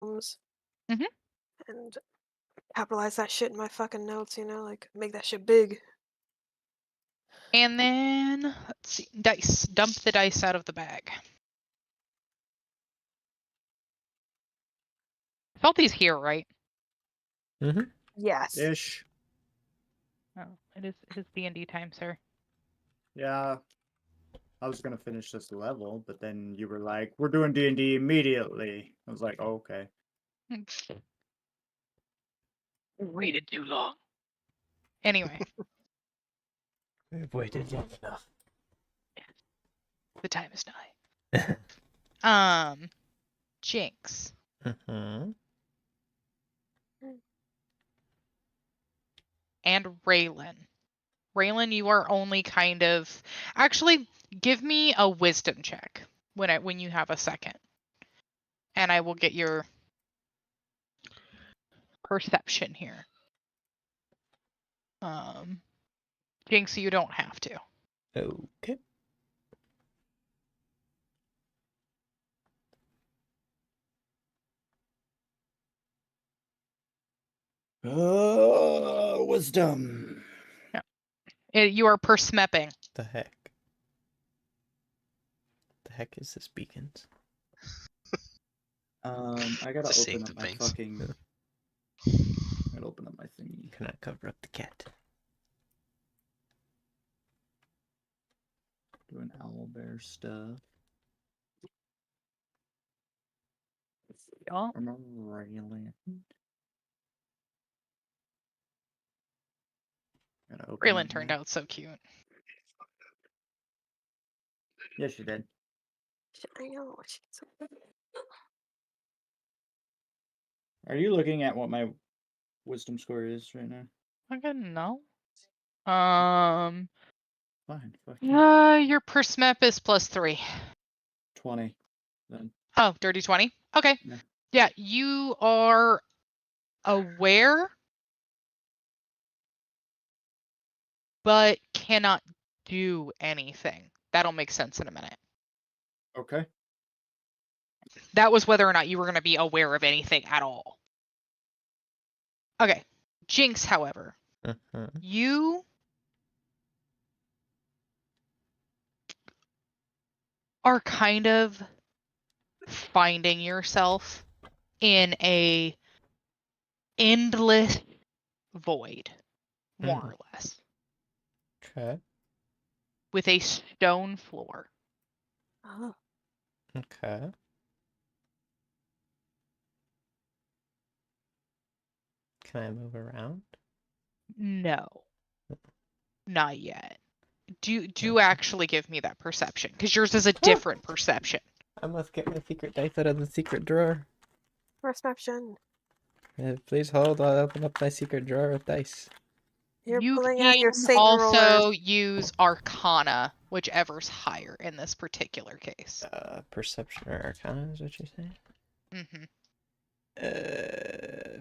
Mm-hmm. and capitalize that shit in my fucking notes, like make that shit big. And then, let's see, dice. Dump the dice out of the bag. Salty's here, right? Mm-hmm. Yes. Ish. Oh, it is D&D time, sir. Yeah. I was gonna finish this level, but then you were like, "We're doing D&D immediately." I was like, oh, "Okay." Waited too long. Anyway, We've waited long enough. the time is nigh. Jinx. Mm-hmm. And Raylan. Raylan, you are only kind of... Actually, give me a wisdom check when you have a second. And I will get your perception here. Jinx, you don't have to. Okay. Wisdom. You are persmepping. The heck? The heck is this beacons? I gotta Just open save up the my things. fucking. I gotta open up my thingy. Can I cover up the cat? Doing owlbear stuff. Yeah. I'm a Raylan. Gotta open Raylan up turned my... out so cute. Yes, she did. I know. She's so Are you looking at what my wisdom score is right now? I don't know. Fine. Fuck you. Your persmep is +3. 20. Then. Oh, dirty 20? Okay. Yeah. Yeah, you are aware, but cannot do anything. That'll make sense in a minute. Okay. That was whether or not you were going to be aware of anything at all. Okay. Jinx, however, Mm-hmm. you are kind of finding yourself in a endless void, more or less, Okay. with a stone floor. Oh. Okay. Can I move around? No, not yet. Do actually give me that perception, because yours is a different perception. I must get my secret dice out of the secret drawer. Perception. Please hold while I open up my secret drawer of dice. You're You pulling can out your Satan also rollers. use Arcana, whichever's higher in this particular case. Perception or arcana is what you're saying? Mm-hmm.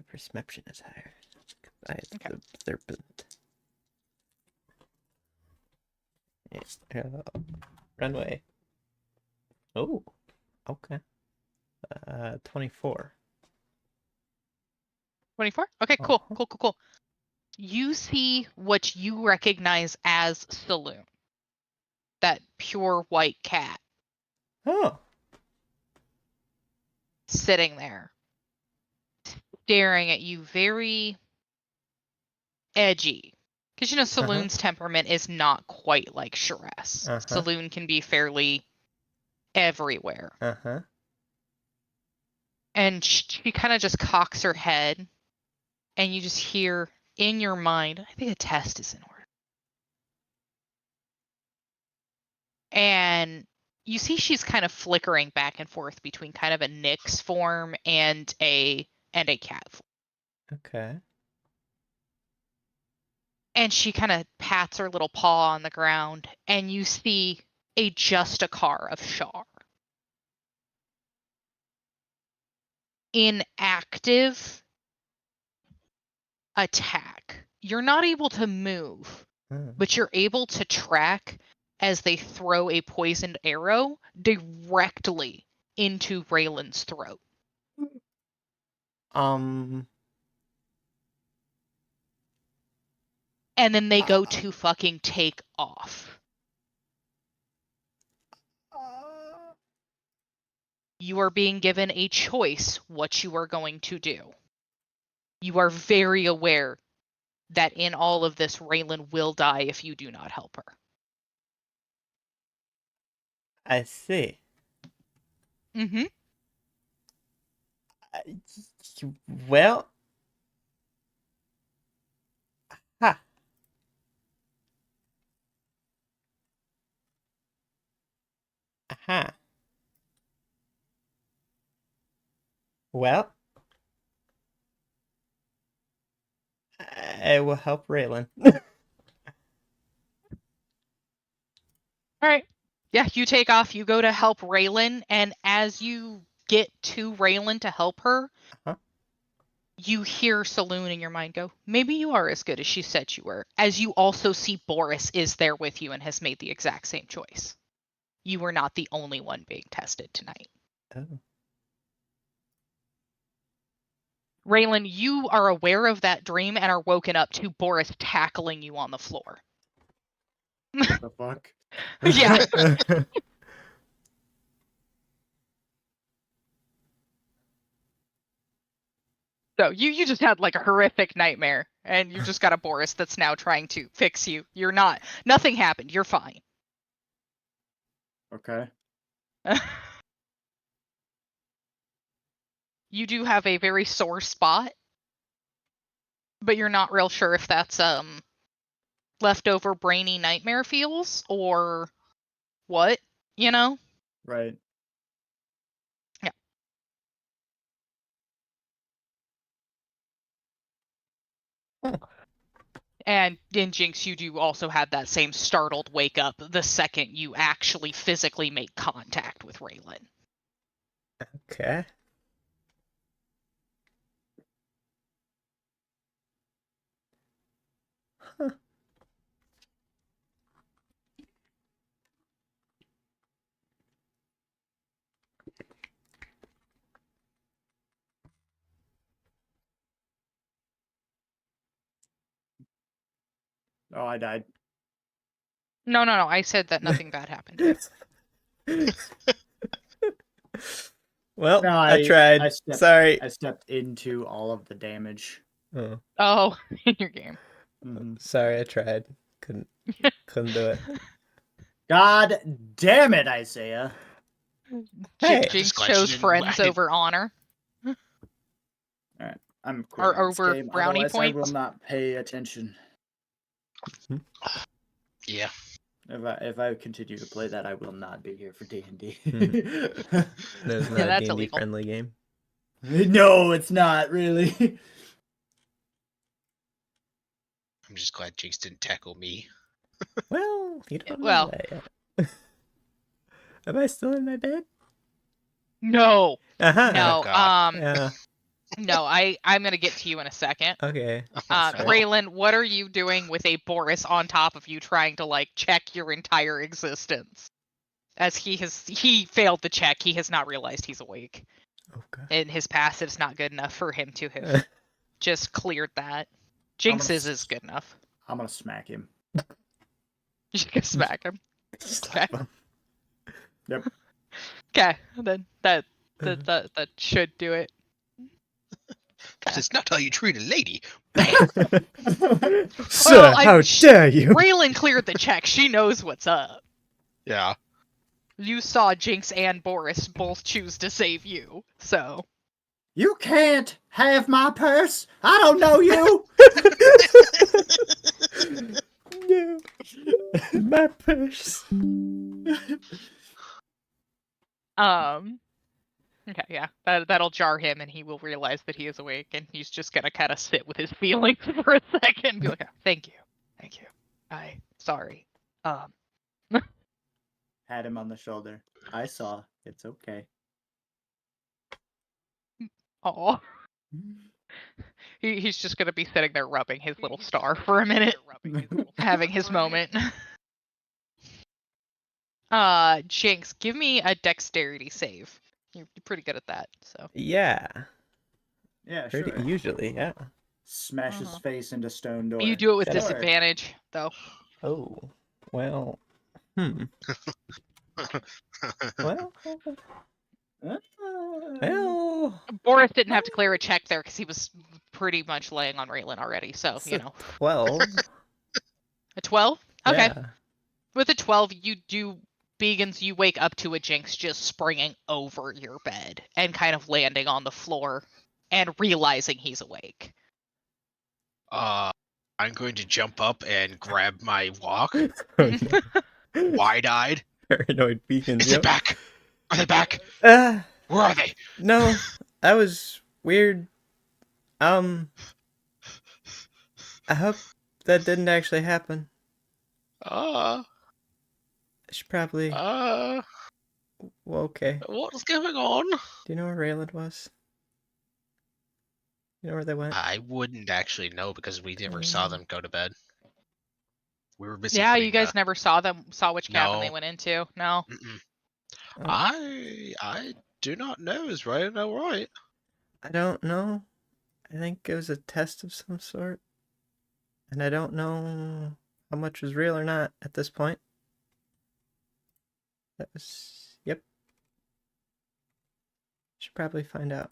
Perception is higher. I have Okay. the serpent. Yeah. Runway. Oh, okay. 24. 24? Okay, cool. Cool. You see what you recognize as Saloon. That pure white cat Oh. sitting there, staring at you very edgy. Because, Saloon's temperament is not quite like Sharess. Saloon can be fairly everywhere. Uh-huh. And she kind of just cocks her head, and you just hear in your mind, I think a test is in order. And you see she's kind of flickering back and forth between kind of a Nyx form and a cat form. Okay. And she kind of pats her little paw on the ground, and you see a Justicar of Shar. In active attack. You're not able to move, but you're able to track as they throw a poisoned arrow directly into Raylan's throat. Um. And then they go to fucking take off. You are being given a choice what you are going to do. You are very aware that in all of this, Raylan will die if you do not help her. I see. Mm-hmm. Well. Ha. Aha. Well. I will help Raylan. All right. Yeah, you take off. You go to help Raylan, and as you get to Raylan to help her, Uh-huh. you hear Saloon in your mind go, maybe you are as good as she said you were. As you also see Boris is there with you and has made the exact same choice. You were not the only one being tested tonight. Oh. Raylan, you are aware of that dream and are woken up to Boris tackling you on the floor. What the fuck? Yeah. So you just had like a horrific nightmare, and you just got a Boris that's now trying to fix you. Nothing happened. You're fine. Okay. You do have a very sore spot, but you're not real sure if that's leftover brainy nightmare feels or what, you know? Right. Yeah. And in Jinx, you do also have that same startled wake up the second you actually physically make contact with Raylan. Okay. Huh. Oh, I died. No. I said that nothing bad happened to you. Well, No, I tried. Sorry. I stepped into all of the damage. Oh, Oh, in your game. Mm-hmm. sorry, I tried. Couldn't do it. God damn it, Isaiah. Hey. Jinx just glad chose she didn't- friends over honor. Alright, I'm quitting this over game. brownie Otherwise, I will points? not pay attention. Yeah. If I continue to play that, I will not be here for D&D. No, it's not Yeah, a that's D&D illegal. friendly game. No, it's not really. I'm just glad Jinx didn't tackle me. Well, you don't Well. know that yet. Am I still in my bed? No. Uh-huh. No. God. Yeah. No, I'm gonna get to you in a second. Okay. Raylan, what are you doing with a Boris on top of you trying to like check your entire existence? As he failed the check, he has not realized he's awake. Okay. And his passive's not good enough for him to have just cleared that. Jinx's is good enough. I'm gonna smack him. You can smack him. Slap him. Yep. Okay, then that should do it. That is not how you treat a lady. Sir, Well, how dare you? Raylan cleared the check. She knows what's up. Yeah. You saw Jinx and Boris both choose to save you, so. You can't have my purse. I don't know you. No. My purse. Okay, yeah, that'll jar him, and he will realize that he is awake, and he's just gonna kind of sit with his feelings for a second, and be like, "Oh, thank you, sorry." Had him on the shoulder. I saw. It's okay. Oh, he's just gonna be sitting there rubbing his little star for a minute, having his moment. Jinx, give me a dexterity save. You're pretty good at that, so. Yeah. Yeah, Pretty sure. usually, yeah. Smash his Uh-huh. face into stone door. You do it with Sure. disadvantage, though. Oh, well, well, well. Boris didn't have to clear a check there because he was pretty much laying on Raylan already. So, It's you a know. 12. A 12? Okay. Yeah. With a 12, Begans, you wake up to a Jinx just springing over your bed and kind of landing on the floor and realizing he's awake. I'm going to jump up and grab my walk, Oh, no. wide-eyed. Paranoid beacons. Is it back? Are they back? Uh, Where are they? no, that was weird. I hope that didn't actually happen. Uh, I should probably. Well, okay. what's going on? Do you know where Raylan was? You know where they went? I wouldn't actually know because we never saw them go to bed. We were busy. Yeah, you putting, guys never saw which cabin they No. went into. No. Mm-mm. Oh, I do not know. Is right? No, right. I don't know. I think it was a test of some sort. And I don't know how much was real or not at this point. That was. Yep. Should probably find out.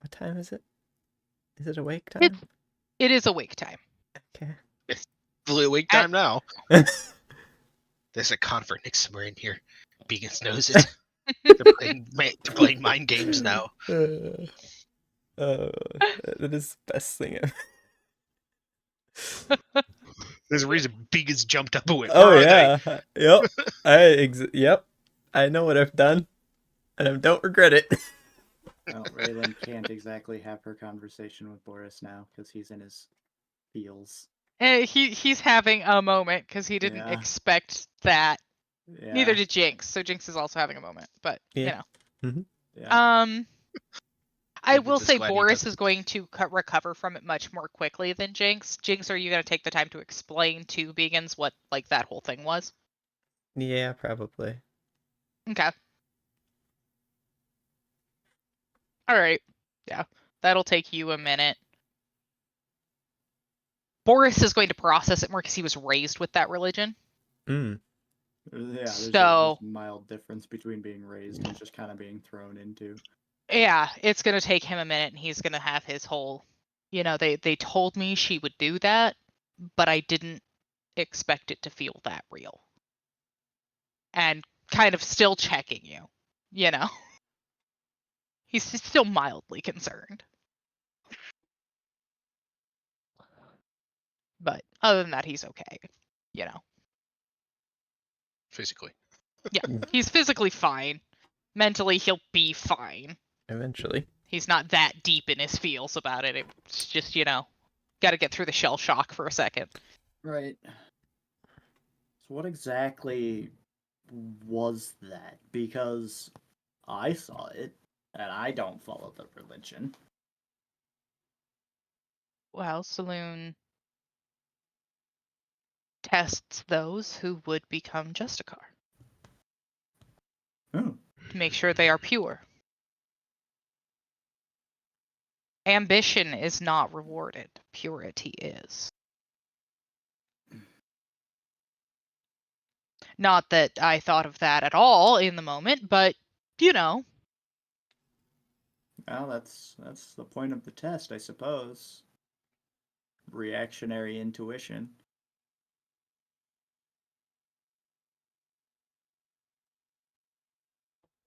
What time is it? Is it awake time? It is awake time. Okay. Fully awake time now. There's a convert somewhere in here. Beacons knows it. They're playing mind games now. That is the best thing ever. There's a reason Beacons jumped up and went. Oh "Where are yeah. Yep. Yep. I know what I've done, and I don't regret it. Well, Raylan can't exactly have her conversation with Boris now because he's in his feels. He's having a moment because he didn't Yeah. expect that. Yeah. Neither did Jinx, so Jinx is also having a moment. But Yeah. Yeah. I Beacons will is say glad he Boris doesn't- is going to recover from it much more quickly than Jinx. Jinx, are you going to take the time to explain to Begans what like that whole thing was? Yeah, probably. Okay. All right. Yeah, that'll take you a minute. Boris is going to process it more because he was raised with that religion. Mm. Yeah, there's So- a mild difference between being raised and just kind of being thrown into. Yeah, it's going to take him a minute, and he's going to have his whole, they told me she would do that, but I didn't expect it to feel that real. And kind of still checking you, you know? He's still mildly concerned. But other than that, he's okay, you know? Physically. Yeah, he's physically fine. Mentally, he'll be fine. Eventually. He's not that deep in his feels about it. It's just, got to get through the shell shock for a second. Right. So what exactly was that? Because I saw it, and I don't follow the religion. Well, Saloon tests those who would become Justicar Oh. to make sure they are pure. Ambition is not rewarded. Purity is. Not that I thought of that at all in the moment, but, Well, that's the point of the test, I suppose. Reactionary intuition.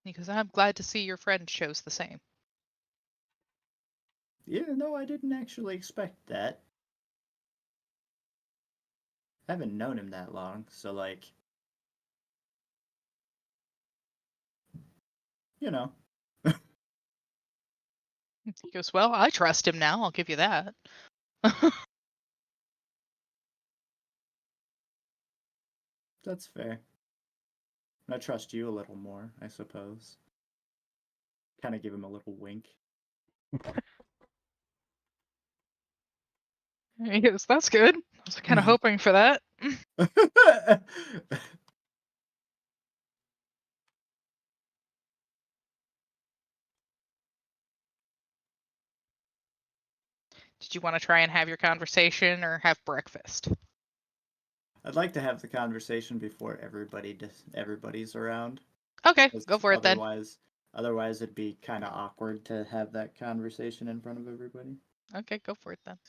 because I'm glad to see your friend chose the same. Yeah, no, I didn't actually expect that. I haven't known him that long, so like, you know. He goes, well, I trust him now, I'll give you that. That's fair. I trust you a little more, I suppose. Kind of give him a little wink. He goes, that's good. I was kind of hoping for that. Did you want to try and have your conversation or have breakfast? I'd like to have the conversation before everybody's around. Okay, 'Cause go for it then. Otherwise, it'd be kind of awkward to have that conversation in front of everybody. Okay, go for it then.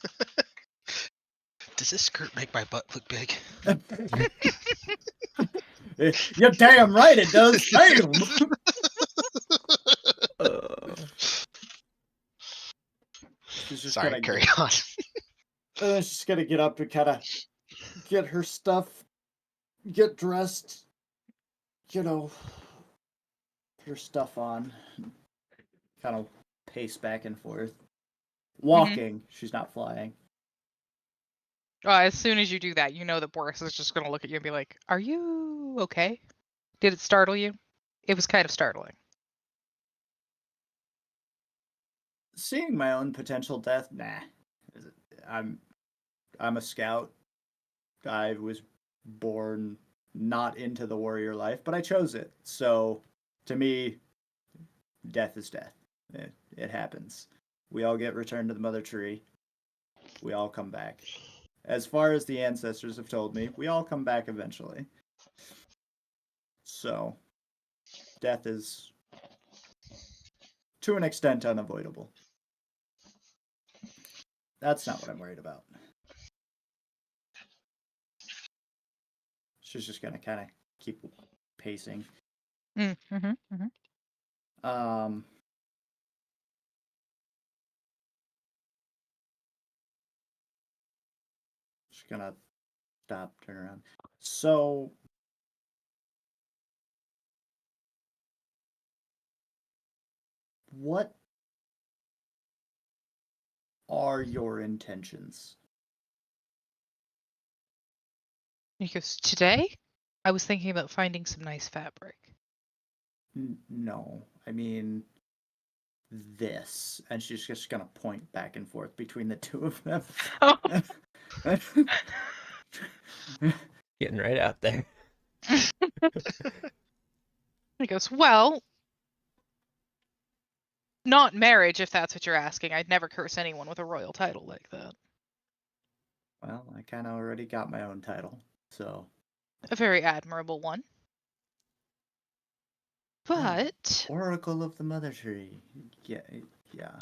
Does this skirt make my butt look big? You're damn right it does. Damn. She's just Sorry, gonna carry on. she's just gonna get up and kind of get her stuff, get dressed, put her stuff on, kind of pace back and forth. Walking, she's not flying. As soon as you do that, you know that Boris is just going to look at you and be like, "Are you okay? Did it startle you?" It was kind of startling. Seeing my own potential death, nah. I'm a scout. I was born not into the warrior life, but I chose it. So, to me, death is death. It happens. We all get returned to the mother tree. We all come back. As far as the ancestors have told me, we all come back eventually. So, death is, to an extent, unavoidable. That's not what I'm worried about. She's just gonna kind of keep pacing. Just gonna stop, turn around. So, what are your intentions? He goes, "Today, I was thinking about finding some nice fabric." No, I mean this. And she's just gonna point back and forth between the two of them. Oh. Getting right out there. He goes, "Well, not marriage, if that's what you're asking. I'd never curse anyone with a royal title like that." Well, I kind of already got my own title, so. A very admirable one. But Oracle of the Mother Tree. Yeah.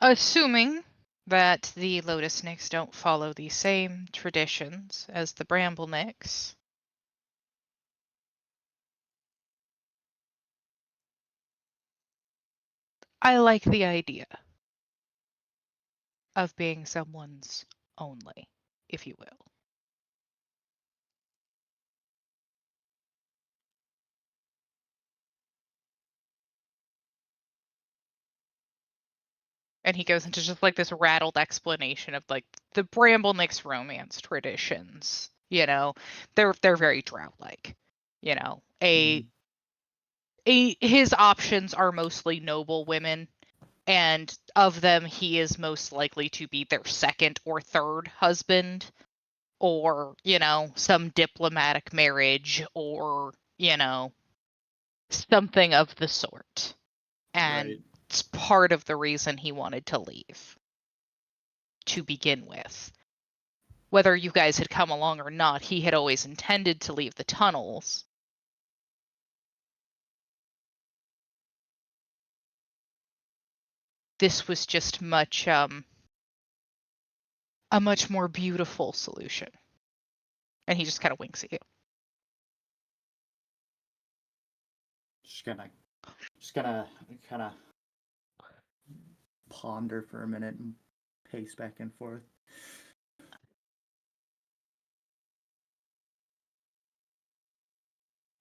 assuming that the Lotus Nicks don't follow the same traditions as the Bramble Nicks, I like the idea of being someone's only, if you will. And he goes into just like this rattled explanation of like the Bramble Nicks romance traditions. You know, they're very drought-like. You know, his options are mostly noble women, and of them, he is most likely to be their second or third husband, or some diplomatic marriage, or something of the sort. And Right. it's part of the reason he wanted to leave to begin with. Whether you guys had come along or not, he had always intended to leave the tunnels. This was just a much more beautiful solution. And he just kind of winks at you. Just gonna kind of ponder for a minute and pace back and forth.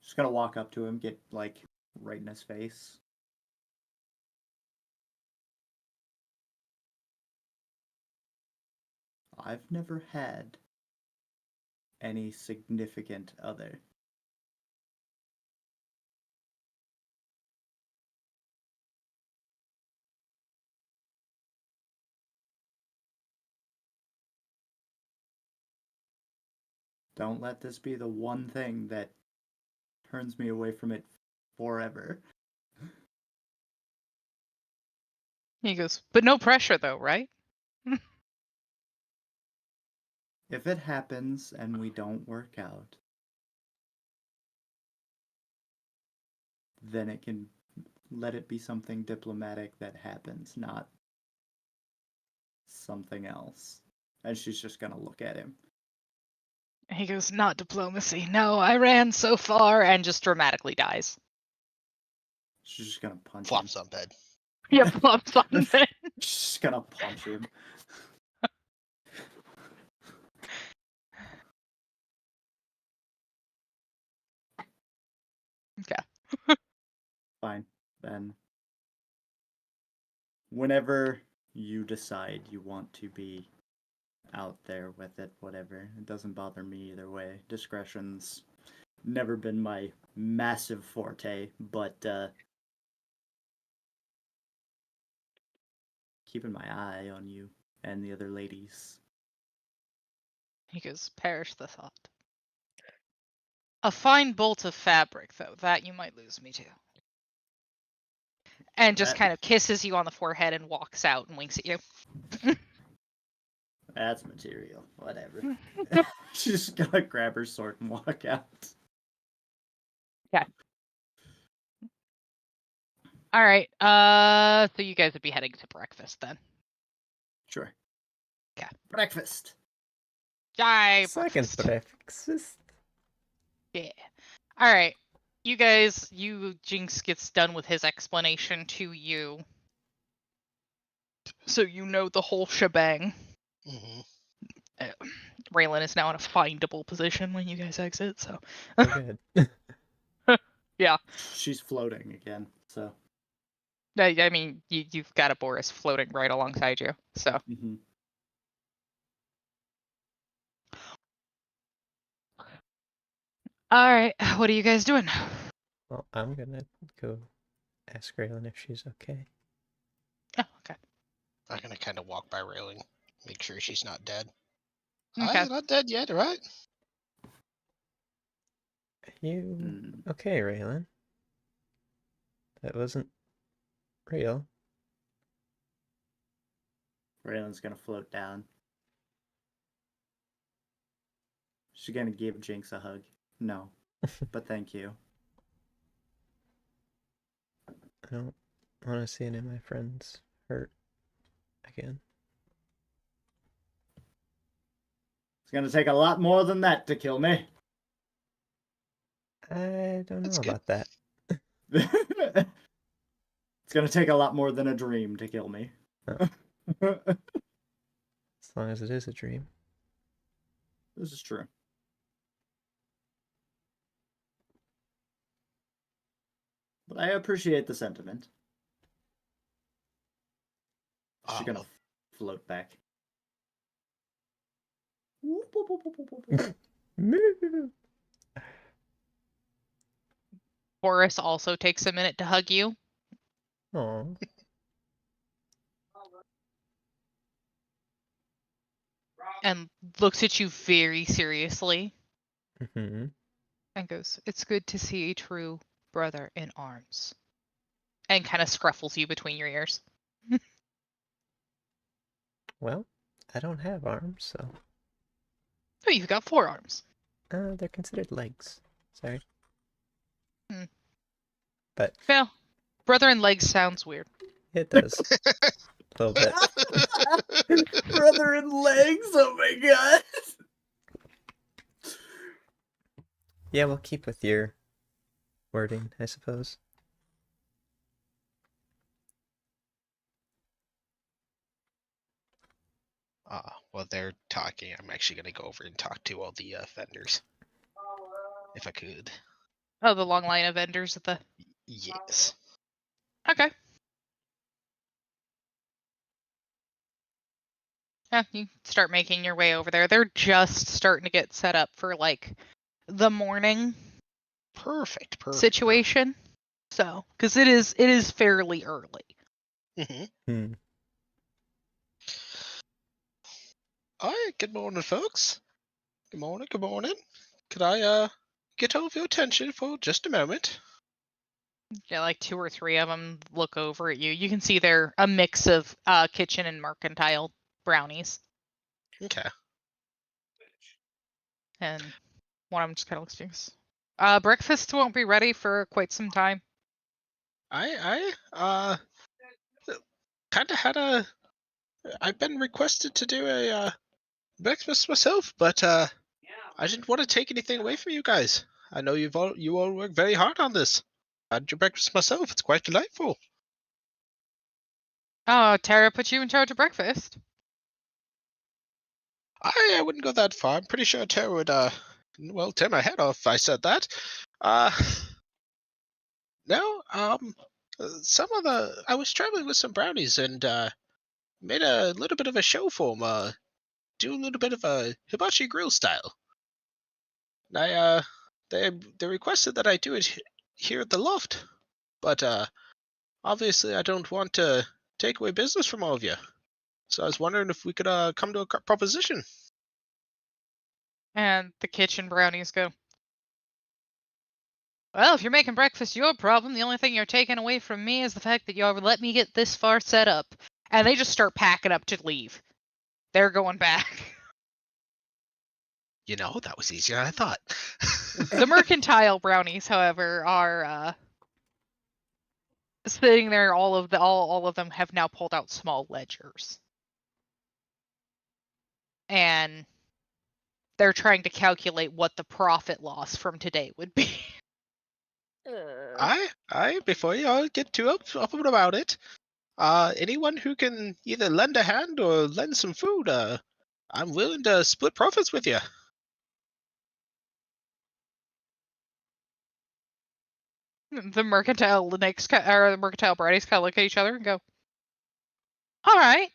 Just gonna walk up to him, get like right in his face. I've never had any significant other. Don't let this be the one thing that turns me away from it forever. He goes, "But no pressure though, right?" if it happens and we don't work out, then it can let it be something diplomatic that happens, not something else. And she's just gonna look at him. He goes, not diplomacy. No, I ran so far, and just dramatically dies. She's just gonna punch Flops him. on bed. Yeah, flops on bed. She's just gonna punch him. Okay. Fine. Then whenever you decide you want to be out there with it, whatever. It doesn't bother me either way. Discretion's never been my massive forte, but keeping my eye on you and the other ladies. He goes, perish the thought. A fine bolt of fabric, though. That you might lose me to. And just That- kind of kisses you on the forehead and walks out and winks at you. That's material. Whatever. She's just gonna grab her sword and walk out. All right. So you guys would be heading to breakfast then. Sure. Okay. Breakfast. Yay, Second breakfast. breakfast. Yeah. All right. You guys, Jinx gets done with his explanation to you. So you know the whole shebang. Mm-hmm. Raylan is now in a findable position when you guys exit, so. Oh, good. Yeah. She's floating again, so. I mean, you've got a Boris floating right alongside you, so. Mm-hmm. All right, what are you guys doing? Well, I'm gonna go ask Raylan if she's okay. Oh, okay. I'm gonna kind of walk by railing, make sure she's not dead. Okay. Hi, not dead yet, right? You Mm. okay, Raylan? That wasn't real. Raylan's gonna float down. She's gonna give Jinx a hug. No, but thank you. I don't want to see any of my friends hurt again. It's gonna take a lot more than that to kill me. I don't know That's good. about that. It's gonna take a lot more than a dream to kill me. Oh. As long as it is a dream. This is true. But I appreciate the sentiment. She's gonna float back. Boris also takes a minute to hug you. Aw. And looks at you very seriously Mm-hmm. and goes, "It's good to see a true brother in arms." And kind of scruffles you between your ears. Well, I don't have arms, so Oh, you've got 4 arms. they're considered legs. Sorry. Hmm. But Well, brother and legs sounds weird. it does. A little bit. Brother and legs, oh my god. Yeah, we'll keep with your wording, I suppose. While they're talking, I'm actually gonna go over and talk to all the vendors, if I could. Oh, the long line of vendors at the... Yes. Okay. Yeah, you start making your way over there. They're just starting to get set up for, like, the morning Perfect. situation. So, because it is fairly early. Mm-hmm. All right. Good morning, folks. Good morning. Good morning. Could I get all of your attention for just a moment? Yeah, like 2 or 3 of them look over at you. You can see they're a mix of kitchen and mercantile brownies. Okay. And one of them just kind of looks at you. Breakfast won't be ready for quite some time. I kind of had I've been requested to do a breakfast myself, but I didn't want to take anything away from you guys. I know you all work very hard on this. I had your breakfast myself. It's quite delightful. Oh, Tara put you in charge of breakfast. I wouldn't go that far. I'm pretty sure Tara would tear my head off if I said that. No, I was traveling with some brownies and made a little bit of a show for them. Do a little bit of a hibachi grill style. And they requested that I do it here at the loft, but obviously I don't want to take away business from all of you. So I was wondering if we could come to a proposition. And the kitchen brownies go, well, if you're making breakfast your problem, the only thing you're taking away from me is the fact that y'all let me get this far set up. And they just start packing up to leave. They're going back. You know, that was easier than I thought. The mercantile brownies, however, are sitting there. All of them have now pulled out small ledgers. And they're trying to calculate what the profit loss from today would be. Before you all get too up about it, anyone who can either lend a hand or lend some food, I'm willing to split profits with you. The mercantile brownies kind of look at each other and go, all right.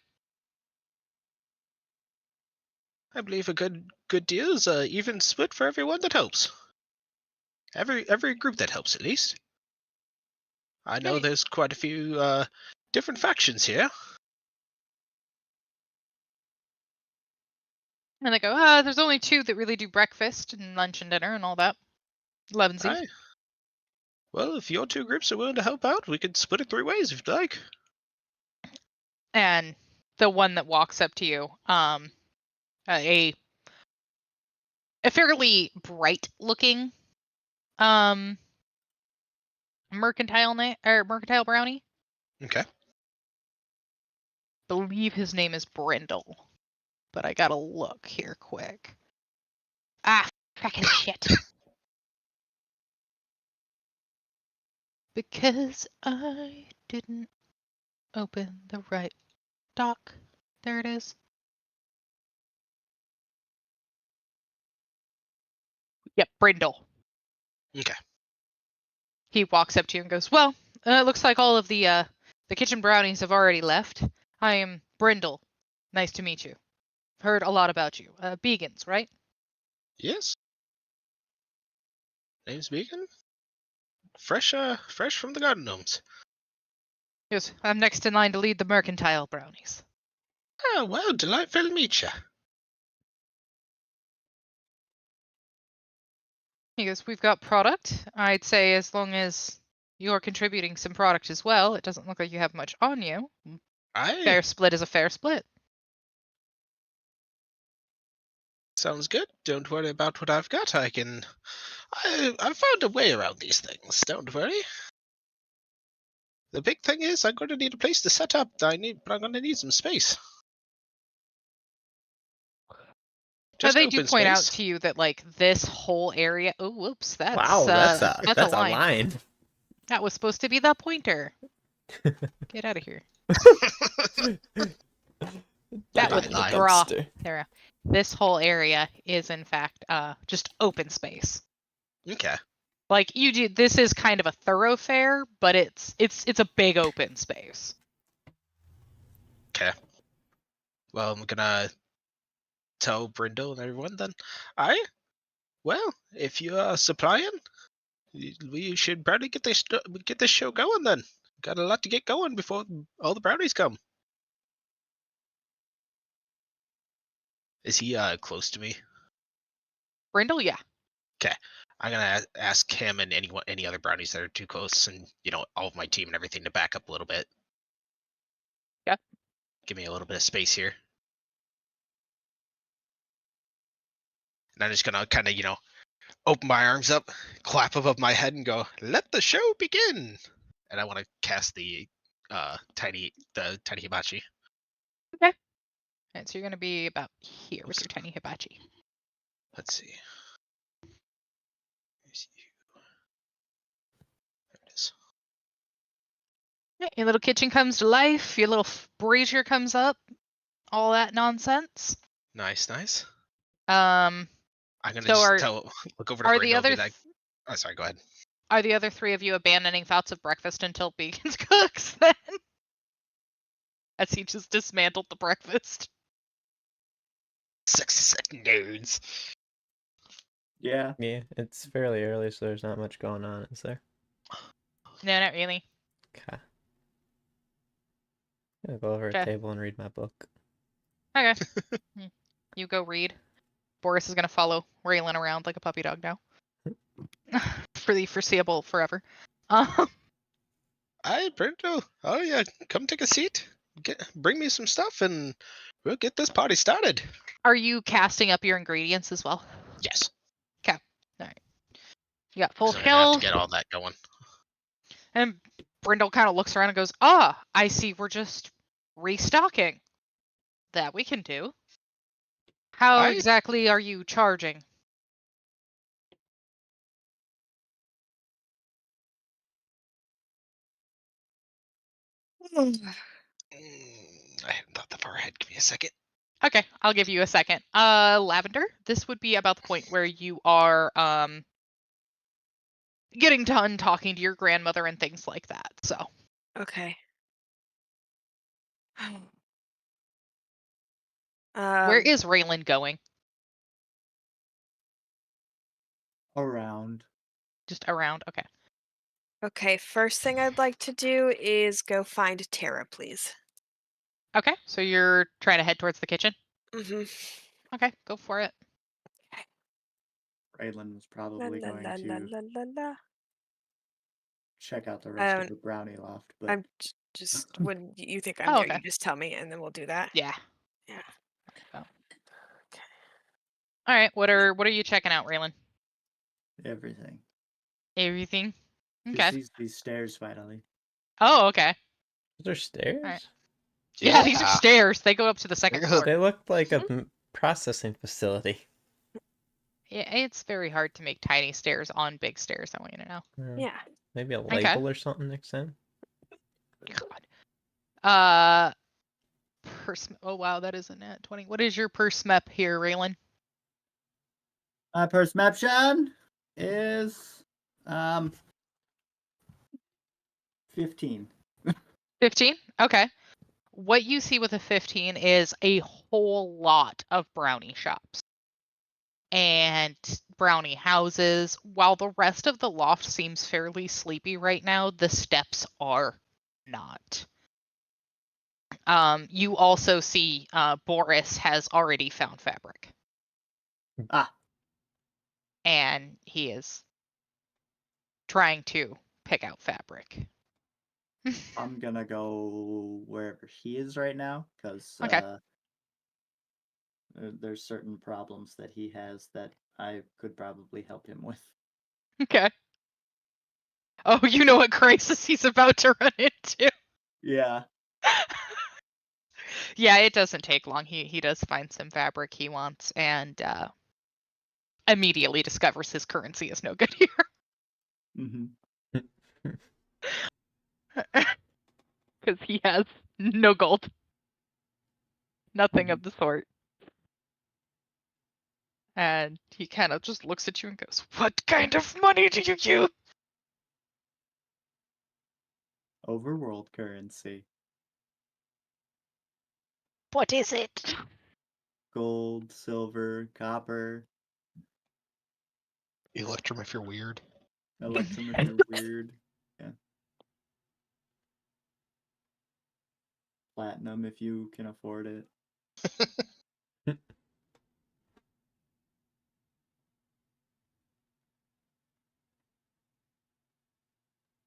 I believe a good deal is even split for everyone that helps. Every group that helps, at least. I know there's quite a few different factions here. And they go, there's only two that really do breakfast and lunch and dinner and all that. Levensies. Aye. Well, if your two groups are willing to help out, we could split it 3 ways if you'd like. And the one that walks up to you, a fairly bright looking mercantile brownie. Okay. Believe his name is Brindle, but I gotta look here quick. Ah, fucking shit. Because I didn't open the right doc. There it is. Yep, Brindle. Okay. He walks up to you and goes, well, it looks like all of the kitchen brownies have already left. I am Brindle. Nice to meet you. Heard a lot about you. Vegans, right? Yes. Name's Beacon. Fresh from the garden gnomes. Yes, I'm next in line to lead the mercantile brownies. Oh, well, delightful to meet you. He goes, we've got product. I'd say as long as you're contributing some product as well, it doesn't look like you have much on you. Fair split is a fair split. Sounds good. Don't worry about what I've got. I found a way around these things. Don't worry. The big thing is I'm going to need a place to set up. But I'm going to need some space. They do point out to you that like this whole area. Oh, whoops! That's that's a line. That was supposed to be the pointer. Get out of here. That was the draw. There. This whole area is in fact just open space. Okay. Like this is kind of a thoroughfare, but it's a big open space. Okay. Well, I'm gonna tell Brindle and everyone then. Well, if you are supplying, we should probably get this show going then. Got a lot to get going before all the brownies come. Is he close to me? Brindle, yeah. Okay. I'm gonna ask him and any other brownies that are too close, and all of my team and everything to back up a little bit. Yeah. Give me a little bit of space here. And I'm just gonna kind of, open my arms up, clap above my head, and go, "Let the show begin!" And I want to cast the tiny hibachi. And so you're going to be about here with your tiny hibachi. Let's see. There's you. There it is. Yeah, your little kitchen comes to life. Your little brazier comes up. All that nonsense. Nice. Um, I'm gonna So just look over to are Brindle the and be other like, "Oh, sorry. Go ahead." are the other three of you abandoning thoughts of breakfast until Beacons cooks then? As he just dismantled the breakfast. 60 seconds. Yeah. Yeah, it's fairly early, so there's not much going on, is there? No, not really. Okay. I'm gonna go over Okay. a table and read my book. Okay. You go read. Boris is gonna follow Raylan around like a puppy dog now. For the foreseeable forever. Hi, Brindle. Oh yeah, come take a seat. Bring me some stuff, and we'll get this party started. Are you casting up your ingredients as well? Yes. Alright. You got full 'Cause I'm gonna have to skill. get all that going. And Brindle kind of looks around and goes, "Ah, I see we're just restocking. That we can do. How I- exactly are you charging?" I hadn't thought that far ahead. Give me a second. Okay, I'll give you a second. Lavender, this would be about the point where you are getting done talking to your grandmother and things like that. So, Okay. where is Raylan going? Around. Just around. Okay. Okay, first thing I'd like to do is go find Tara, please. Okay, so you're trying to head towards the kitchen? Mm-hmm. Okay, go for it. Raylan was La probably la going la la to la la la. check out the rest of Um, the brownie loft, but I'm just when you think I'm Oh, there, okay. you just tell me, and then we'll do that. Yeah. Yeah. Oh. Okay. All right. What are you checking out, Raylan? everything. Everything. She Okay. sees these stairs finally. Oh, okay. Those are stairs? Alright. Yeah, these are stairs. They go up to the second floor. They look like a processing facility. Yeah, it's very hard to make tiny stairs on big stairs. I want you to know. Yeah. Maybe a label or something next time. God. Oh wow, that is a nat 20. What is your persmep here, Raylan? My perception is 15. 15? Okay. What you see with a 15 is a whole lot of brownie shops and brownie houses. While the rest of the loft seems fairly sleepy right now, the steps are not. You also see Boris has already found fabric. Ah. And he is trying to pick out fabric. I'm gonna go wherever he is right now, because Okay. there's certain problems that he has that I could probably help him with. Okay. Oh, you know what crisis he's about to run into. Yeah. Yeah, it doesn't take long. He does find some fabric he wants and immediately discovers his currency is no good here. Mm-hmm. Because he has no gold. Nothing of the sort. And he kind of just looks at you and goes, "What kind of money do you use?" Overworld currency. What is it? Gold, silver, copper, Electrum if you're weird. electrum if you're weird. Yeah. Platinum if you can afford it.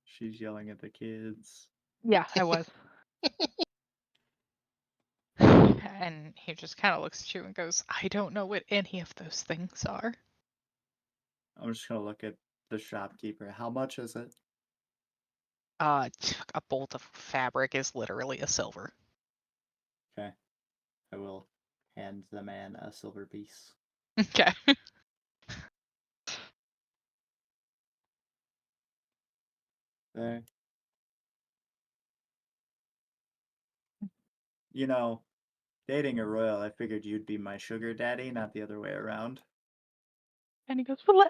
She's yelling at the kids. Yeah, I was. And he just kind of looks at you and goes, I don't know what any of those things are. I'm just gonna look at the shopkeeper. How much is it? A bolt of fabric is literally a silver. Okay. I will hand the man a silver piece. Okay. There. You know, dating a royal, I figured you'd be my sugar daddy, not the other way around. And he goes, well,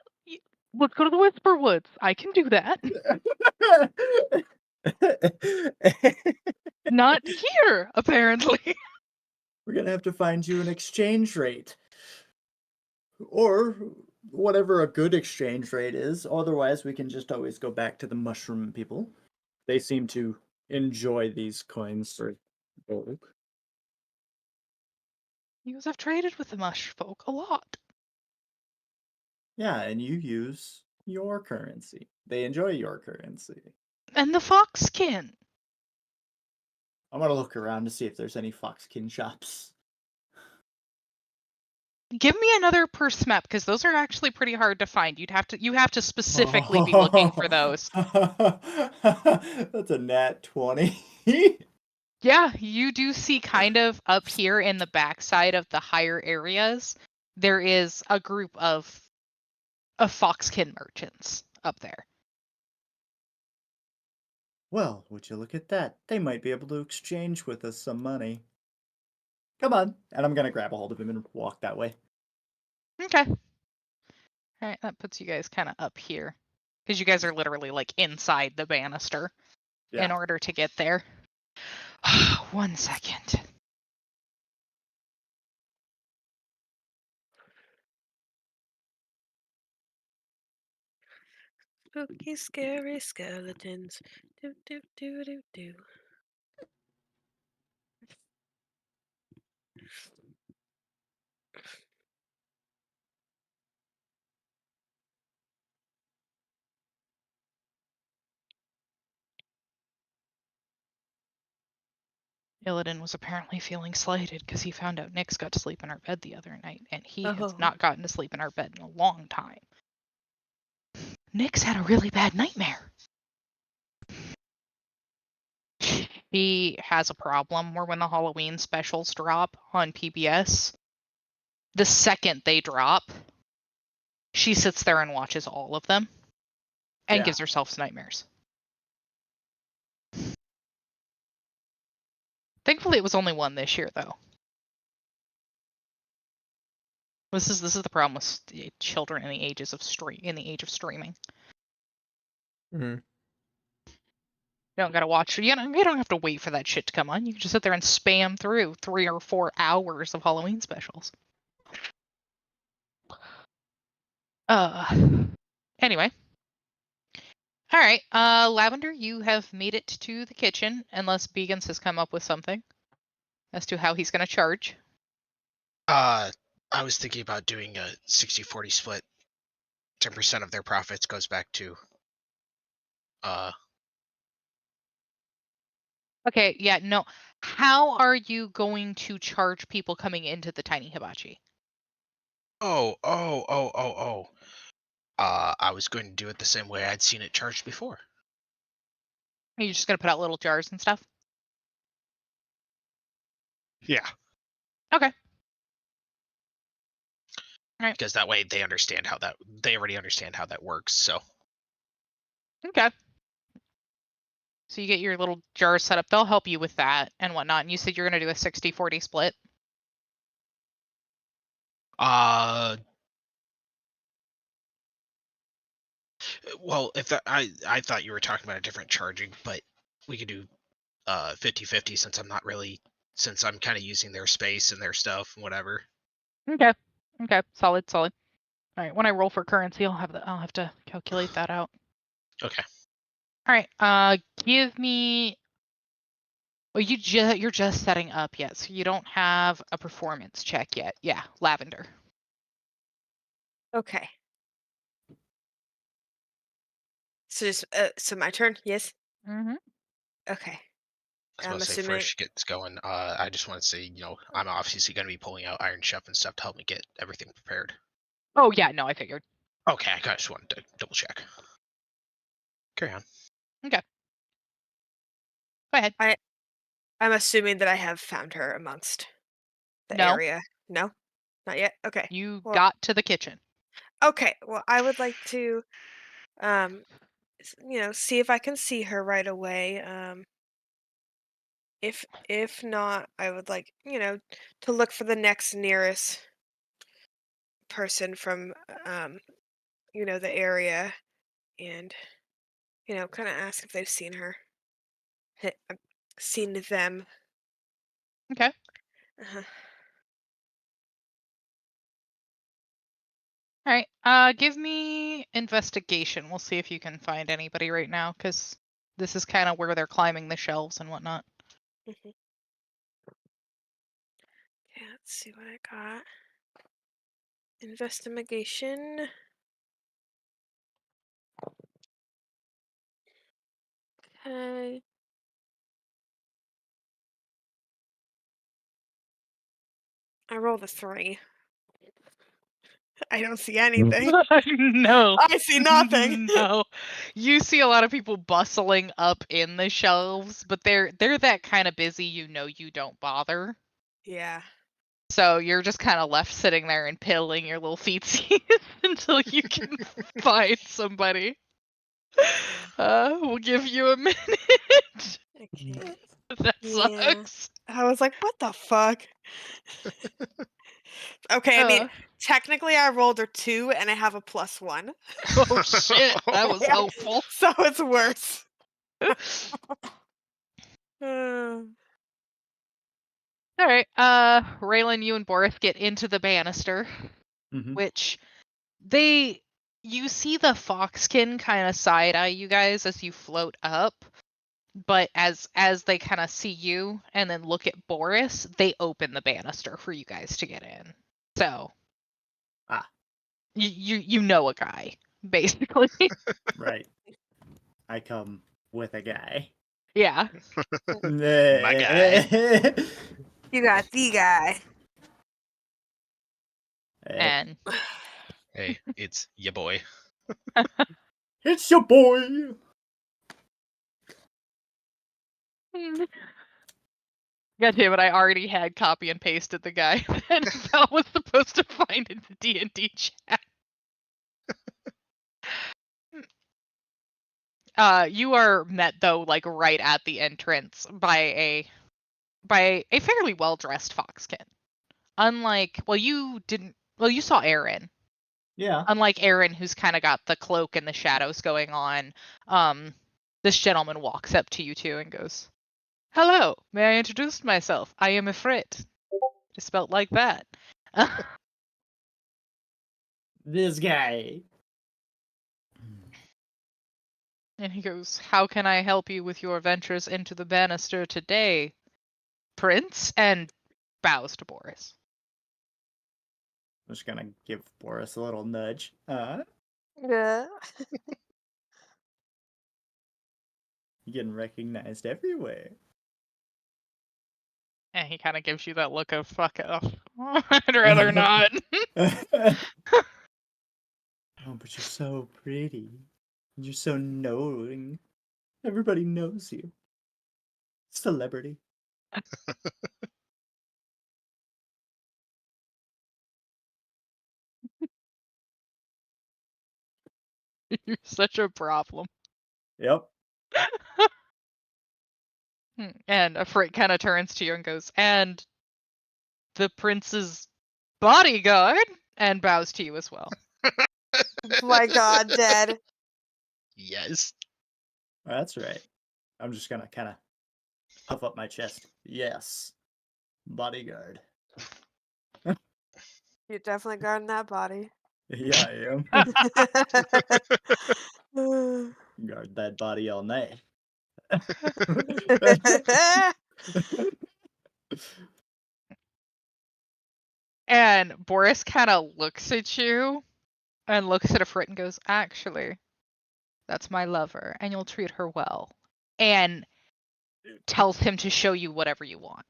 let's go to the Whisper Woods. I can do that. Not here, apparently. We're gonna have to find you an exchange rate. Or whatever a good exchange rate is. Otherwise, we can just always go back to the mushroom people. They seem to enjoy these coins for gold. He goes, I've traded with the mush folk a lot. Yeah, and you use your currency. They enjoy your currency. And the foxkin. I'm gonna look around to see if there's any foxkin shops. Give me another purse map, because those are actually pretty hard to find. You have to specifically be looking for those. That's a nat 20. Yeah, you do see kind of up here in the backside of the higher areas, there is a group of foxkin merchants up there. Well, would you look at that? They might be able to exchange with us some money. Come on. And I'm gonna grab a hold of him and walk that way. Okay. All right, that puts you guys kind of up here. Because you guys are literally like inside the banister in order to get there. 1 second. Spooky, scary skeletons. Do do do do do. Illidan was apparently feeling slighted because he found out Nyx got to sleep in our bed the other night, and he has Oh. not gotten to sleep in our bed in a long time. Nyx had a really bad nightmare. He has a problem where when the Halloween specials drop on PBS, the second they drop, she sits there and watches all of them and gives herself nightmares. Thankfully, it was only one this year, though. This is the problem with children in the age of streaming. Mm-hmm. You don't gotta watch. You don't have to wait for that shit to come on. You can just sit there and spam through 3 or 4 hours of Halloween specials. Anyway. All right, Lavender, you have made it to the kitchen, unless Begans has come up with something as to how he's gonna charge. I was thinking about doing a 60-40 split. 10% of their profits goes back to Okay, yeah, no. How are you going to charge people coming into the tiny hibachi? I was going to do it the same way I'd seen it charged before. Are you just gonna put out little jars and stuff? Yeah. Okay. Right. Because that way they already understand how that works, so. Okay. So you get your little jars set up. They'll help you with that and whatnot. And you said you're gonna do a 60-40 split. Well, if that I thought you were talking about a different charging, but we could do 50-50 since I'm kind of using their space and their stuff and whatever. Okay. Okay. Solid. All right. When I roll for currency, I'll have to calculate that out. Okay. All right. Give me. Well, you're just setting up yet, so you don't have a performance check yet. Yeah, Lavender. Okay. So just so my turn, yes? Mm-hmm. Okay. I was going I'm to say, assuming. first she gets going, I just want to say, I'm obviously going to be pulling out Iron Chef and stuff to help me get everything prepared. Oh yeah, no, I figured. Okay, I just wanted to double check. Carry on. Okay. Go ahead. I'm assuming that I have found her amongst the No. area. No, not yet. Okay. You Well- got to the kitchen. Okay. Well, I would like to, see if I can see her right away. If not, I would like, to look for the next nearest person from, the area, and kind of ask if they've seen her. Seen them. Okay. Uh-huh. All right. Give me investigation. We'll see if you can find anybody right now, because this is kind of where they're climbing the shelves and whatnot. Okay, let's see what I got. Investigation. Okay. I rolled a 3. I don't see anything. No. I see nothing. No. You see a lot of people bustling up in the shelves, but they're that kind of busy, you don't bother. Yeah. So you're just kind of left sitting there and piddling your little feetsies until you can find somebody. We'll give you a minute. Okay. That Yeah. sucks. I was like, what the fuck? Okay, I mean, technically I rolled a 2 and I have a +1. Oh shit, that was Yeah. helpful. So it's worse. All right, Raylan, you and Boris get into the banister, Mhm. which you see the foxkin kind of side eye you guys as you float up, but as they kind of see you and then look at Boris, they open the banister for you guys to get in. So, you know a guy basically. Right. I come with a guy. Yeah. My guy. You got the guy. And Hey, it's ya boy. It's your boy. God damn it, I already had copy and pasted the guy that Val was supposed to find in the D&D chat. You are met though, like right at the entrance by a fairly well-dressed foxkin. Unlike, you saw Aaron. Yeah. Unlike Aaron, who's kind of got the cloak and the shadows going on, this gentleman walks up to you two and goes, "Hello, may I introduce myself? I am Ifrit." Just spelt like that. This guy. And he goes, "How can I help you with your ventures into the banister today, Prince?" And bows to Boris. I'm just gonna give Boris a little nudge. Yeah. You're getting recognized everywhere. And he kind of gives you that look of fuck off. I'd rather not. Oh, but you're so pretty. You're so knowing. Everybody knows you. Celebrity. You're such a problem. Yep. And Ifrit kind of turns to you and goes, "And the prince's bodyguard," and bows to you as well. My god, dead. Yes. That's right. I'm just gonna kind of puff up my chest. Yes. Bodyguard. You're definitely guarding that body. Yeah, I am. Guard that body all night. And Boris kind of looks at you and looks at Ifrit and goes, "Actually, that's my lover, and you'll treat her well." And tells him to show you whatever you want.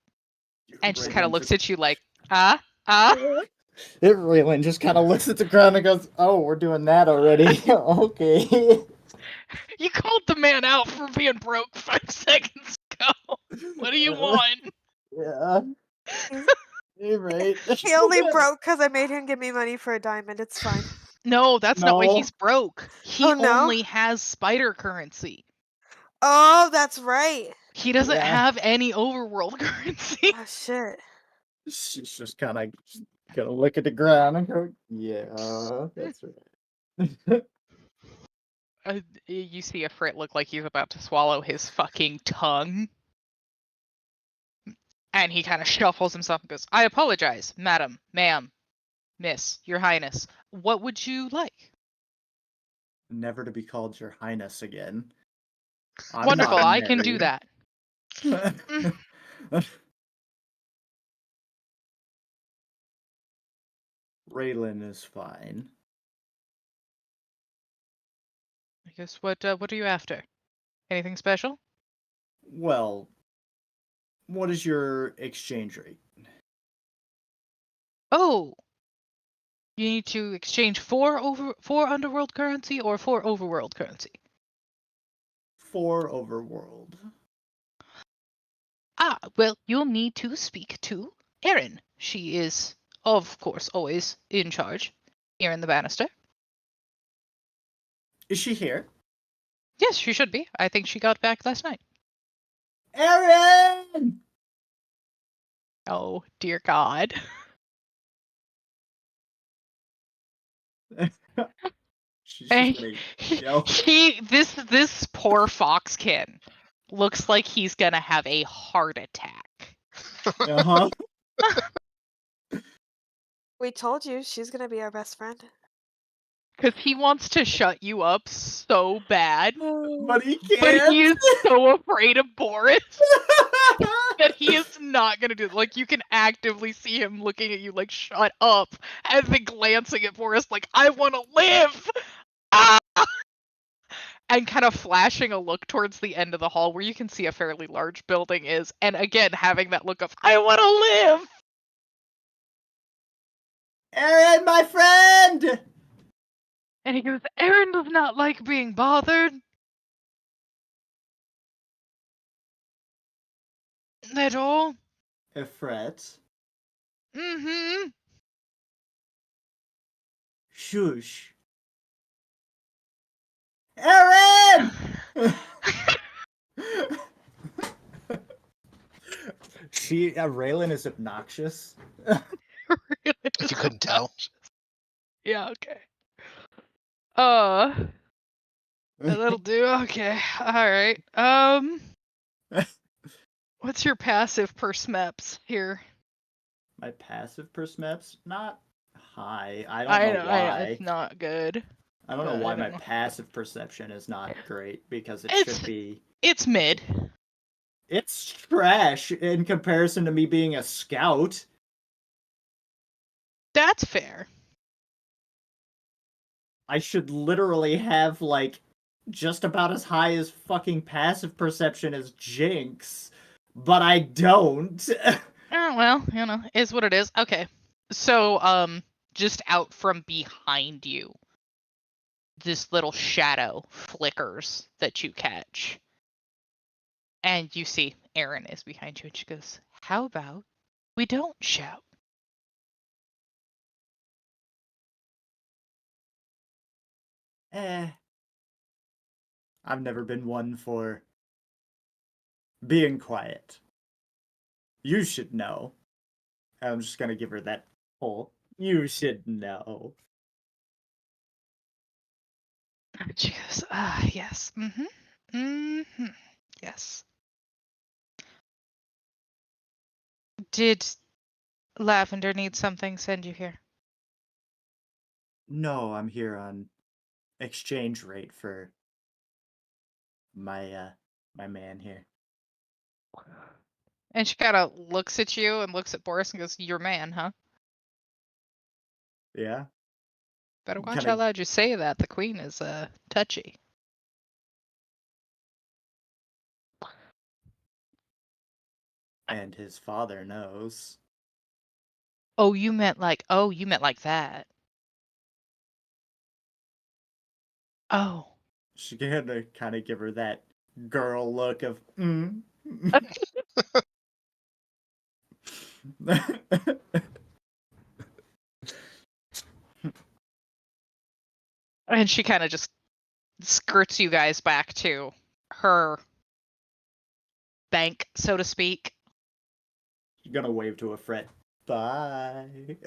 And just kind of Raylan looks at you like, ah. Raylan just kind of looks at the ground and goes, "Oh, we're doing that already." Okay. You called the man out for being broke 5 seconds ago. What do you want? Yeah. You're right. He only broke because I made him give me money for a diamond. It's fine. No, that's not why No. he's broke. He Oh, no? only has spider currency. Oh, that's right. He doesn't Yeah. have any overworld currency. Oh, shit. She's just kind of gonna look at the ground and go, "Yeah, that's right." You see a Frit look like he's about to swallow his fucking tongue. And he kind of shuffles himself and goes, I apologize, madam, ma'am, miss, your highness. What would you like? Never to be called your highness again. I'm Wonderful, not I can do married. that. Raylan is fine. I guess what are you after? Anything special? Well, what is your exchange rate? Oh, you need to exchange for underworld currency or for overworld currency? For overworld. Ah, well, you'll need to speak to Erin. She is, of course, always in charge. Erin the Bannister. Is she here? Yes, she should be. I think she got back last night. Erin! Oh, dear God. She's just Hey, gonna yell. This poor Foxkin looks like he's gonna have a heart attack. Uh-huh. We told you she's going to be our best friend. Because he wants to shut you up so bad, But he but can't. he is so afraid of Boris that he is not gonna do it. Like, you can actively see him looking at you like, shut up, and then glancing at Boris like, I want to live! Ah! And kind of flashing a look towards the end of the hall where you can see a fairly large building is, and again, having that look of, I want to live! Erin, my friend! And he goes, Erin does not like being bothered. At all. Efret. Mm-hmm. Shush. Erin! Raylan is obnoxious. Really? If you couldn't tell. Yeah, okay. That'll do. Okay. Alright. What's your passive per smeps here? My passive persmeps, not high. I don't I know know, why. it's not good. I don't know but why I my don't know. passive perception is not great, because it It's- should be. It's mid. It's trash in comparison to me being a scout. That's fair. I should literally have, like, just about as high as fucking passive perception as Jinx, but I don't. Oh, well, you know, is what it is. Okay. So, just out from behind you, this little shadow flickers that you catch. And you see Erin is behind you, and she goes, how about we don't shout? I've never been one for being quiet. You should know. I'm just gonna give her that whole, you should know. She goes, yes. Mm-hmm. Mm-hmm. Yes. Did Lavender need something send you here? No, I'm here on exchange rate for my my man here. And she kind of looks at you and looks at Boris and goes, your man, huh? Yeah. Better watch Kinda- how loud you say that. The queen is, touchy. And his father knows. Oh, you meant like that. Oh. She had to kind of give her that girl look of, And she kind of just skirts you guys back to her bank, so to speak. You're gonna wave to a Fret. Bye.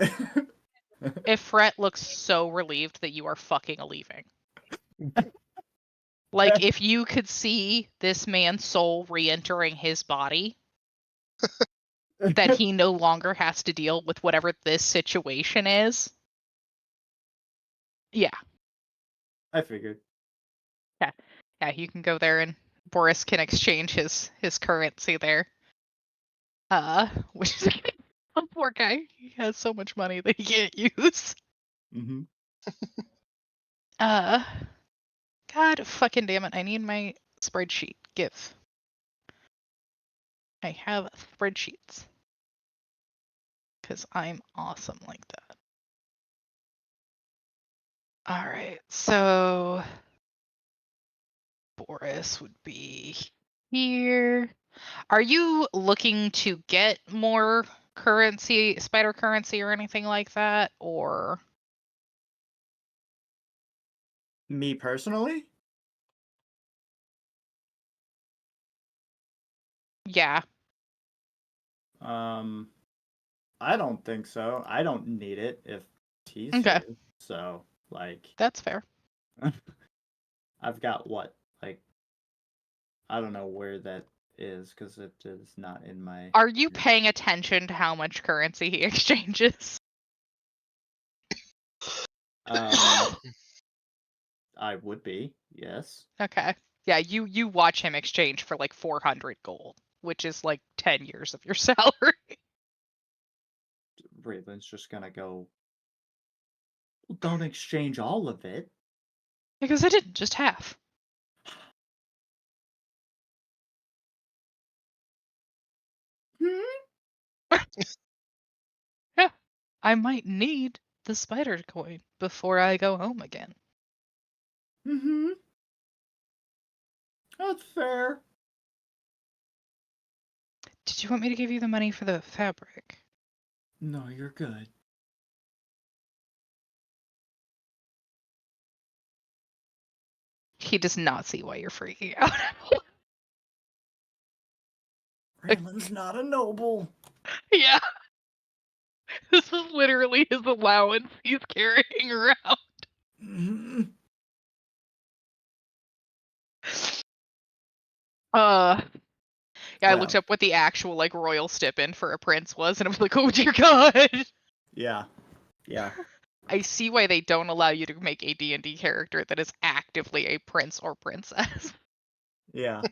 If Fret looks so relieved that you are fucking leaving. Like, if you could see this man's soul re-entering his body, that he no longer has to deal with whatever this situation is. Yeah. I figured. Yeah, you can go there and Boris can exchange his currency there. Which is a poor guy. He has so much money that he can't use. Mm-hmm. God fucking damn it, I need my spreadsheet. Give. I have spreadsheets. Because I'm awesome like that. Alright, so Boris would be here. Are you looking to get more currency, spider currency, or anything like that? Or Me personally? yeah. I don't think so. I don't need it if he's Okay. here. So, like, That's fair. I've got what? Like, I don't know where that is because it is not in my. Are you paying attention to how much currency he exchanges? I would be, yes. Okay. Yeah, you watch him exchange for like 400 gold, which is like 10 years of your salary. Raylan's just gonna go. Well, don't exchange all of it. Because I didn't, just half. Yeah. I might need the spider coin before I go home again. Mm-hmm. That's fair. Did you want me to give you the money for the fabric? No, you're good. He does not see why you're freaking out. Raylan's not a noble. Yeah. This is literally his allowance he's carrying around. Mm-hmm. Yeah, I looked up what the actual like royal stipend for a prince was, and I was like, oh dear god. Yeah. Yeah. I see why they don't allow you to make a D&D character that is actively a prince or princess. Yeah.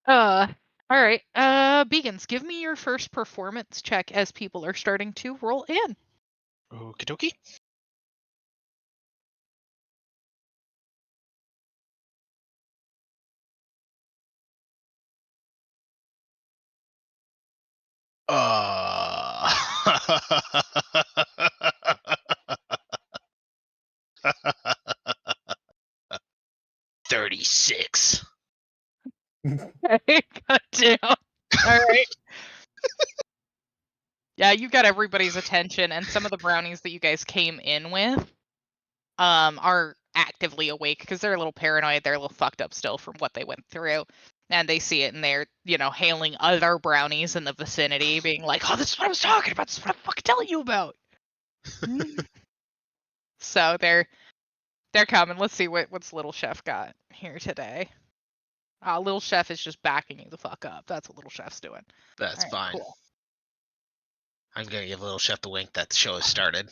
Alright. Begans, give me your first performance check as people are starting to roll in. Okie dokie. Uh... 36. Okay, god damn. Alright. Yeah, you got everybody's attention, and some of the brownies that you guys came in with are actively awake because they're a little paranoid, they're a little fucked up still from what they went through. And they see it and they're, hailing other brownies in the vicinity, being like, oh, this is what I was talking about, this is what I'm fucking telling you about. So they're coming. Let's see what's Little Chef got here today. Little Chef is just backing you the fuck up. That's what Little Chef's doing. That's All right, fine. cool. I'm gonna give Little Chef the wink that the show has started.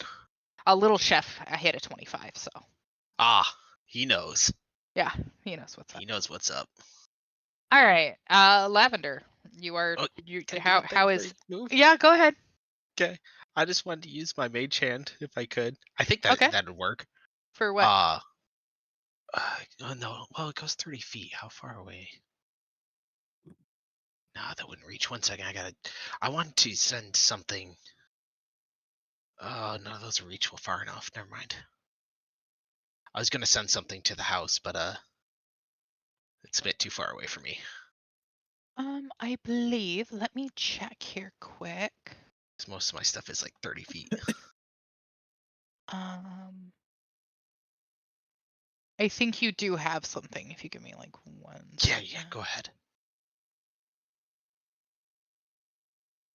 Little Chef, I hit a 25, so. He knows. Yeah, he knows what's up. He knows what's up. All right, Lavender, you are. Oh, How is? Move? Yeah, go ahead. Okay. I just wanted to use my mage hand if I could. I think that Okay. that'd work. For what? Oh no. Well, it goes 30 feet. How far away? Nah, that wouldn't reach. 1 second. I want to send something. Oh, none of those are reachable far enough. Never mind. I was gonna send something to the house, but it's a bit too far away for me. I believe. Let me check here quick. 'Cause most of my stuff is like 30 feet. I think you do have something. If you give me like 1 Yeah, second. go ahead.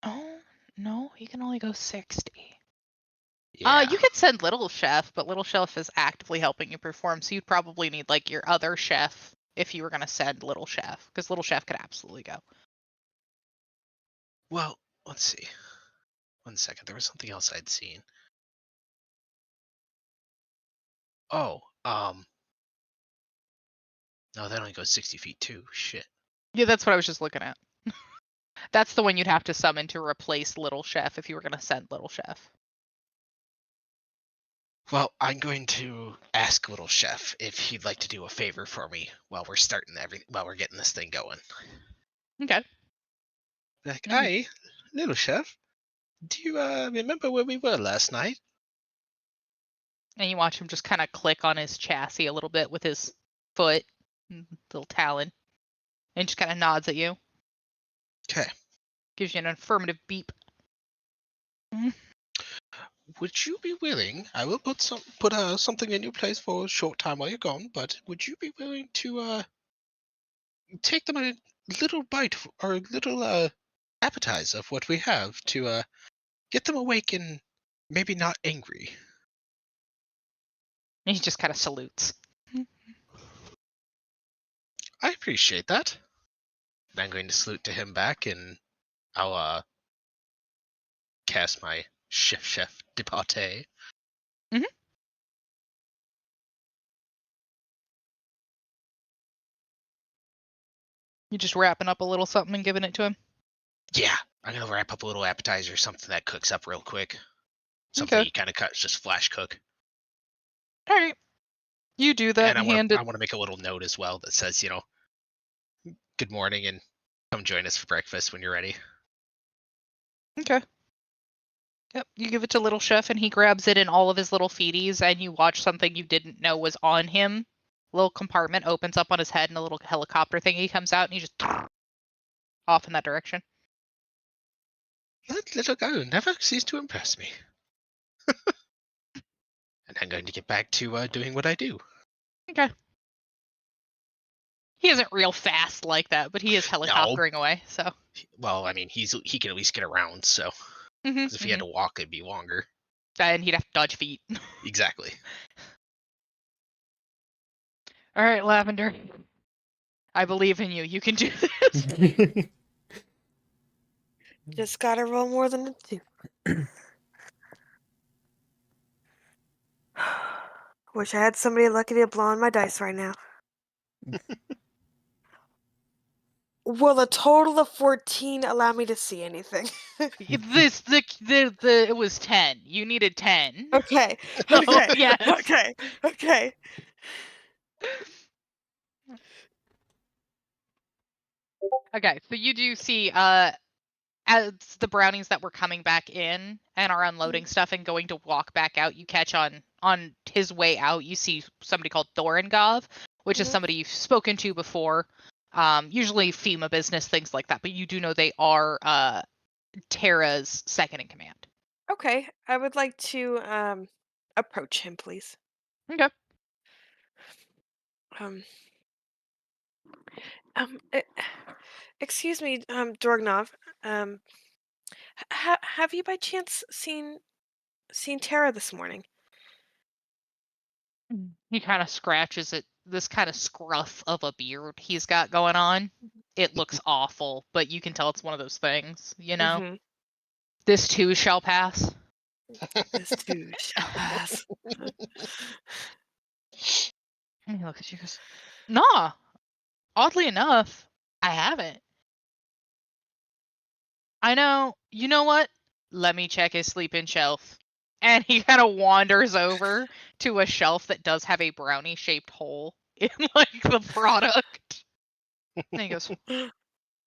Oh no, he can only go 60. Yeah. You could send Little Chef, but Little Chef is actively helping you perform, so you'd probably need like your other chef if you were gonna send Little Chef, because Little Chef could absolutely go. Well, let's see. 1 second. There was something else I'd seen. Oh, no, that only goes 60 feet too. Shit. Yeah, that's what I was just looking at. That's the one you'd have to summon to replace Little Chef if you were gonna send Little Chef. Well, I'm going to ask Little Chef if he'd like to do a favor for me while we're getting this thing going. Okay. Like, Mhm. hi, Little Chef. Do you remember where we were last night? And you watch him just kind of click on his chassis a little bit with his foot, little talon, and just kind of nods at you. Okay. Gives you an affirmative beep. Would you be willing? I will put something in your place for a short time while you're gone. But would you be willing to take them a little bite or a little appetizer of what we have to get them awake and maybe not angry? And he just kind of salutes. I appreciate that. And I'm going to salute to him back, and I'll cast my chef de partie. You just wrapping up a little something and giving it to him. Yeah, I'm gonna wrap up a little appetizer, something that cooks up real quick. Something Okay. you kind of cut, just flash cook. All right. You do that And and hand it. I want to make a little note as well that says, good morning and come join us for breakfast when you're ready. Okay. Yep. You give it to Little Chef and he grabs it in all of his little feeties, and you watch something you didn't know was on him. A little compartment opens up on his head and a little helicopter thingy comes out and he just off in that direction. That little girl never ceases to impress me. And I'm going to get back to doing what I do. Okay. He isn't real fast like that, but he is helicoptering away, so. Well, I mean, he can at least get around, so. Because if he had to walk, it'd be longer. And he'd have to dodge feet. Exactly. All right, Lavender. I believe in you. You can do this. Just gotta roll more than a 2. Wish I had somebody lucky to blow on my dice right now. Will a total of 14 allow me to see anything? It was 10. You needed 10. Okay. So, Okay. yes. Okay. Okay, so you do see as the brownies that were coming back in and are unloading stuff and going to walk back out, you catch on his way out, you see somebody called Thorengov, which is somebody you've spoken to before. Usually FEMA business, things like that, but you do know they are Tara's second in command. Okay. I would like to approach him, please. Okay. Eh, excuse me, Dorgnov. Have you by chance seen Tara this morning? He kind of scratches at this kind of scruff of a beard he's got going on. It looks awful, but you can tell it's one of those things, This too shall pass. This too shall pass. And he looks at you and goes, nah, oddly enough, I haven't. I know, you know what? Let me check his sleeping shelf. And he kind of wanders over to a shelf that does have a brownie-shaped hole in like the product. And he goes,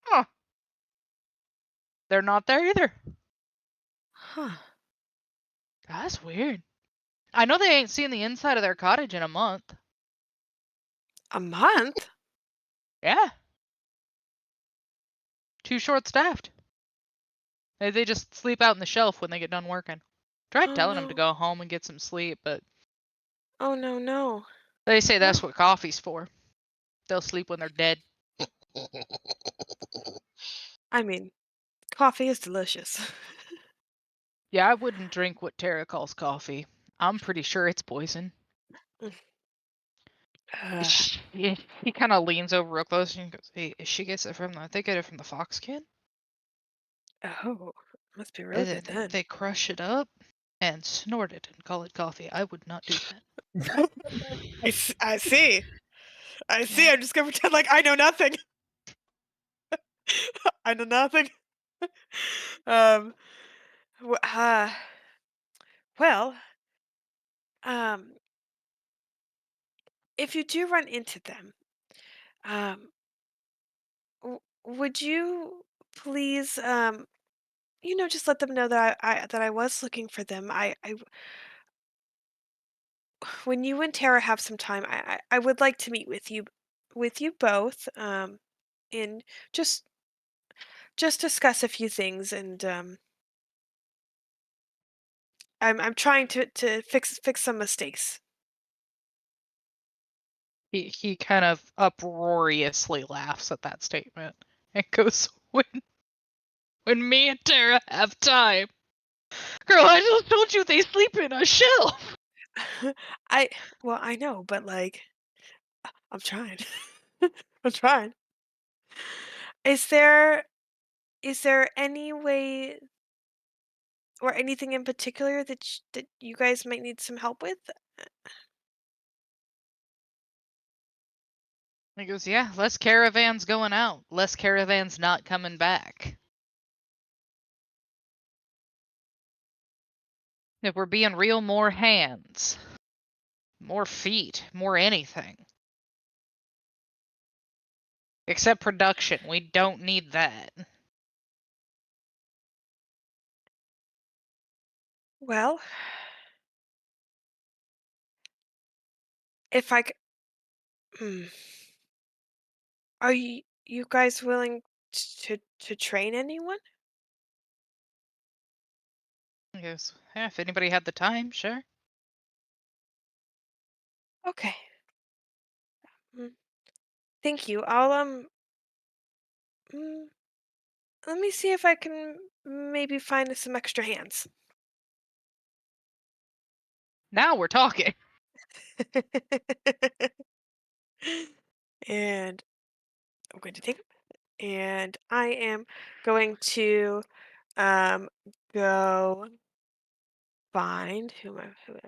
"Huh. They're not there either. Huh. That's weird. I know they ain't seen the inside of their cottage in a month." A month? Yeah. Too short-staffed. They just sleep out in the shelf when they get done working. Tried Oh telling them to no. go home and get some sleep, but Oh no, no. they say that's Well, what coffee's for. They'll sleep when they're dead. I mean, coffee is delicious. Yeah, I wouldn't drink what Tara calls coffee. I'm pretty sure it's poison. Uh, He kind of leans over real close and goes, "Hey, she gets it from they get it from the fox kid. oh, must be real They, good then. they crush it up and snort it and call it coffee. I would not do that." I see. I see. Yeah. I'm just gonna pretend like I know nothing. I know nothing. um. w- Uh. Well. Um. If you do run into them, um, would you please, just let them know that I was looking for them. When you and Tara have some time, I would like to meet with you both, and just discuss a few things. And I'm trying to fix some mistakes. He kind of uproariously laughs at that statement and goes, when me and Tara have time. Girl, I just told you they sleep in a shelf." I well, I know, but like I'm trying. I'm trying. Is there any way or anything in particular that you guys might need some help with? He goes, "Yeah, less caravans going out, less caravans not coming back. If we're being real, more hands, more feet, more anything. Except production. We don't need that." Well, if I c- hmm, are you guys willing to train anyone? He goes, "Yeah, if anybody had the time, sure." Okay. Mm, thank you. I'll mm, let me see if I can maybe find some extra hands. Now we're talking. And I'm going to take them. And I am going to um go find who am I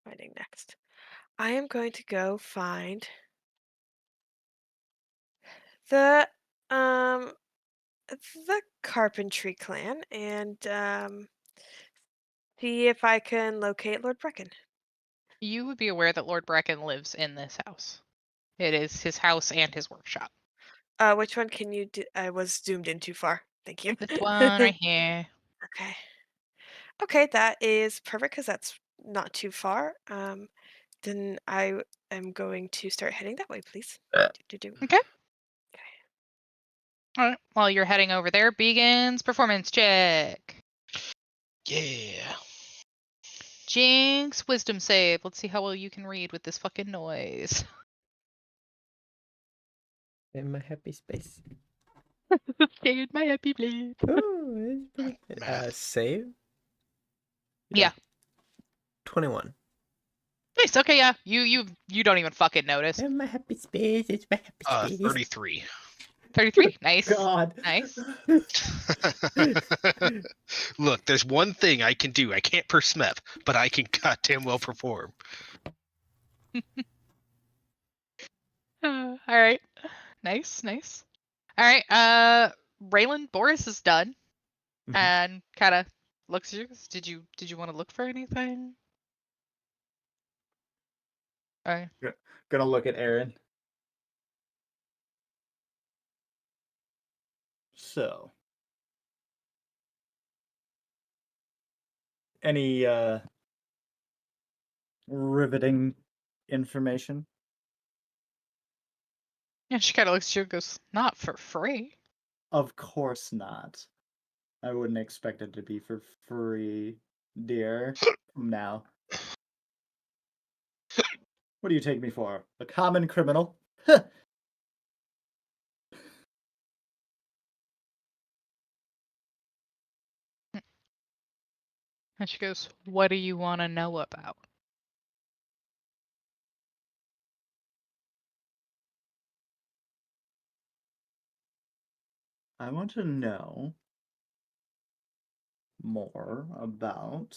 finding next? I am going to go find the um the carpentry clan and see if I can locate Lord Brecken. You would be aware that Lord Bracken lives in this house. It is his house and his workshop. Which one can you do? I was zoomed in too far. Thank you. This one right here. Okay. Okay, that is perfect because that's not too far. Then I am going to start heading that way, please. Do. Okay. Okay. All right. While you're heading over there, Began's performance check. Yeah. Jinx, wisdom save. Let's see how well you can read with this fucking noise. In my happy space. Scared my happy place. Oh, it's pretty good. Math. Save? Yeah. 21. Nice. Okay, yeah. You don't even fucking notice. In my happy space. It's my happy space. 33. 33. Nice. God. Nice. Look, there's one thing I can do. I can't persmep, but I can goddamn well perform. All right. Nice. Nice. All right. Raylan, Boris is done, Mhm. and kind of looks at you. Did you want to look for anything? All right. Gonna look at Aaron. So, any riveting information? And she kind of looks at you and goes, "Not for free." Of course not. I wouldn't expect it to be for free, dear. Now, what do you take me for? A common criminal? And she goes, "What do you want to know about?" I want to know more about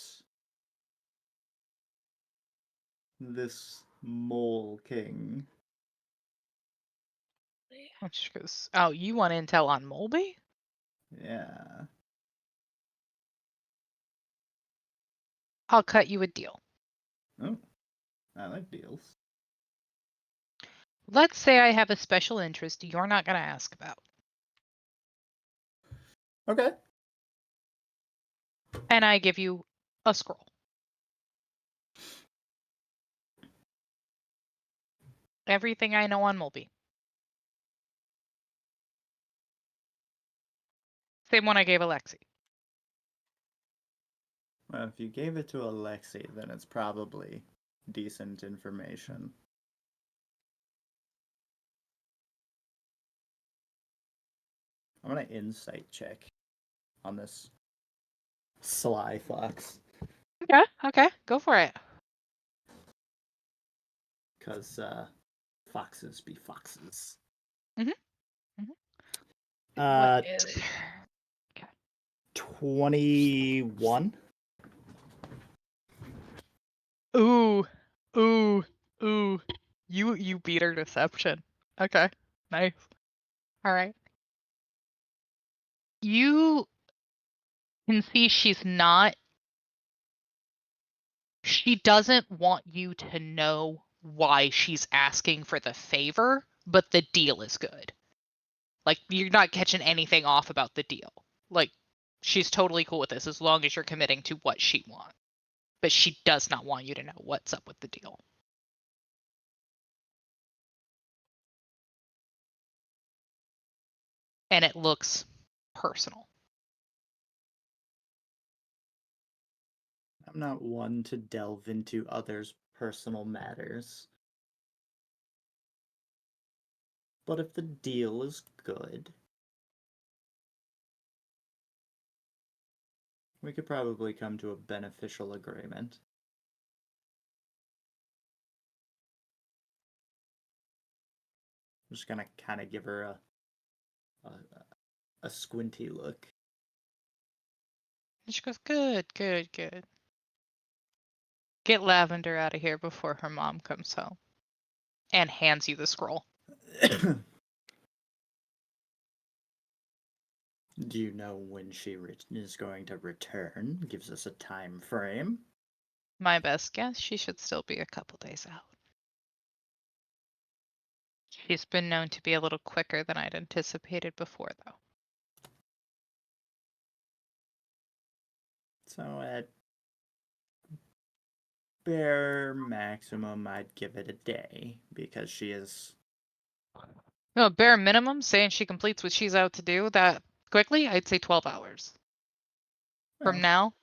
this mole king. And she goes, "Oh, you want intel on Molby?" Yeah. I'll cut you a deal. Oh, I like deals. Let's say I have a special interest you're not going to ask about. Okay. And I give you a scroll. Everything I know on Molby. Same one I gave Alexi. Well, if you gave it to Alexi, then it's probably decent information. I'm gonna insight check on this sly fox. Okay, go for it. Because foxes be foxes. Mhm. Uh, What is 21. Ooh, ooh, ooh. You beat her deception. Okay, nice. All right. You can see she doesn't want you to know why she's asking for the favor, but the deal is good. Like, you're not catching anything off about the deal. Like, she's totally cool with this as long as you're committing to what she wants. But she does not want you to know what's up with the deal. And it looks personal. I'm not one to delve into others' personal matters. But if the deal is good, we could probably come to a beneficial agreement. I'm just gonna kind of give her a a squinty look. And she goes, good. Get Lavender out of here before her mom comes home. And hands you the scroll. Do you know when she is going to return? Gives us a time frame. My best guess, she should still be a couple days out. She's been known to be a little quicker than I'd anticipated before, though. So at bare maximum, I'd give it a day because she is. No, bare minimum, saying she completes what she's out to do that quickly, I'd say 12 hours from Well, now.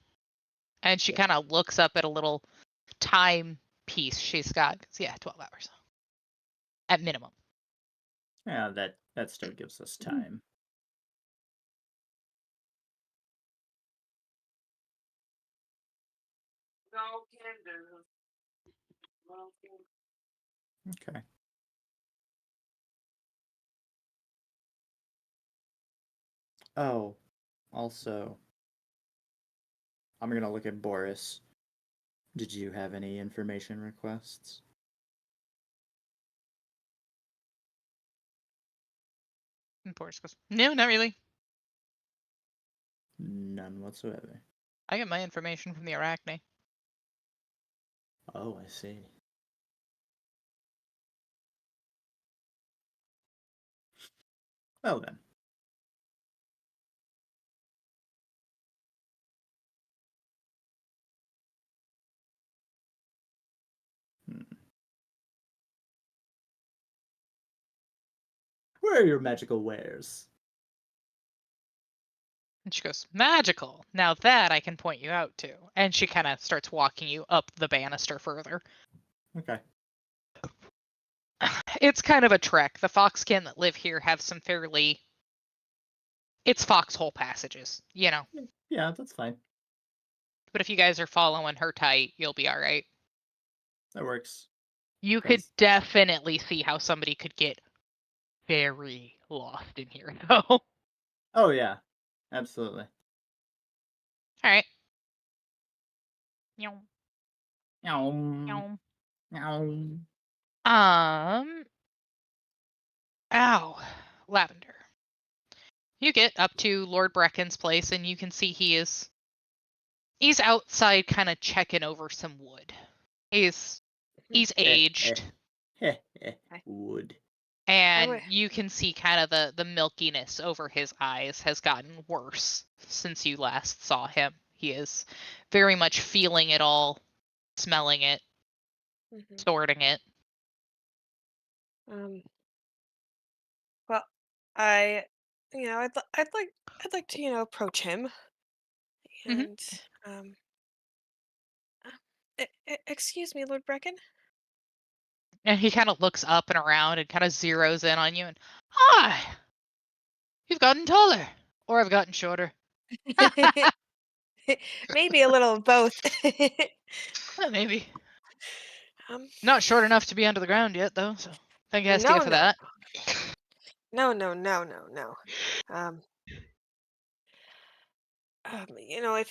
And she yeah. kind of looks up at a little time piece she's got. Yeah, 12 hours at minimum. Yeah, that still gives us time. Okay. Oh, also, I'm gonna look at Boris. Did you have any information requests? And Boris goes, no, not really. None whatsoever. I get my information from the Arachne. Oh, I see. Well then. Where are your magical wares? And she goes, magical. Now that I can point you out to. And she kind of starts walking you up the banister further. Okay. It's kind of a trek. The foxkin that live here have some fairly... It's foxhole passages, you know. Yeah, that's fine. But if you guys are following her tight, you'll be all right. That works. You could Yes. definitely see how somebody could get very lost in here, though. Oh yeah, absolutely. All right. Meow, Meow. meow. Meow. Ow, Lavender. You get up to Lord Brecken's place, and you can see he's outside, kind of checking over some wood. He's aged, Wood. and you can see kind of the milkiness over his eyes has gotten worse since you last saw him. He is very much feeling it all, smelling it, sorting it. Well, I'd like to, approach him Mhm. and, excuse me, Lord Brecken. And he kind of looks up and around and kind of zeroes in on you and, hi! You've gotten taller. Or I've gotten shorter. Maybe a little of both. Well, maybe. Um, Not short enough to be under the ground yet, though, so thank you no, for no, that. no, no, no, no, no.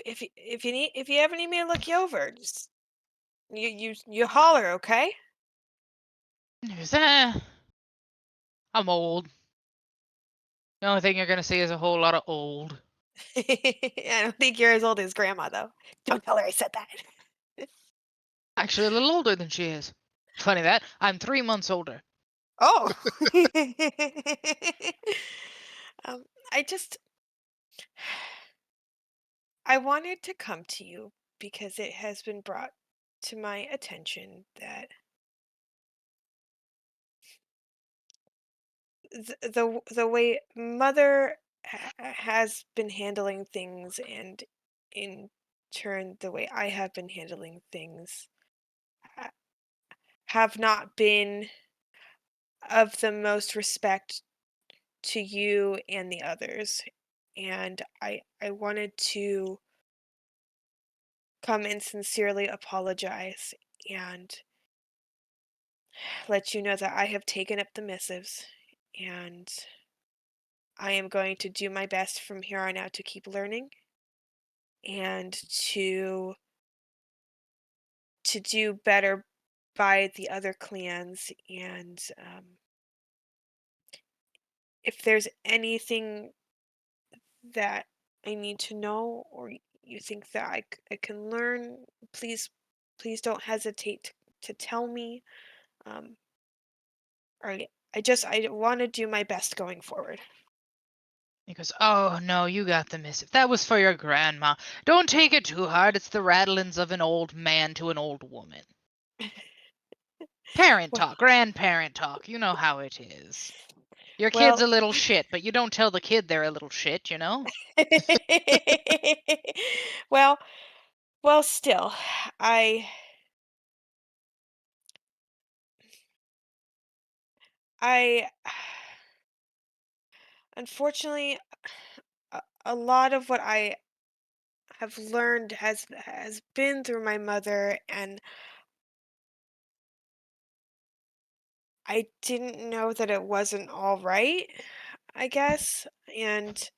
If you ever need me to look you over, just you holler, okay? He goes, I'm old. The only thing you're going to see is a whole lot of old. I don't think you're as old as Grandma, though. Don't tell her I said that. Actually, a little older than she is. Funny that. I'm 3 months older. Oh. um, I just I wanted to come to you because it has been brought to my attention that the way Mother has been handling things, and in turn the way I have been handling things, ha- have not been of the most respect to you and the others. And I wanted to come and sincerely apologize and let you know that I have taken up the missives, and I am going to do my best from here on out to keep learning and to do better by the other clans. And if there's anything that I need to know, or you think that I can learn, please don't hesitate to tell me. Um, I want to do my best going forward. He goes, oh, no, you got the missive. That was for your grandma. Don't take it too hard. It's the rattlings of an old man to an old woman. Parent Well, talk, grandparent talk. You know how it is. Your kid's well, a little shit, but you don't tell the kid they're a little shit, you know? well, still, I I unfortunately, a lot of what I have learned has been through my mother, and I didn't know that it wasn't all right, I guess. And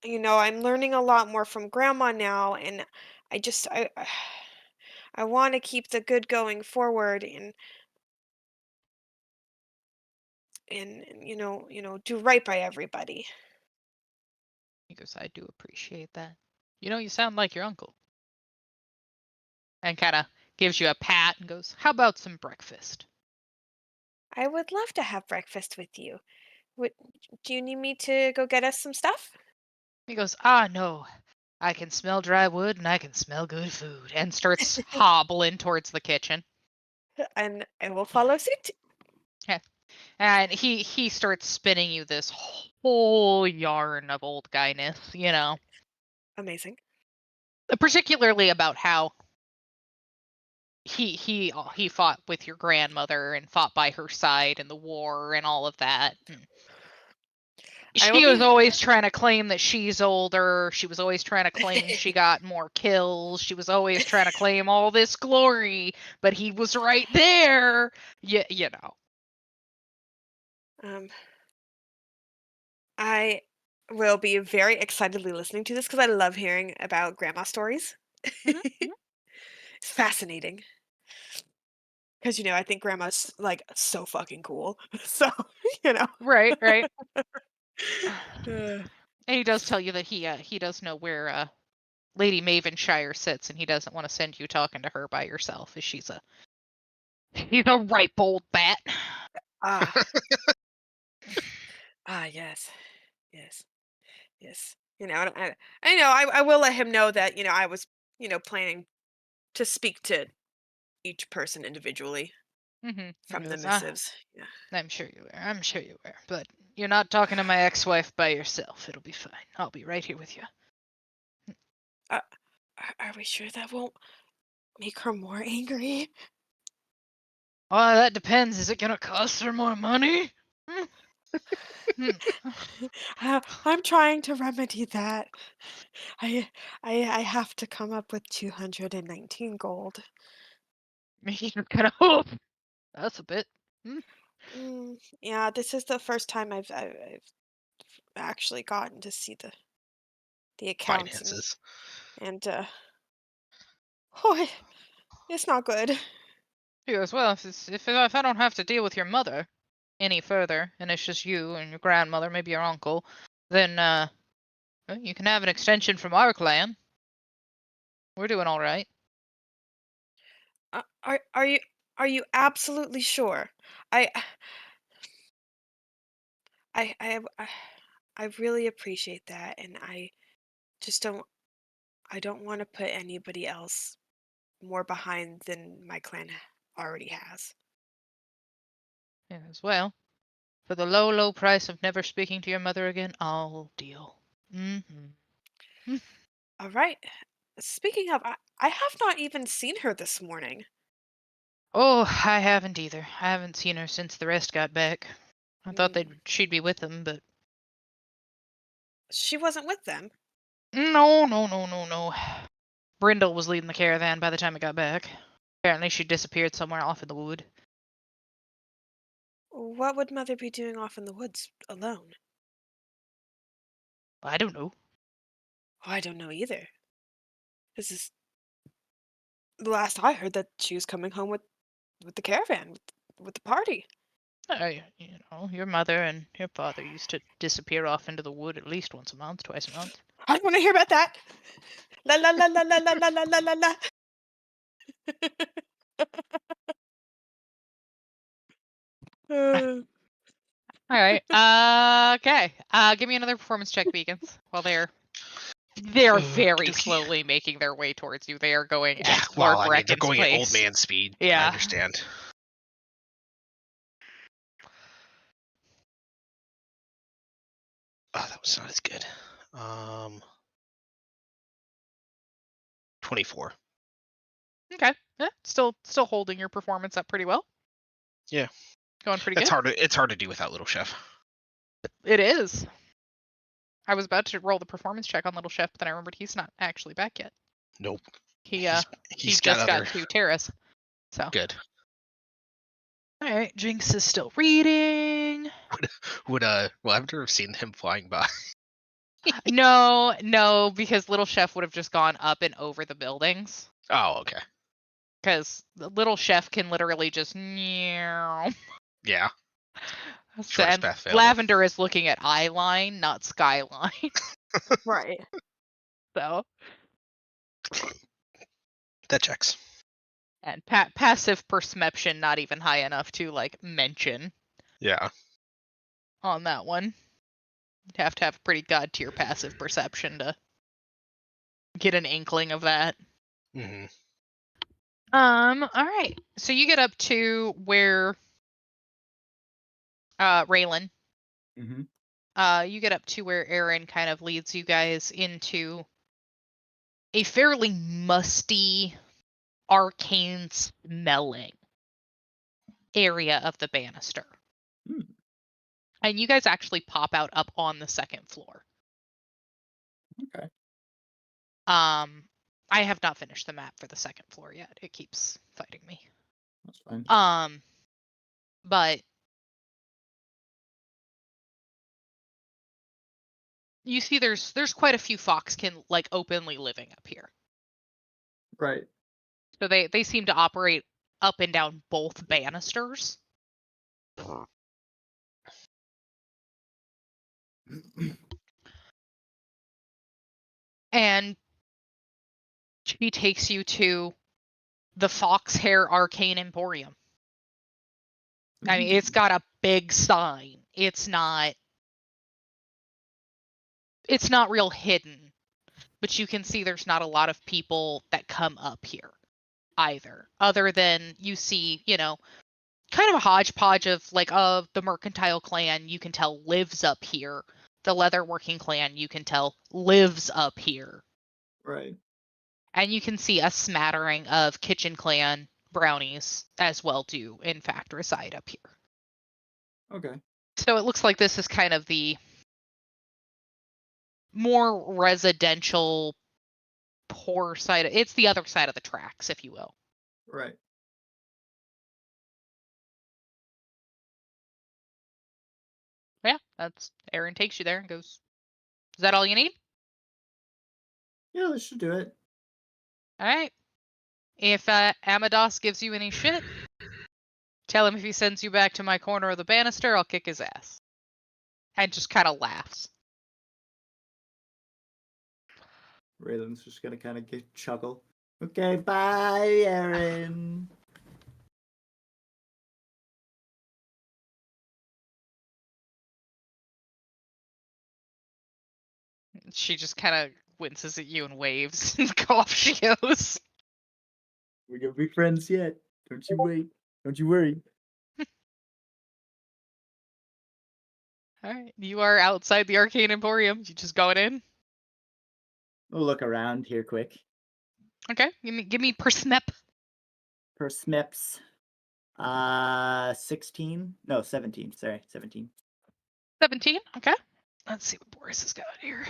I'm learning a lot more from grandma now, and I just I want to keep the good going forward, and do right by everybody. He goes, I do appreciate that. You know, you sound like your uncle. And kind of gives you a pat and goes, how about some breakfast? I would love to have breakfast with you. Would Do you need me to go get us some stuff? He goes, ah, no. I can smell dry wood and I can smell good food. And starts hobbling towards the kitchen. And I will follow suit. Okay. And he starts spinning you this whole yarn of old guyness, you know, Amazing. particularly about how he fought with your grandmother and fought by her side in the war and all of that. And I will she was be. always trying to claim that she's older. She was always trying to claim she got more kills. She was always trying to claim all this glory, but he was right there. You know. I will be very excitedly listening to this because I love hearing about grandma stories. Mhm, It's fascinating because I think grandma's like so fucking cool. So you know. Right, right. Uh, And he does tell you that he does know where Lady Mavenshire sits, and he doesn't want to send you talking to her by yourself, as she's a ripe old bat. ah yes, yes, yes. And I know I will let him know that I was planning to speak to each person individually He from the goes, missives. Yeah. I'm sure you were. I'm sure you were. But you're not talking to my ex-wife by yourself. It'll be fine. I'll be right here with you. Are we sure that won't make her more angry? Oh, that depends. Is it gonna cost her more money? Hmm. I'm trying to remedy that. I I have to come up with 219 gold. He's gonna hope. That's a bit. Yeah, this is the first time I've actually gotten to see the accounts Finances. and oh, it's not good. He goes, well, if I don't have to deal with your mother any further, and it's just you and your grandmother, maybe your uncle, then well, you can have an extension from our clan. We're doing all right. Are you absolutely sure? I I I I I really appreciate that, and I just don't want to put anybody else more behind than my clan already has. Yes, well, for the low, low price of never speaking to your mother again, I'll deal. Mm-hmm. All right. Speaking of, I have not even seen her this morning. Oh, I haven't either. I haven't seen her since the rest got back. I thought Mm, she'd be with them, but she wasn't with them. no, no, no, no, no. Brindle was leading the caravan by the time it got back. Apparently, she disappeared somewhere off in the wood. What would Mother be doing off in the woods alone? I don't know. Oh, I don't know either. This is the last I heard that she was coming home with the caravan, with the party. Your mother and your father used to disappear off into the wood at least once a month, twice a month. I don't want to hear about that. La la la la la la la la la la la. Uh, All right. Okay. Give me another performance check, Beacons. While they're very Okey-dokey. slowly making their way towards you. They are going Yeah, at well, Lord I mean, they're Brecken's going at old pace. man speed. I Yeah. understand. Oh, that was not as good. 24. Okay. Yeah. Still holding your performance up pretty well. Yeah. Going pretty good. It's hard to do without Little Chef. It is. I was about to roll the performance check on Little Chef, but then I remembered he's not actually back yet. Nope. He He's just got other got to Terrace. So good. all right, Jinx is still reading. Would Lavender have seen him flying by? No, because Little Chef would have just gone up and over the buildings. Oh, okay. Because the Little Chef can literally just meow. Yeah. So, Shortest and path available. Lavender is looking at eye line, not skyline. right. So, That checks. and passive perception not even high enough to like mention Yeah. on that one. You'd have to have pretty god tier passive perception to get an inkling of that. Mm-hmm. All right. So you get up to where Raylan. Mm-hmm. You get up to where Aaron kind of leads you guys into a fairly musty, arcane smelling area of the banister. Hmm. And you guys actually pop out up on the second floor. Okay. I have not finished the map for the second floor yet. It keeps fighting me. That's fine. But you see there's quite a few foxkin like openly living up here. Right. So they seem to operate up and down both banisters. And she takes you to the Foxhair Arcane Emporium. I mean, it's got a big sign. It's not real hidden, but you can see there's not a lot of people that come up here either. Other than you see, kind of a hodgepodge of like the mercantile clan you can tell lives up here. The leatherworking clan you can tell lives up here. Right. And you can see a smattering of kitchen clan brownies as well do in fact reside up here. Okay. So it looks like this is kind of the more residential poor side. It's the other side of the tracks, if you will. Right. Yeah, that's Aaron takes you there and goes, "Is that all you need?" Yeah, this should do it. All right. If Amados gives you any shit, tell him if he sends you back to my corner of the banister, I'll kick his ass. And just kind of laughs. Raylan's just gonna kind of chuckle. Okay, bye, Aaron. She just kind of winces at you and waves, and off she goes. We're gonna be friends yet. Don't you wait. Don't you worry. All right, you are outside the Arcane Emporium. You just going in? We'll look around here quick. Okay, give me persmep. Per Smips. 16? No, 17. Sorry, 17. 17. Okay. Let's see what Boris has got here.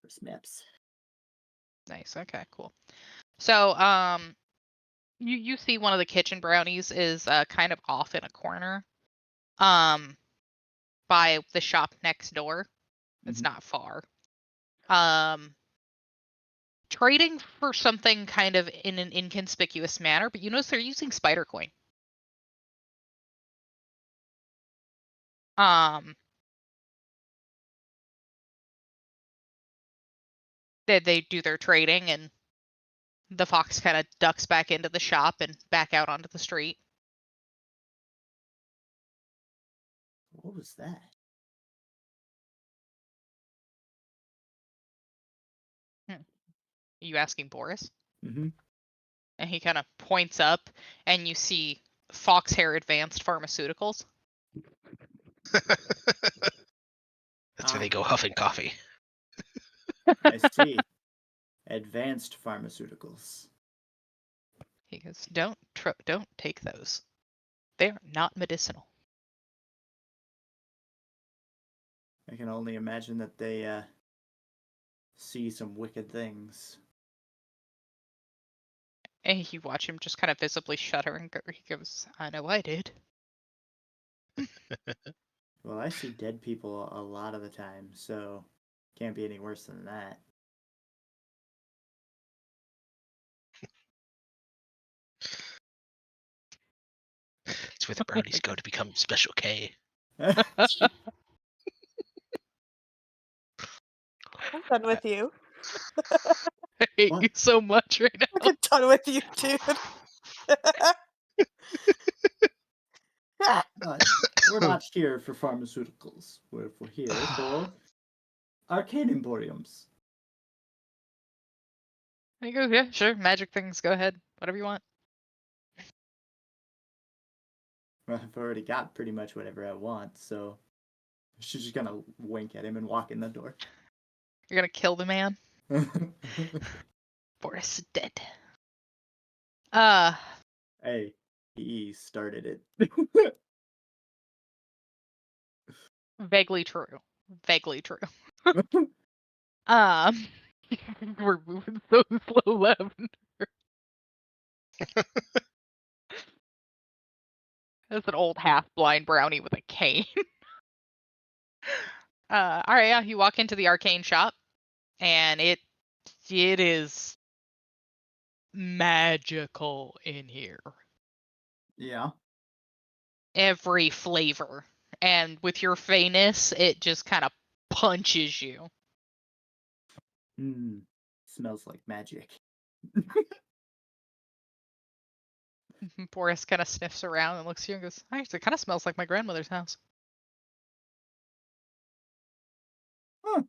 Per Smips. Nice. Okay, cool. So, you see one of the kitchen brownies is kind of off in a corner, by the shop next door. It's Mhm. not far. Trading for something kind of in an inconspicuous manner, but you notice they're using spider coin. They do their trading, and the fox kind of ducks back into the shop and back out onto the street. What was that? Are you asking Boris? Mm-hmm. And he kind of points up, and you see Foxhair Advanced Pharmaceuticals. That's where they go huffing coffee. I see. Advanced pharmaceuticals. He goes, don't take those. They are not medicinal. I can only imagine that they see some wicked things. And you watch him just kind of visibly shudder, and he goes, I know I did. Well, I see dead people a lot of the time, so can't be any worse than that. It's where the brownies go to become Special K. I'm done with you. I hate What? you so much right now. I'm done with you, dude. We're not here for pharmaceuticals. We're here for arcane emporiums. He goes, yeah, sure, magic things, go ahead, whatever you want. I've already got pretty much whatever I want, so she's just gonna wink at him and walk in the door. You're gonna kill the man. Boris is dead. Hey, he started it. Vaguely true. Vaguely true. We're moving so slow, Lavender. That's an old half-blind brownie with a cane. All right, yeah, you walk into the arcane shop, and it is magical in here. Yeah. Every flavor, and with your fayness, it just kind of punches you. Smells like magic. Boris kind of sniffs around and looks at you and goes, "Actually, it kind of smells like my grandmother's house." Huh.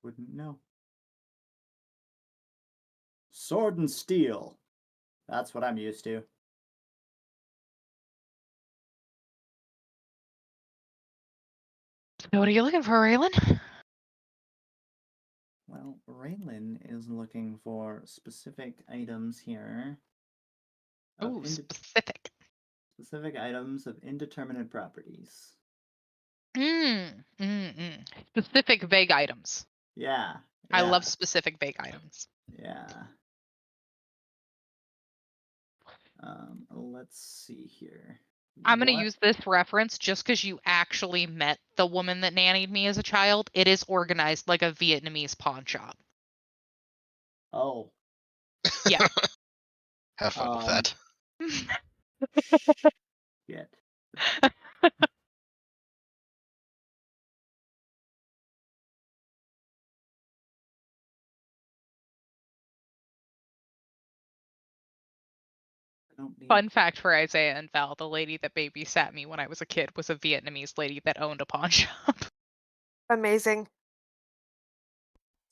Wouldn't know. Sword and steel. That's what I'm used to. So what are you looking for, Raylan? Well, Raylan is looking for specific items here. Ooh, specific. Specific items of indeterminate properties. Specific vague items. Yeah. I love specific vague items. Yeah. Let's see here. I'm going to use this reference just because you actually met the woman that nannied me as a child. It is organized like a Vietnamese pawn shop. Oh. Yeah. Have fun with that. Shit. Fun fact for Isaiah and Val, the lady that babysat me when I was a kid was a Vietnamese lady that owned a pawn shop. Amazing.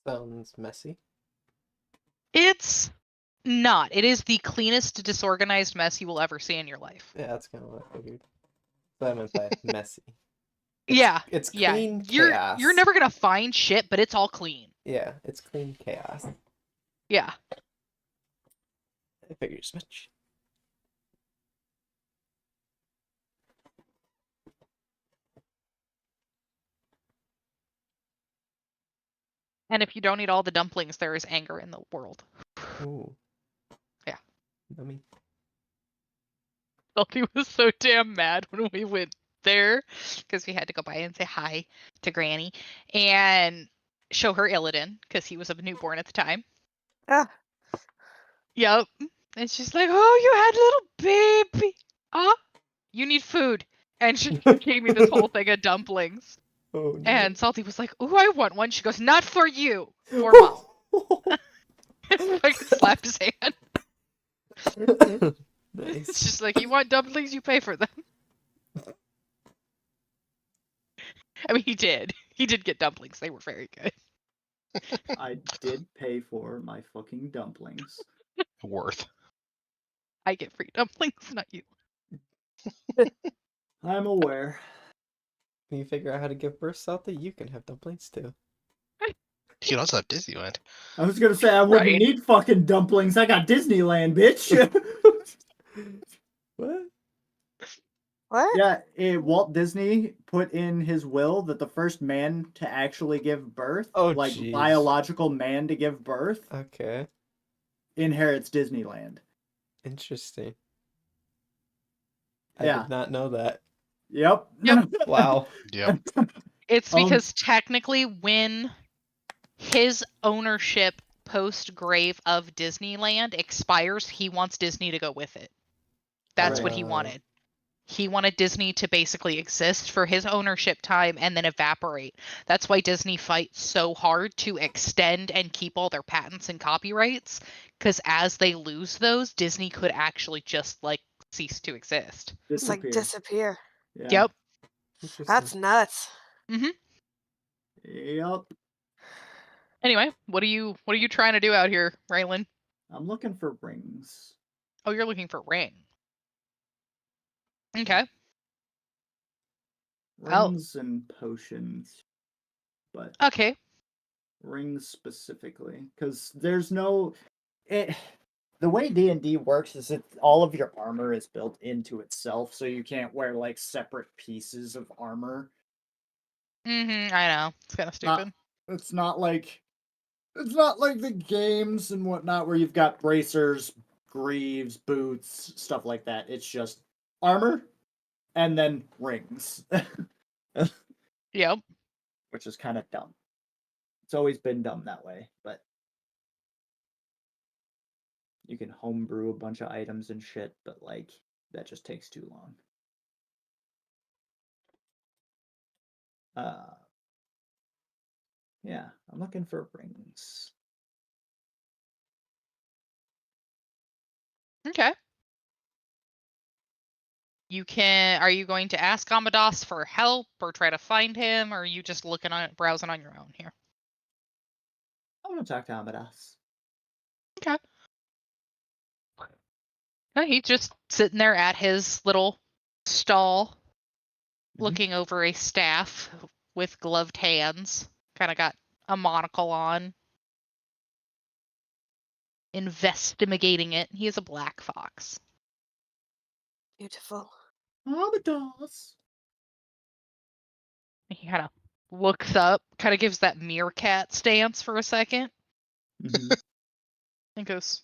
Sounds messy. It's not. It is the cleanest, disorganized mess you will ever see in your life. Yeah, that's kind of what I figured. That's what I meant by messy. It's yeah. clean chaos. You're never gonna find shit, but it's all clean. Yeah, it's clean chaos. Yeah. I figured as much. And if you don't eat all the dumplings, there is anger in the world. Ooh. Yeah. Yummy. Salty was so damn mad when we went there because we had to go by and say hi to Granny and show her Illidan because he was a newborn at the time. Ah. Yep. And she's like, "Oh, you had little baby. You need food." And she gave me this whole thing of dumplings. Oh, no. And Salty was like, "Ooh, I want one." She goes, "Not for you, for Mom." Fucking slapped his hand. Nice. It's just like, you want dumplings, you pay for them. I mean, he did. He did get dumplings. They were very good. I did pay for my fucking dumplings. Worth. I get free dumplings, not you. I'm aware. When you figure out how to give birth, Salty, you can have dumplings too. You can also have Disneyland. I was gonna say I wouldn't Right. need fucking dumplings. I got Disneyland, bitch. What? What? Yeah, Walt Disney put in his will that the first man to actually give birth, jeez. biological man to give birth, Okay. inherits Disneyland. Interesting. Yeah. I did not know that. Yep. Wow. Yep. It's because technically when his ownership post-grave of Disneyland expires, he wants Disney to go with it. That's what he wanted. He wanted Disney to basically exist for his ownership time and then evaporate. That's why Disney fights so hard to extend and keep all their patents and copyrights, because as they lose those, Disney could actually just cease to exist. It's like disappear. Yeah. Yep. That's nuts. Yep. Anyway, what are you trying to do out here, Raylan? I'm looking for rings. Oh, you're looking for ring. Okay. Oh. Rings and potions, but Okay. rings specifically, because there's no. The way D&D works is that all of your armor is built into itself, so you can't wear like separate pieces of armor. I know. It's kind of stupid. It's not like the games and whatnot where you've got bracers, greaves, boots, stuff like that. It's just armor and then rings, Yep. which is kind of dumb. It's always been dumb that way, but you can homebrew a bunch of items and shit, but like that just takes too long. Yeah, I'm looking for rings. Okay. Are you going to ask Amadas for help or try to find him, or are you just browsing on your own here? I want to talk to Amadas. Okay. He's just sitting there at his little stall, looking over a staff with gloved hands. Kind of got a monocle on. Investigating it. He is a black fox. Beautiful. Amadas. He kind of looks up, kind of gives that meerkat stance for a second, and goes,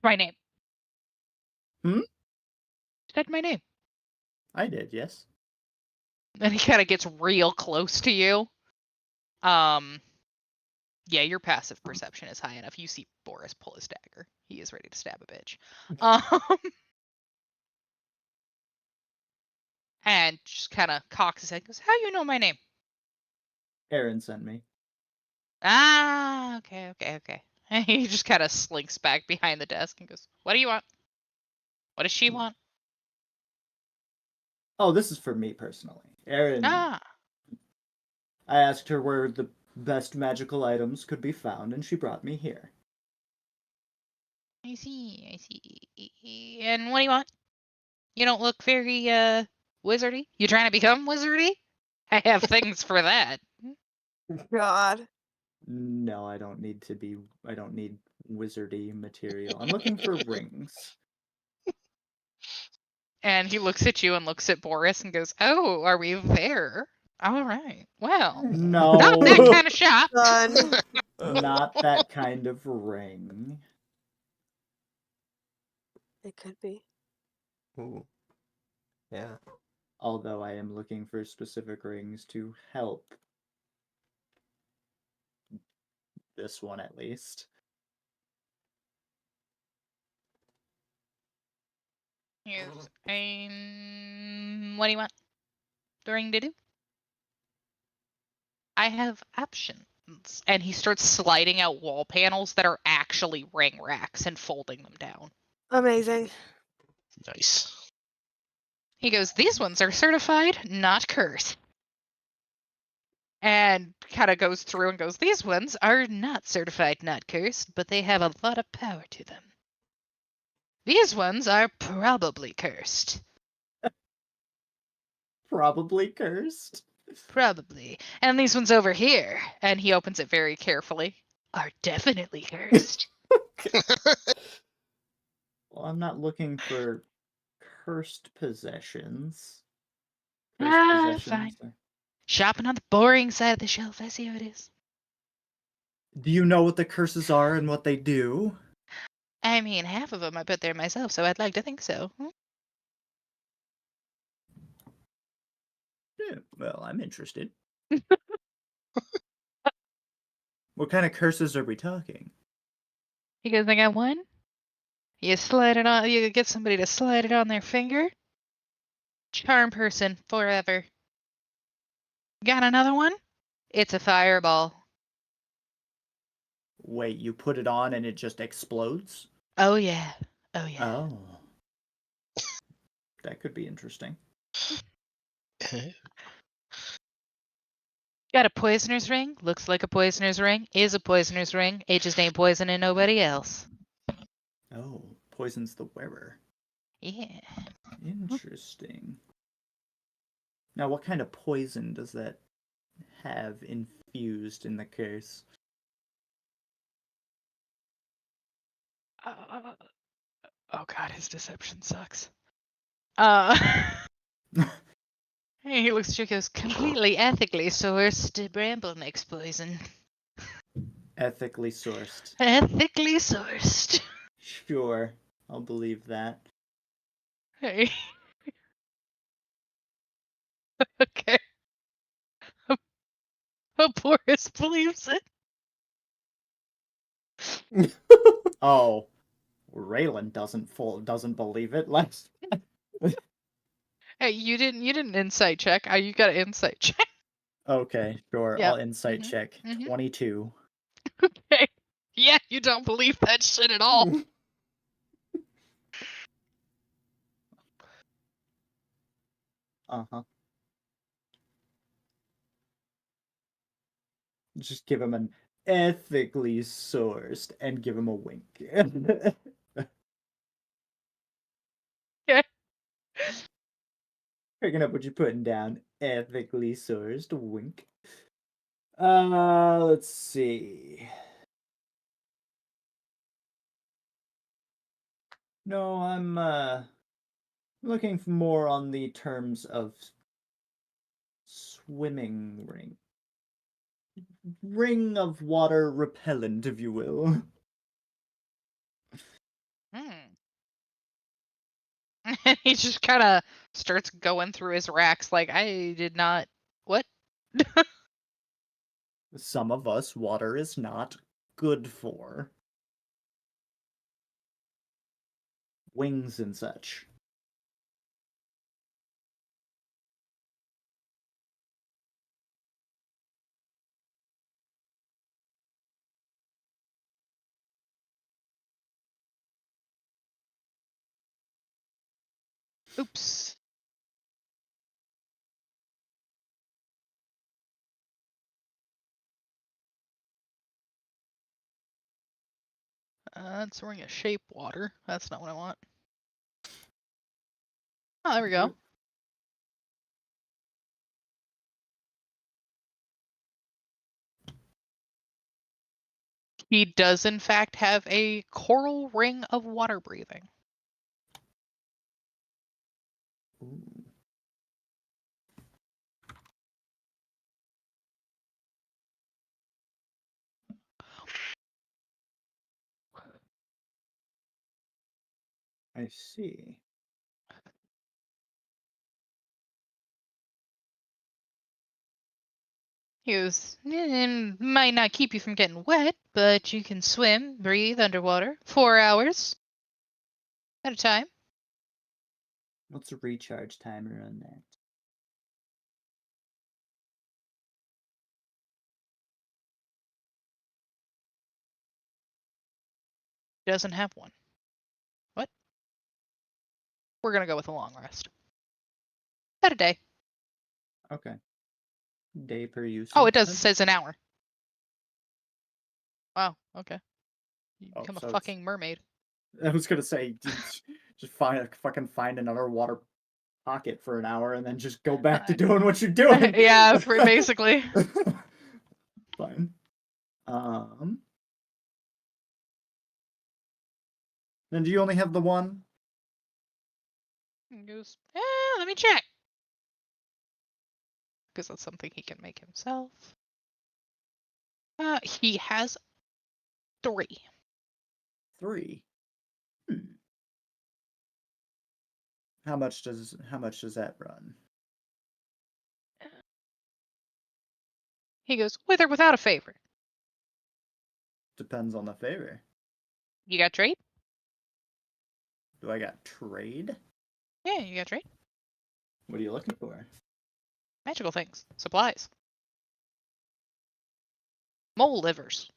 "My name." Hmm? Said my name. I did, yes. And he kind of gets real close to you. Yeah, your passive perception is high enough. You see Boris pull his dagger. He is ready to stab a bitch. And just kind of cocks his head. Goes, "How you know my name?" Aaron sent me. Ah, okay. And he just kind of slinks back behind the desk and goes, "What do you want? What does she want?" Oh, this is for me personally. Aaron, Ah, I asked her where the best magical items could be found, and she brought me here. I see. And what do you want? You don't look very, wizardy. You trying to become wizardy? I have things for that. God. No, I don't need wizardy material. I'm looking for rings. And he looks at you and looks at Boris and goes, "Oh, are we there? All right. Well, No. not that kind of shop." Done. Not that kind of ring. It could be. Ooh. Yeah. Although I am looking for specific rings to help. This one at least. Yes. What do you want the ring to do? I have options. And he starts sliding out wall panels that are actually ring racks and folding them down. Amazing. Nice. He goes, "These ones are certified, not cursed." And kind of goes through and goes, "These ones are not certified, not cursed, but they have a lot of power to them. These ones are probably cursed. Probably cursed. Probably. And these ones over here," and he opens it very carefully, "are definitely cursed." Well, I'm not looking for cursed possessions. Fine. Shopping on the boring side of the shelf. I see how it is. Do you know what the curses are and what they do? I mean, half of them I put there myself, so I'd like to think so. Yeah, well, I'm interested. What kind of curses are we talking? He goes, "I got one. You slide it on. You get somebody to slide it on their finger. Charm person forever. Got another one? It's a fireball. Wait, you put it on and it just explodes? Oh yeah. Oh. That could be interesting. Got a poisoner's ring. Looks like a poisoner's ring. Is a poisoner's ring. It just ain't poisoning nobody else. Oh, poisons the wearer. Yeah. Interesting. Now, what kind of poison does that have infused in the curse? Oh god, his deception sucks. He looks at you, goes, completely ethically sourced bramble mix poison. Ethically sourced. Ethically sourced. Sure, I'll believe that. Hey. Okay. Boris believes it. Oh, Raylan doesn't believe it. Let's. Hey, you didn't insight check. You got an insight check. Okay, sure. Yeah. I'll insight Mhm, check. mhm. 22. Okay. Yeah, you don't believe that shit at all. Uh-huh. Just give him an ethically sourced and give him a wink. Okay. Picking up what you're putting down. Ethically sourced wink. Let's see. No, I'm looking for more on the terms of swimming ring. Ring of water repellent, if you will. He just kind of starts going through his racks like, I did not. What? Some of us, water is not good for. Wings and such. Oops. It's wearing a shape water. That's not what I want. Oh, there we go. He does, in fact, have a coral ring of water breathing. Ooh. I see. He goes, might not keep you from getting wet, but you can swim, breathe underwater, 4 hours at a time. What's a recharge timer on that? Doesn't have one. What? We're gonna go with a long rest. About a day. Okay. Day per use. Oh, it does. It says an hour. Wow. Okay. You Oh, become a so fucking mermaid. I was gonna say, just find another water pocket for an hour and then just go back to doing what you're doing. Yeah, basically. Fine. Then do you only have the one? He goes, let me check. Because that's something he can make himself. He has 3. 3. How much does that run? He goes, with or without a favor. Depends on the favor. You got trade? Do I got trade? Yeah, you got trade. What are you looking for? Magical things. Supplies. Mole livers.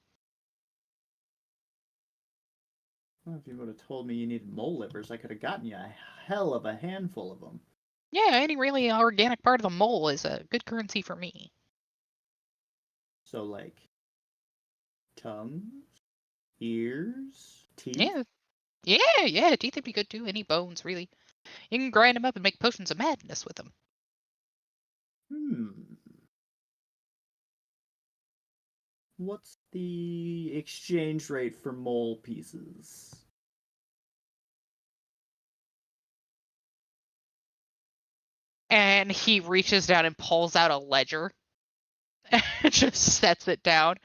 Well, if you would have told me you needed mole livers, I could have gotten you a hell of a handful of them. Yeah, any really organic part of the mole is a good currency for me. So, like, tongues, ears, teeth? Yeah. Teeth would be good too. Any bones, really. You can grind them up and make potions of madness with them. What's the exchange rate for mole pieces? And he reaches down and pulls out a ledger. And just sets it down,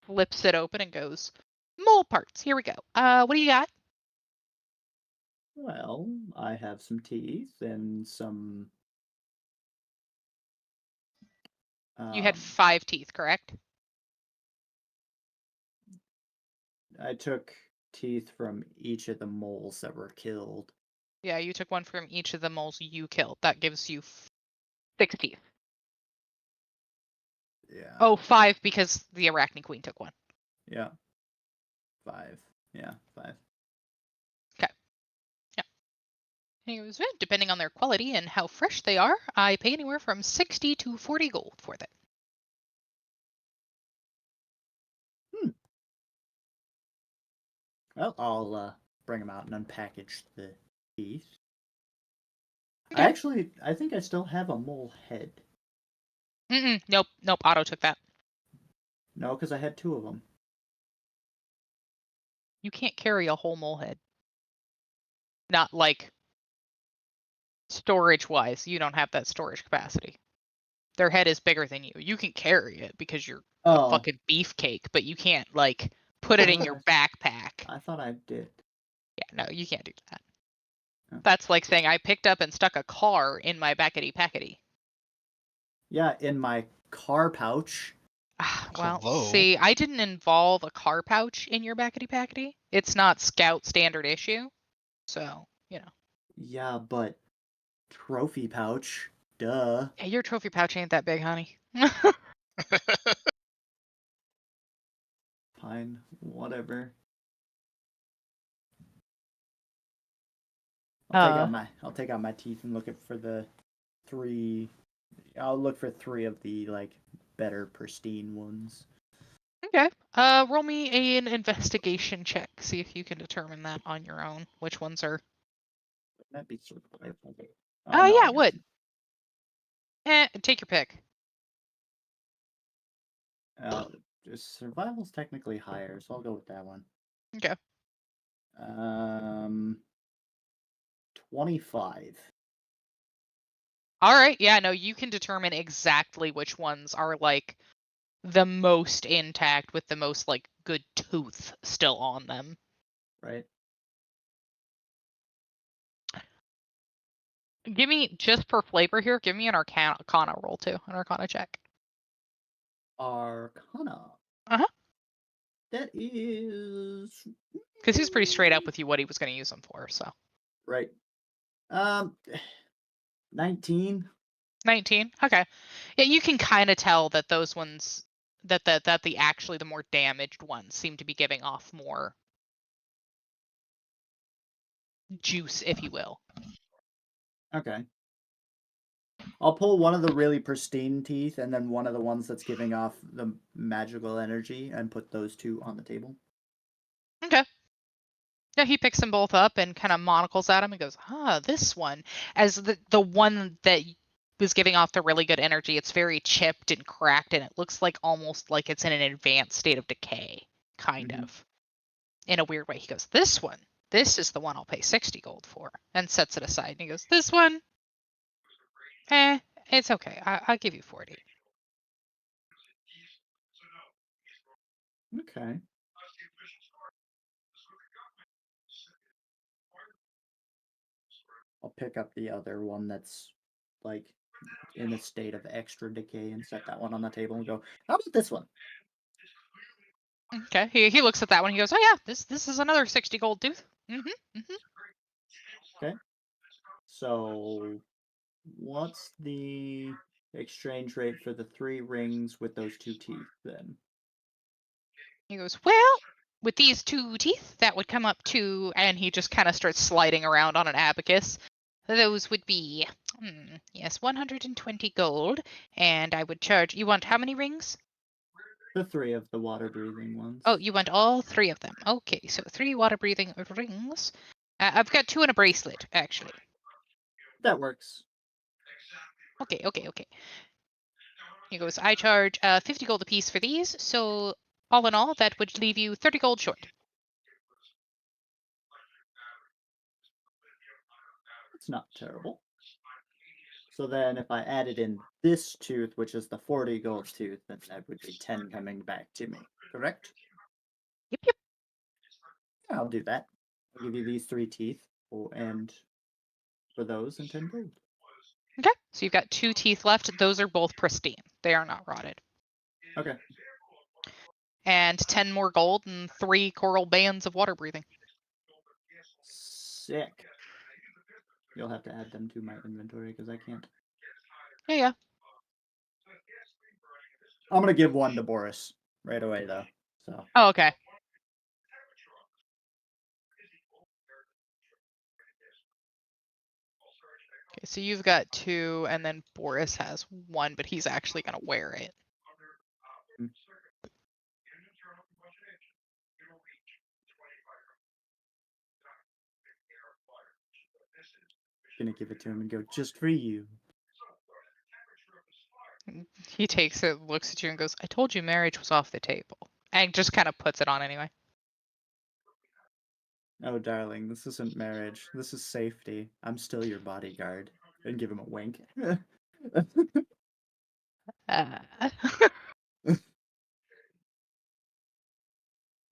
flips it open, and goes, mole parts. Here we go. What do you got? Well, I have some teeth and some. You had 5 teeth, correct? I took teeth from each of the moles that were killed. Yeah, you took one from each of the moles you killed. That gives you 6 teeth. Yeah. Oh, 5 because the Arachne Queen took one. Yeah. 5. Yeah, 5. Okay. Yeah. Anyways, depending on their quality and how fresh they are, I pay anywhere from 60 to 40 gold for them. Well, I'll bring them out and unpackage the teeth. Okay. I think I still have a mole head. Nope. Otto took that. No, because I had 2 of them. You can't carry a whole mole head. Not like storage-wise. You don't have that storage capacity. Their head is bigger than you. You can carry it because you're a fucking beefcake, but you can't, like, put it in your backpack. I thought I did. Yeah, no, you can't do that. Oh. That's like saying I picked up and stuck a car in my backety-packety. Yeah, in my car pouch. Well, Hello? see, I didn't involve a car pouch in your backety-packety. It's not Scout standard issue. So, you know. Yeah, but trophy pouch. Duh. Yeah, your trophy pouch ain't that big, honey. Fine. Whatever. I'll take out my teeth and look for the 3. I'll look for 3 of the like better pristine ones. Okay. Roll me an investigation check. See if you can determine that on your own. Which ones are? That'd be survival. Oh, no, yeah, it would. Take your pick. Survival's technically higher, so I'll go with that one. Okay. 25. All right. Yeah, no, you can determine exactly which ones are like the most intact with the most like good tooth still on them. Right. Give me, just for flavor here, give me an Arcana roll too, an Arcana check. Arcana. Uh-huh. That is. Because he's pretty straight up with you what he was going to use them for, so. Right. 19. 19. Okay. Yeah, you can kind of tell that those ones, that the actually the more damaged ones seem to be giving off more juice, if you will. Okay. I'll pull one of the really pristine teeth and then one of the ones that's giving off the magical energy and put those 2 on the table. Okay. Yeah, he picks them both up and kind of monocles at him and goes, this one. As the one that was giving off the really good energy, it's very chipped and cracked, and it looks like almost like it's in an advanced state of decay, kind of. In a weird way. He goes, this one. This is the one I'll pay 60 gold for. And sets it aside. And he goes, this one? It's okay. I'll give you 40. Okay. I'll pick up the other one that's like in a state of extra decay and set that one on the table and go, how about this one? Okay. He looks at that one. He goes, oh yeah, this is another 60 gold tooth. Okay. So what's the exchange rate for the 3 rings with those 2 teeth then? He goes, well, with these 2 teeth, that would come up to, and he just kind of starts sliding around on an abacus. Those would be, yes, 120 gold, and I would charge, you want how many rings? The 3 of the water-breathing ones. Oh, you want all 3 of them. Okay, so 3 water-breathing rings. I've got 2 in a bracelet, actually. That works. Okay. He goes, I charge 50 gold apiece for these, so all in all, that would leave you 30 gold short. It's not terrible. So then if I added in this tooth, which is the 40 gold tooth, then that would be 10 coming back to me, correct? Yep. Yeah, I'll do that. I'll give you these 3 teeth, and for those, and 10 gold. Okay, so you've got 2 teeth left. Those are both pristine. They are not rotted. Okay. And 10 more gold and 3 coral bands of water breathing. Sick. You'll have to add them to my inventory because I can't. Yeah. I'm gonna give one to Boris right away though. So. Oh, okay. Okay, so you've got 2, and then Boris has 1, but he's actually going to wear it. Gonna give it to him and go, just for you. He takes it, looks at you, and goes, I told you marriage was off the table. And just kind of puts it on anyway. Oh, darling, this isn't marriage. This is safety. I'm still your bodyguard. And give him a wink.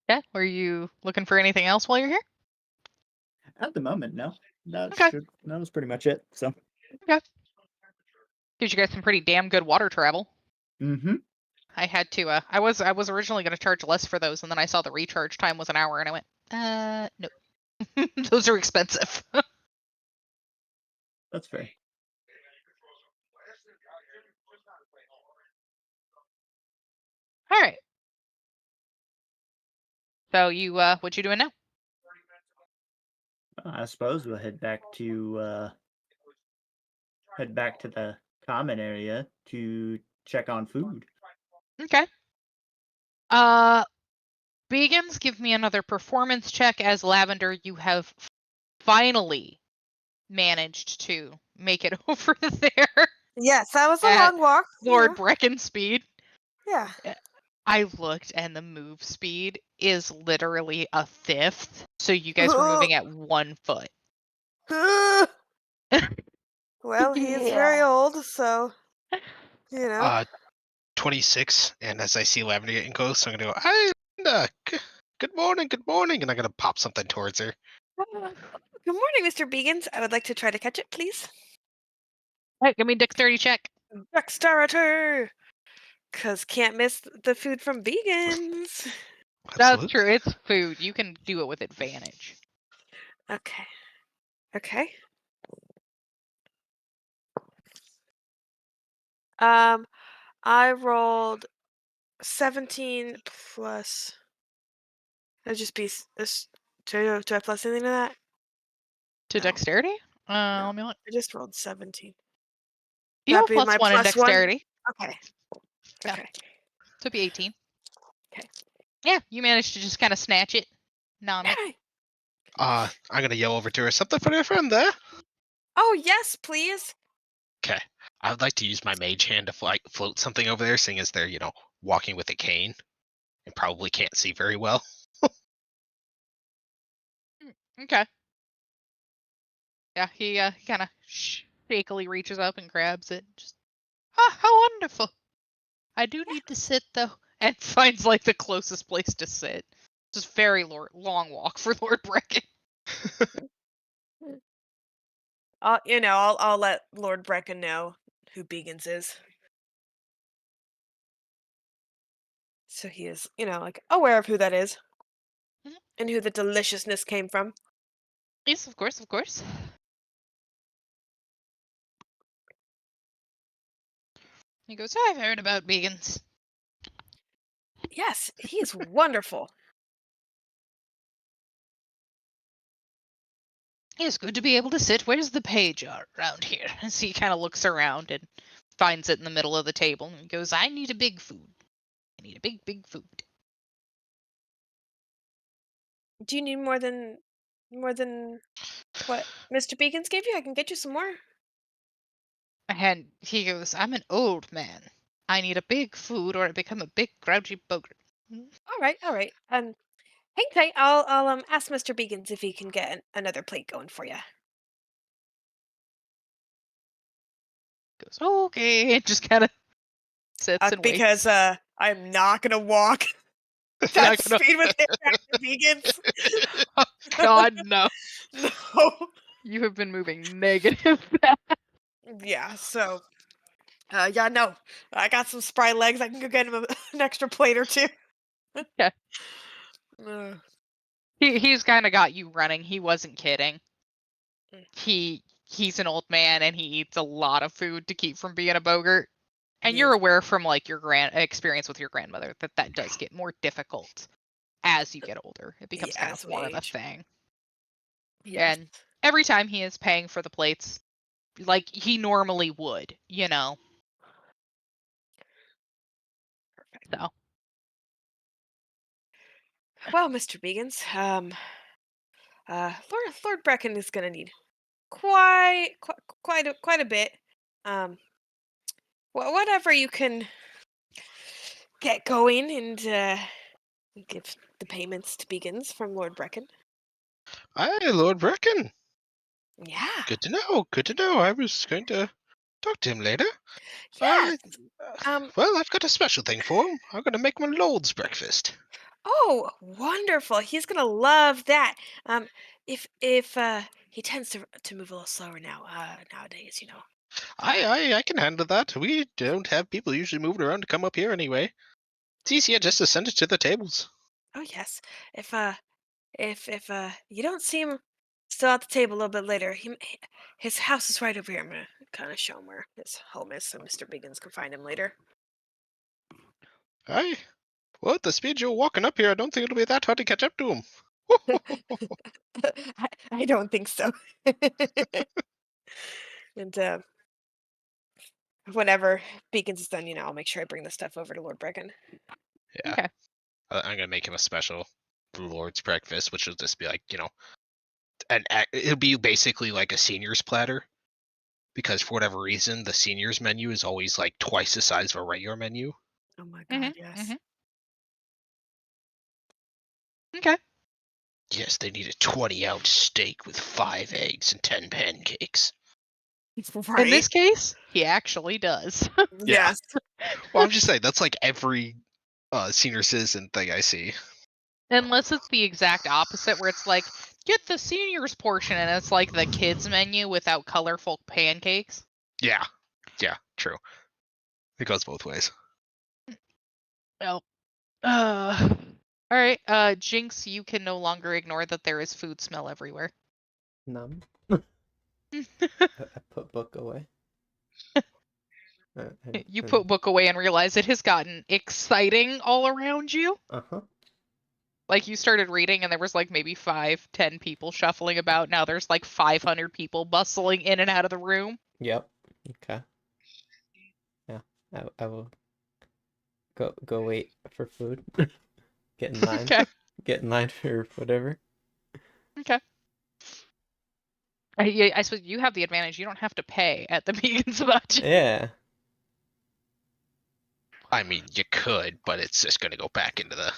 Yeah, were you looking for anything else while you're here? At the moment, no. That Okay. was pretty much it. So. Okay. Gives you guys some pretty damn good water travel. Mm-hmm. I had to. I was originally going to charge less for those, and then I saw the recharge time was an hour, and I went, no, those are expensive. That's fair. All right. So you, what you doing now? I suppose we'll head back to the common area to check on food. Okay. Begins, give me another performance check as Lavender. You have finally managed to make it over there. Yes, that was a At long walk. Lord Brecken's speed. Yeah. I looked, and the move speed is literally a fifth. So you guys were moving at 1 foot. Well, he is very old, so you know. 26, and as I see Lavender getting close, I'm gonna go, hi, good morning, and I'm gonna pop something towards her. Good morning, Mr. Begans. I would like to try to catch it, please. Hey, give me a dexterity check. Dexterity! Because can't miss the food from Begans. That's true. It's food. You can do it with advantage. Okay. I rolled 17 plus. That'd just be do I plus anything to that? To No. dexterity? No. Let me look. I just rolled 17. You have That'd be my +1 in plus one? dexterity. Okay. Yeah. Okay. So it'd be 18. Okay. Yeah, you managed to just kind of snatch it. No, Hey. I'm gonna yell over to her, something for your friend there. Oh, yes, please. Okay. I would like to use my mage hand to float something over there, seeing as they're, walking with a cane and probably can't see very well. Okay. Yeah, he kind of shakily reaches up and grabs it. Just, how wonderful. I do need to sit though, and finds like the closest place to sit. Just very long walk for Lord Brecken. I'll let Lord Brecken know who Begans is. So he is, like aware of who that is. Mhm. And who the deliciousness came from. Yes, of course. He goes, I've heard about Begans. Yes, he is wonderful. It's good to be able to sit. Where's the page around here? So he kind of looks around and finds it in the middle of the table and goes, I need a big food. I need a big, big food. Do you need more than what Mr. Beacons gave you? I can get you some more. And he goes, I'm an old man. I need a big food or I become a big grouchy boggart. All right. Hang tight. I'll ask Mr. Beacons if he can get another plate going for you. Goes, okay, and just kind of sits and waits. Because I'm not gonna walk Not that gonna- speed with him, Mr. Beacons. Oh, God, no. No. You have been moving negative. Yeah. So. Yeah. No. I got some spry legs. I can go get him an extra plate or two. Yeah. Uh, He's kind of got you running. He wasn't kidding. Mm. He's an old man and he eats a lot of food to keep from being a bogart. And He you're is. aware from like your experience with your grandmother that does get more difficult as you get older. It becomes kind as of we more of a age. thing. Yes. And every time he is paying for the plates, like he normally would, you know. Perfect. So Well, Mr. Beacons, Lord Brecken is gonna need quite a bit. Whatever you can get going and give the payments to Beacons from Lord Brecken. Hi, Lord Brecken. Yeah. Good to know. Good to know. I was going to talk to him later. Yes. Well, I've got a special thing for him. I'm going to make my Lord's breakfast. Oh, wonderful! He's gonna love that. If he tends to move a little slower now nowadays, you know. I can handle that. We don't have people usually moving around to come up here anyway. It's easier just to send it to the tables. Oh yes. If you don't see him still at the table a little bit later, his house is right over here. I'm gonna kind of show him where his home is, so Mr. Biggins can find him later. Aye. Well, at the speed you're walking up here, I don't think it'll be that hard to catch up to him. I don't think so. And whenever Beacons is done, you know, I'll make sure I bring the stuff over to Lord Brecken. Yeah. Okay. I'm going to make him a special Lord's breakfast, which will just be like, it'll be basically like a senior's platter. Because for whatever reason, the senior's menu is always like twice the size of a regular menu. Oh my god, Mhm, yes. mhm. Okay. Yes, they need a 20-ounce steak with 5 eggs and 10 pancakes. Right. In this case, he actually does. Yeah. Yes. Well, I'm just saying, that's like every senior citizen thing I see. Unless it's the exact opposite, where it's like, get the seniors portion, and it's like the kids menu without colorful pancakes. Yeah. Yeah, true. It goes both ways. Well, all right, Jinx, you can no longer ignore that there is food smell everywhere. Numb. I put book away. You put book away and realize it has gotten exciting all around you. Uh-huh. Like you started reading and there was like maybe 5-10 people shuffling about. Now there's like 500 people bustling in and out of the room. Yep. Okay. Yeah. I will go wait for food. Get in line. Okay. Get in line for whatever. Okay. I suppose you have the advantage. You don't have to pay at the Beacons budget. Yeah. I mean, you could, but it's just going to go back into the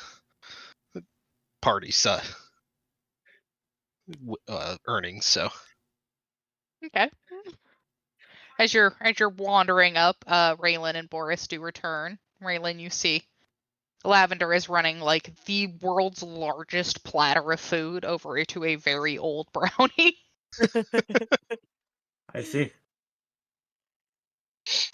party's earnings, so. Okay. As you're wandering up, Raylan and Boris do return. Raylan, you see Lavender is running like the world's largest platter of food over to a very old brownie. I see.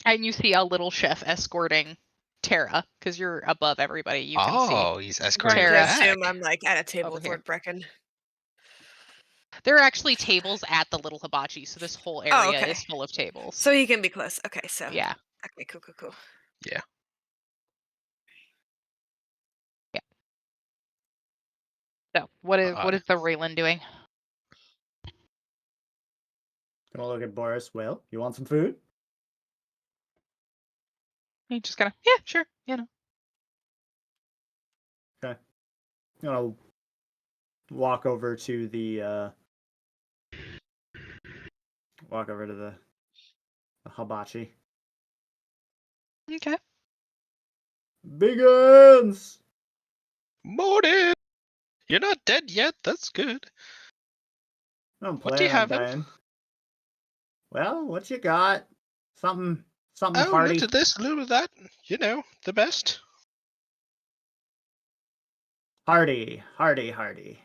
And you see a little chef escorting Tara, because you're above everybody. You can see. He's I'm escorting going her to Tara. back. assume I'm like at a table Over with here. Lord Brecken. There are actually tables at the little hibachi, so this whole area okay. is full of tables. So he can be close. Okay, so yeah. Okay, cool. Yeah. Yeah. So what is the Raylan doing? Gonna look at Boris. Well, you want some food? He just kind of, yeah, sure, you know. I'll walk over to the hibachi. Okay. Begins. Morning! You're not dead yet, that's good. I'm What do you planning on have? dying. Well, what you got? Something Oh, a hearty. little of this, a little of that. You know, the best. Hearty. Hearty, hearty,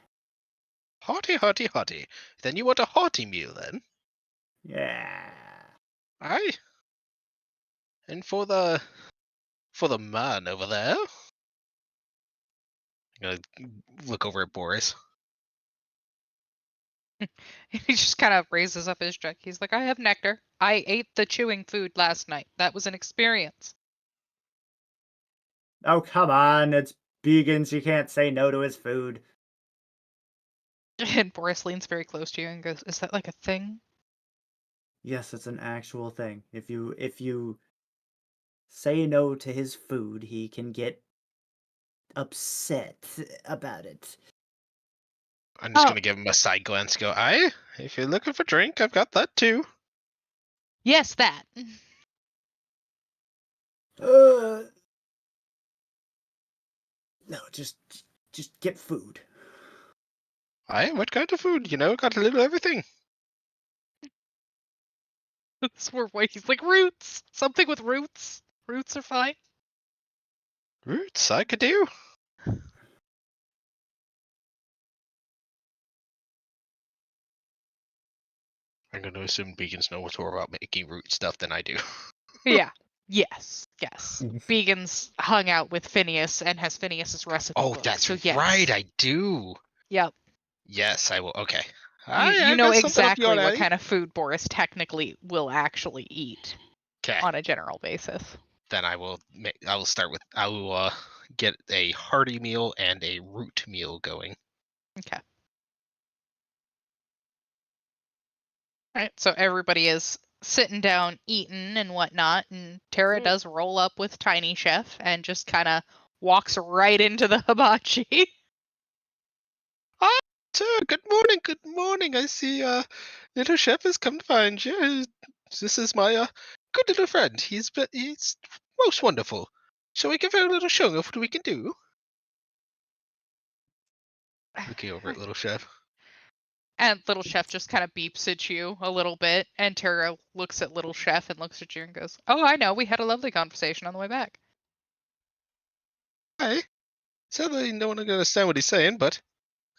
hearty. Then you want a hearty meal, then? Yeah. Aye. And for the man over there, I'm gonna look over at Boris. He just kind of raises up his jug. He's like, I have nectar. I ate the chewing food last night. That was an experience. Oh, come on. It's Begins. You can't say no to his food. And Boris leans very close to you and goes, is that like a thing? Yes, it's an actual thing. If you say no to his food, he can get upset about it. I'm just Oh. gonna give him a side glance. Go, aye. If you're looking for drink, I've got that too. Yes, that. No, just get food. Aye. What kind of food? You know, got a little everything. That's where he's like, roots. Something with roots. Roots are fine. Roots, I could do. I'm going to assume Beacons know more about making root stuff than I do. Yeah. Yes. Yes. Began's hung out with Phineas and has Phineas's recipe Oh, book. that's So yes. right, I do. Yep. Yes, I will. Okay. You I know got something up exactly your what alley. kind of food Boris technically will actually eat Okay. on a general basis. Then I will start with I will get a hearty meal and a root meal going. Okay. All right. So everybody is sitting down, eating and whatnot, and Tara does roll up with Tiny Chef and just kind of walks right into the hibachi. Ah, sir, good morning, good morning. I see little chef has come to find you. This is my good little friend. He's most wonderful. Shall we give her a little show of what we can do? Looking over at little chef. And little chef just kind of beeps at you a little bit, and Tara looks at little chef and looks at you and goes, "Oh, I know. We had a lovely conversation on the way back." Hi. Sadly, no one can understand what he's saying, but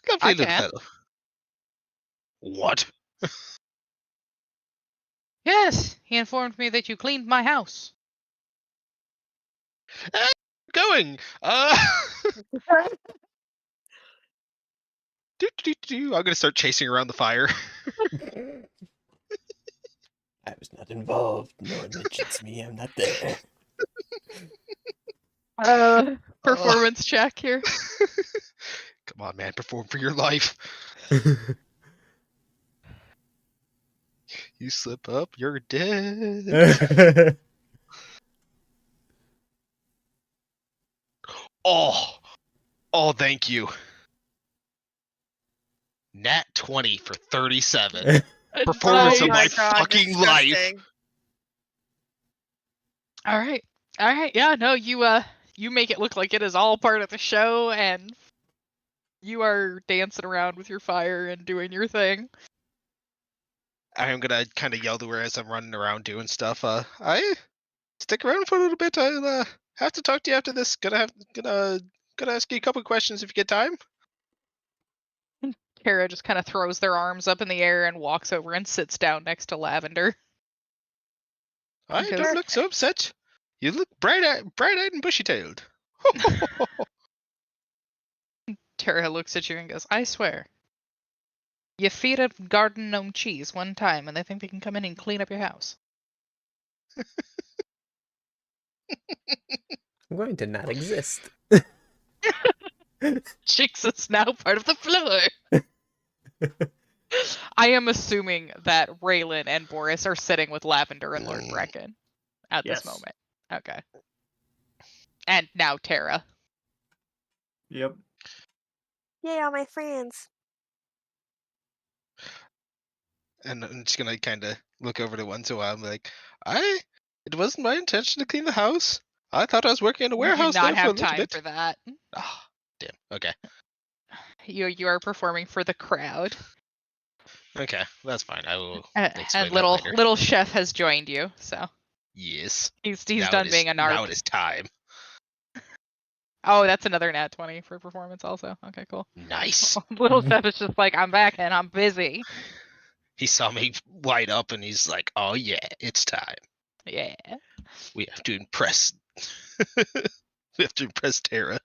lovely I little can. fellow. What? Yes, he informed me that you cleaned my house. Going. I'm gonna start chasing around the fire. I was not involved. No one mentions me. I'm not there. Performance check here. Come on, man, perform for your life. You slip up, you're dead. Oh, thank you. Nat 20 for 37. Performance Oh of my my God, fucking life. disgusting. All right. Yeah, no, you make it look like it is all part of the show, and you are dancing around with your fire and doing your thing. I'm gonna kind of yell to her as I'm running around doing stuff. I stick around for a little bit. I'll have to talk to you after this. Gonna ask you a couple questions if you get time. Kara just kind of throws their arms up in the air and walks over and sits down next to Lavender. I Because- don't look so upset. You look bright-eyed and bushy-tailed. Tara looks at you and goes, I swear, you feed a garden gnome cheese one time and they think they can come in and clean up your house. I'm going to not exist. Jinx is now part of the floor. I am assuming that Raylan and Boris are sitting with Lavender and Lord Brecken at this Yes. moment. Okay. And now Tara. Yep. Yay, all my friends. And I'm just gonna kind of look over to once in a while and be like, it wasn't my intention to clean the house. I thought I was working in a You do warehouse not there for a have little time bit. for that. Ah, damn. Okay. You are performing for the crowd. Okay, that's fine. I will And explain that later. little chef has joined you, so Yes. he's Now done it is, being a now narc. it is time. Oh, that's another nat 20 for performance also. Okay, cool. Nice. Little chef is just like, I'm back and I'm busy. He saw me light up and he's like, "Oh yeah, it's time. Yeah. We have to impress. We have to impress Tara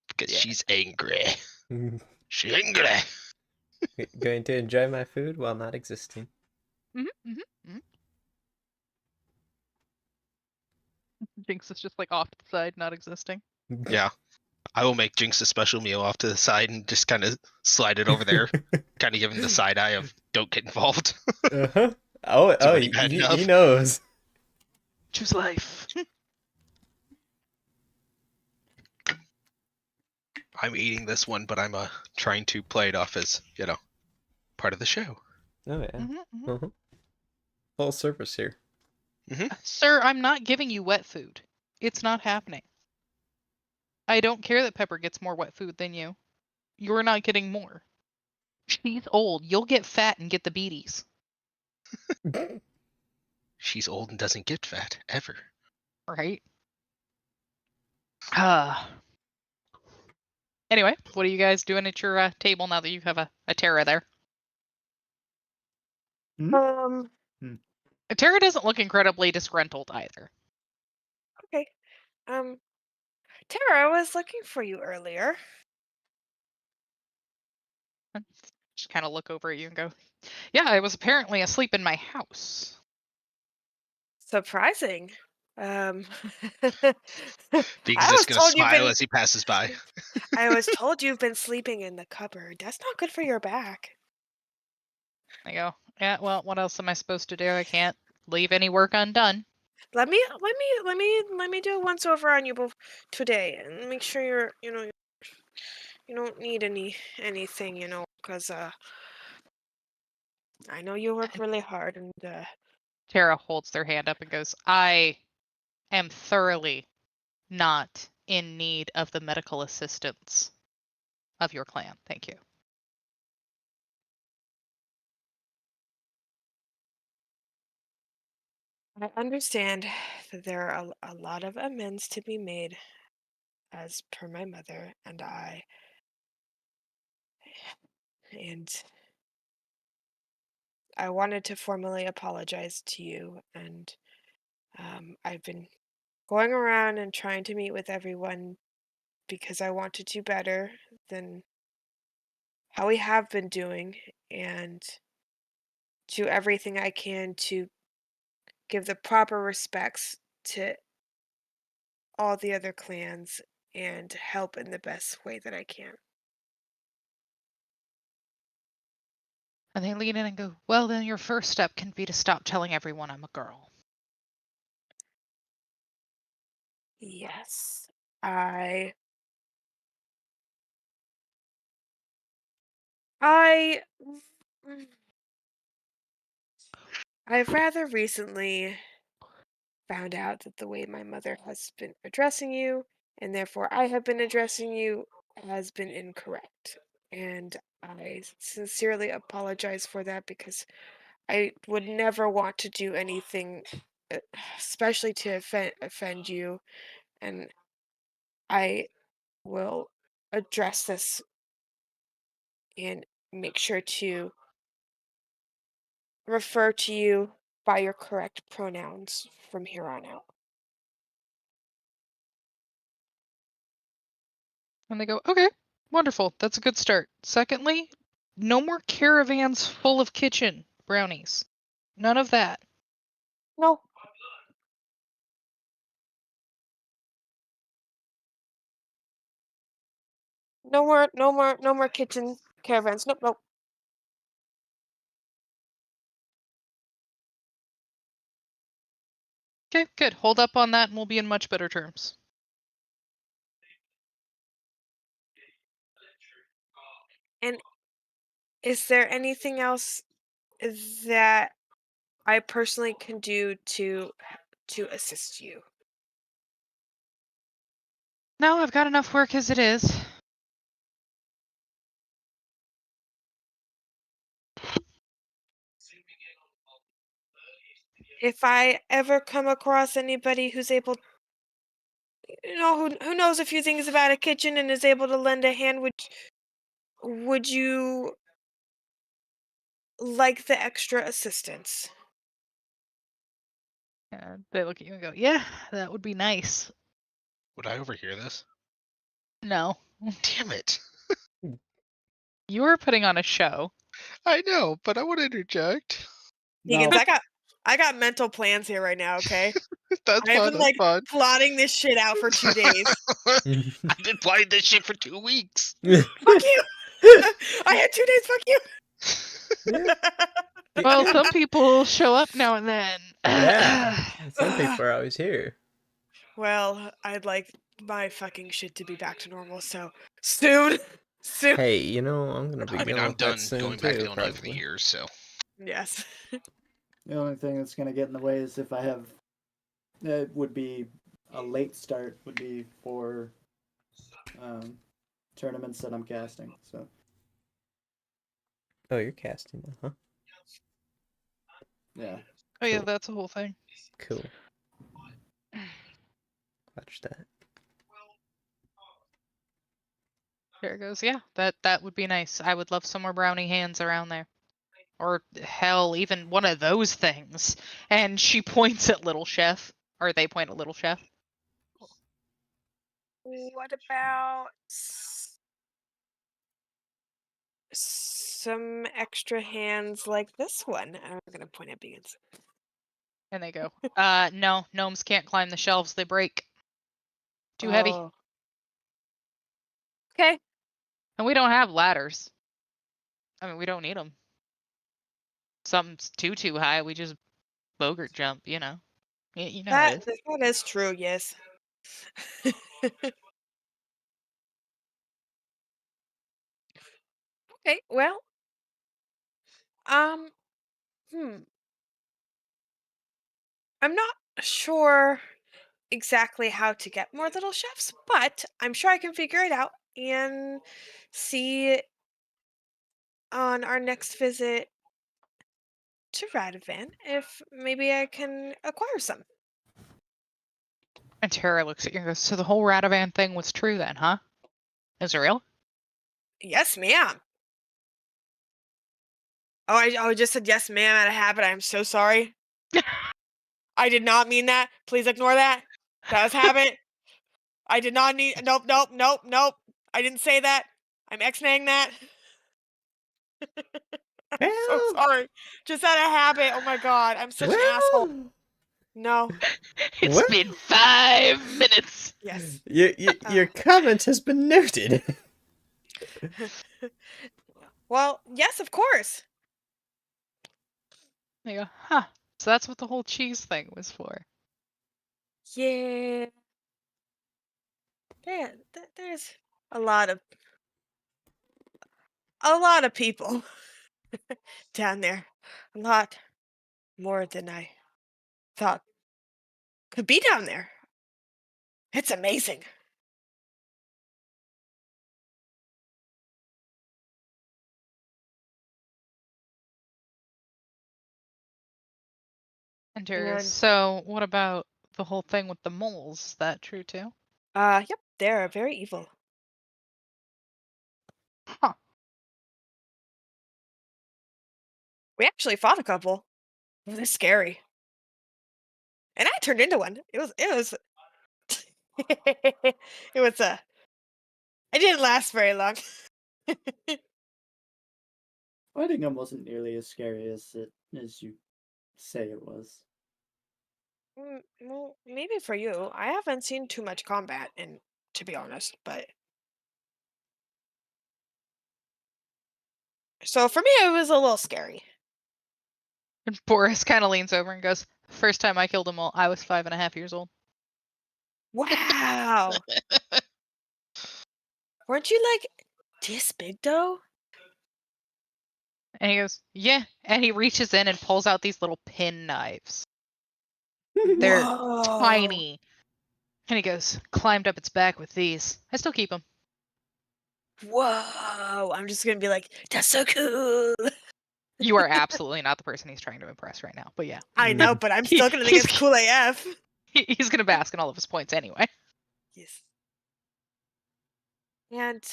because Yeah. she's angry. She's angry." Going to enjoy my food while not existing. Jinx is just like off to the side, not existing. Yeah. I will make Jinx a special meal off to the side and just kind of slide it over there, kind of give him the side eye of "Don't get involved." Uh-huh. Oh, already bad he enough. knows. Choose life. I'm eating this one, but I'm trying to play it off as part of the show. Oh yeah. Uh-huh. Full service here. Sir, I'm not giving you wet food. It's not happening. I don't care that Pepper gets more wet food than you. You're not getting more. She's old. You'll get fat and get the beaties. She's old and doesn't get fat ever. Right? Anyway, what are you guys doing at your table now that you have a Tara there? Tara doesn't look incredibly disgruntled either. Okay. Tara, I was looking for you earlier. Just kind of look over at you and go, yeah, I was apparently asleep in my house. Surprising. Biggs I is was gonna told you've smile been. as he passes by. I was told you've been sleeping in the cupboard. That's not good for your back. I go, yeah, well, what else am I supposed to do? I can't leave any work undone. Let me do a once over on you both today and make sure you're you don't need anything, because I know you work really hard and Tara holds their hand up and goes, I am thoroughly not in need of the medical assistance of your clan. Thank you. I understand that there are a lot of amends to be made as per my mother and I. And I wanted to formally apologize to you, and I've been going around and trying to meet with everyone because I want to do better than how we have been doing and do everything I can to give the proper respects to all the other clans and help in the best way that I can. And they lean in and go, well, then your first step can be to stop telling everyone I'm a girl. Yes, I've rather recently found out that the way my mother has been addressing you, and therefore I have been addressing you, has been incorrect. And I sincerely apologize for that because I would never want to do anything, uh, especially to offend you. And I will address this and make sure to refer to you by your correct pronouns from here on out. And they go, okay, wonderful. That's a good start. Secondly, no more caravans full of kitchen brownies. None of that. No. No more kitchen caravans. Nope, nope. Okay, good. Hold up on that and we'll be in much better terms. And is there anything else that I personally can do to assist you? No, I've got enough work as it is. If I ever come across anybody who's able, who knows a few things about a kitchen and is able to lend a hand, would you like the extra assistance? They look at you and go, yeah, that would be nice. Would I overhear this? No. Damn it. You were putting on a show. I know, but I want to interject. Higgins, No. I got mental plans here right now, okay? That's I've fun. been That's fun. plotting this shit out for 2 days. I've been playing this shit for 2 weeks. Fuck you! I had 2 days, fuck you! Well, some people show up now and then. Yeah, some people are always here. Well, I'd like my fucking shit to be back to normal, so soon. Soon. Hey, I'm gonna be I mean, dealing I'm with done that soon going back to too, Illinois for the probably. years, so. Yes. The only thing that's going to get in the way is if I have, it would be a late start would be for tournaments that I'm casting. So Oh, you're casting now, huh? yeah, Oh yeah, Cool. that's the whole thing. Cool. Watch that. There it goes. Yeah, that would be nice. I would love some more brownie hands around there. Or hell, even one of those things. And she points at Little Chef. Or they point at Little Chef. What about some extra hands like this one? I'm gonna point at Beans. And they go, no, gnomes can't climb the shelves, they break. Too heavy. Oh. Okay. And we don't have ladders. I mean, we don't need them. Something's too high, we just bogart jump, you know. You know how it is. That is true, yes. Okay, well, um, I'm not sure exactly how to get more little chefs, but I'm sure I can figure it out and see on our next visit to Radovan if maybe I can acquire some. And Tara looks at you and goes, so the whole Radovan thing was true then, huh? Is it real? Yes, ma'am. Oh, I just said yes, ma'am, out of habit. I'm so sorry. I did not mean that. Please ignore that. That was habit. I did not need. Nope. I didn't say that. I'm X-naying that. I'm so Well, sorry. Just out of habit. Oh my god, I'm such an asshole. No. It's What? been 5 minutes. Yes. Your comment has been noted. Well, yes, of course. They go, huh. So that's what the whole cheese thing was for. Yeah. There's a lot of people down there. A lot more than I thought could be down there. It's amazing. And Tara goes, And so what about the whole thing with the moles? Is that true too? yep, they're very evil. Huh. We actually fought a couple. They're scary. And I turned into one. It was it was it didn't last very long. fighting them wasn't nearly as scary as you say it was. Well, maybe for you. I haven't seen too much combat, and to be honest, but so for me, it was a little scary. And Boris kind of leans over and goes, first time I killed a mole, I was 5.5 years old. Wow. Weren't you like this big though? And he goes, yeah. And he reaches in and pulls out these little pin knives. They're Whoa. tiny. And he goes, climbed up its back with these. I still keep them. Whoa. I'm just gonna be like, that's so cool. You are absolutely not the person he's trying to impress right now. But yeah. I know, but I'm still gonna think he's- it's cool AF. He's going to bask in all of his points anyway. Yes. And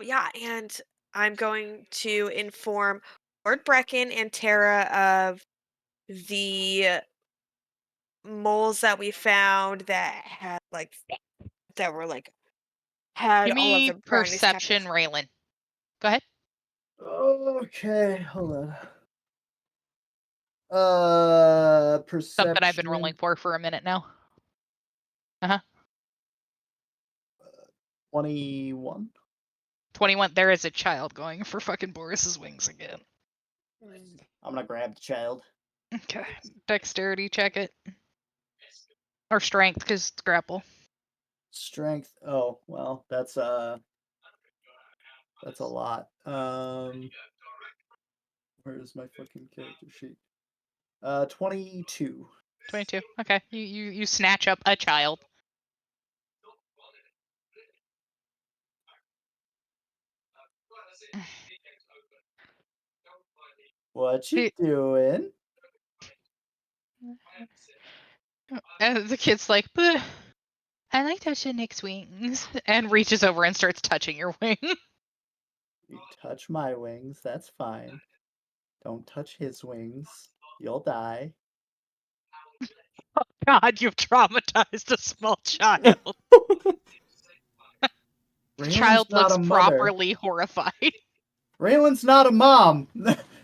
yeah, and I'm going to inform Lord Brecken and Tara of the moles that we found that had that were had Give all of me the brownies perception, captured. Raylan. Go ahead. Okay, hold on. Perception. Something I've been rolling for a minute now. 21. 21. There is a child going for fucking Boris's wings again. I'm gonna grab the child. Okay. Dexterity, check it. Or strength, because it's grapple. Strength. Oh, well, that's a lot. Where's my fucking character sheet? 22. 22. Okay. You snatch up a child. What you He- doing? And the kid's like, but I like touching Nick's wings. And reaches over and starts touching your wing. You touch my wings, that's fine. Don't touch his wings. You'll die. God, you've traumatized a small child. The child not looks a mother. properly horrified. Raylan's not a mom.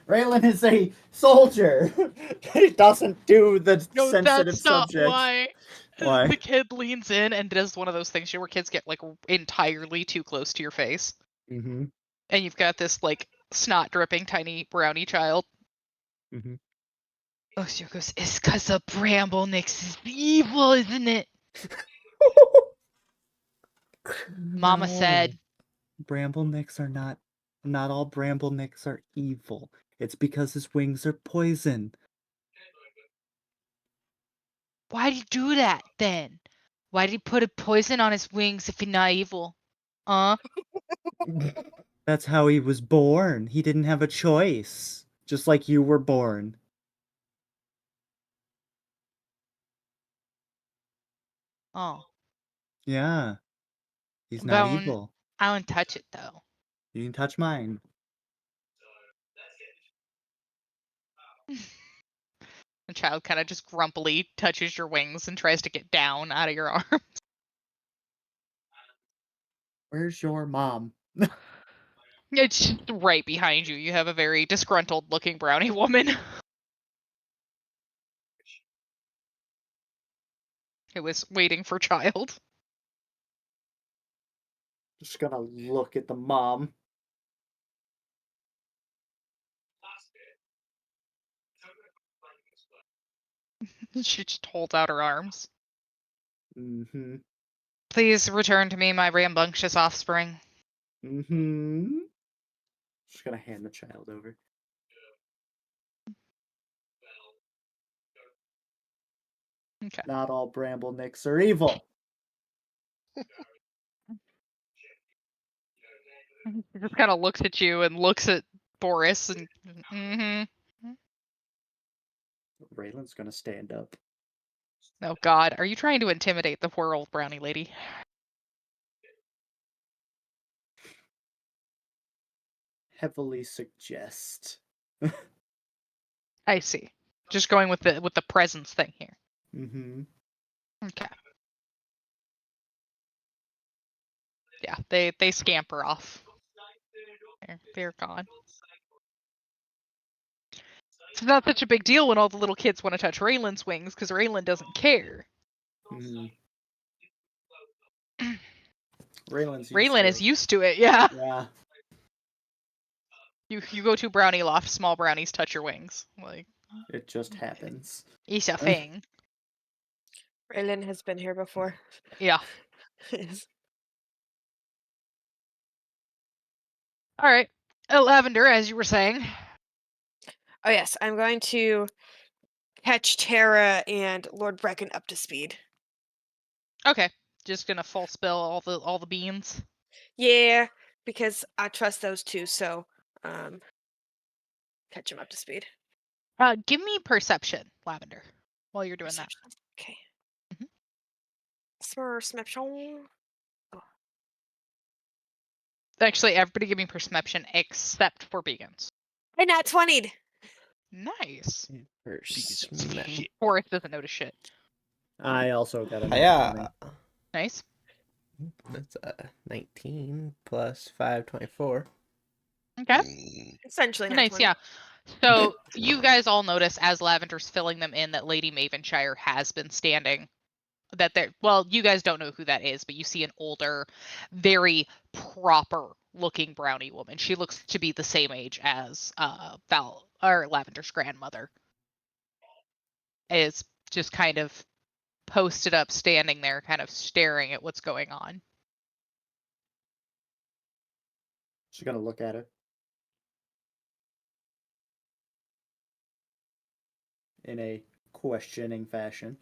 Raylan is a soldier. He doesn't do the No, sensitive that's not subjects. why. Why? The kid leans in and does one of those things where kids get like entirely too close to your face. Mm-hmm. And you've got this like snot dripping tiny brownie child. Mm-hmm. Oh, she goes, it's because the Bramble Nix is evil, isn't it? Mama said. Bramble Nicks are not all Bramble Nicks are evil. It's because his wings are poison. Why'd he do that then? Why'd he put a poison on his wings if he's not evil? That's how he was born. He didn't have a choice. Just like you were born. Oh. Yeah. He's not evil. I wouldn't touch it though. You can touch mine. The child kind of just grumpily touches your wings and tries to get down out of your arm. Where's your mom? It's just right behind you. You have a very disgruntled looking brownie woman. It was waiting for child. Just gonna look at the mom. She just holds out her arms. Mm-hmm. Please return to me, my rambunctious offspring. Mm-hmm. Just gonna hand the child over. Okay. Not all Bramble Nicks are evil. He just kind of looks at you and looks at Boris and Raylan's gonna stand up. Oh God, are you trying to intimidate the poor old brownie lady? Heavily suggest. I see. Just going with the presence thing here. Mm-hmm. Okay. Yeah, they scamper off. They're gone. It's not such a big deal when all the little kids want to touch Raylan's wings because Raylan doesn't care. Mm-hmm. Raylan's Raylan is used to it, yeah. Yeah. You go to brownie loft, small brownies touch your wings. Like It just happens. it's a thing. Raylan has been here before. Yeah. Yes. All right. Lavender, as you were saying. Oh yes, I'm going to catch Tara and Lord Brecken up to speed. Okay, just gonna full spill all the beans. Yeah, because I trust those two, so catch him up to speed. Give me perception, Lavender, while you're doing Perception. Okay. Mhm. Perception. that. Actually, everybody give me perception except for Begans. I nat 20'd. Nice. Perception. Forrest doesn't notice shit. I also got a nat Yeah. 20. Nice. That's 19 plus 5, 24. Okay. Mm, Essentially nat Nice, 20. yeah. So you guys all notice as Lavender's filling them in that Lady Mavenshire has been standing. That they're well, you guys don't know who that is, but you see an older, very proper looking brownie woman. She looks to be the same age as Val or Lavender's grandmother. Is just kind of posted up, standing there, kind of staring at what's going on. She's gonna look at her. In a questioning fashion.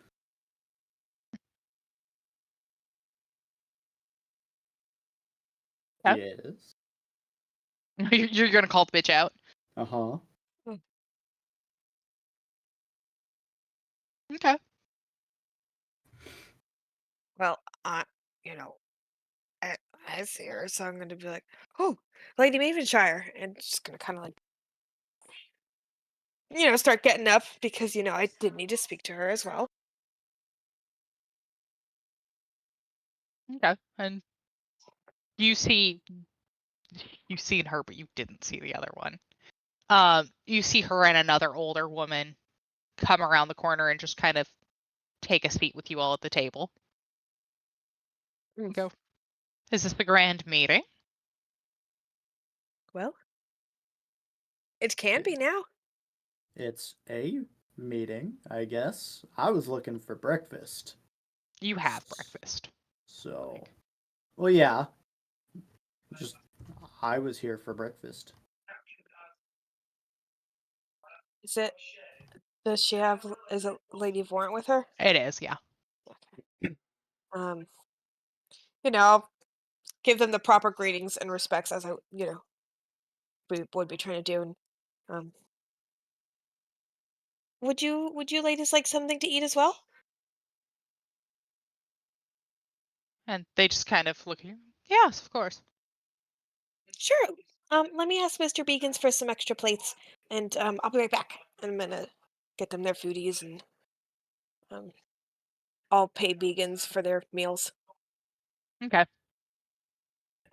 Yeah. Yes. You're gonna call the bitch out. Uh-huh. Okay. Well, you know, I see her, so I'm going to be like, "Oh, Lady Mavenshire," and just going to kind of like, start getting up because I did need to speak to her as well. Okay. And you've seen her, but you didn't see the other one. You see her and another older woman come around the corner and just kind of take a seat with you all at the table. Mm. Go. Is this the grand meeting? Well, it can be now. It's a meeting, I guess. I was looking for breakfast. You have breakfast. So, well, yeah. Just, I was here for breakfast. Is it? Does she have? Is it Lady Vorant with her? It is, yeah. Um, I'll give them the proper greetings and respects as we would be trying to do. And would you ladies like something to eat as well? And they just kind of look at you. Yes, of course. Sure. Let me ask Mr. Beacons for some extra plates, and I'll be right back. And I'm gonna get them their foodies, and I'll pay Beacons for their meals. Okay.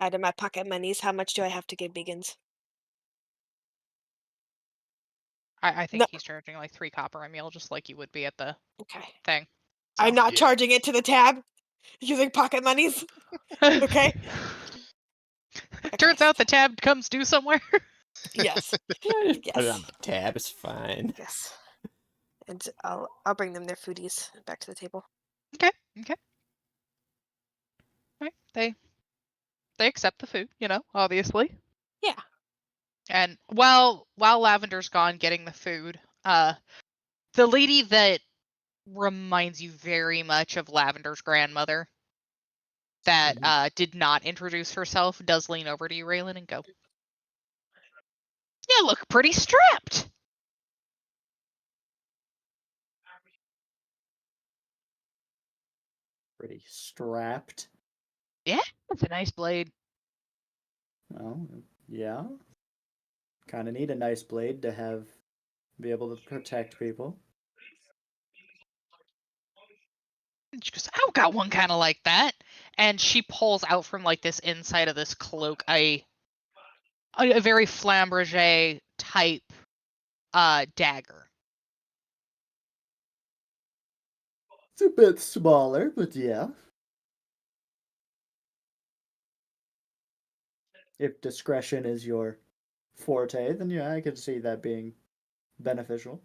Out of my pocket monies, how much do I have to give Beacons? I think No. he's charging like 3 copper a meal, just like you would be at the Okay. thing. I'm not yeah. charging it to the tab. Using pocket monies. Okay. Turns out the tab comes due somewhere. Yes. Yeah, just put it Yes. on the tab. It's fine. Yes. And I'll bring them their foodies back to the table. Okay. Right. They accept the food, obviously. Yeah. And while Lavender's gone getting the food, the lady that reminds you very much of Lavender's grandmother that did not introduce herself does lean over to you, Raylan, and go, "You look pretty strapped." Pretty strapped. Yeah, that's a nice blade. Well, yeah. Kind of need a nice blade to be able to protect people. And she goes, "I've got one kind of like that," and she pulls out from like this inside of this cloak a very Flamberger type dagger. It's a bit smaller, but yeah. If discretion is your forte, then yeah, I could see that being beneficial.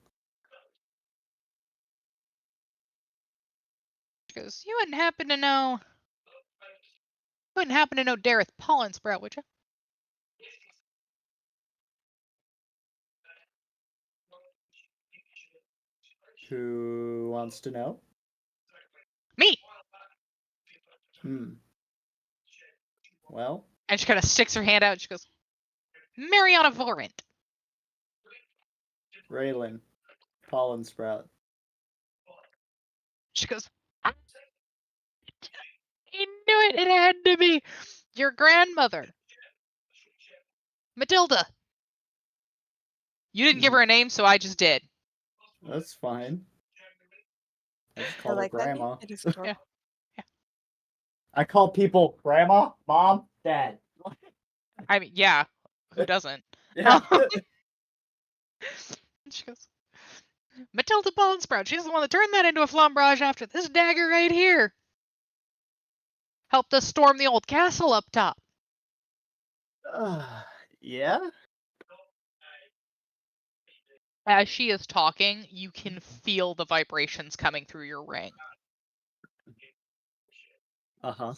She goes, "You wouldn't happen to know Dareth Pollensprout, would you?" Who wants to know? Me. Well, And she kind of sticks her hand out. And she goes, Mariana Vorant. Raylan, pollen sprout. She goes, I knew it. It had to be your grandmother, Matilda. You didn't give her a name, so I just did. That's fine. I just I called her like that name. grandma. It is adorable. Yeah. I call people grandma, mom, dad. I mean, yeah. Who doesn't? Yeah. She goes, Matilda Ballensprout. She's the one that turned that into a flambrage after this dagger right here. Helped us storm the old castle up top. Yeah? As she is talking, you can feel the vibrations coming through your ring Uh-huh.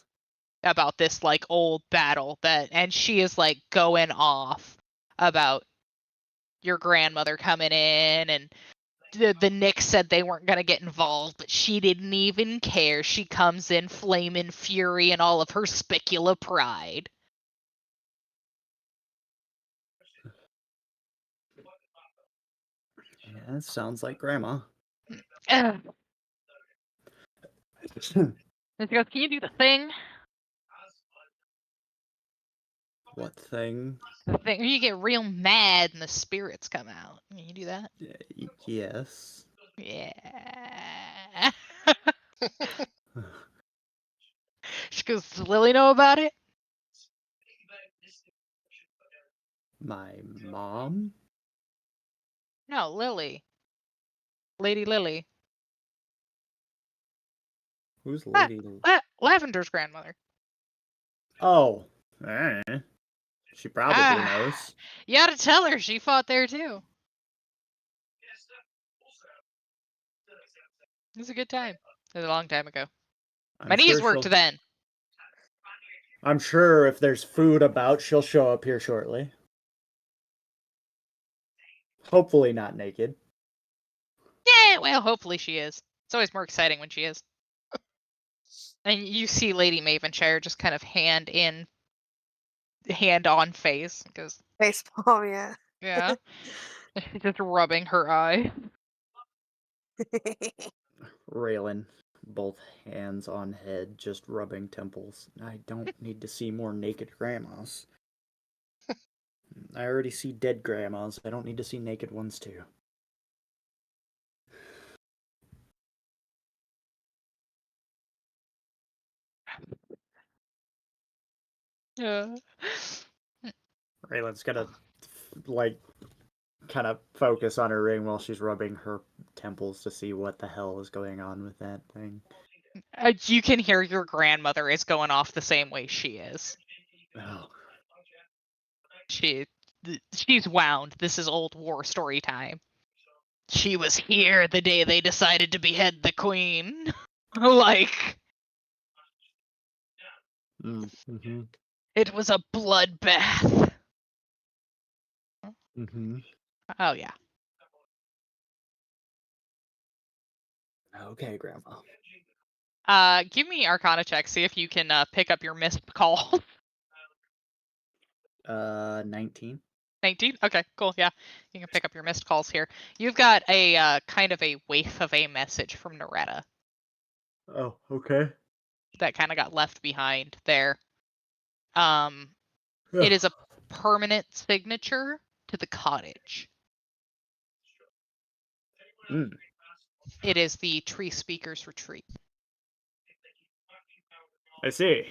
about this like old battle and she is like going off about your grandmother coming in, and the Knicks said they weren't going to get involved, but she didn't even care. She comes in flaming fury and all of her spicula pride. Yeah, it sounds like grandma. And she goes, can you do the thing? What thing? The thing where you get real mad and the spirits come out. Can you do that? Yes. Yeah. She goes, does Lily know about it? My mom? No, Lily. Lady Lily. Who's Ah, Lady? Lavender's grandmother. Oh. She probably Ah. knows. You ought to tell her she fought there too. It was a good time. It was a long time ago. My knees worked then. I'm sure if there's food about, she'll show up here shortly. Hopefully not naked. Yeah, well, hopefully she is. It's always more exciting when she is. And you see Lady Mavenshire just kind of hand on face. Goes, Baseball, yeah. yeah. Just rubbing her eye. Raylan, both hands on head, just rubbing temples. I don't need to see more naked grandmas. I already see dead grandmas. I don't need to see naked ones too. Yeah. Raylan's gonna, like, kind of focus on her ring while she's rubbing her temples to see what the hell is going on with that thing. You can hear your grandmother is going off the same way she is. Oh. She's wound. This is old war story time. She was here the day they decided to behead the queen. Like, Mm-hmm. it was a bloodbath. Mm-hmm. Oh yeah. Okay, Grandma. Give me Arcana check. See if you can pick up your missed call. 19. 19? Okay, cool. Yeah, you can pick up your missed calls here. You've got a kind of a waif of a message from Noretta Oh, okay. that kind of got left behind there. It is a permanent signature to the cottage. Mm. It is the Tree Speaker's Retreat. I see.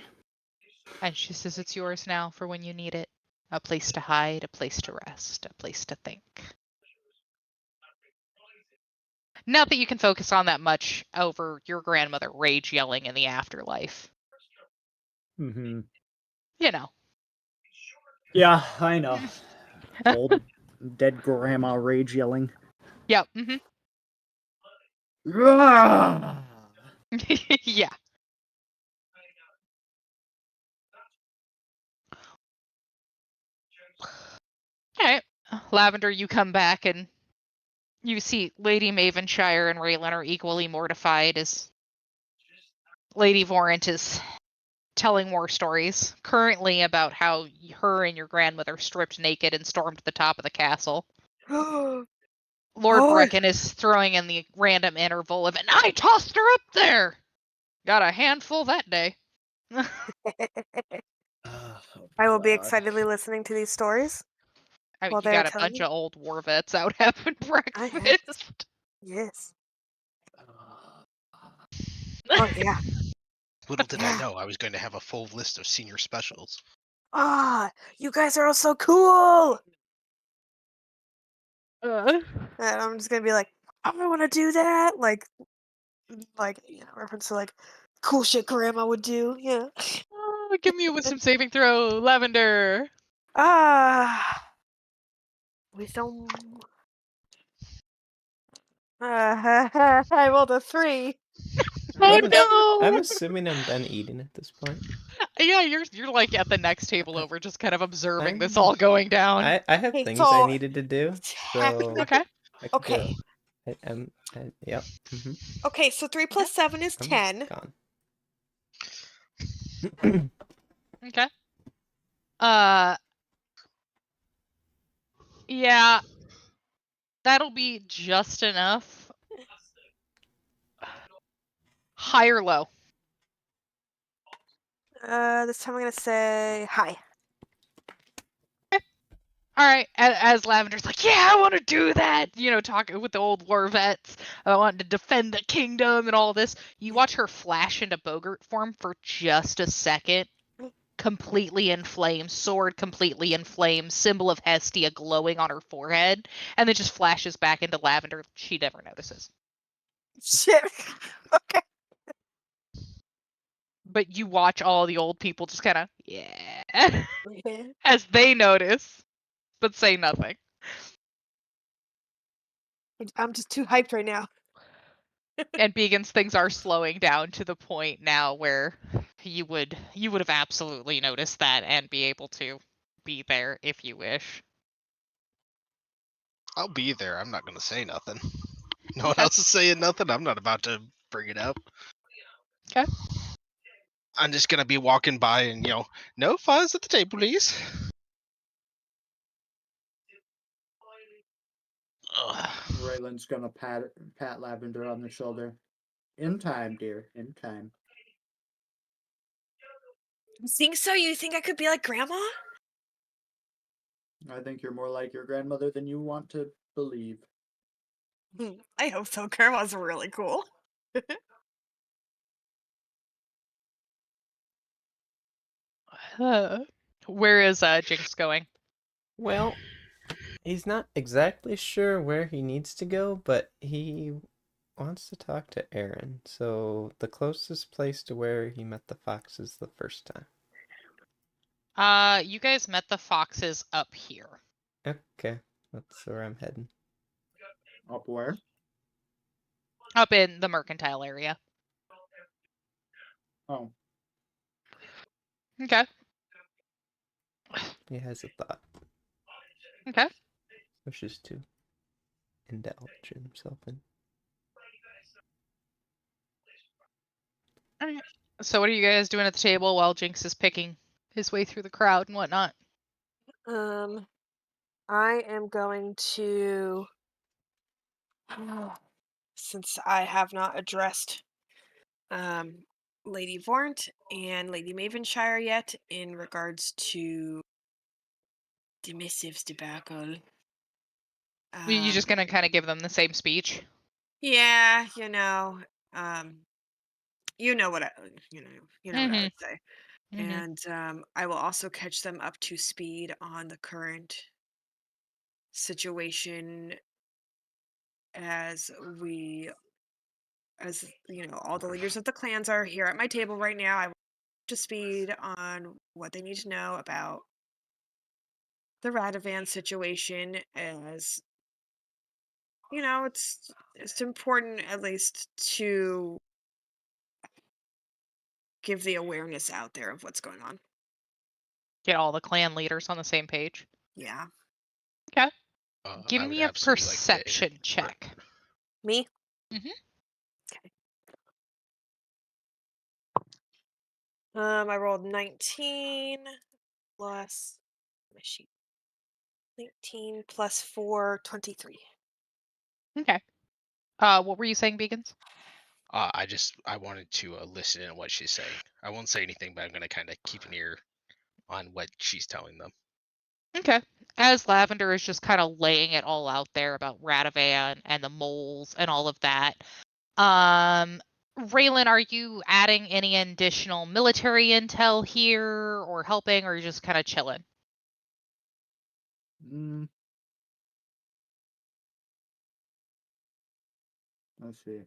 And she says it's yours now for when you need it. A place to hide, a place to rest, a place to think. Not that you can focus on that much over your grandmother rage yelling in the afterlife. Mm-hmm. You know. Yeah, I know. Old dead grandma rage yelling. Yep. Mm-hmm. Yeah. All right. Lavender, you come back and You see Lady Mavenshire and Raylan are equally mortified as Lady Vorant is telling war stories, currently about how her and your grandmother stripped naked and stormed the top of the castle. Oh, Lord Brecken is throwing in the random interval of, and I tossed her up there! Got a handful that day. I will be God. excitedly listening to these stories. I mean, Well, you they're got a telling bunch you? of old war vets out having I have. breakfast. Yes. Oh yeah. Little did I Yeah. know I was going to have a full list of senior specials. Ah, you guys are all so cool. Uh, And I'm just gonna be like, I want to do that, like reference to like cool shit grandma would do. Yeah. give me a wisdom saving throw, Lavender. Ah, wisdom. I rolled a 3. I'm No! assuming I'm done eating at this point. Yeah, you're like at the next table over, just kind of observing this I'm- all going down. I have Okay, things I so needed to do, so Okay. I could do okay. it. Yep. Okay, so 3 plus 7 is I'm 10. gone. Okay. Yeah, that'll be just enough. High or low? This time I'm gonna say hi. All right, as Lavender's like, yeah, I want to do that. Talking with the old war vets. I want to defend the kingdom and all this. You watch her flash into Bogart form for just a second, completely in flames, sword completely in flames, symbol of Hestia glowing on her forehead, and then just flashes back into Lavender. She never notices. Shit. Okay. But you watch all the old people just kind of, yeah, as they notice, but say nothing. I'm just too hyped right now. And Began's things are slowing down to the point now where you would have absolutely noticed that and be able to be there if you wish. I'll be there. I'm not going to say nothing. No one Okay. else is saying nothing. I'm not about to bring it up. Okay. I'm just going to be walking by and, no fuzz at the table, please. Ugh. Raylan's gonna pat Lavender on the shoulder. In time, dear. In time. You think so? You think I could be like grandma? I think you're more like your grandmother than you want to believe. I hope so. Grandma's really cool. Where is Jinx going? Well, he's not exactly sure where he needs to go, but he wants to talk to Aaron. So the closest place to where he met the foxes the first time. You guys met the foxes up here. Okay, that's where I'm heading. Up where? Up in the mercantile area. Oh. Okay. He has a thought. Okay. Wishes to indulge himself in. All right. So what are you guys doing at the table while Jinx is picking his way through the crowd and whatnot? I am going to, since I have not addressed Lady Vornt and Lady Mavenshire yet in regards to Demissive's debacle. You just gonna kind of give them the same speech? Yeah, you know what I what I Mm-hmm. would say. And I will also catch them up to speed on the current situation as all the leaders of the clans are here at my table right now. I will to speed on what they need to know about the Radovan situation, as it's important at least to give the awareness out there of what's going on. Get all the clan leaders on the same page. Yeah. Okay. Give I would me a absolutely like to perception check. Me? Mhm. I rolled 19 plus my sheet. 19 plus 4, 23. Okay. What were you saying, Beacons? I wanted to listen to what she's saying. I won't say anything, but I'm gonna kind of keep an ear on what she's telling them. Okay. As Lavender is just kind of laying it all out there about Radavan and the moles and all of that. Raylan, are you adding any additional military intel here or helping, or are you just kind of chilling? Let's see.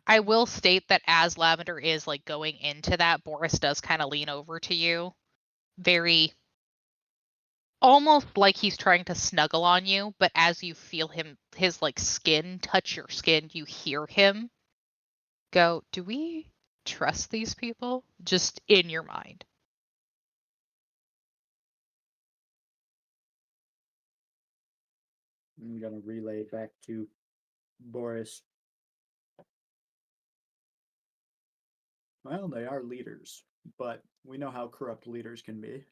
I will state that as Lavender is like going into that, Boris does kind of lean over to you. Very almost like he's trying to snuggle on you, but as you feel his like skin touch your skin, you hear him go, "Do we trust these people?" Just in your mind. I'm gonna relay back to Boris. Well, they are leaders, but we know how corrupt leaders can be.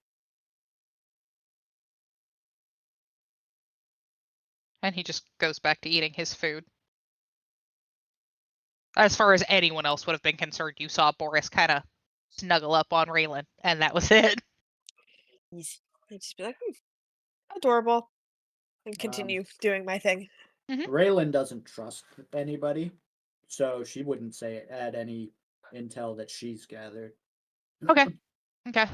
And he just goes back to eating his food. As far as anyone else would have been concerned, you saw Boris kind of snuggle up on Raylan, and that was it. I'd just be like, adorable. And continue doing my thing. Raylan doesn't trust anybody, so she wouldn't say add any intel that she's gathered. Okay. Okay.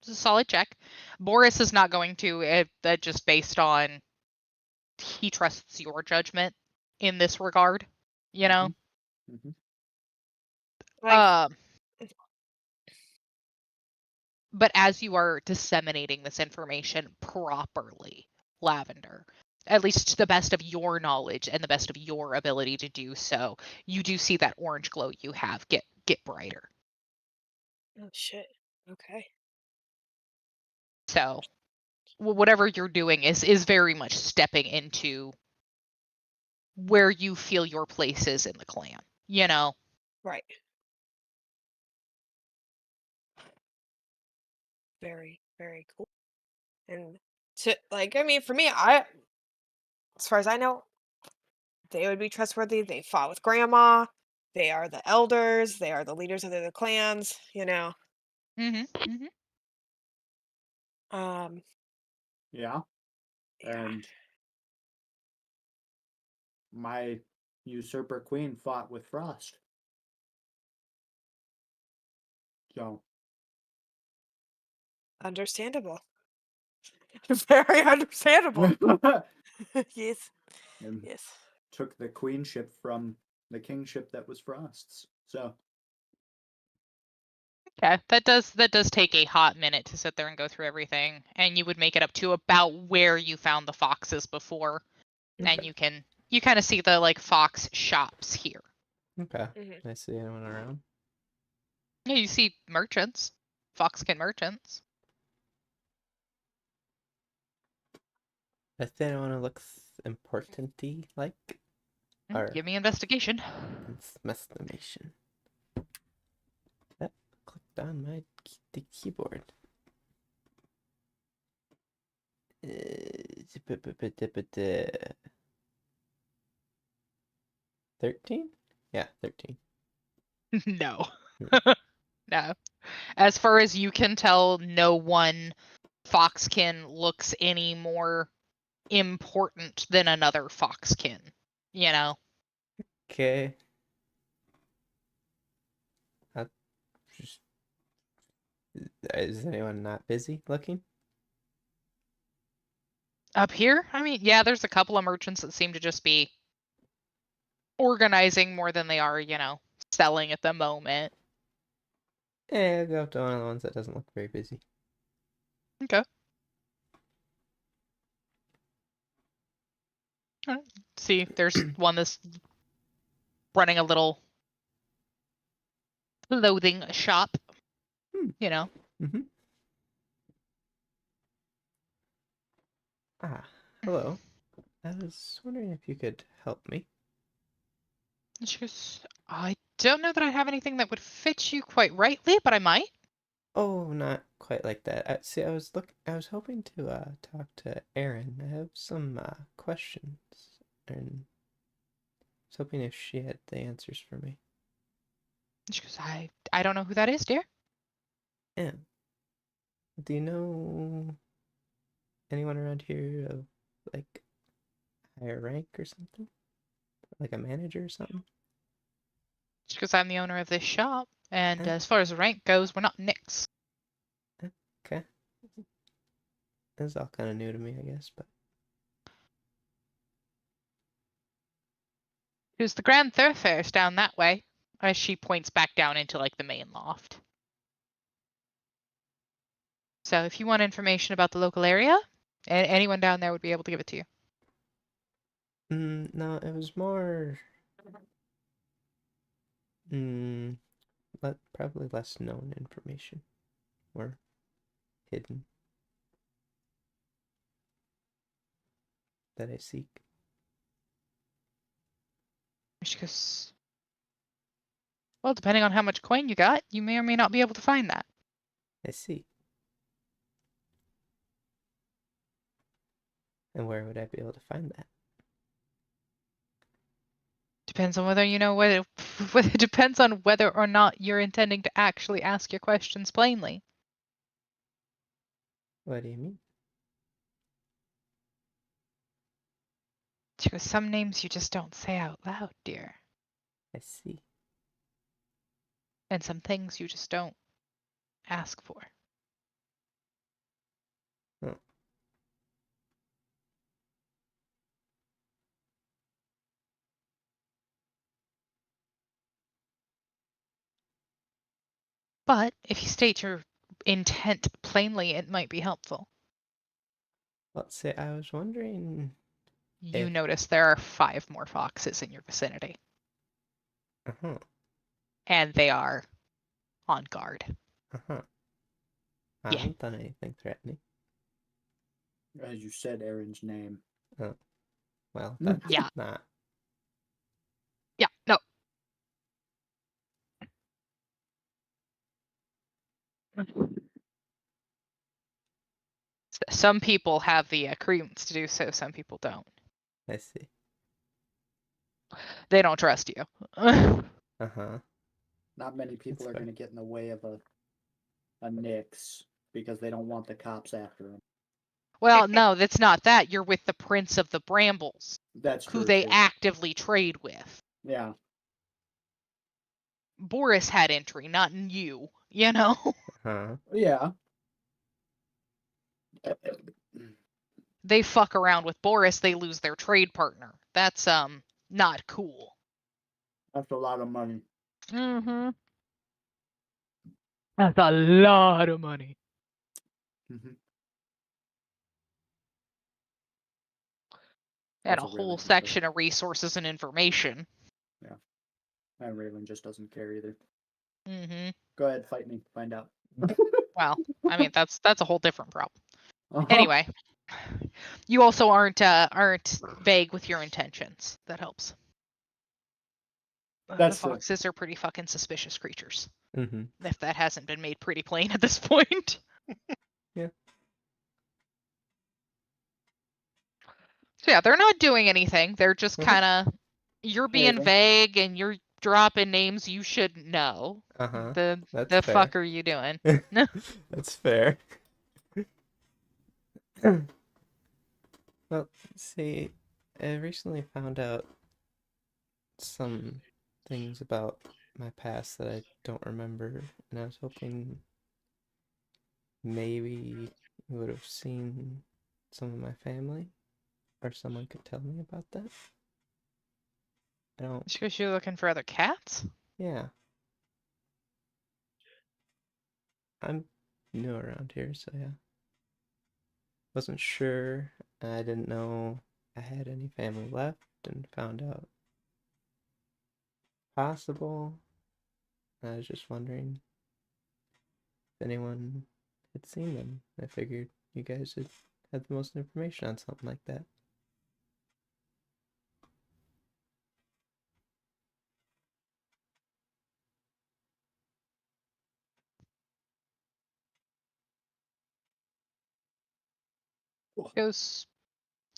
It's a solid check. Boris is not going to, just based on he trusts your judgment in this regard, you know? Mm-hmm. Like, But as you are disseminating this information properly, Lavender, at least to the best of your knowledge and the best of your ability to do so, you do see that orange glow you have get brighter. oh shit. Okay. So whatever you're doing is very much stepping into where you feel your place is in the clan, you know? Right. Very, very cool. And to like, I mean, for me, as far as I know, they would be trustworthy. They fought with grandma. They are the elders. They are the leaders of the clans, you know. Mm-hmm. Yeah. Yeah. And my usurper queen fought with Frost. So Understandable. Very understandable. Yes. and Yes. took the queenship from the kingship that was Frost's. So Okay, that does take a hot minute to sit there and go through everything, and you would make it up to about where you found the foxes before, and you kind of see the like fox shops here. Okay. Mhm. Can I see anyone around? Yeah, you see merchants, foxkin merchants. Does anyone looks important-y like? Or Give me investigation. estimation. That clicked on the keyboard. 13? Yeah, 13. No. No. As far as you can tell, no one foxkin looks any more important than another foxkin, you know? Okay. Just, is anyone not busy looking? Up here? I mean, yeah, there's a couple of merchants that seem to just be organizing more than they are, you know, selling at the moment. Yeah, I'll go up to one of the ones that doesn't look very busy. Okay. See, there's one that's running a little clothing shop, you know. Mm-hmm. Ah, hello. I was wondering if you could help me. And she goes, I don't know that I have anything that would fit you quite rightly, but I might. Oh, not quite like that. See, I was hoping to talk to Erin. I have some questions, and I was hoping if she had the answers for me. And she goes, I don't know who that is, dear. Yeah. Do you know anyone around here of like higher rank or something? Like a manager or something? She goes, I'm the owner of this shop, and Eh, as far as the rank goes, we're not Nicks. Okay. This is all kind of new to me, I guess, but Because the Grand Thoroughfare's down that way, as she points back down into like the main loft. So if you want information about the local area, anyone down there would be able to give it to you. no, it was more mm, probably less known information or hidden that I seek. She goes, well, depending on how much coin you got, you may or may not be able to find that. I see. And where would I be able to find that? Depends on whether you know whether it depends on whether or not you're intending to actually ask your questions plainly. What do you mean? She goes, some names you just don't say out loud, dear. I see. And some things you just don't ask for. Oh, But if you state your intent plainly, it might be helpful. let's say I was wondering You if. notice there are 5 more foxes in your vicinity, Uh-huh. and they are on guard. Uh-huh. I Yeah. haven't done anything threatening. As you said Erin's name. Oh. Well, that's Yeah. not. Yeah, no. Some people have the credence to do so, some people don't. I see. They don't trust you. Uh-huh. Not many people That's are fair. going to get in the way of a Nyx because they don't want the cops after them. Well, no, that's not that. You're with the Prince of the Brambles, That's who true, they too. actively trade with. Yeah. Boris had entry, not you, you know? Uh-huh. Yeah. They fuck around with Boris, they lose their trade partner. That's, not cool. That's a lot of money. Mm-hmm. That's a lot of money. Mm-hmm. And a Also, whole Raylan just section of resources and information. Yeah. And Raylan just doesn't care either. Mm-hmm. Go ahead, fight me. Find out. Well, I mean, that's a whole different problem. Uh-huh. Anyway, you also aren't vague with your intentions. That helps. That's the true. foxes are pretty fucking suspicious creatures. Mm-hmm. If that hasn't been made pretty plain at this point. Yeah. So yeah, they're not doing anything. They're just Mhm. kind of, you're being Hazing. vague and you're dropping names you shouldn't know. Uh-huh. The That's fair. fuck are you doing? That's fair. Well, see, I recently found out some things about my past that I don't remember, and I was hoping maybe you would have seen some of my family, or someone could tell me about that. I don't. Because you're looking for other cats? Yeah. I'm new around here, so yeah. Wasn't sure. I didn't know I had any family left, and found out possible. I was just wondering if anyone had seen them. I figured you guys would have the most information on something like that. Goes,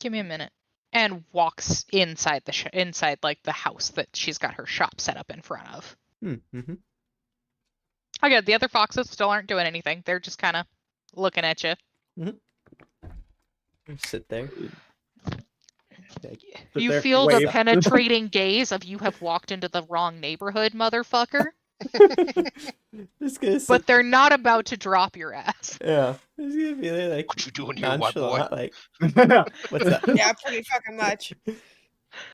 give me a minute, and walks inside inside like the house that she's got her shop set up in front of. Mm-hmm. Okay, the other foxes still aren't doing anything. They're just kind of looking at you. Sit there. You there, feel the wave. penetrating gaze of you have walked into the wrong neighborhood, motherfucker. Just gonna sit. But they're not about to drop your ass. Yeah. Just gonna be there like What you doing here, white boy? nonchalant, like, what's up? Yeah, pretty fucking much.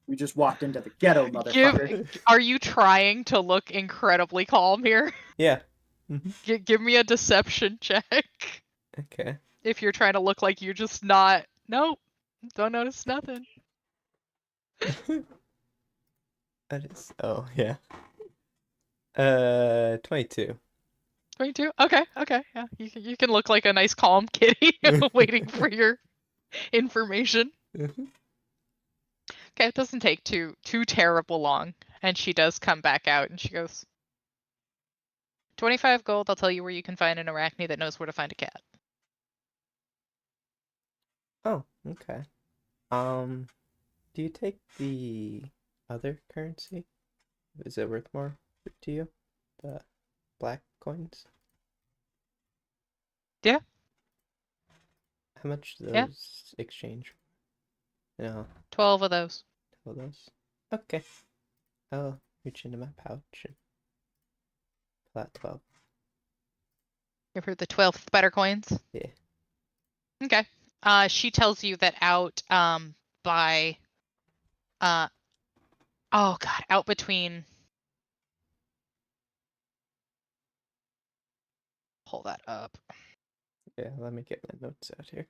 We just walked into the ghetto, motherfucker. Are you trying to look incredibly calm here? Yeah. Give me a deception check. Okay. If you're trying to look like you're just not. Nope. Don't notice nothing. That is. Oh yeah. 22. 22? Okay. Yeah, you can look like a nice calm kitty waiting for your information. Mhm. Okay, it doesn't take too terrible long, and she does come back out, and she goes, 25 gold. I'll tell you where you can find an arachne that knows where to find a cat. Oh, okay. Do you take the other currency? Is it worth more to you? The black coins? Yeah. How much do Yeah. those exchange? No, 12 of those. all those. Okay. I'll reach into my pouch and pull out 12. Give her the 12th better coins. Yeah. Okay. She tells you that out by oh god, out between, pull that up. Yeah, let me get my notes out here.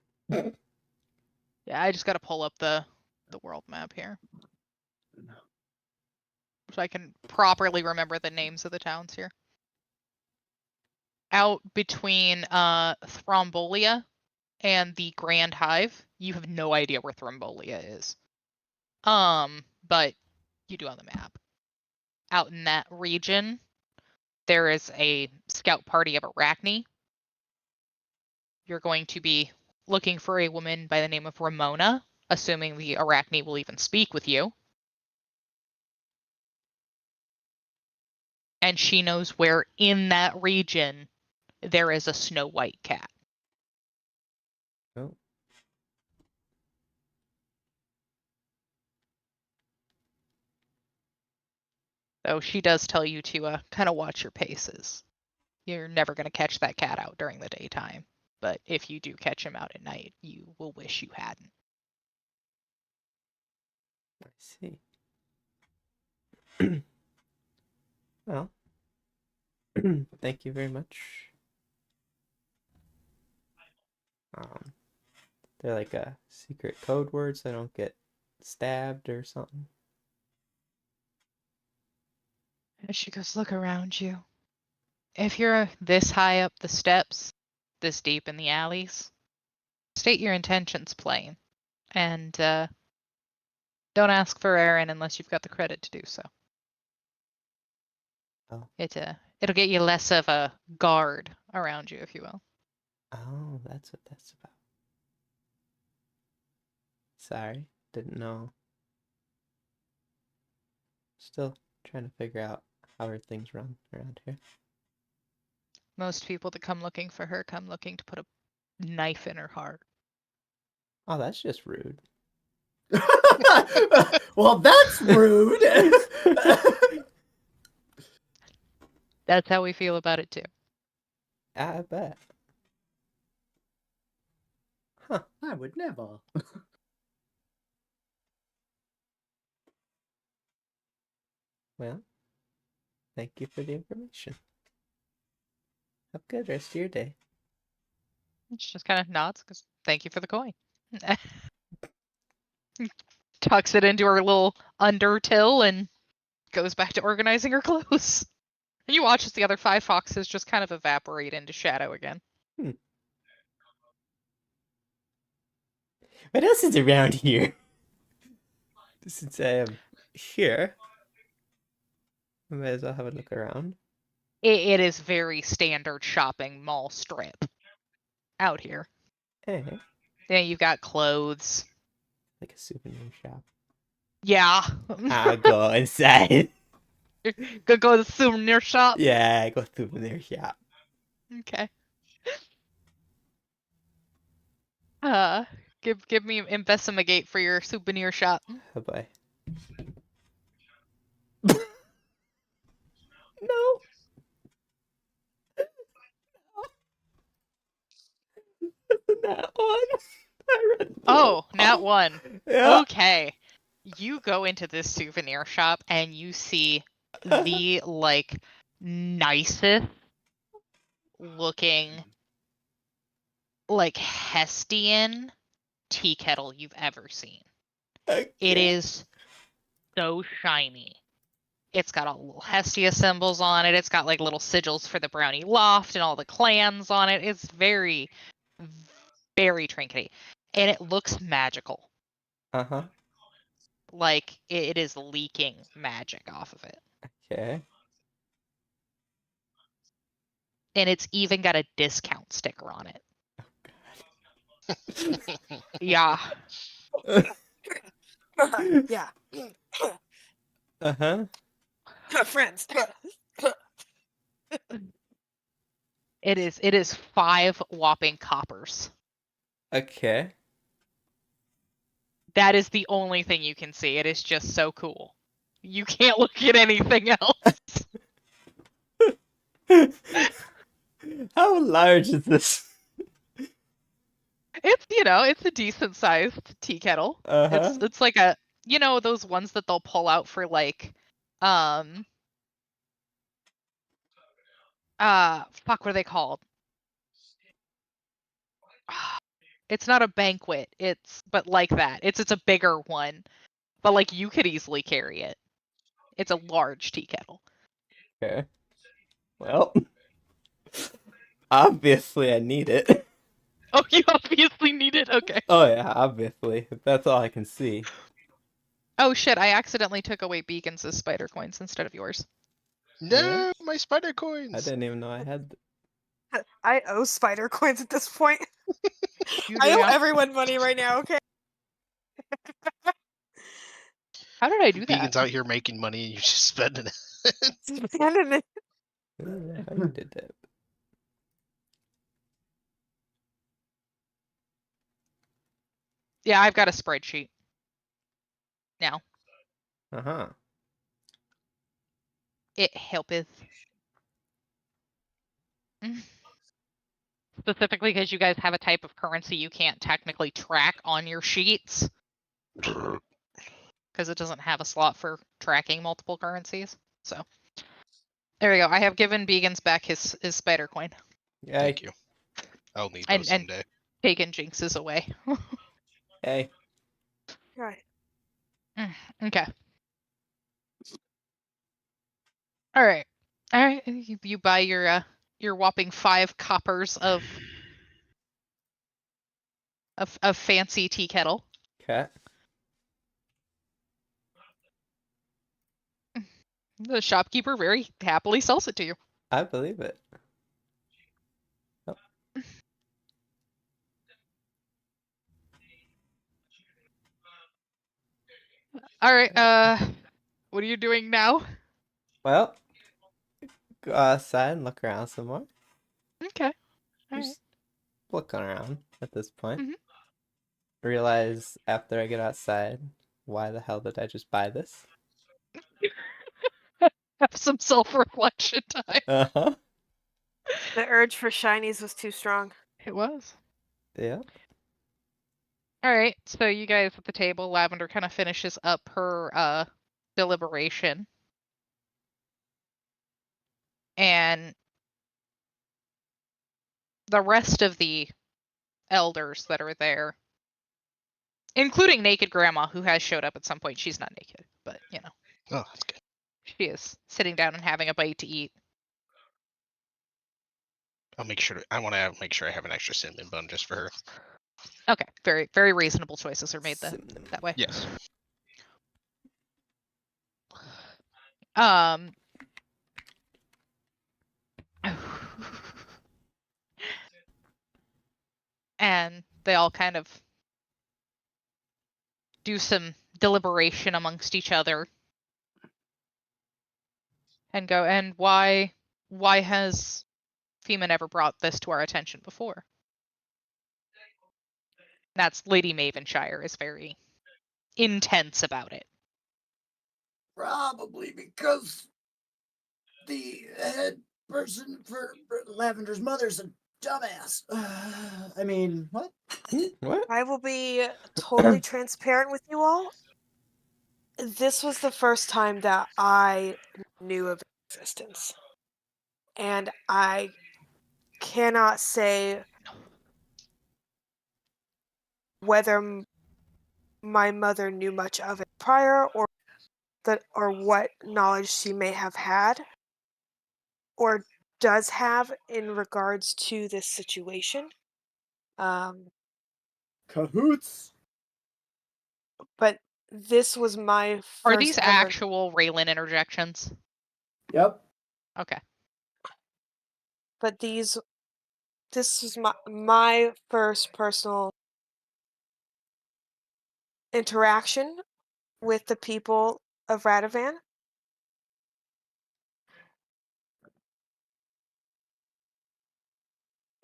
Yeah, I just gotta pull up the world map here. So I can properly remember the names of the towns here. Out between Thrombolia and the Grand Hive, you have no idea where Thrombolia is. But you do on the map. Out in that region, there is a scout party of Arachne. You're going to be looking for a woman by the name of Ramona, assuming the Arachne will even speak with you. And she knows where in that region there is a Snow White cat. Oh. So she does tell you to kind of watch your paces. You're never going to catch that cat out during the daytime. But if you do catch him out at night, you will wish you hadn't. I see. Well, thank you very much. They're like a secret code word so I don't get stabbed or something. And she goes, look around you. If you're this high up the steps, this deep in the alleys, state your intentions plain. And don't ask for Aaron unless you've got the credit to do so. Oh. It'll get you less of a guard around you, if you will. Oh, that's what that's about. Sorry, didn't know. Still trying to figure out how her things run around here. Most people that come looking for her come looking to put a knife in her heart. Oh, that's just rude. Well, that's rude. That's how we feel about it too. I bet. Huh. I would never. Well, thank you for the information. Have a good rest of your day. She just kind of nods because thank you for the coin. Tucks it into her little undertill and goes back to organizing her clothes. And you watch as the other 5 foxes just kind of evaporate into shadow again. What else is around here? Since I am here, I might as well have a look around. It is very standard shopping mall strip out here. Hey, Yeah, you've got clothes. like a souvenir shop. Yeah. I'll go inside. Go to the souvenir shop. Yeah, go souvenir shop. Okay. Give me investigate for your souvenir shop. Oh boy. No. That one. I read Oh, nat no. 1. Yeah. Okay. You go into this souvenir shop and you see the like nicest looking like Hestian tea kettle you've ever seen. It Okay. is so shiny. It's got all the little Hestia symbols on it. It's got like little sigils for the Brownie Loft and all the clans on it. It's very, very trinkety. And it looks magical. Uh-huh. Like it is leaking magic off of it. Okay. And it's even got a discount sticker on it. Yeah. Yeah. Uh-huh. Friends. It is 5 whopping coppers. Okay. That is the only thing you can see. It is just so cool. You can't look at anything else. How large is this? It's it's a decent sized tea kettle. Uh-huh. It's like a those ones that they'll pull out for like fuck, what are they called? It's not a banquet. But like that. It's a bigger one. But like you could easily carry it. It's a large tea kettle. Okay. Well, obviously I need it. Oh, you obviously need it? Okay. Oh yeah, obviously. That's all I can see. Oh shit, I accidentally took away Beacons as spider coins instead of yours. No, my spider coins. I didn't even know I had. I owe spider coins at this point. You I do owe now? everyone money right now, okay? How did I do that? Beacon's out here making money and you're just spending it. Spending it. Yeah, how you did that. Yeah, I've got a spreadsheet now. Uh-huh. It helpeth. Specifically because you guys have a type of currency you can't technically track on your sheets. Because it doesn't have a slot for tracking multiple currencies. So there we go. I have given Beacons back his spider coin. Yay. Thank you. I'll need And- those someday. Taken Jinx's away. Hey. Right. Okay. All right. You buy your whopping 5 coppers of fancy tea kettle. Okay. The shopkeeper very happily sells it to you. I believe it. All right. What are you doing now? Well, go outside and look around some more. Okay. All right. Just looking around at this point. Mhm. Realize after I get outside, why the hell did I just buy this? Have some self-reflection time. Uh-huh. The urge for shinies was too strong. It was. Yeah. All right. So you guys at the table, Lavender kind of finishes up her deliberation. And the rest of the elders that are there, including Naked Grandma, who has showed up at some point. She's not naked, but Oh, that's good. she is sitting down and having a bite to eat. I want to make sure I have an extra cinnamon bun just for her. Okay, very, very reasonable choices are made that way. Yes. Um. And they all kind of do some deliberation amongst each other and go, and why has FEMA never brought this to our attention before? That's Lady Mavenshire is very intense about it. Probably because the head person for Lavender's mother's a dumbass. I mean, what? What? I will be totally transparent with you all. This was the first time that I knew of its existence. And I cannot say whether my mother knew much of it prior or what knowledge she may have had or does have in regards to this situation. Cahoots? But this was my Are first these ever. actual Raylan interjections? Yep. Okay. But this was my first personal interaction with the people of Radovan.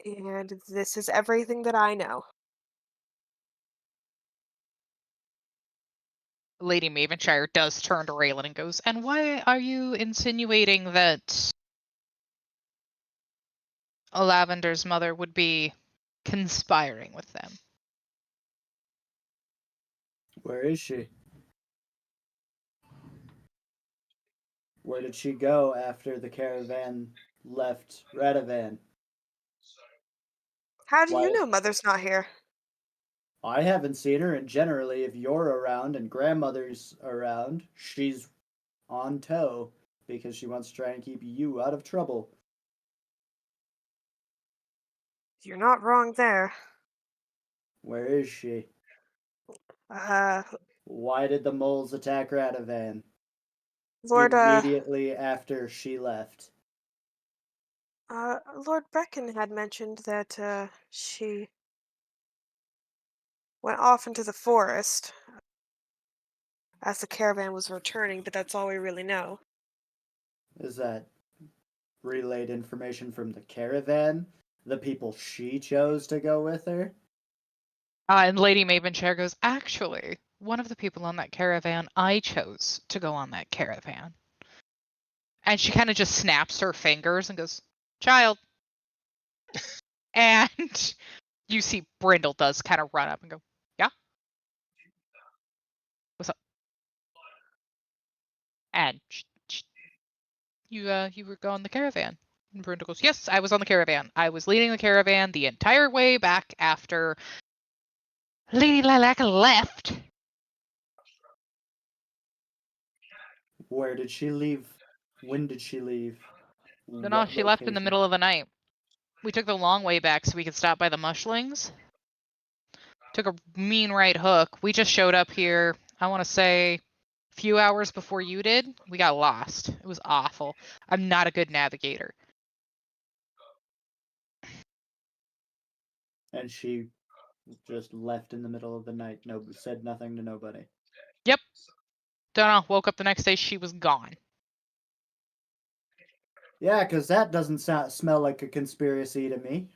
And this is everything that I know. Lady Mavenshire does turn to Raylan and goes, and why are you insinuating that Lavender's mother would be conspiring with them? Where is she? Where did she go after the caravan left Radovan? How do you Why? know Mother's not here? I haven't seen her, and generally, if you're around and grandmother's around, she's on tow because she wants to try and keep you out of trouble. You're not wrong there. Where is she? Uh, Why did the moles attack Radovan Lord, immediately after she left? Lord Brecken had mentioned that, she went off into the forest as the caravan was returning, but that's all we really know. Is that relayed information from the caravan? The people she chose to go with her? And Lady Mavenshire goes, actually, one of the people on that caravan, I chose to go on that caravan. And she kind of just snaps her fingers and goes, child. And you see Brindle does kind of run up and go, yeah? What's up? And you were on the caravan. And Brindle goes, yes, I was on the caravan. I was leading the caravan the entire way back after Lady Lilac left. Where did she leave? When did she leave? No, she left in the middle of the night. We took the long way back so we could stop by the mushlings. Took a mean right hook. We just showed up here, I want to say, a few hours before you did. We got lost. It was awful. I'm not a good navigator. And she just left in the middle of the night. No, said nothing to nobody. Yep. Don't know. Woke up the next day, she was gone. Yeah, because that doesn't smell like a conspiracy to me.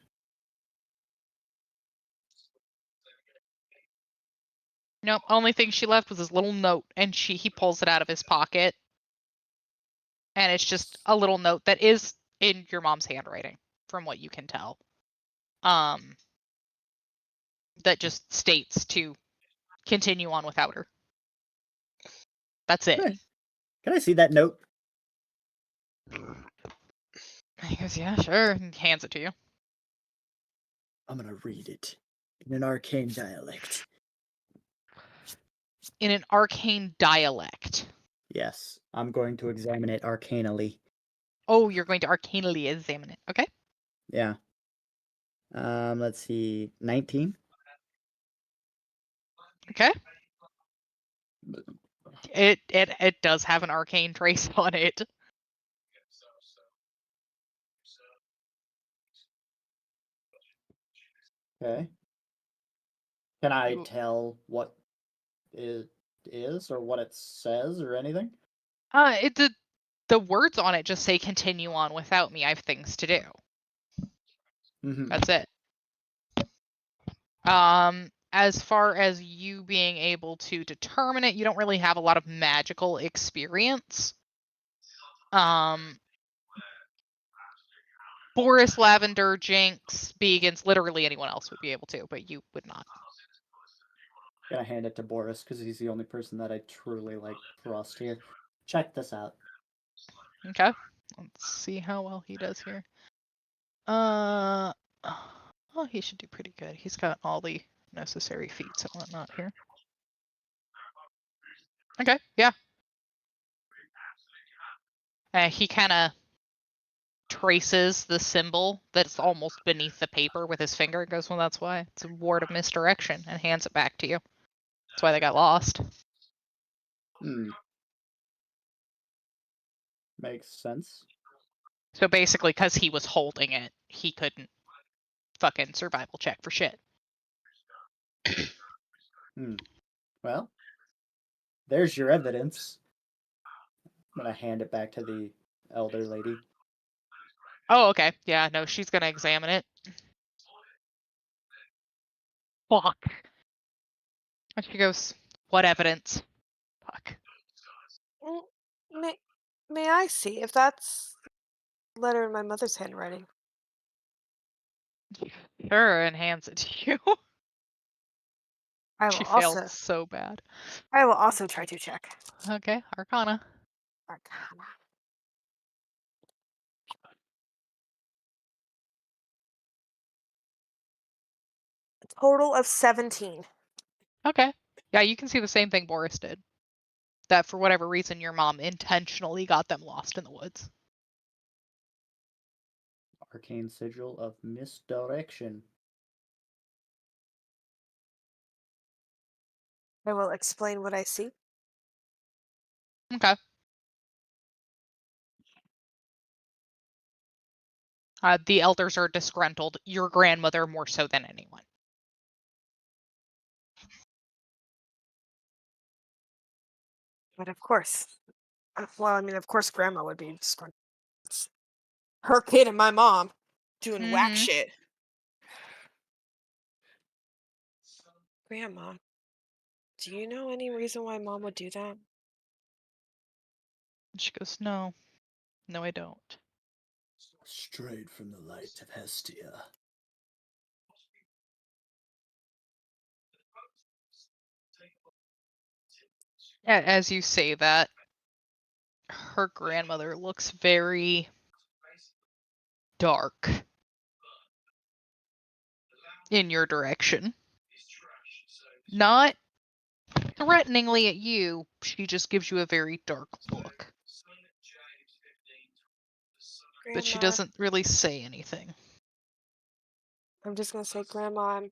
Nope. Only thing she left was his little note, and he pulls it out of his pocket, and it's just a little note that is in your mom's handwriting, from what you can tell. That just states to continue on without her. That's it. Can I see that note? He goes, yeah, sure, and hands it to you. I'm gonna read it in an arcane dialect. In an arcane dialect. Yes, I'm going to examine it arcanally. Oh, you're going to arcanely examine it. Okay. Yeah. Let's see. 19? Okay. It does have an arcane trace on it. Okay. Can I You- tell what it is or what it says or anything? The words on it just say continue on without me. I have things to do. Mm-hmm. That's it. As far as you being able to determine it, you don't really have a lot of magical experience. Boris, Lavender, Jinx, Begans, literally anyone else would be able to, but you would not. Gonna hand it to Boris because he's the only person that I truly trust here. Check this out. Okay. Let's see how well he does here. Oh, he should do pretty good. He's got all the necessary feats and whatnot here. Okay, yeah. He kind of traces the symbol that's almost beneath the paper with his finger and goes, well, that's why. It's a ward of misdirection, and hands it back to you. That's why they got lost. Makes sense. So basically, because he was holding it, he couldn't fucking survival check for shit. Well, there's your evidence. I'm gonna hand it back to the elder lady. Oh, okay. Yeah, no, she's gonna examine it. Fuck. And she goes, what evidence? Fuck. May I see if that's a letter in my mother's handwriting? Sure, and hands it to you. I will She also failed so bad. try to check. Okay, Arcana. Arcana. A total of 17. Okay. Yeah, you can see the same thing Boris did. That for whatever reason your mom intentionally got them lost in the woods. Arcane sigil of misdirection. I will explain what I see. Okay. The elders are disgruntled. Your grandmother more so than anyone. But of course, of course Grandma would be disgruntled. It's her kid and my mom doing whack shit. Grandma, do you know any reason why Mom would do that? She goes, no. No, I don't. Straight from the light of Hestia. As you say that, her grandmother looks very dark in your direction. Not threateningly at you, she just gives you a very dark look. Grandma, But she doesn't really say anything. I'm just gonna say, Grandma,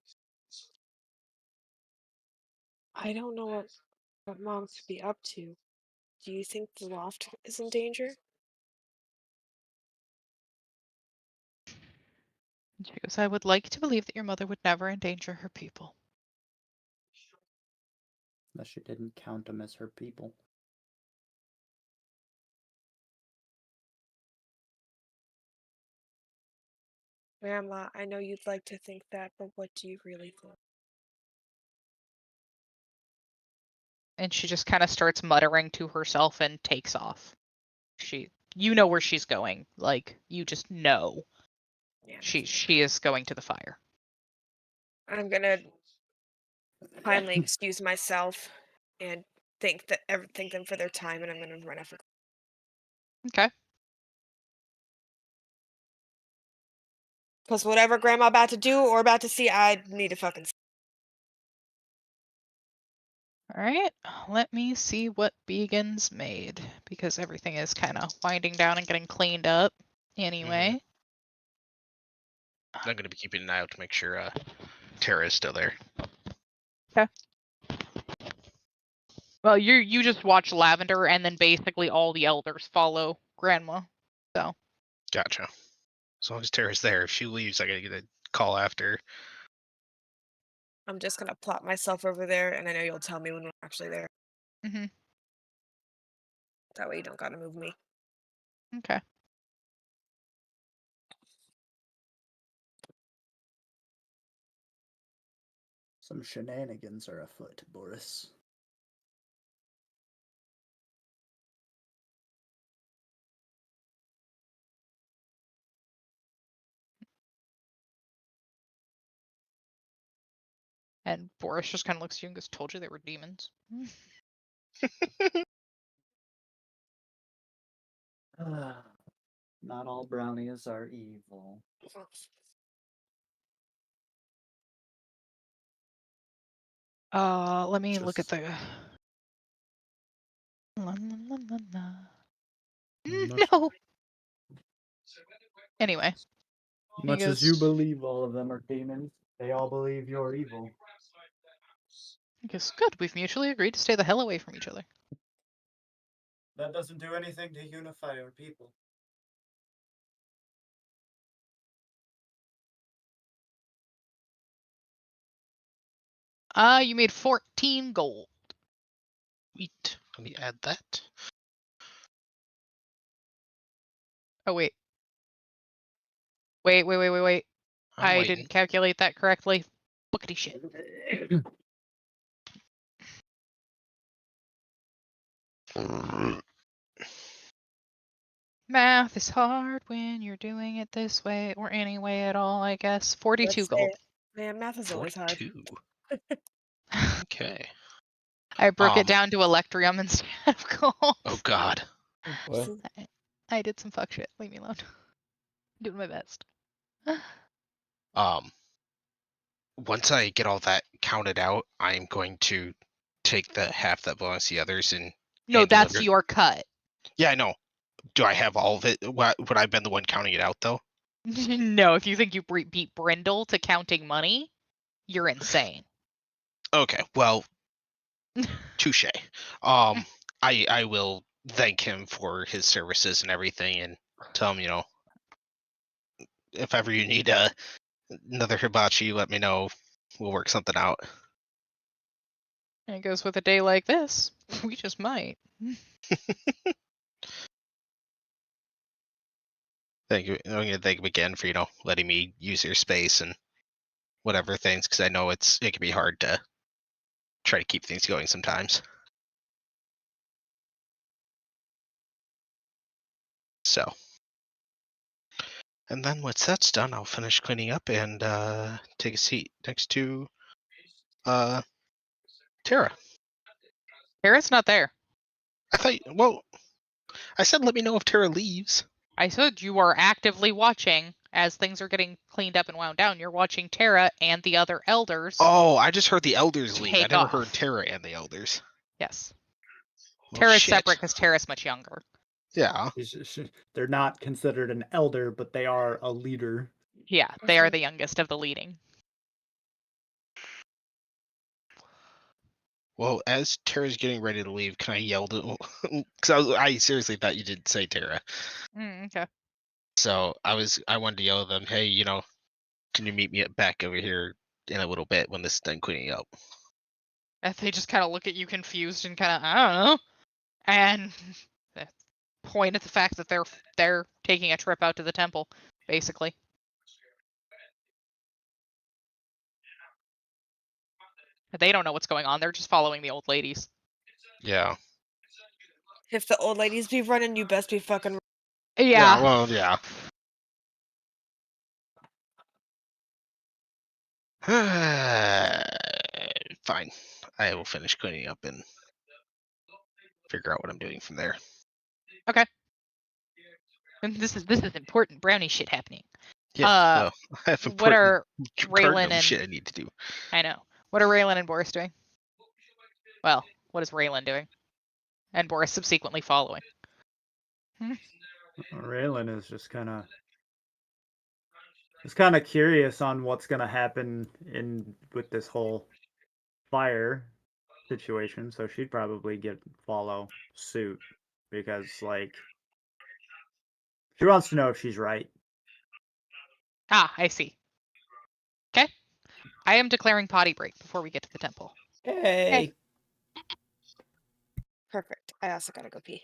I don't know what Mom could be up to. Do you think the loft is in danger? She goes, I would like to believe that your mother would never endanger her people. Unless she didn't count them as her people. Grandma, I know you'd like to think that, but what do you really think? And she just kind of starts muttering to herself and takes off. You know where she's going. Like, you just know. Yeah. She is going to the fire. I'm gonna finally excuse myself and thank them for their time, and I'm gonna run after. Okay. Because whatever Grandma about to do or about to see, I need to fucking. All right. Let me see what Began's made, because everything is kind of winding down and getting cleaned up anyway. I'm going to be keeping an eye out to make sure Tara is still there. Okay. Well, you just watch Lavender, and then basically all the elders follow Grandma. So Gotcha. As long as Tara's there, if she leaves, I gotta get a call after. I'm just gonna plop myself over there, and I know you'll tell me when we're actually there. hmm That way you don't gotta move me. okay. Some shenanigans are afoot, Boris. And Boris just kind of looks at you and goes, "Told you they were demons." Not all brownies are evil. Let me look at Just- the. La, la, la, la. Much- No. Anyway, Much as goes- you believe all of them are demons, they all believe you're evil. he goes, "Good. We've mutually agreed to stay the hell away from each other." That doesn't do anything to unify our people. You made 14 gold. Sweet. Let me add that. Oh wait. Wait. I'm I waiting. didn't calculate that correctly. Lookity shit. Math is hard when you're doing it this way or any way at all, I guess. 42 Let's say gold. it. Man, math is always hard. 42. Okay. I broke it down to Electrium instead of gold. Oh God. What? I did some fuck shit. Leave me alone. I'm doing my best. Once I get all that counted out, I'm going to take the half that belongs to the others and No, hand that's deliver. your cut. Yeah, I know. Do I have all of it? Would I have been the one counting it out though? No, if you think you beat Brindle to counting money, you're insane. Okay, well, touche. I will thank him for his services and everything, and tell him, if ever you need another hibachi, let me know. We'll work something out. And it goes with a day like this. We just might. Thank you. I'm gonna thank him again for letting me use your space and whatever things, because I know it can be hard to try to keep things going sometimes. So, and then once that's done, I'll finish cleaning up and take a seat next to Tara. Tara's not there. I said let me know if Tara leaves. I said you are actively watching as things are getting cleaned up and wound down. You're watching Tara and the other elders. Oh, I just heard the elders leave. I Take never off. heard Tara and the elders. Yes. Well, Tara's shit. separate because Tara's much younger. Yeah. They're not considered an elder, but they are a leader. Yeah, they are the youngest of the leading. Well, as Tara's getting ready to leave, can I yell to? Because I seriously thought you did say Tara. Okay. So I wanted to yell at them. Hey, can you meet me back over here in a little bit when this is done cleaning up? And they just kind of look at you confused and kind of, I don't know, and point at the fact that they're taking a trip out to the temple, basically. They don't know what's going on. They're just following the old ladies. Yeah. If the old ladies be running, you best be fucking. Yeah. Well, yeah. Fine. I will finish cleaning up and figure out what I'm doing from there. Okay. And this is important brownie shit happening. Yeah. Well, I have What are cardinal Raylan and shit I need to do. I know. What are Raylan and Boris doing? Well, what is Raylan doing? And Boris subsequently following. Raylan is just kind of curious on what's gonna happen with this whole fire. situation, so she'd probably follow suit because, like, she wants to know if she's right. Ah, I see. Okay. I am declaring potty break before we get to the temple. Hey. Perfect. I also gotta go pee.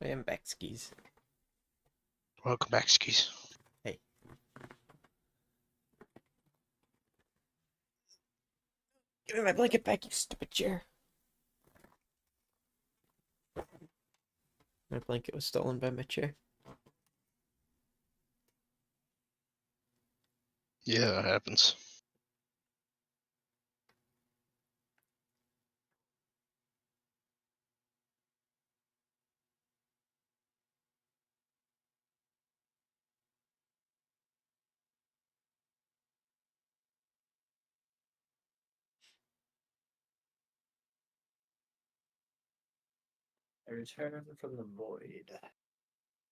I am back, skis. Welcome back, skis. Hey. Give me my blanket back, you stupid chair. My blanket was stolen by my chair. Yeah, that happens. I return from the void.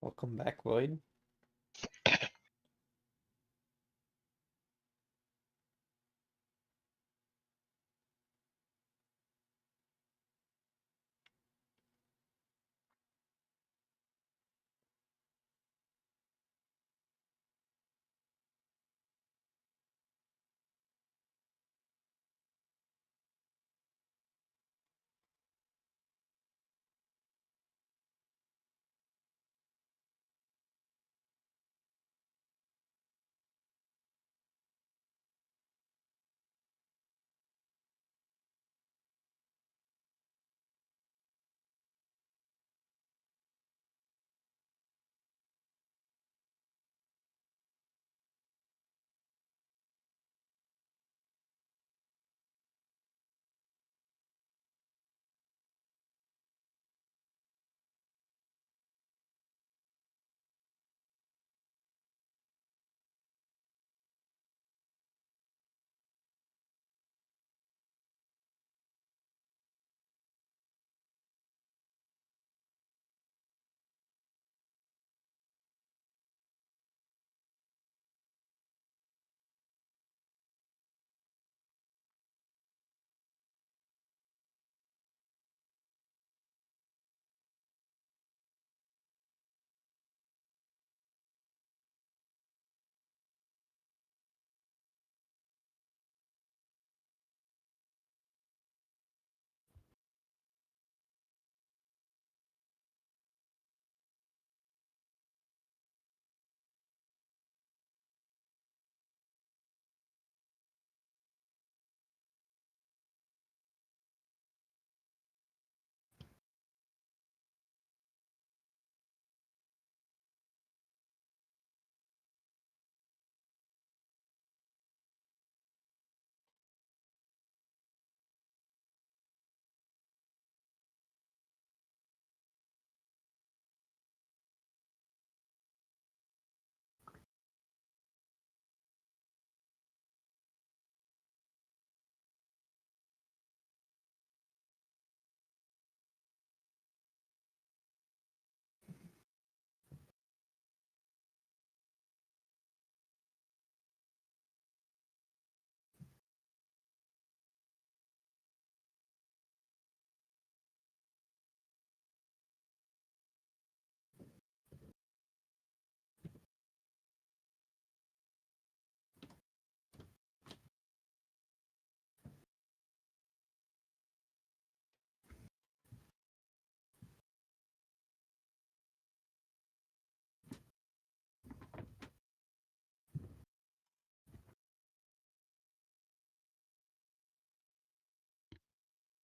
Welcome back, Void.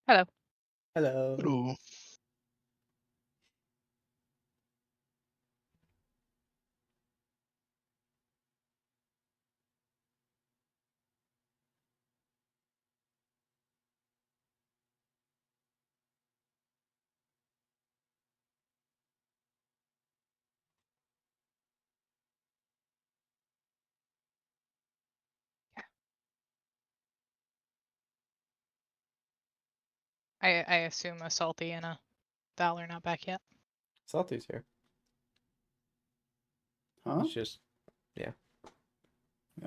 Hello. Hello. Hello. I assume a Salty and a Val are not back yet. Salty's here. Huh? He's just Yeah,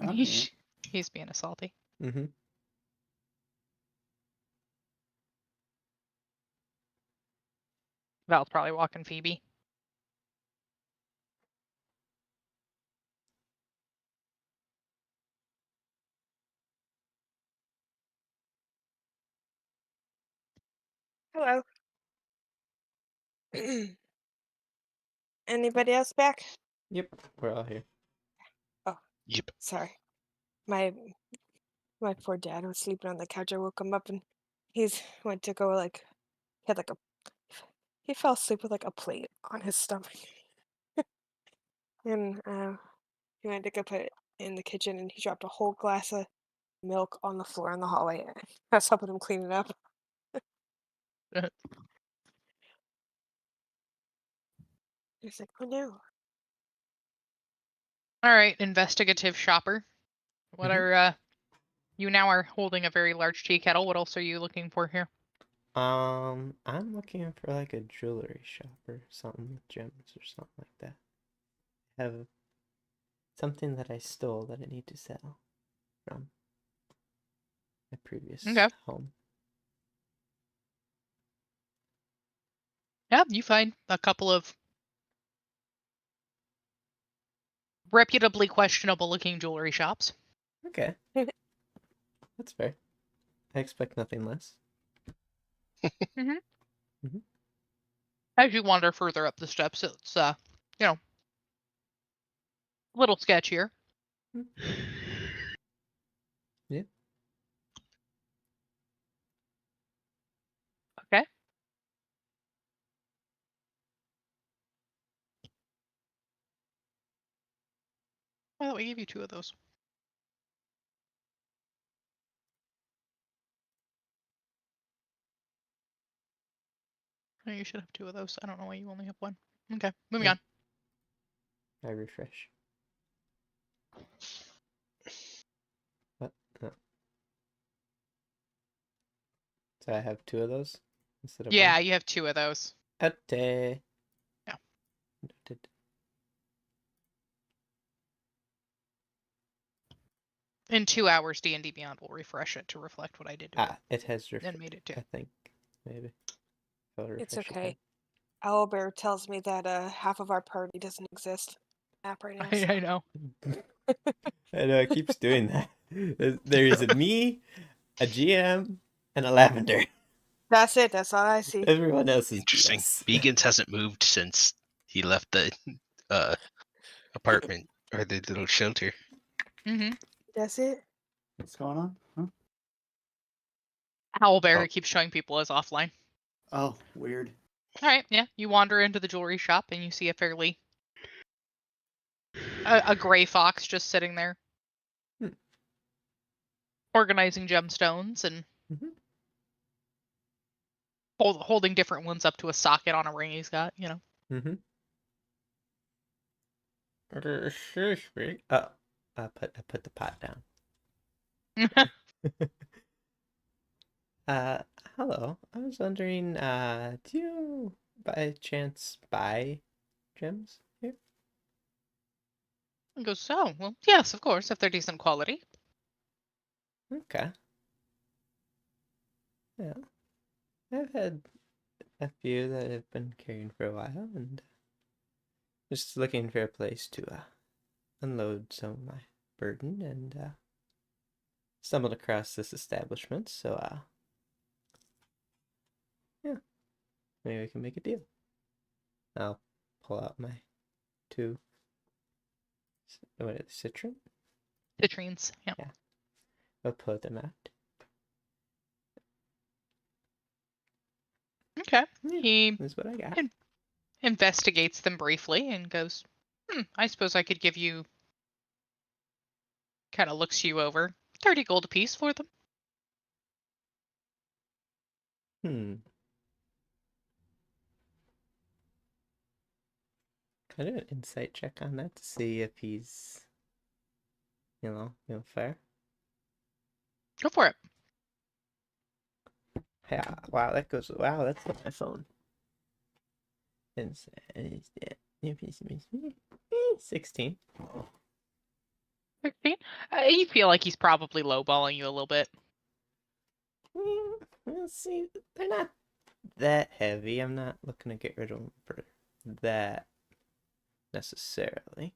I'm here. He's being a Salty. mm-hmm. Val's probably walking Phoebe. Hello. Anybody else back? Yep, we're all here. Yep. Sorry. My poor dad was sleeping on the couch. I woke him up and he's went to go he had he fell asleep with like a plate on his stomach. And he went to go put it in the kitchen and he dropped a whole glass of milk on the floor in the hallway. I was helping him clean it up. He's like, oh no. All right, investigative shopper. What Mhm. are you now are holding a very large tea kettle. What else are you looking for here? I'm looking for like a jewelry shop or something with gems or something like that. I have something that I stole that I need to sell from my previous Okay. home. Yeah, you find a couple of reputably questionable looking jewelry shops. Okay. That's fair. I expect nothing less. As you wander further up the steps, it's a little sketchier. Yeah. Okay. I thought we gave you 2 of those. Oh, you should have 2 of those. I don't know why you only have 1. Okay, moving Yeah. on. I refresh. What? No. So I have 2 of those instead of Yeah, one? you have 2 of those. Okay. Yeah. Noted. In 2 hours, D&D Beyond will refresh it to reflect what I did to Ah, it has and made it to. I think maybe. I'll It's refresh it okay. then. Owlbear tells me that half of our party doesn't exist app right now. I know. I know it keeps doing that. There is a me, a GM, and a Lavender. That's it. That's all I see. Everyone else is Interesting. BS. Begans hasn't moved since he left the apartment or the little shelter. Mm-hmm. That's it. What's going on? Huh? Owlbear Oh. keeps showing people as offline. Oh, weird. All right, yeah. You wander into the jewelry shop and you see a fairly a gray fox just sitting there, Hmm. organizing gemstones and Mhm. holding different ones up to a socket on a ring he's got. Mm-hmm. Excuse me. Oh, I put the pot down. Uh, hello. I was wondering, do you by chance buy gems here? He goes, oh, well, yes, of course, if they're decent quality. Okay. Yeah. I've had a few that I've been carrying for a while and just looking for a place to unload some of my burden and stumbled across this establishment, so yeah, maybe we can make a deal. I'll pull out my 2 what are they, citron? Citrines, yeah. Yeah. I'll pull them out. Okay. Yeah, He that's what I got. investigates them briefly and goes, I suppose I could give you, kind of looks you over, 30 gold apiece for them. Can I do an insight check on that to see if he's, fair? Go for it. Yeah, wow, that's on my phone. Insight, 16. 16. You feel like he's probably lowballing you a little bit. Let's see, they're not that heavy. I'm not looking to get rid of them for that necessarily.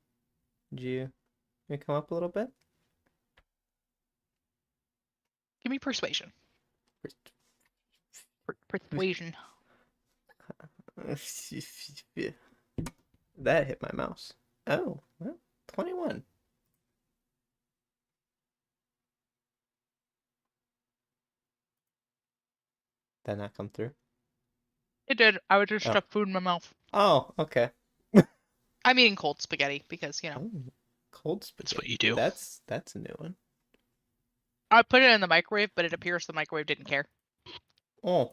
Did you come up a little bit? Give me persuasion. Persuasion. That hit my mouse. Oh, well, 21. Did that not come through? It did. I would just Oh. stuff food in my mouth. Oh, okay. I'm eating cold spaghetti because, Oh, cold spaghetti. That's what you do. That's a new one. I put it in the microwave, but it appears the microwave didn't care. Oh,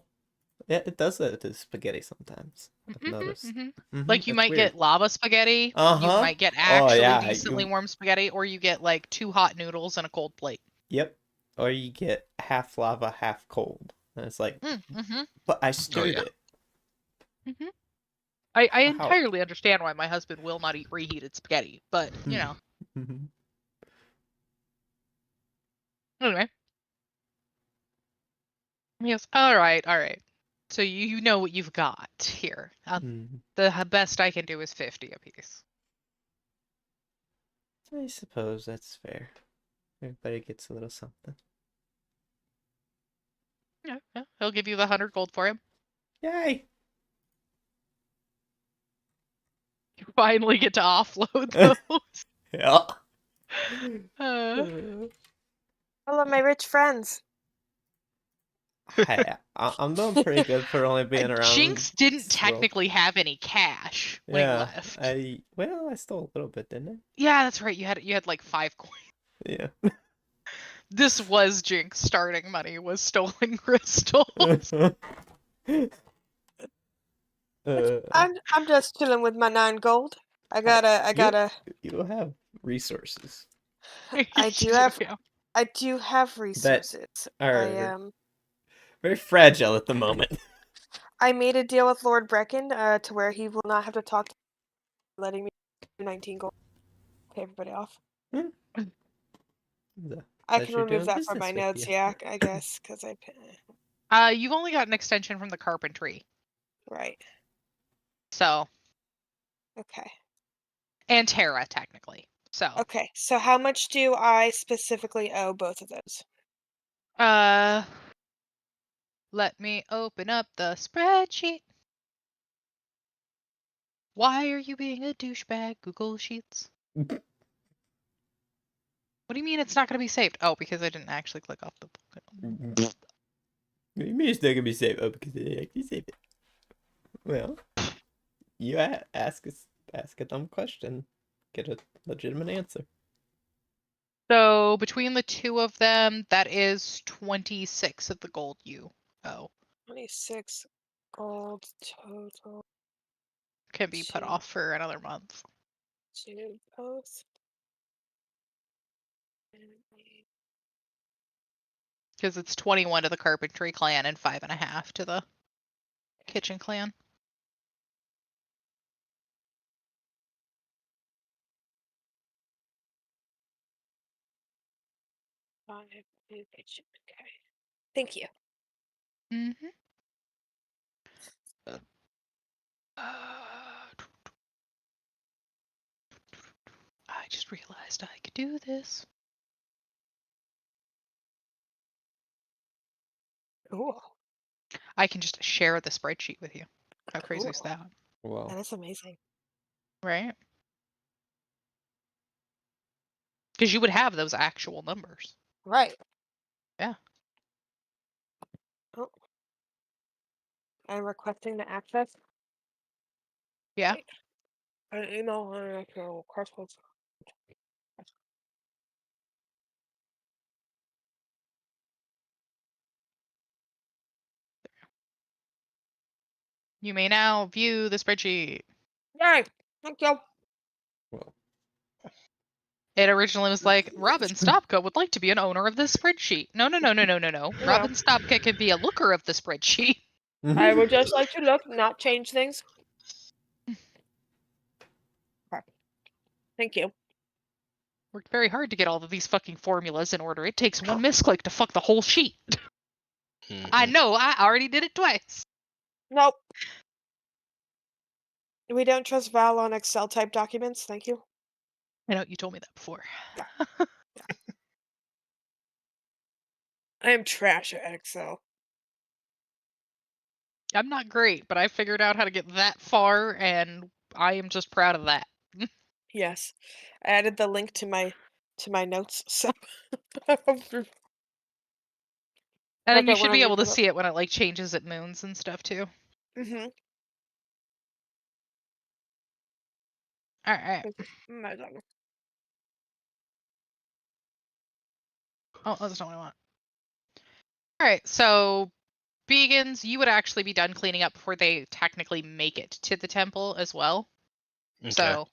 yeah, it does that to spaghetti sometimes. I've noticed. Like you That's might weird. get lava spaghetti, Uh-huh. you might get Oh, actually yeah, decently warm spaghetti, or you get like 2 hot noodles and a cold plate. Yep. Or you get half lava, half cold. And it's like, but I stirred yeah. it. I How? entirely understand why my husband will not eat reheated spaghetti, but, Anyway. Yes, alright. So you know what you've got here. The best I can do is 50 apiece. I suppose that's fair. Everybody gets a little something. Yeah. He'll give you the 100 gold for him. Yay! You finally get to offload those. Yeah. Hello, my rich friends. Hey, I'm doing pretty good for only being around. Jinx didn't slow. technically have any cash when he left. I stole a little bit, didn't I? Yeah, that's right. You had like 5 coins. Yeah. This was Jinx starting money, was stolen crystals. I'm just chilling with my 9 gold. I gotta. You have resources. I do have resources. Are very fragile at the moment. I made a deal with Lord Brecken to where he will not have to talk to me, letting me do 19 gold. Pay everybody off. I can remove that from my notes, yeah, I guess, because you've only got an extension from the carpentry. Right. So. Okay. And Terra, technically. So. Okay, so how much do I specifically owe both of those? Let me open up the spreadsheet. Why are you being a douchebag, Google Sheets? What do you mean it's not going to be saved? Oh, because I didn't actually click off the book. What do you mean it's not going to be saved? Oh, because I didn't actually save it. Well, you ask a dumb question, get a legitimate answer. So between the two of them, that is 26 of the gold you owe. 26 gold total. Can be put off for another month. To both. Because it's 21 to the carpentry clan and 5.5 to the kitchen clan. Okay. Thank you. I just realized I could do this. Cool. I can just share the spreadsheet with you. How crazy is that? Wow. That is amazing. Right? Because you would have those actual numbers. Right. Yeah. Oh. I'm requesting the access. Yeah. An email on your correspondence. You may now view the spreadsheet. Yay! Thank you. Well, It originally was like, Robin Stopka would like to be an owner of this spreadsheet. No. No. Robin Stopka can be a looker of the spreadsheet. I would just like to look, not change things. Okay. Thank you. Worked very hard to get all of these fucking formulas in order. It takes one misclick to fuck the whole sheet. I know, I already did it twice. Nope. We don't trust Val on Excel type documents. Thank you. I know, you told me that before. I am trash at Excel. I'm not great, but I figured out how to get that far, and I am just proud of that. Yes. I added the link to my notes, so And then you Okay, should be whenever able to you see it when it like changes at moons and stuff too. Mm-hmm. Alright. My God. Oh, that's not what I want. Alright, so Begans, you would actually be done cleaning up before they technically make it to the temple as well. Okay. So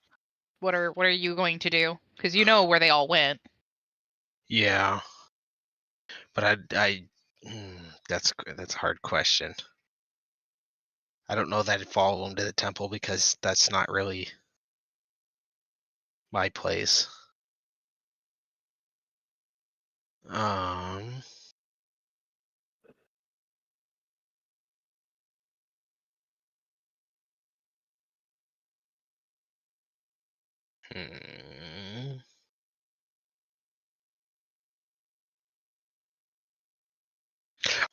what are you going to do? Because you know where they all went. Yeah. But that's a hard question. I don't know that I'd follow them to the temple because that's not really my place. Um. hmm.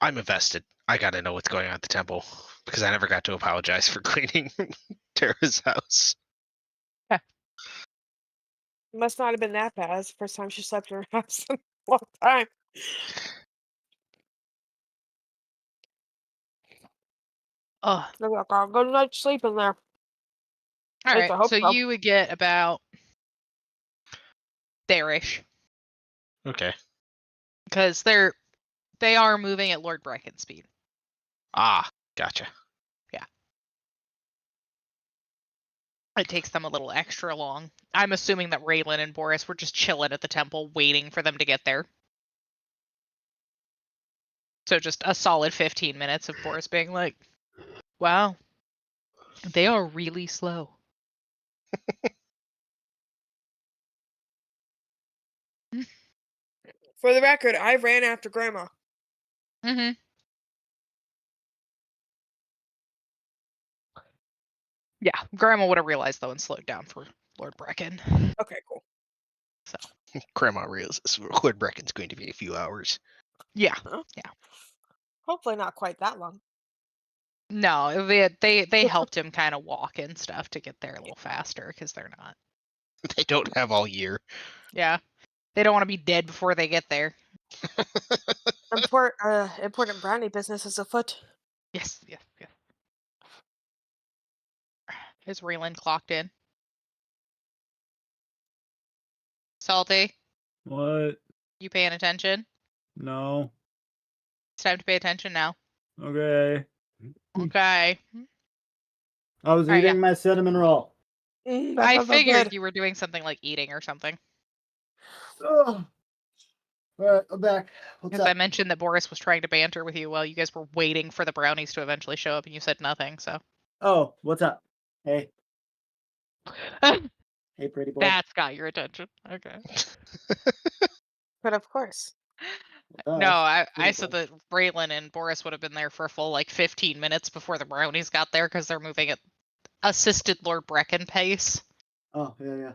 I'm invested. I gotta know what's going on at the temple because I never got to apologize for cleaning Tara's house. Must not have been that bad. It's the first time she slept in her house in a long time. Ugh. Maybe I got a good night's sleep in there. All At least right, I hope so so. you would get about there-ish Okay. because they are moving at Lord Brecken's speed. Ah, gotcha. It takes them a little extra long. I'm assuming that Raylan and Boris were just chilling at the temple waiting for them to get there. So just a solid 15 minutes of Boris being like, wow, they are really slow. For the record, I ran after Grandma. Mm-hmm. Yeah, Grandma would have realized though and slowed down for Lord Brecken. Okay, cool. Grandma realizes Lord Brecken's going to be a few hours. Yeah, Huh? yeah. Hopefully not quite that long. No, they helped him kind of walk and stuff to get there a little faster because they're not. They don't have all year. Yeah, they don't want to be dead before they get there. Important brownie business is afoot. Yes. Is Raylan clocked in? Salty, What? you paying attention? No. It's time to pay attention now. Okay. Okay. I was All right, eating yeah. my cinnamon roll. That I sounds so figured good. you were doing something like eating or something. Oh. All right, I'm back. What's Because I up? mentioned that Boris was trying to banter with you while you guys were waiting for the brownies to eventually show up, and you said nothing. So Oh, what's up? Hey, hey, pretty boy. that's got your attention. Okay. But of course. No, I Pretty said boy. that Raylan and Boris would have been there for a full like 15 minutes before the brownies got there because they're moving at assisted Lord Brecken pace. Oh, yeah.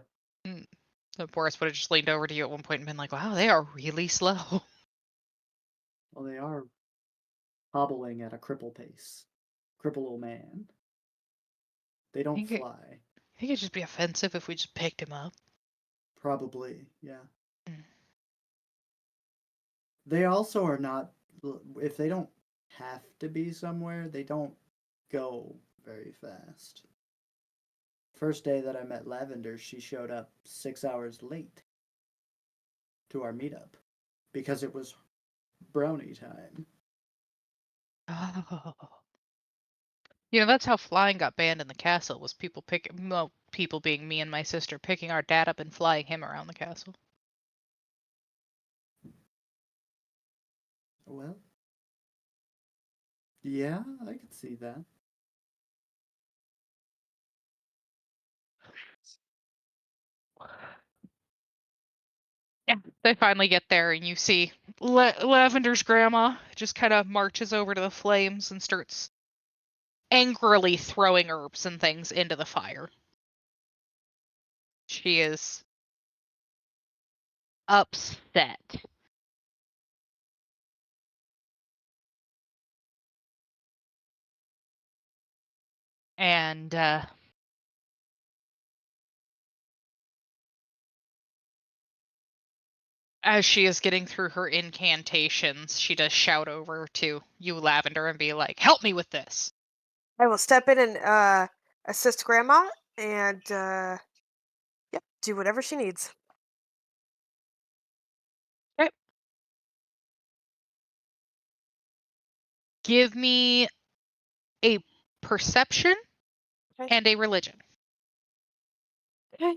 So Boris would have just leaned over to you at one point and been like, "Wow, they are really slow." Well, they are hobbling at a cripple pace. Cripple old man. They don't think it- fly. I think it'd just be offensive if we just picked him up. Probably, yeah. Mm. They also are not. If they don't have to be somewhere, they don't go very fast. First day that I met Lavender, she showed up 6 hours late to our meetup because it was brownie time. Oh. You know, that's how flying got banned in the castle, was people people being me and my sister, picking our dad up and flying him around the castle. Well, yeah, I could see that. Yeah, they finally get there, and you see Lavender's grandma just kind of marches over to the flames and starts angrily throwing herbs and things into the fire. She is upset. And as she is getting through her incantations, she does shout over to you, Lavender, and be like, "Help me with this." I will step in and assist Grandma and yep, do whatever she needs. Okay. Give me a perception Okay. and a religion. Okay.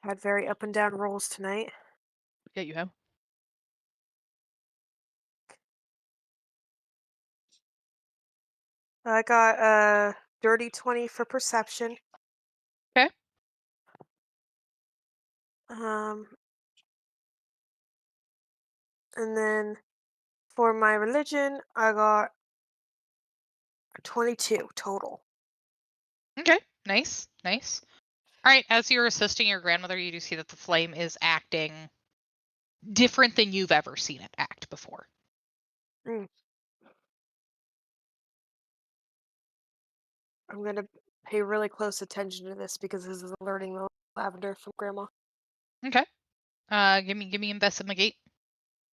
Had very up and down rolls tonight. Yeah, you have. I got a dirty 20 for perception. Okay. Um, and then for my religion, I got 22 total. Okay. Nice. Nice. All right. As you're assisting your grandmother, you do see that the flame is acting different than you've ever seen it act before. Mm. I'm gonna pay really close attention to this because this is alerting the Lavender from Grandma. Okay. Give me investigate.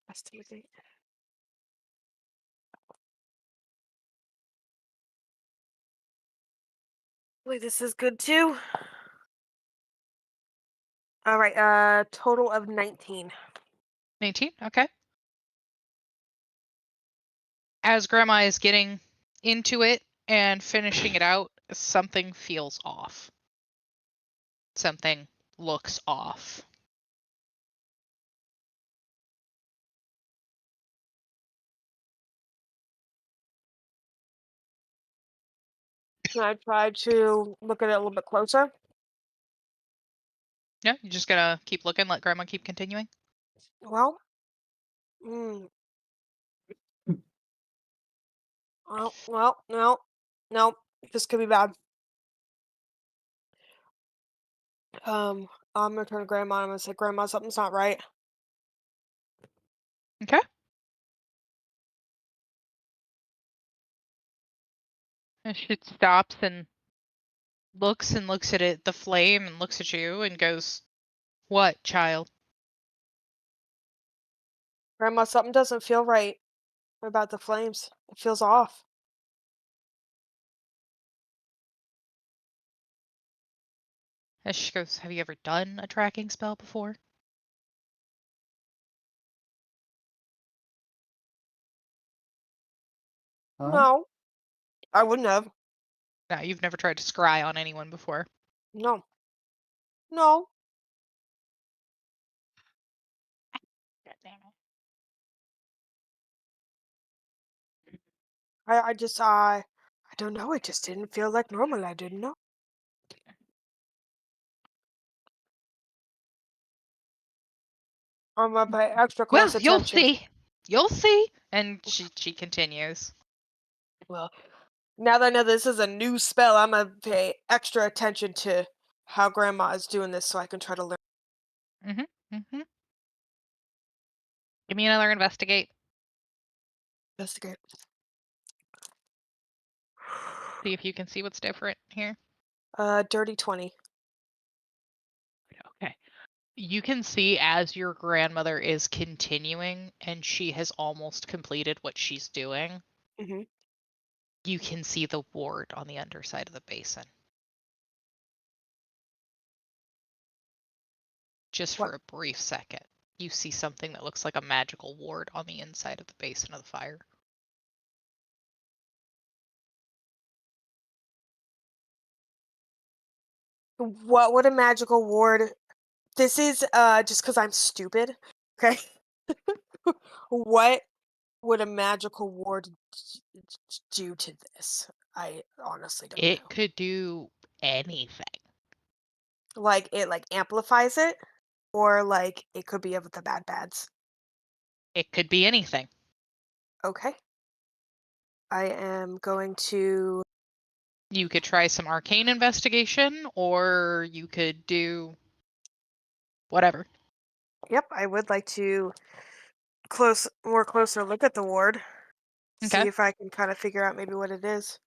Investigate. Wait, this is good too. All right, total of 19. 19. Okay. As Grandma is getting into it and finishing it out, something feels off. Something looks off. Can I try to look at it a little bit closer? Yeah, you're just gonna keep looking, let Grandma keep continuing. Well, mm, no, this could be bad. I'm gonna turn to Grandma and I'm gonna say, Grandma, something's not right. Okay. And she stops and looks at it, the flame, and looks at you and goes, "What, child?" Grandma, something doesn't feel right about the flames. It feels off. And she goes, "Have you ever done a tracking spell before?" Huh? No, I wouldn't have. No, you've never tried to scry on anyone before. No. No. God damn it. I don't know. It just didn't feel like normal. I didn't know. I'm gonna pay extra Well, close you'll attention. see. You'll see. And she continues. Well, now that I know this is a new spell, I'm gonna pay extra attention to how Grandma is doing this so I can try to learn. Mm-hmm. Give me another investigate. Investigate. See if you can see what's different here. Dirty 20. Okay. You can see as your grandmother is continuing and she has almost completed what she's doing, Mm-hmm. You can see the ward on the underside of the basin. Just What? for a brief second, you see something that looks like a magical ward on the inside of the basin of the fire. What would a magical ward? This is just because I'm stupid. Okay. What would a magical ward do to this? I honestly don't It know. could do anything. Like it amplifies it, or like it could be of the bads. It could be anything. Okay. I am going to. You could try some arcane investigation, or you could do whatever. Yep, I would like to closer look at the ward. Okay. See if I can kind of figure out maybe what it is.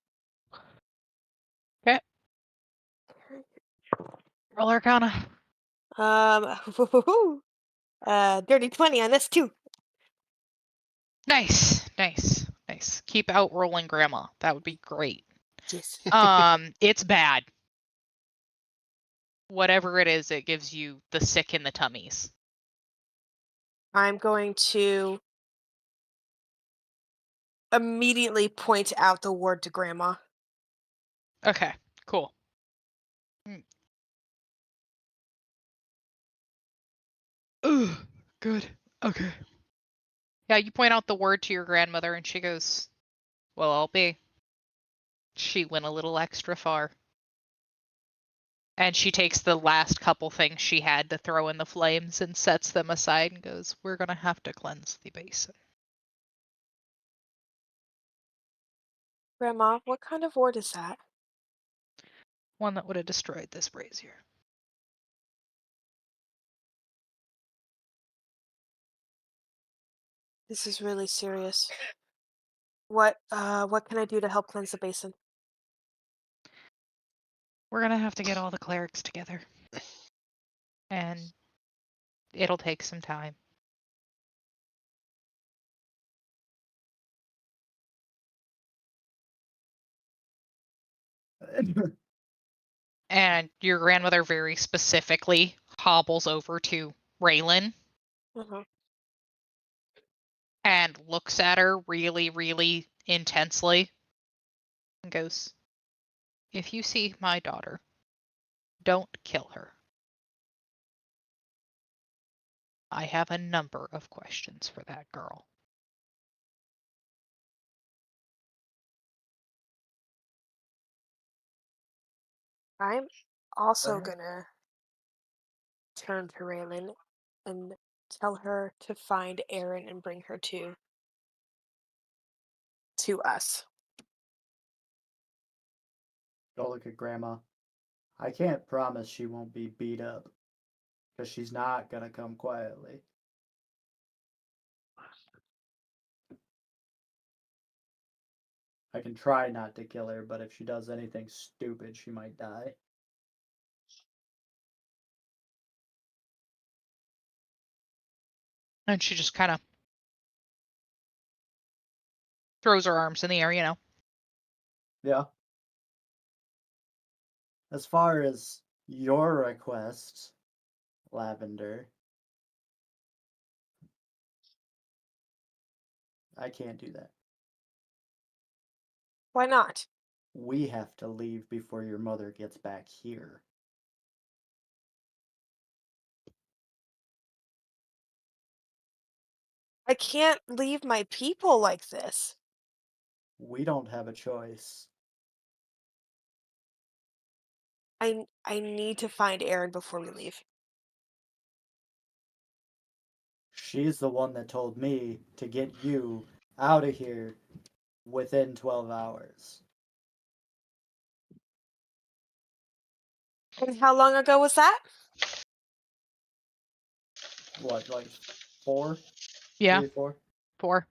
Okay. Roll Arcana. Dirty 20 on this too. Nice. Keep out rolling Grandma. That would be great. Yes. It's bad. Whatever it is, it gives you the sick in the tummies. I'm going to immediately point out the ward to Grandma. Okay, cool. Ugh, good. Okay. Yeah, you point out the word to your grandmother and she goes, well, I'll be. She went a little extra far. And she takes the last couple things she had to throw in the flames and sets them aside and goes, we're going to have to cleanse the basin. Grandma, what kind of ward is that? One that would have destroyed this brazier. This is really serious. What can I do to help cleanse the basin? We're going to have to get all the clerics together. And it'll take some time. And your grandmother very specifically hobbles over to Raylan Uh-huh. and looks at her really, really intensely and goes, if you see my daughter, don't kill her. I have a number of questions for that girl. I'm also Right. gonna turn to Raylan and tell her to find Erin and bring her to us. Go look at Grandma. I can't promise she won't be beat up, because she's not gonna come quietly. I can try not to kill her, but if she does anything stupid, she might die. And she just kind of throws her arms in the air, you know. Yeah. As far as your request, Lavender, I can't do that. Why not? We have to leave before your mother gets back here. I can't leave my people like this. We don't have a choice. I need to find Erin before we leave. She's the one that told me to get you out of here within 12 hours. And how long ago was that? What, like 4? Yeah, 3, 4? 4.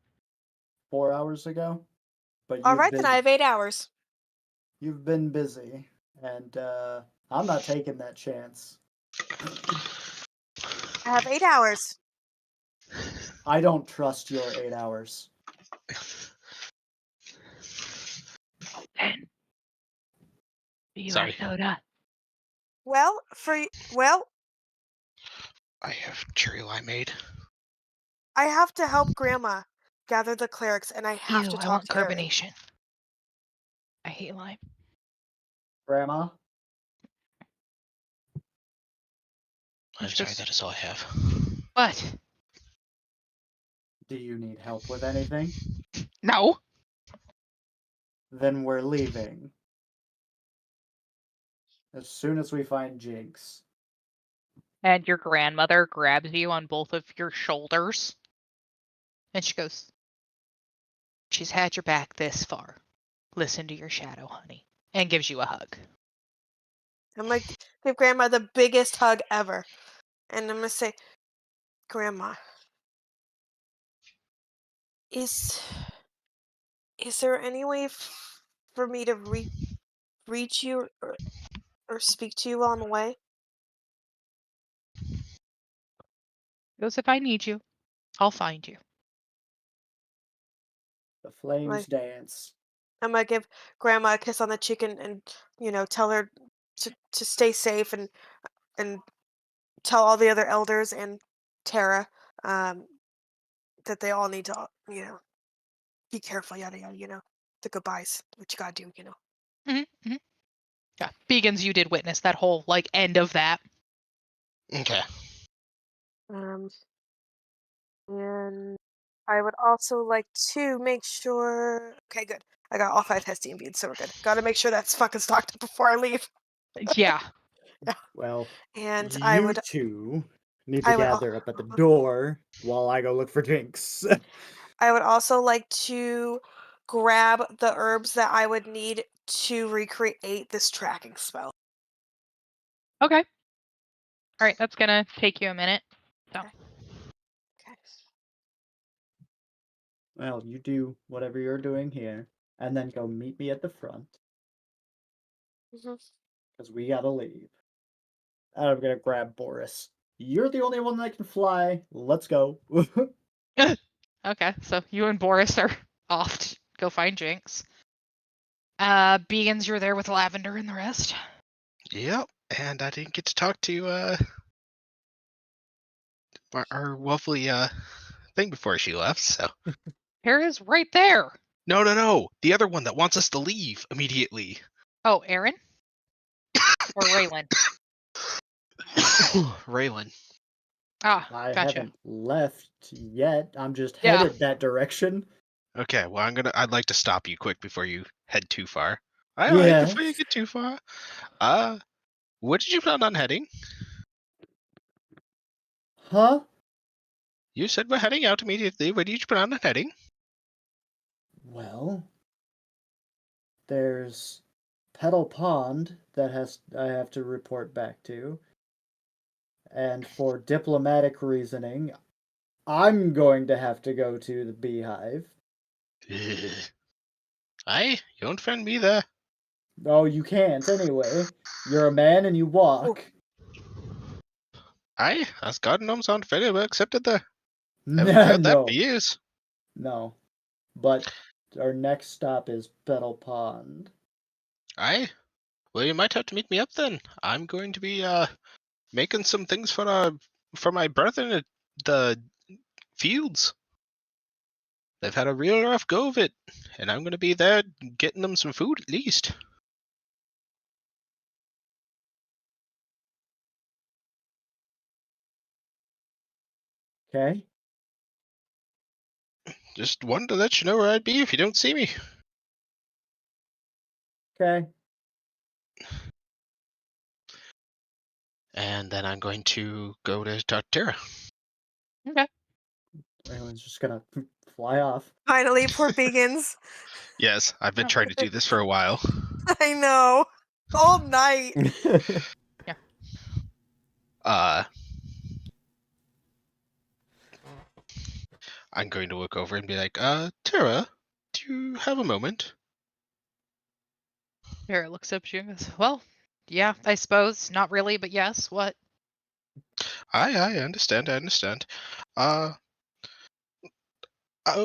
4 hours ago? But All right, then I have 8 hours. you've been busy, and I'm not taking that chance. I have 8 hours. I don't trust your 8 hours. Do you Sorry. have soda? Well, I have cherry limeade. I have to help Grandma gather the clerics, and I have Ew, to I talk want to Aaron. carbonation. I hate lime. Grandma, I'm She sorry, goes, that is all I have. what? do you need help with anything? No. Then we're leaving. As soon as we find Jinx. And your grandmother grabs you on both of your shoulders. And she goes, she's had your back this far. Listen to your shadow, honey. And gives you a hug. I'm like, give Grandma the biggest hug ever. And I'm going to say, Grandma, is there any way for me to reach you or speak to you on the way? She goes, if I need you, I'll find you. The flames Like- dance. I'm going to give Grandma a kiss on the cheek and tell her to stay safe and tell all the other elders and Tara that they all need to, be careful, yada, yada, the goodbyes, what you gotta do, Mm-hmm. Yeah, Begans, you did witness that whole end of that. Okay. And I would also like to make sure. Okay, good. I got all 5 Hestian beads, so we're good. Gotta make sure that's fucking stocked up before I leave. Yeah. Well, And you two need to I would gather up at the door while I go look for Jinx. I would also like to grab the herbs that I would need to recreate this tracking spell. Okay. All right, that's gonna take you a minute. So. Okay. Well, you do whatever you're doing here, and then go meet me at the front, Mhm. because we gotta leave. And I'm gonna grab Boris. You're the only one that can fly. Let's go. Okay, so you and Boris are off to go find Jinx. Begans, you're there with Lavender and the rest. Yep. And I didn't get to talk to our lovely thing before she left. So Tara's right there. no. The other one that wants us to leave immediately. Oh, Aaron? Or Raylan? Raylan. Ah, I gotcha. haven't left yet. I'm just Yeah. headed that direction. Okay, well I'd like to stop you quick before you head too far. I like before you get too far. Where did you plan on heading? Huh? You said we're heading out immediately. Where did you plan on heading? Well, there's Petal Pond that I have to report back to. And for diplomatic reasoning, I'm going to have to go to the Beehive. Aye, you don't friend me there. Oh, you can't anyway. You're a man and you walk. Aye, as garden gnomes aren't very well accepted there. Haven't heard that for years. No. But our next stop is Petal Pond. Aye. Well, you might have to meet me up then. I'm going to be making some things for my brethren at the fields. They've had a real rough go of it, and I'm going to be there getting them some food at least. Okay? Just wanted to let you know where I'd be if you don't see me. Okay. And then I'm going to go to talk to Tara. Okay. Everyone's just gonna fly off. Finally, poor Begans. Yes, I've been trying to do this for a while. I know. All night. I'm going to look over and be like, Tara, do you have a moment? Tara looks up at you and goes, well, yeah, I suppose. Not really, but yes. What? I understand.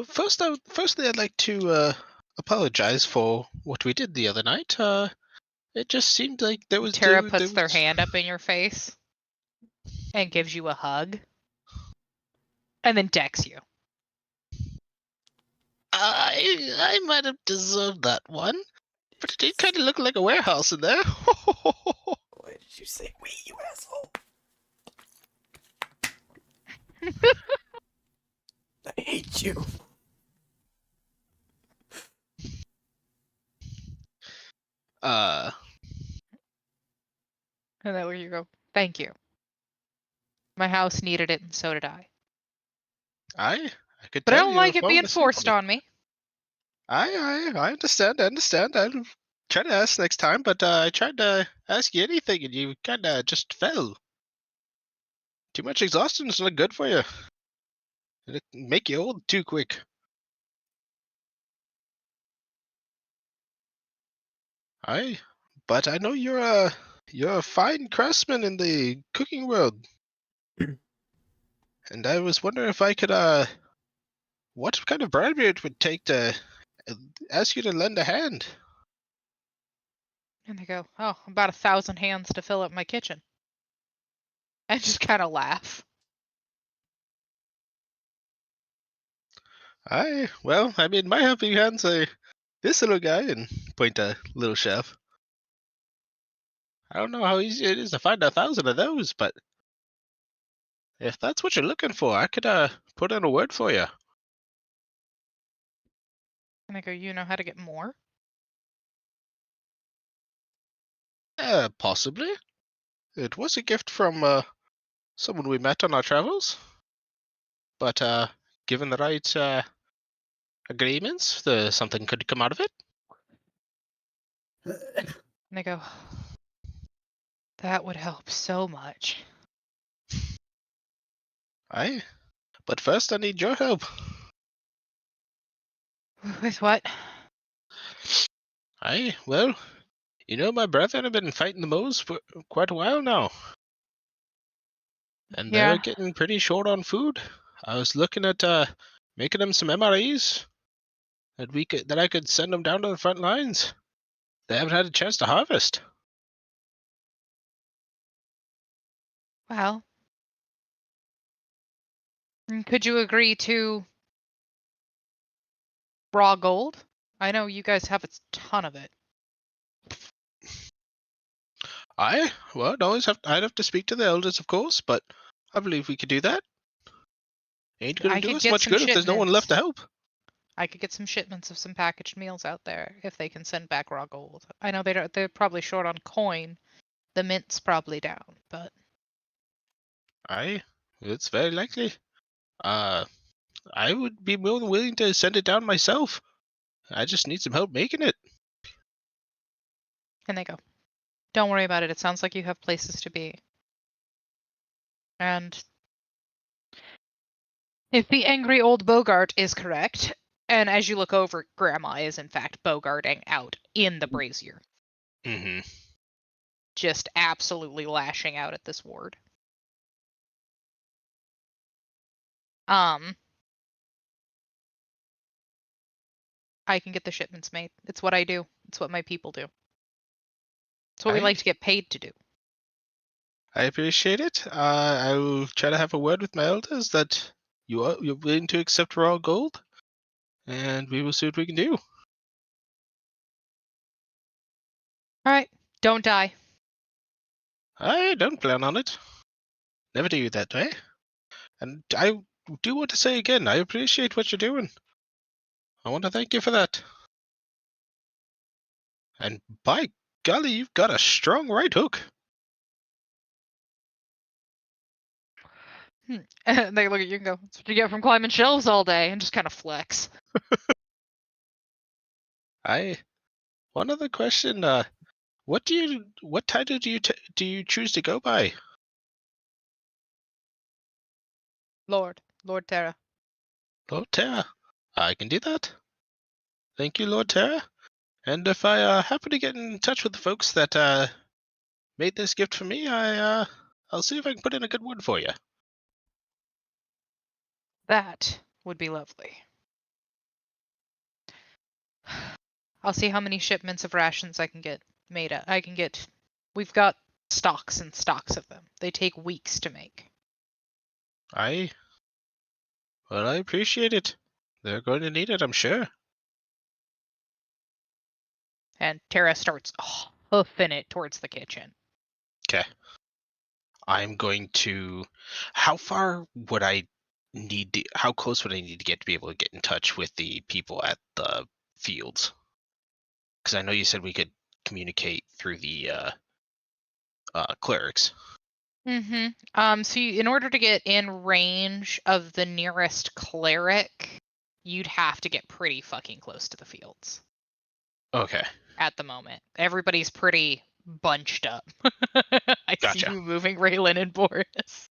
Firstly, I'd like to apologize for what we did the other night. It just seemed like there was Tara there puts their was- hand up in your face and gives you a hug, and then decks you. I might have deserved that one, but it did kind of look like a warehouse in there. Why did you say we, you asshole? I hate you. And then you go, thank you. My house needed it, and so did I. I could But I tell don't you're like it falling being asleep forced me. on me. I understand. I understand. I'll try to ask next time, but I tried to ask you anything, and you kind of just fell. Too much exhaustion is not good for you. It'll make you old too quick. But I know you're a fine craftsman in the cooking world, and I was wondering if I could what kind of bribery it would take to ask you to lend a hand. And they go, oh, about 1,000 hands to fill up my kitchen. I just kind of laugh. Well, I mean, my helping hands are this little guy and point to little chef. I don't know how easy it is to find 1,000 of those, but if that's what you're looking for, I could put in a word for you. And I go, you know how to get more? Possibly. It was a gift from someone we met on our travels, but given the right agreements, something could come out of it. And they go, that would help so much. But first I need your help. With what? Well, you know my brethren have been fighting the moles for quite a while now, and Yeah. they're getting pretty short on food. I was looking at making them some MREs that I could send them down to the front lines. They haven't had a chance to harvest. Well, could you agree to raw gold? I know you guys have a ton of it. I'd have to speak to the elders, of course, but I believe we could do that. Ain't gonna I do could us get much some good if there's no one left to help. I could get some shipments of some packaged meals out there if they can send back raw gold. I know they're probably short on coin. The mint's probably down, but It's very likely. I would be more than willing to send it down myself. I just need some help making it. and they go, don't worry about it. It sounds like you have places to be. And if the angry old Bogart is correct, and as you look over, Grandma is in fact Bogarting out in the brazier. Mm-hmm. Just absolutely lashing out at this ward. I can get the shipments made. It's what I do. It's what my people do. It's what we like to get paid to do. I appreciate it. I will try to have a word with my elders that you're willing to accept raw gold, and we will see what we can do. All right, don't die. I don't plan on it. Never do that way. And I do want to say again, I appreciate what you're doing. I want to thank you for that. And by golly, you've got a strong right hook. And they look at you and go, that's what you get from climbing shelves all day, and just kind of flex. One other question. What title do you choose to go by? Lord Terra. Lord Terra. I can do that. Thank you, Lord Terra. And if I happen to get in touch with the folks that made this gift for me, I'll see if I can put in a good word for you. That would be lovely. I'll see how many shipments of rations I can get. Maida. I can get. We've got stocks and stocks of them. They take weeks to make. Well, I appreciate it. They're going to need it, I'm sure. And Tara starts hoofing it towards the kitchen. Okay. I'm going to. How far would I need to? How close would I need to get to be able to get in touch with the people at the fields? Because I know you said we could communicate through the clerics. Mm-hmm. So in order to get in range of the nearest cleric, you'd have to get pretty fucking close to the fields. Okay. At the moment, everybody's pretty bunched up. I see Gotcha. you moving Raylan and Boris.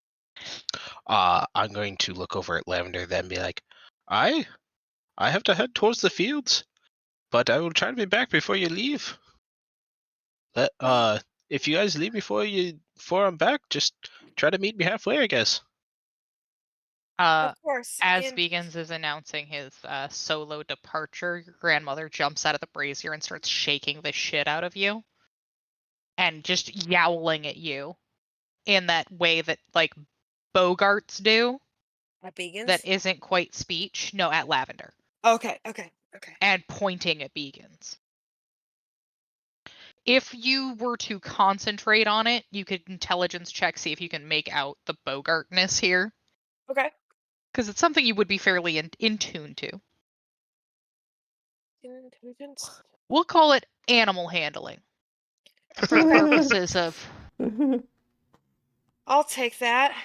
I'm going to look over at Lavender, then be like, I have to head towards the fields, but I will try to be back before you leave. If you guys leave before I'm back, just try to meet me halfway, I guess. Of course. As Vegans is announcing his solo departure, your grandmother jumps out of the brazier and starts shaking the shit out of you. And just yowling at you in that way that, like, Bogarts do. At Begans? That isn't quite speech. No, at Lavender. Okay. And pointing at Begans. If you were to concentrate on it, you could intelligence check, see if you can make out the Bogartness here. Okay. Because it's something you would be fairly in tune to. Intelligence. We'll call it animal handling. For the purposes of... I'll take that.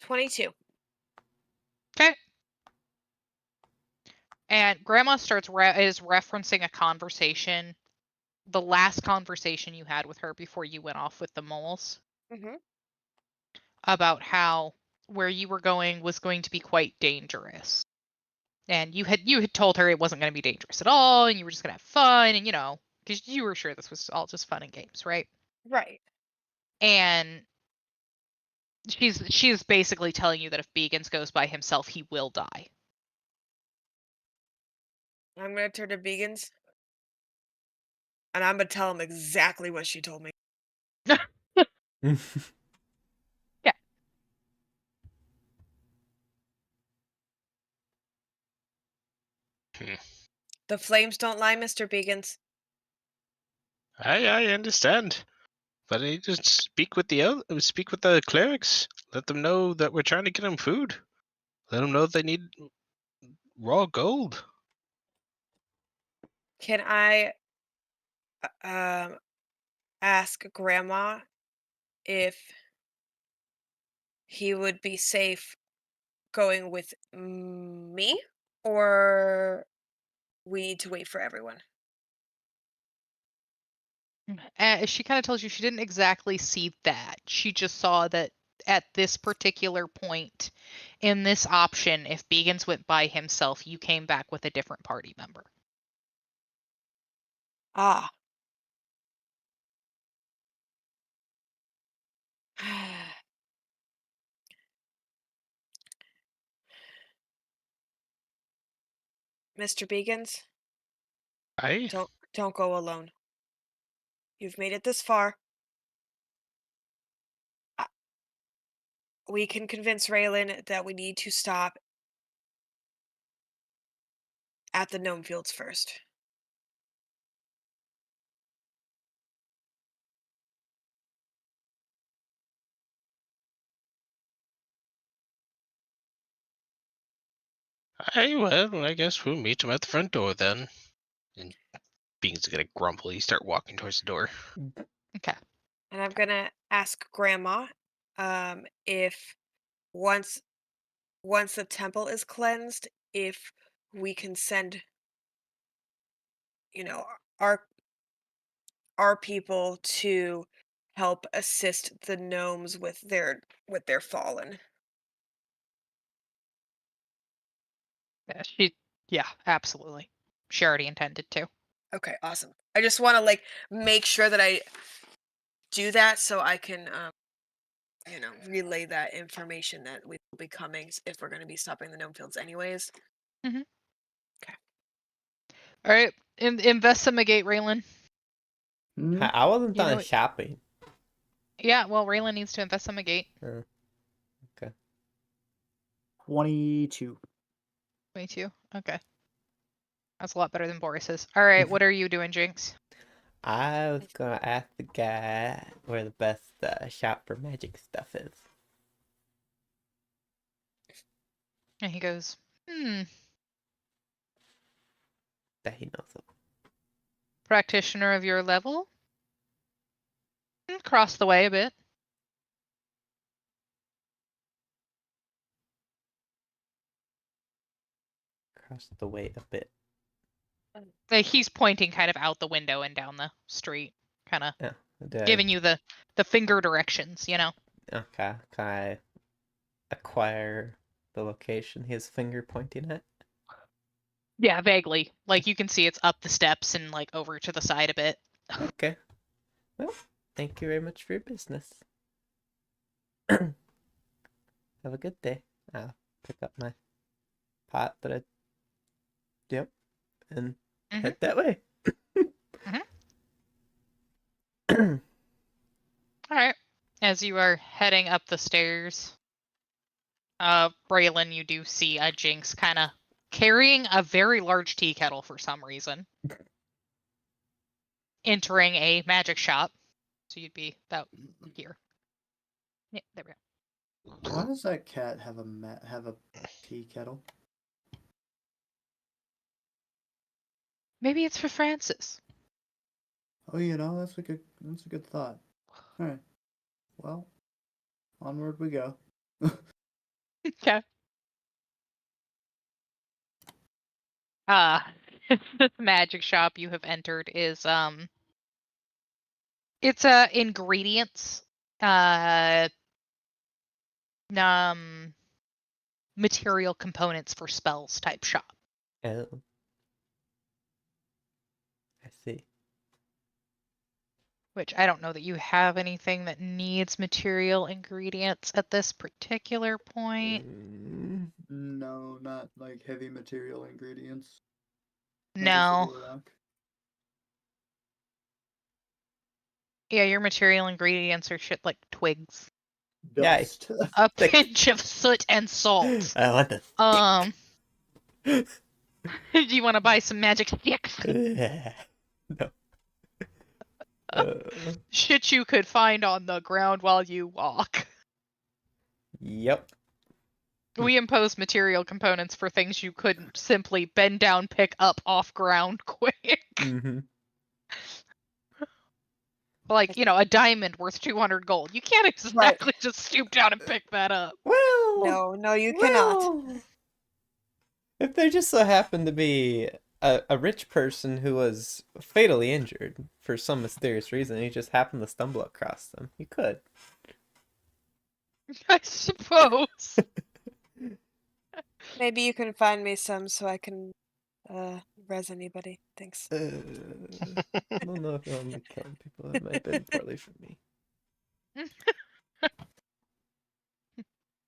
$22. Okay. And Grandma starts is referencing a conversation, the last conversation you had with her before you went off with the moles, about how where you were going was going to be quite dangerous. And you had told her it wasn't going to be dangerous at all, and you were just going to have fun, and because you were sure this was all just fun and games, right? Right. And she's basically telling you that if Begans goes by himself, he will die. I'm going to turn to Begans. And I'm going to tell him exactly what she told me. Yeah. The flames don't lie, Mr. Begans. I understand, but I just speak with the clerics. Let them know that we're trying to get them food. Let them know they need raw gold. Can I ask Grandma if he would be safe going with me, or we need to wait for everyone? She kind of tells you she didn't exactly see that. She just saw that at this particular point in this option, if Begans went by himself, you came back with a different party member. Ah. Mr. Begans, don't go alone. You've made it this far. We can convince Raylan that we need to stop at the gnome fields first. Well, I guess we'll meet him at the front door then. And Bean's gonna grumpily start walking towards the door. Okay. And I'm gonna ask Grandma if once the temple is cleansed, if we can send, our people to help assist the gnomes with their fallen. Yeah, absolutely. She already intended to. Okay, awesome. I just want to make sure that I do that so I can relay that information that we be coming if we're going to be stopping the gnome fields anyways. All right, investigate, Raylan. Hmm? I wasn't You know done what- shopping. Yeah, well, Raylan needs to investigate. Okay. 22. Me too. Okay. That's a lot better than Boris's. All right, what are you doing, Jinx? I was gonna ask the guy where the best shop for magic stuff is. And he goes, That he knows of. practitioner of your level? Across the way a bit. Across the way a bit. Like he's pointing kind of out the window and down the street, kind of giving you the finger directions, you know. Okay. Can I acquire the location his finger pointing at? Yeah, vaguely. Like you can see it's up the steps and like over to the side a bit. Okay. Well, thank you very much for your business. Have a good day. I'll pick up my pot that I. Yep. And head that way. All right. As you are heading up the stairs, Braylon, you do see a Jinx kind of carrying a very large tea kettle for some reason, entering a magic shop. So you'd be about here. Yeah, there we go. Why does that cat have a tea kettle? Maybe it's for Francis. Oh, that's a good thought. All right. Well, onward we go. Okay. This magic shop you have entered is it's ingredients material components for spells type shop. Oh. I see. Which I don't know that you have anything that needs material ingredients at this particular point. No, not like heavy material ingredients. No. Noticeable rock. Yeah, your material ingredients are shit like twigs. Dust. A pinch of soot and salt. I want the stick. Do you want to buy some magic sticks? No. Shit you could find on the ground while you walk. Yep. We impose material components for things you couldn't simply bend down, pick up off ground quick. Mm-hmm. Like, a diamond worth 200 gold. You can't exactly just stoop down and pick that up. Well, No, you cannot. If there just so happened to be a rich person who was fatally injured for some mysterious reason, and you just happened to stumble across them, you could. I suppose. Maybe you can find me some so I can res anybody. Thanks. I don't know if you want me killing people. That might have been poorly for me.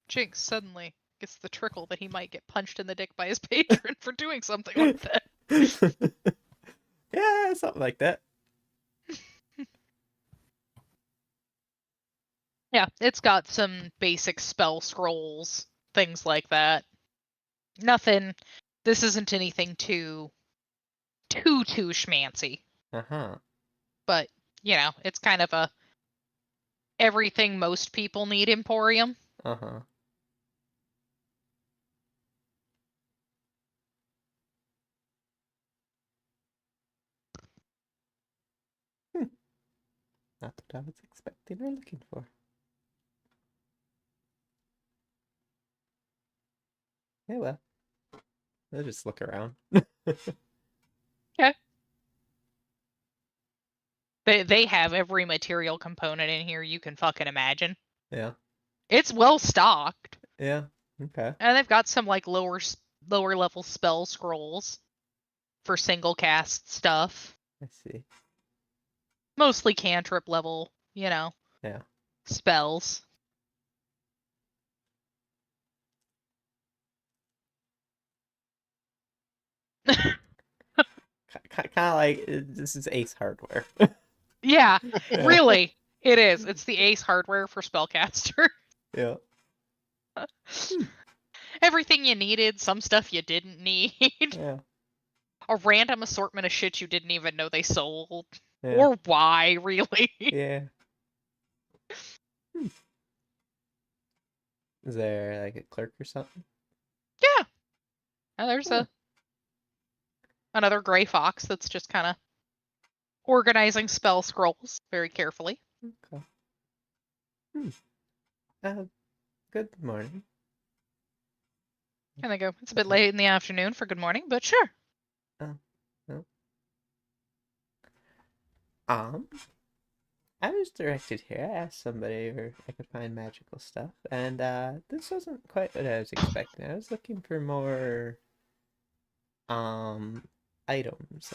Jinx suddenly gets the trickle that he might get punched in the dick by his patron for doing something like that. Yeah, something like that. Yeah, it's got some basic spell scrolls, things like that. Nothing. This isn't anything too schmancy. Uh-huh. But, it's kind of a everything most people need emporium. Uh-huh. Not what I was expecting or looking for. Yeah, well. I'll just look around. Okay. They have every material component in here you can fucking imagine. Yeah. It's well stocked. Yeah. Okay. And they've got some like lower level spell scrolls for single cast stuff. I see. Mostly cantrip level, Yeah. spells. kind of like this is Ace Hardware. Yeah, really, it is. It's the Ace Hardware for spellcaster. Yeah. Everything you needed, some stuff you didn't need. Yeah. A random assortment of shit you didn't even know they sold. Yeah. Or why, really. Yeah. Is there like a clerk or something? Yeah. And there's Cool. another gray fox that's just kind of organizing spell scrolls very carefully. Okay. Good morning. And they go, it's a bit late in the afternoon for good morning, but sure. I was directed here. I asked somebody where I could find magical stuff, and this wasn't quite what I was expecting. I was looking for more items,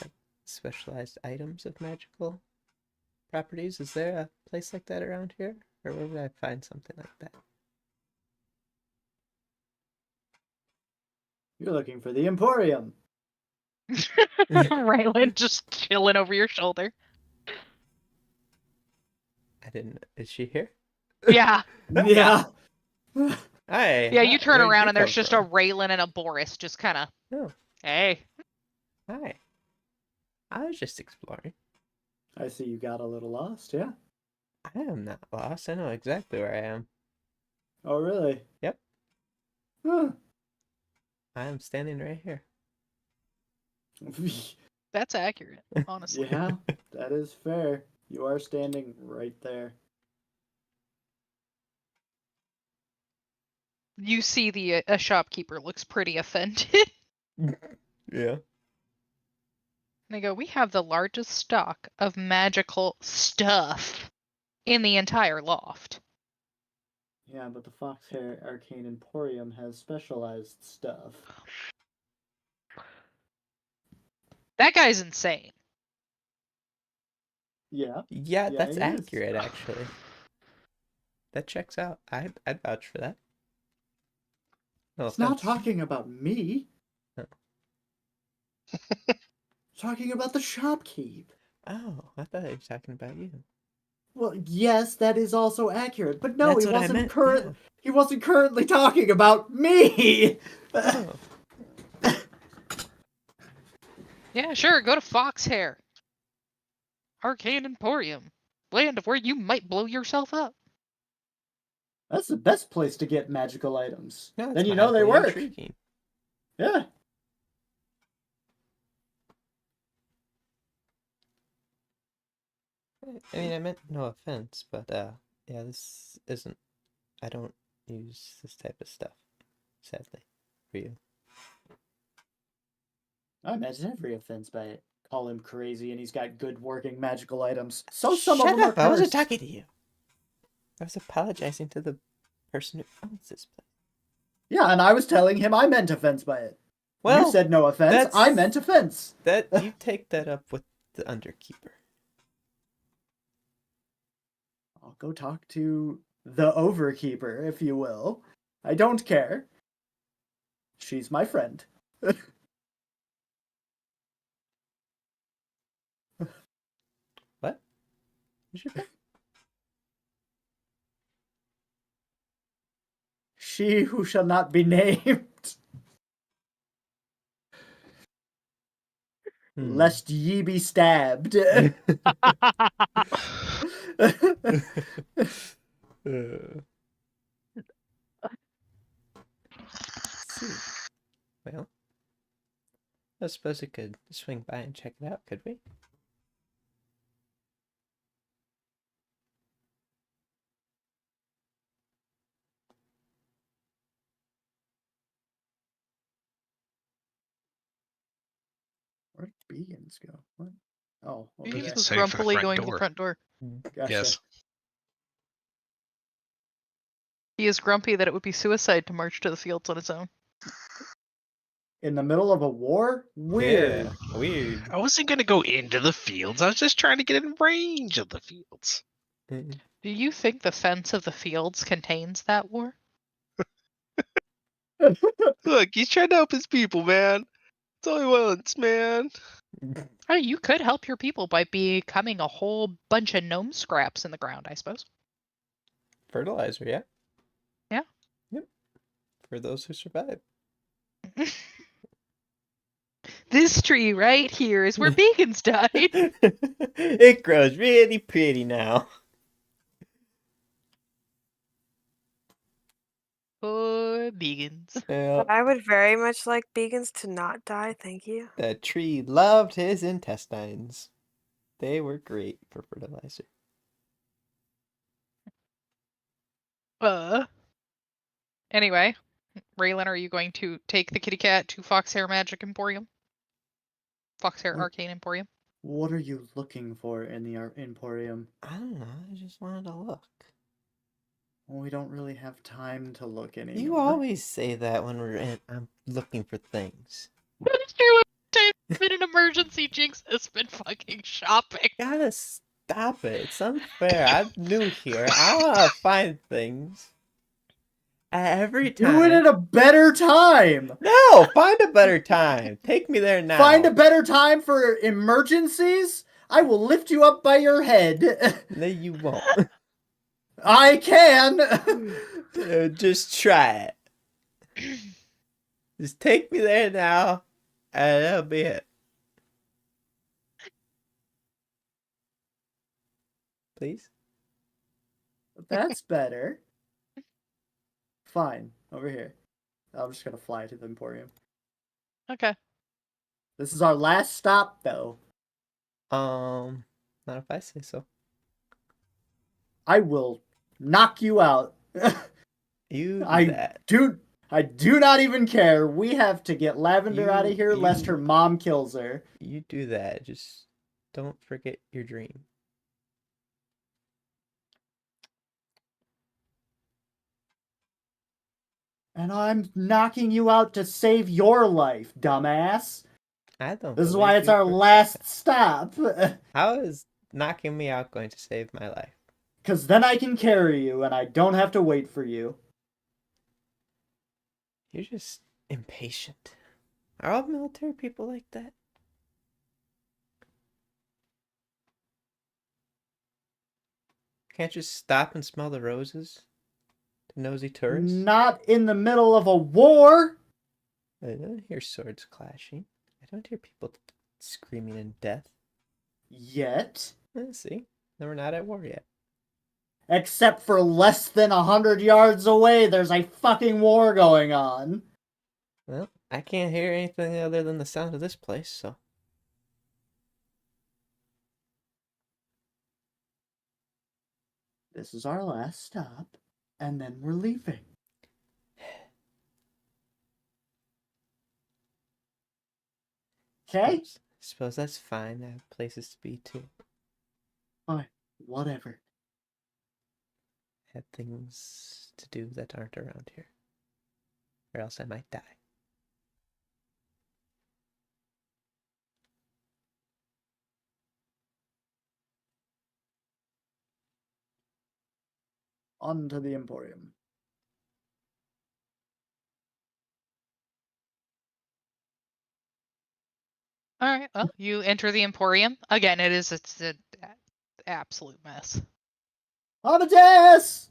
like specialized items of magical properties. Is there a place like that around here? Or where would I find something like that? You're looking for the Emporium. Raylan just chilling over your shoulder. I didn't. Is she here? Yeah. Yeah. Hi. Yeah, you turn Where'd around you and there's come just a from? Raylan and a Boris just kind of, Oh, hey. hi. I was just exploring. I see you got a little lost, yeah? I am not lost. I know exactly where I am. Oh, really? Yep. Huh. I am standing right here. That's accurate, honestly. Yeah, that is fair. You are standing right there. You see a shopkeeper looks pretty offended. Yeah. They go, we have the largest stock of magical stuff in the entire loft. Yeah, but the Foxhair Arcane Emporium has specialized stuff. That guy's insane. Yeah. Yeah, Yeah, that's he is. accurate, actually. That checks out. I'd vouch for that. No It's not offense. talking about me. Oh. It's talking about the shopkeep. Oh, I thought he was talking about you. Well, yes, that is also accurate, but no, That's he what I wasn't meant, yeah. He wasn't currently talking about me. Oh. Yeah, sure, go to Foxhair. Arcane Emporium. Land of where you might blow yourself up. That's the best place to get magical items. No, Then it's you know they mildly work. intriguing. Yeah. I mean, I meant no offense, but yeah, this isn't. I don't use this type of stuff, sadly, for you. I imagine every offense by it. Call him crazy, and he's got good working magical items. So some Shut of them up! are I wasn't cursed. talking to you. I was apologizing to the person who owns this place. Yeah, and I was telling him I meant offense by it. Well, you said no offense. that's- I meant offense. that you take that up with the underkeeper. I'll go talk to the overkeeper, if you will. I don't care. She's my friend. What? Who's your friend? She who shall not be named. Lest ye be stabbed. See. Well, I suppose we could swing by and check it out, could we? Where'd Begins go? What? Oh, over Begins there. was Say for the grumpily front going to door. the front door. Gotcha. Yes. He is grumpy that it would be suicide to march to the fields on his own. In the middle of a war? Weird. Yeah, weird. I wasn't gonna go into the fields. I was just trying to get in range of the fields. Mm. Do you think the fence of the fields contains that war? Look, he's trying to help his people, man. That's all he wants, man. Oh, you could help your people by becoming a whole bunch of gnome scraps in the ground, I suppose. Fertilizer, yeah. Yeah. Yep. For those who survive. This tree right here is where vegans died. It grows really pretty now. Poor vegans. Yeah. I would very much like vegans to not die. Thank you. The tree loved his intestines. They were great for fertilizer. Anyway, Raylan, are you going to take the kitty cat to Foxhair Magic Emporium? Foxhair What? Arcane Emporium? What are you looking for in the Emporium? I don't know. I just wanted to look. Well, we don't really have time to look anymore. You always say that when I'm looking for things. That's true. It's been an emergency. Jinx has been fucking shopping. Gotta stop it. It's unfair. I'm new here. I wanna find things. Every time. Do it at a better time! No! Find a better time. Take me there now. Find a better time for emergencies? I will lift you up by your head. No, you won't. I can! Just try it. Just take me there now, and that'll be it. Please? That's better. Fine, over here. I'm just gonna fly to the Emporium. Okay. This is our last stop, though. Not if I say so. I will knock you out. You do I that. I do not even care. We have to get Lavender out of here lest her mom kills her. You do that. Just don't forget your dream. And I'm knocking you out to save your life, dumbass. I don't. This is believe why it's you our for a last second. stop. How is knocking me out going to save my life? Because then I can carry you and I don't have to wait for you. You're just impatient. Are all military people like that? Can't you stop and smell the roses? The nosy tourists? Not in the middle of a war. I don't hear swords clashing. I don't hear people screaming in death. Yet. See? No, we're not at war yet. Except for less than 100 yards away, there's a fucking war going on. Well, I can't hear anything other than the sound of this place, so. This is our last stop, and then we're leaving. Okay? Suppose that's fine. I have places to be too. Fine. Whatever. I have things to do that aren't around here. Or else I might die. On to the Emporium. All right. Well, you enter the Emporium. Again, it's an absolute mess. Amadeus!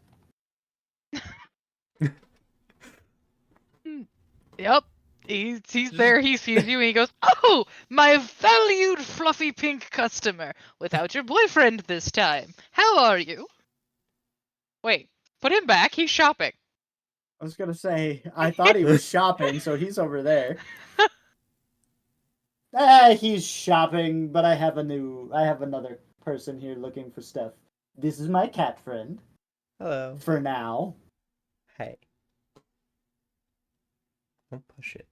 Yep. He's there, he sees you, and he goes, "Oh, my valued fluffy pink customer, without your boyfriend this time. How are you?" Wait, put him back, he's shopping. I was gonna say, I thought he was shopping, so he's over there. He's shopping, but I have another person here looking for stuff. This is my cat friend. Hello. For now. Hey. Don't push it.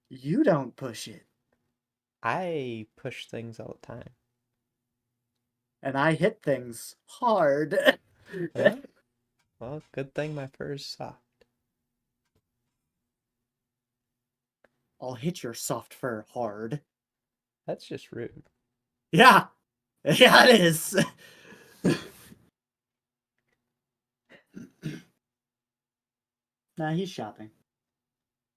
You don't push it. I push things all the time. And I hit things hard. Huh? Well, good thing my fur is soft. I'll hit your soft fur hard. That's just rude. Yeah! Yeah, it is! Nah, he's shopping.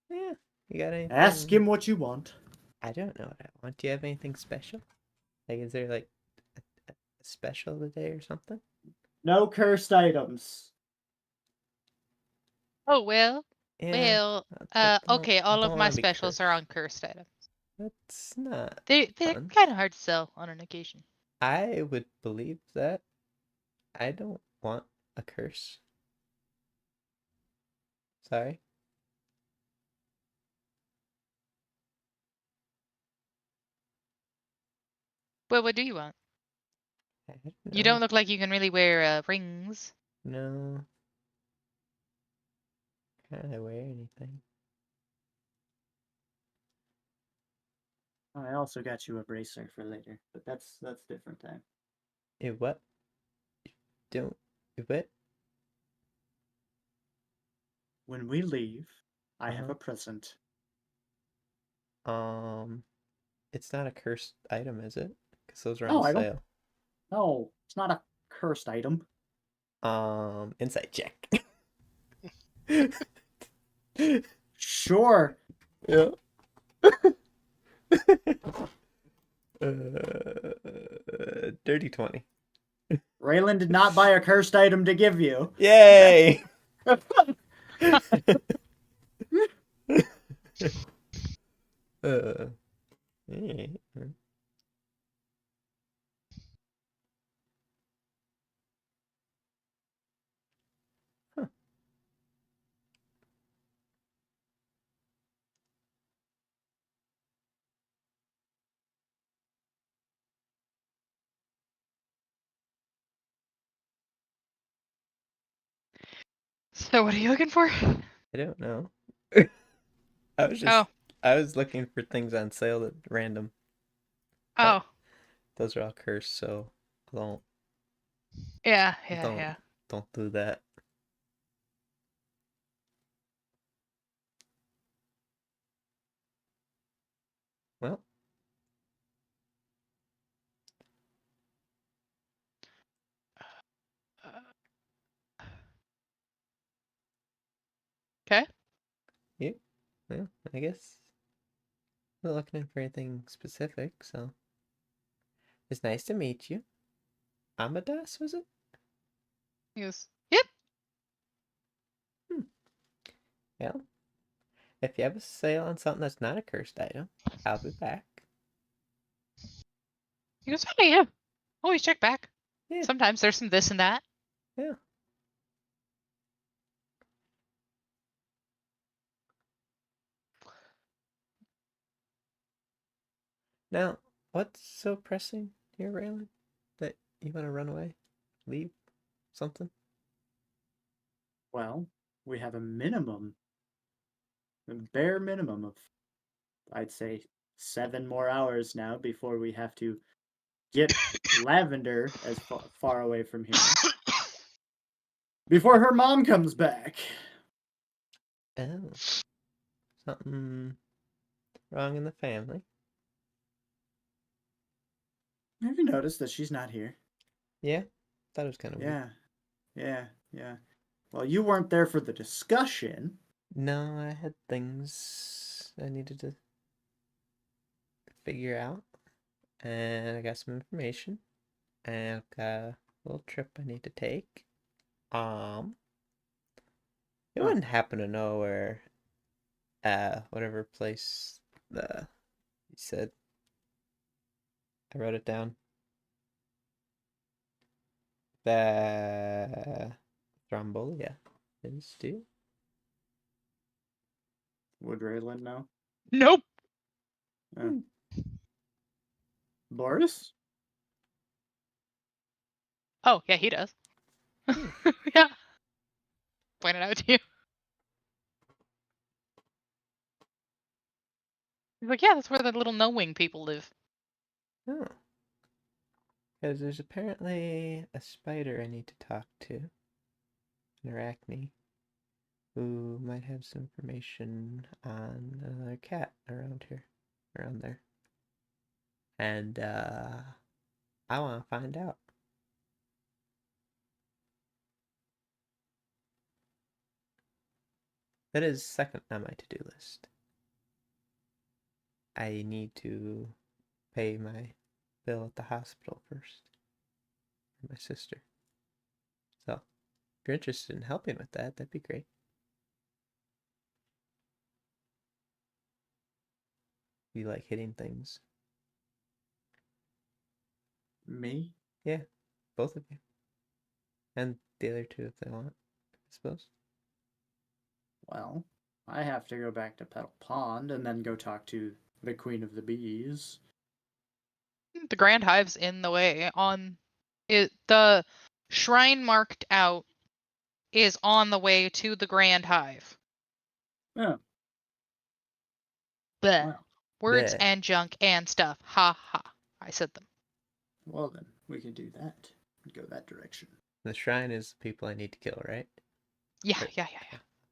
Yeah, You got anything? Ask him what you want. I don't know what I want. Do you have anything special? Like, is there like a special today or something? No cursed items. Oh, well. Yeah. Well, don't- okay, all of don't my wanna be specials are on cursed. cursed items. That's not They're fun. kind of hard to sell on an occasion. I would believe that. I don't want a curse. Sorry. Well, what do you want? I don't You know. don't look like you can really wear rings. No. Can't I wear anything? I also got you a bracer for later, but that's different time. What? Don't. What? When we leave, I have Uh-huh. a present. It's not a cursed item, is it? Because those are No, on I don't. sale. No, it's not a cursed item. Insight check. Sure. Yeah. Dirty 20. Raylan did not buy a cursed item to give you. Yay! Yeah. Huh. So what are you looking for? I don't know. I was Oh. I was looking for things on sale at random. Oh. Those are all cursed, so don't Yeah. don't do that. Well, Okay. yeah. Well, I guess I'm not looking for anything specific, so it's nice to meet you. Amadas, was it? He goes, yep. Well, if you have a sale on something that's not a cursed item, I'll be back. He goes, oh yeah. Always check back. Yeah. Sometimes there's some this and that. Yeah. Now, what's so pressing here, Raylan? That you want to run away? Leave? Something? Well, we have a bare minimum of, I'd say, 7 more hours now before we have to get Lavender as far away from here. Before her mom comes back. Oh. Something wrong in the family. Have you noticed that she's not here? Yeah? Thought it was kind of weird. Yeah. Well, you weren't there for the discussion. No, I had things I needed to figure out. And I got some information. And I've got a little trip I need to take. You Huh. wouldn't happen to know where whatever place you said. I wrote it down. The Thrombolia is due. Would Raylan know? Nope. Boris? Oh, yeah, he does. Yeah. Point it out to you. He's like, yeah, that's where the little no-wing people live. Oh. Because there's apparently a spider I need to talk to. An arachne. Who might have some information on another cat around here. Around there. And, I want to find out. That is second on my to-do list. I need to pay my bill at the hospital first for my sister. So, if you're interested in helping with that, that'd be great. You like hitting things? Me? Yeah, both of you. And the other two if they want, I suppose. Well, I have to go back to Petal Pond and then go talk to the Queen of the Bees. The Grand Hive's in the way. The shrine marked out is on the way to the Grand Hive. Oh, Bleh. wow. Words Bleh. and junk and stuff. Ha ha. I said them. Well then, we can do that. Go that direction. The shrine is the people I need to kill, right? Yeah, Or- yeah.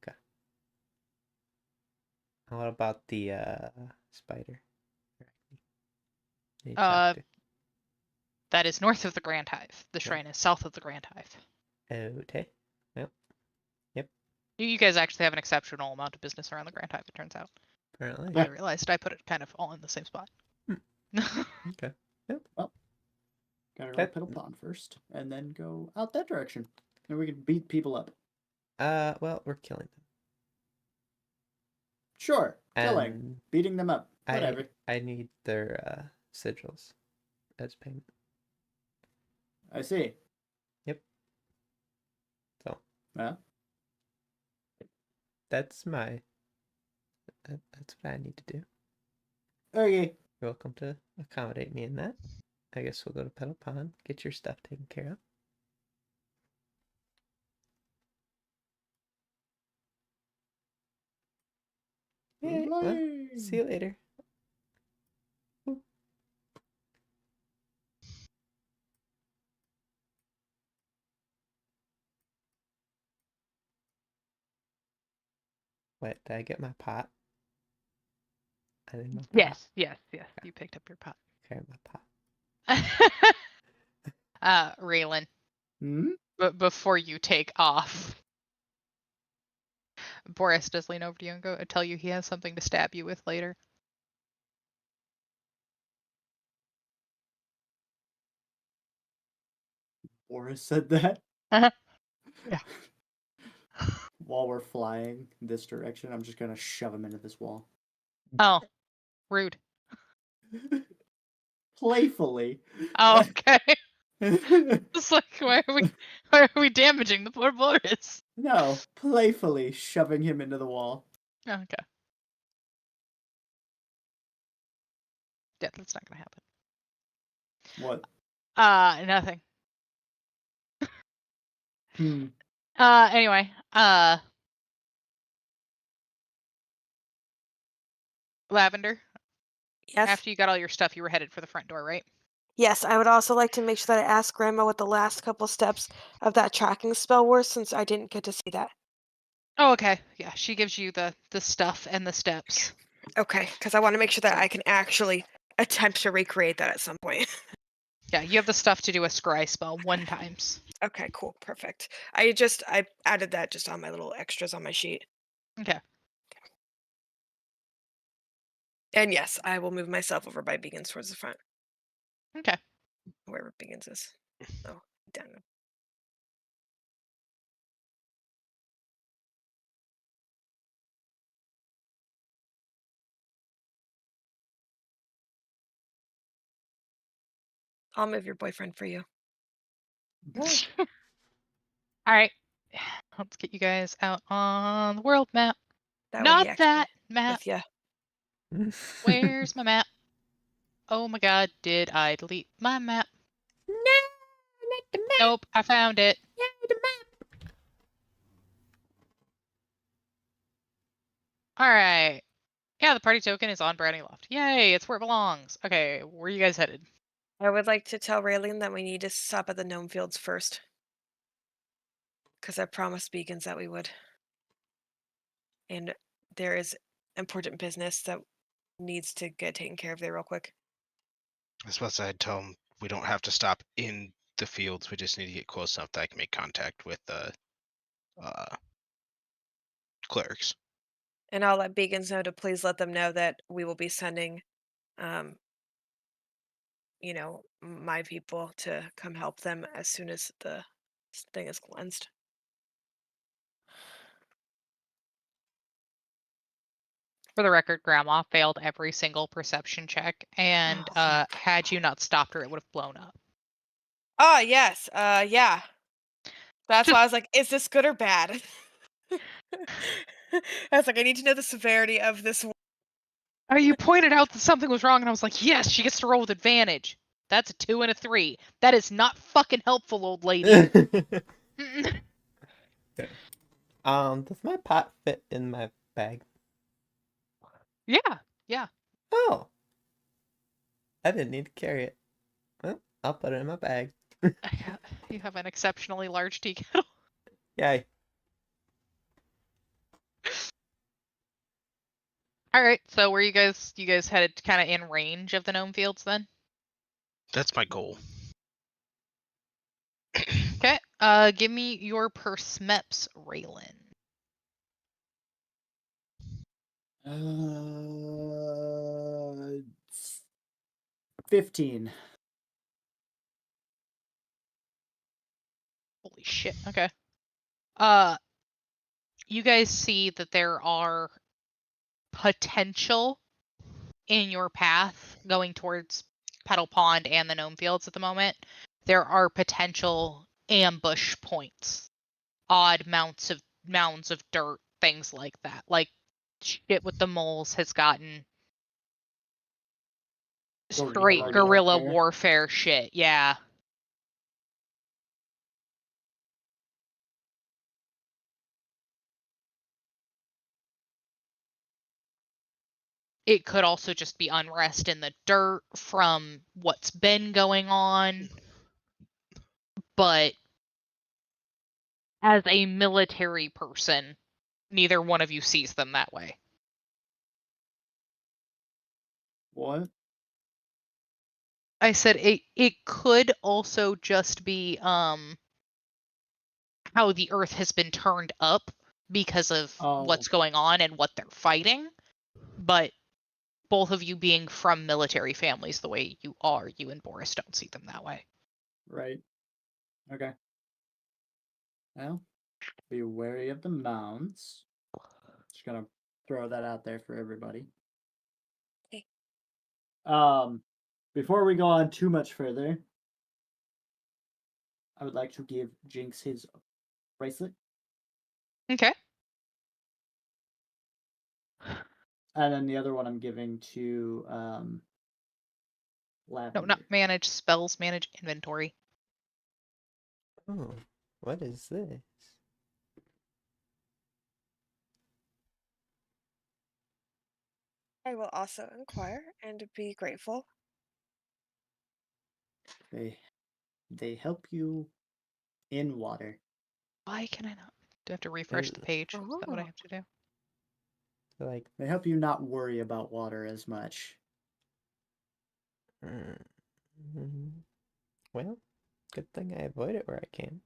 Okay. What about the spider? Need to talk to. That is north of the Grand Hive. The Yeah. shrine is south of the Grand Hive. Okay. Yep. You guys actually have an exceptional amount of business around the Grand Hive, it turns out. Apparently. I realized I put it kind of all in the same spot. Okay. Gotta go to That- Petal Pond first, and then go out that direction. And we can beat people up. Well, we're killing them. Sure, killing, And beating them up, whatever. I need their sigils as payment. I see. So Well, that's what I need to do. okay. You're welcome to accommodate me in that. I guess we'll go to Petal Pond, get your stuff taken care of. Yeah, well, see you later. What, did I get my pot? I need my pot. Yes. You picked up your pot. Carry my pot. Raylan, Hmm? but before you take off, Boris does lean over to you and tell you he has something to stab you with later. Boris said that. Yeah. While we're flying this direction, I'm just gonna shove him into this wall. Oh, rude. Playfully. Oh, okay. It's like, why are we damaging the poor Boris? No, playfully shoving him into the wall. Okay. Yeah, that's not gonna happen. What? Nothing. Hmm. Anyway, Lavender, Yes. after you got all your stuff, you were headed for the front door, right? Yes, I would also like to make sure that I ask Grandma what the last couple steps of that tracking spell were, since I didn't get to see that. Oh, okay. Yeah, she gives you the stuff and the steps. Okay, because I want to make sure that I can actually attempt to recreate that at some point. Yeah, you have the stuff to do a scry spell 1 times. Okay, cool, perfect. I added that just on my little extras on my sheet. Okay. And yes, I will move myself over by Begins towards the front, Okay. wherever Begins is. Oh, down. I'll move your boyfriend for you. All right. Let's get you guys out on the world map. That way Not he actually that map. with you. Where's my map? Oh my god, did I delete my map? No, not the map. Nope, I found it. Yeah, the map. Alright. Yeah, the party token is on Brownie Loft. Yay, it's where it belongs. Okay, where are you guys headed? I would like to tell Raylene that we need to stop at the gnome fields first. Because I promised Begins that we would. And there is important business that needs to get taken care of there real quick. I suppose I'd tell him we don't have to stop in the fields. We just need to get close enough that I can make contact with the clerics. And I'll let Begins know to please let them know that we will be sending you know, my people to come help them as soon as the thing is cleansed. For the record, Grandma failed every single perception check, and Oh, thank had you not stopped her, it would have blown up. Oh, yes. Yeah. That's Just why I was like, is this good or bad? I was like, I need to know the severity of this. you pointed out that something was wrong, and I was like, yes, she gets to roll with advantage. That's a 2 and a 3. That is not fucking helpful, old lady. Does my pot fit in my bag? Yeah. Oh, I didn't need to carry it. Well, I'll put it in my bag. You have an exceptionally large tea kettle. Yay. All right, so were you guys headed kind of in range of the gnome fields then? That's my goal. Okay. Give me your persmeps, Raylan. 15. Holy shit. Okay. You guys see that there are potential in your path going towards Petal Pond and the gnome fields at the moment. There are potential ambush points, odd mounds of dirt, things like that. Like shit with the moles has gotten straight guerrilla warfare shit. Yeah. It could also just be unrest in the dirt from what's been going on. But as a military person, neither one of you sees them that way. What? I said it could also just be how the earth has been turned up because of what's going on and what they're fighting. But both of you being from military families the way you are, you and Boris don't see them that way. Right. Okay. Well, be wary of the mounds. Just gonna throw that out there for everybody. Okay. Before we go on too much further, I would like to give Jinx his bracelet. Okay. And then the other one I'm giving to Lavender. No, not manage spells, manage inventory. Oh, what is this? I will also inquire and be grateful. They help you in water. Why can I not? Do I have to refresh the page? Is that what I have to do? Like, They help you not worry about water as much. well, good thing I avoid it where I can.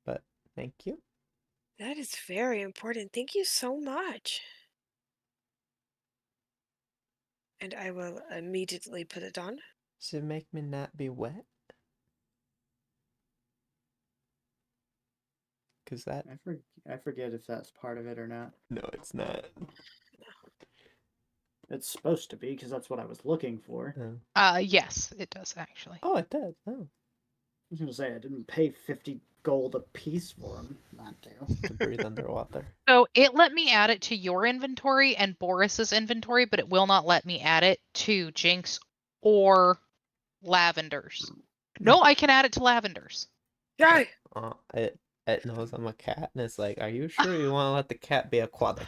But thank you. That is very important. Thank you so much. And I will immediately put it on. Does it make me not be wet? Because that... I forget if that's part of it or not. No, it's not. It's supposed to be, because that's what I was looking for. Yes, it does actually. Oh, it does. Oh. I was gonna say, I didn't pay 50 gold a piece for them. Not to breathe underwater. So it let me add it to your inventory and Boris's inventory, but it will not let me add it to Jinx or Lavender's. No, I can add it to Lavender's. Yay! It knows I'm a cat, and it's like, are you sure you want to let the cat be aquatic?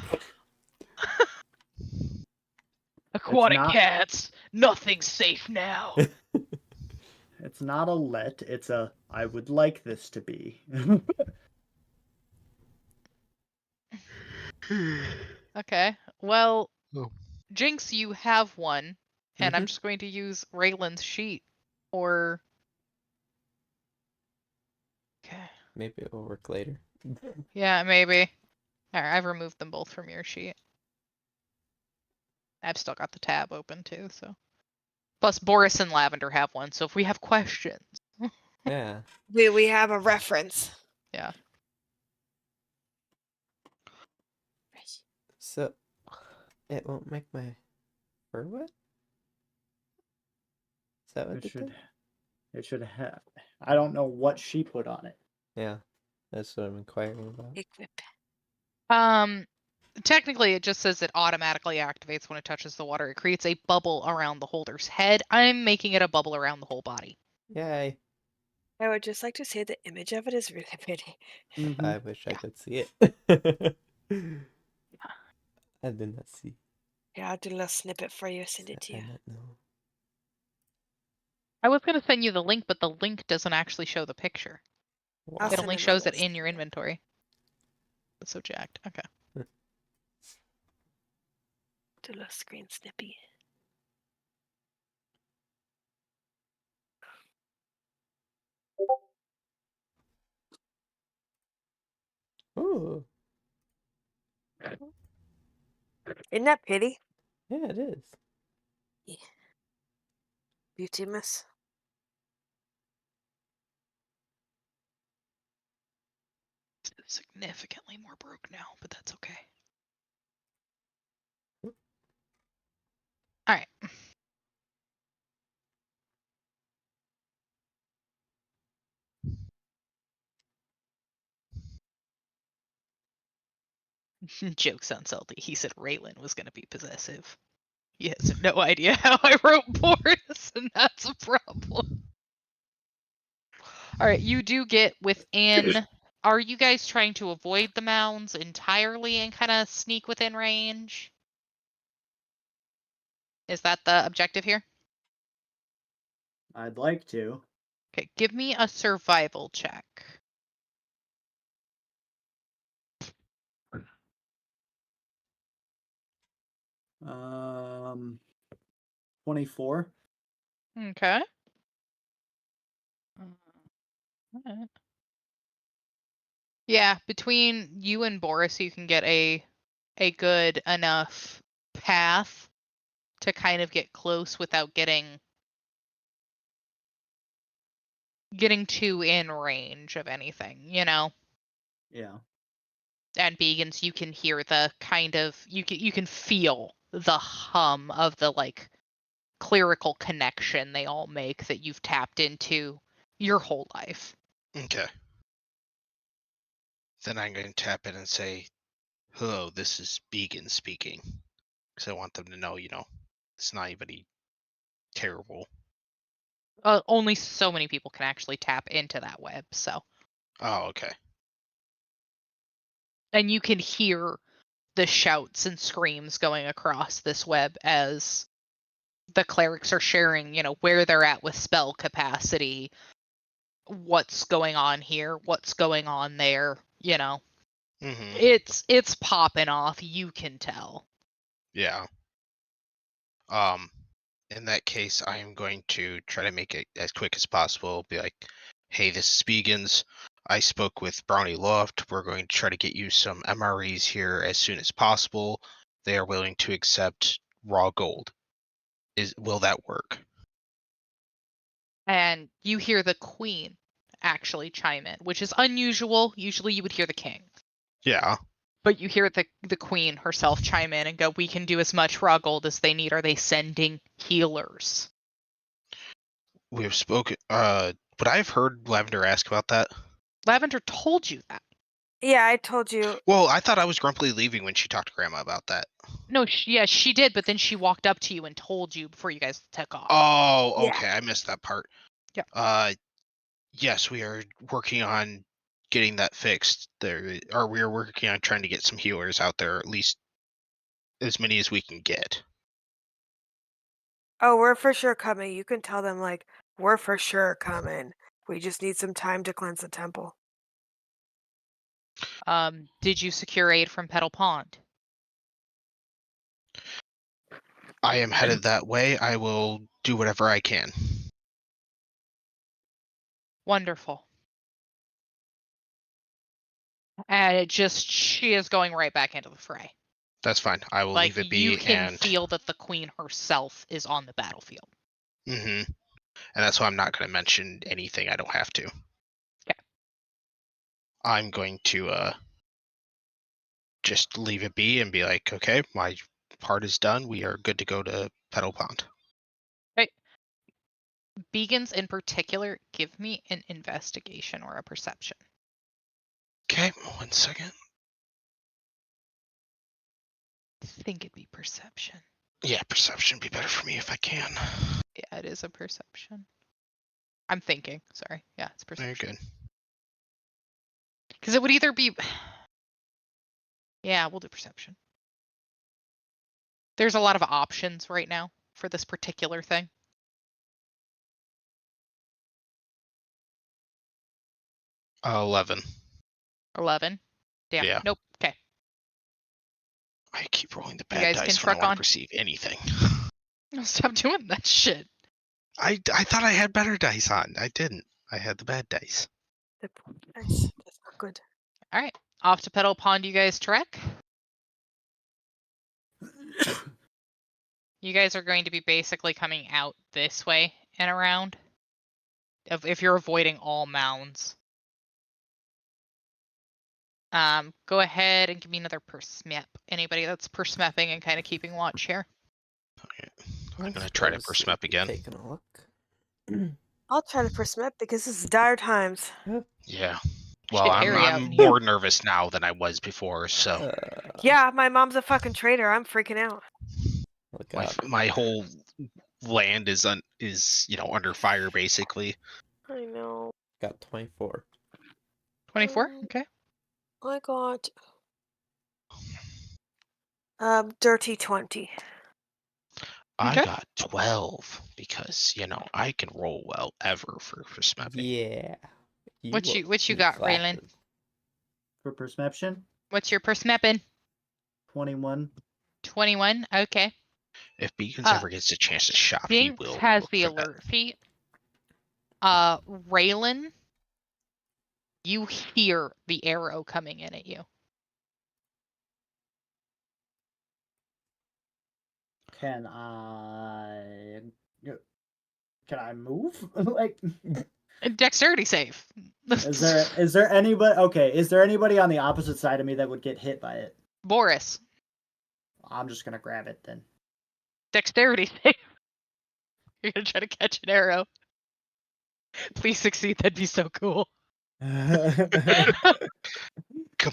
Aquatic cats, nothing's safe now. It's not a let, it's a I would like this to be. Okay, well, Oh. Jinx, you have one, and I'm just going to use Raylan's sheet, or... Okay. Maybe it'll work later. Yeah, maybe. Alright, I've removed them both from your sheet. I've still got the tab open too, so. Plus, Boris and Lavender have one, so if we have questions. Yeah. We have a reference. Yeah. So it won't make my fur wet? Is that what It it should. did? It should have. I don't know what she put on it. Yeah. That's what I'm inquiring about. Equip. Technically, it just says it automatically activates when it touches the water. It creates a bubble around the holder's head. I'm making it a bubble around the whole body. Yay. I would just like to say the image of it is really pretty. I wish I Yeah. could see it. I did not see. Yeah, I'll do a little snippet for you. Send it to I you. not know. I was going to send you the link, but the link doesn't actually show the picture. I'll It send only him a shows it little in your snippet. inventory. That's so jacked. Okay. Do a little screen snippy. Ooh. Isn't that pretty? Yeah, it is. Beauty miss. It's significantly more broke now, but that's okay. All right. Joke's on Salty. He said Raylan was going to be possessive. He has no idea how I wrote Boris, and that's a problem. All right, you do get within. Are you guys trying to avoid the mounds entirely and kind of sneak within range? Is that the objective here? I'd like to. Okay, give me a survival check. Um, 24. Okay. Alright. Yeah, between you and Boris, you can get a good enough path to kind of get close without getting too in range of anything, you know? Yeah. And Begans, you can hear the kind of you can feel the hum of the like clerical connection they all make that you've tapped into your whole life. Okay. Then I'm going to tap in and say, "Hello, this is Began speaking," because I want them to know, it's not anybody terrible. Only so many people can actually tap into that web, so. Oh, okay. And you can hear the shouts and screams going across this web as the clerics are sharing, where they're at with spell capacity, what's going on here, what's going on there, Mm-hmm. It's popping off, you can tell. Yeah. In that case, I am going to try to make it as quick as possible. Be like, "Hey, this is Begans. I spoke with Brownie Loft. We're going to try to get you some MREs here as soon as possible. They are willing to accept raw gold. Will that work?" And you hear the queen actually chime in, which is unusual. Usually you would hear the king. Yeah. But you hear the queen herself chime in and go, "We can do as much raw gold as they need. Are they sending healers?" We have spoken. Would I have heard Lavender ask about that? Lavender told you that. Yeah, I told you. Well, I thought I was grumpily leaving when she talked to Grandma about that. No, she did, but then she walked up to you and told you before you guys took off. Oh, Yeah. okay. I missed that part. Yeah. Yes, we are working on getting that fixed. We are working on trying to get some healers out there, at least as many as we can get. Oh, we're for sure coming. You can tell them, like, we're for sure coming. We just need some time to cleanse the temple. Did you secure aid from Petal Pond? I am headed that way. I will do whatever I can. Wonderful. And she is going right back into the fray. That's fine. I will Like, leave it be. you can And feel that the queen herself is on the battlefield. And that's why I'm not going to mention anything I don't have to. Okay. I'm going to just leave it be and be like, okay, my part is done. We are good to go to Petal Pond. Right. Beacons in particular, give me an investigation or a perception. Okay, 1 second. I think it'd be perception. Yeah, perception would be better for me if I can. Yeah, it is a perception. I'm thinking. Sorry. Yeah, it's perception. Very good. Because it would either be. Yeah, we'll do perception. There's a lot of options right now for this particular thing. 11. 11. Damn. Yeah. Nope. Okay. I keep rolling the You bad guys dice can when I truck want on. to perceive anything. Stop doing that shit. I thought I had better dice on. I didn't. I had the bad dice. Nice. That's not good. All right. Off to Petal Pond, you guys trek. You guys are going to be basically coming out this way and around. If you're avoiding all mounds. Go ahead and give me another persmep. Anybody that's persmepping and kind of keeping watch here. Okay. I'm going to try to persmep again. Taking a look. I'll try to persmep because this is dire times. Yeah. Well, Shit, I'm Harry out in here. more nervous now than I was before, so Yeah, my mom's a fucking traitor. I'm freaking out. Look out. my whole land is under fire basically. I know. Got 24. 24? Okay. I got dirty 20. I Okay. got 12 because I can roll well ever for smepping. Yeah. What you will got, be Raylan? flattered. For perception, What's your persmepping? 21. 21? Okay. If Beacons ever gets a chance to shop, he Jinx will has look the for that. alert feat. Raylan, you hear the arrow coming in at you. Can I move? Like, Dexterity save. is there anybody? Okay, is there anybody on the opposite side of me that would get hit by it? Boris, I'm just gonna grab it then. dexterity save. You're gonna try to catch an arrow. Please succeed. That'd be so cool. Come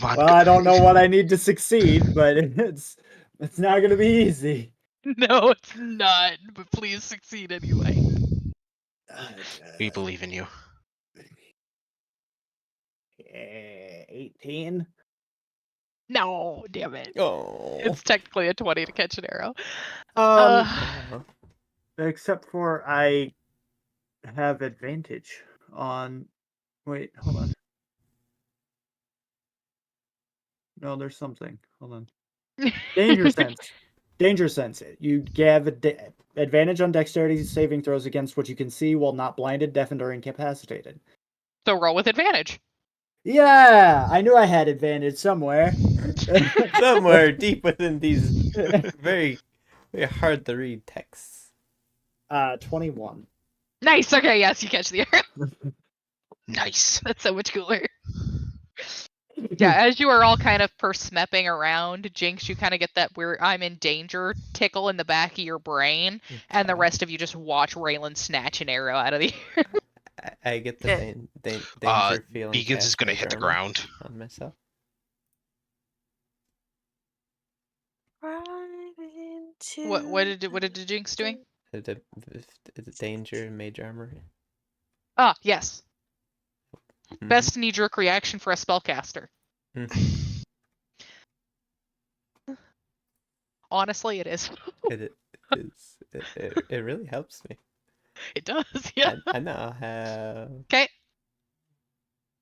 on. Well, I don't know what I need to succeed, but it's not gonna be easy. No, it's not. But please succeed anyway. We believe in you. 18. No, damn it. Oh. It's technically a 20 to catch an arrow. Except for I have advantage on. Wait, hold on. No, there's something. Hold on. Danger sense. Danger sense. You have advantage on dexterity saving throws against what you can see while not blinded, deafened, or incapacitated. So roll with advantage. Yeah, I knew I had advantage somewhere. Somewhere deep within these very, very hard to read texts. 21. Nice. Okay, yes, you catch the arrow. Nice. That's so much cooler. Yeah, as you are all kind of persmepping around, Jinx, you kind of get that weird "I'm in danger" tickle in the back of your brain, and the rest of you just watch Raylan snatch an arrow out of the air. I get the danger feeling. Beacons is gonna hit the ground. On myself. Right into What did the Jinx doing? The danger mage armor. Ah, yes. Mhm. Best knee-jerk reaction for a spellcaster. Mhm. Honestly, it is. It really helps me. It does, yeah. I now have. Okay.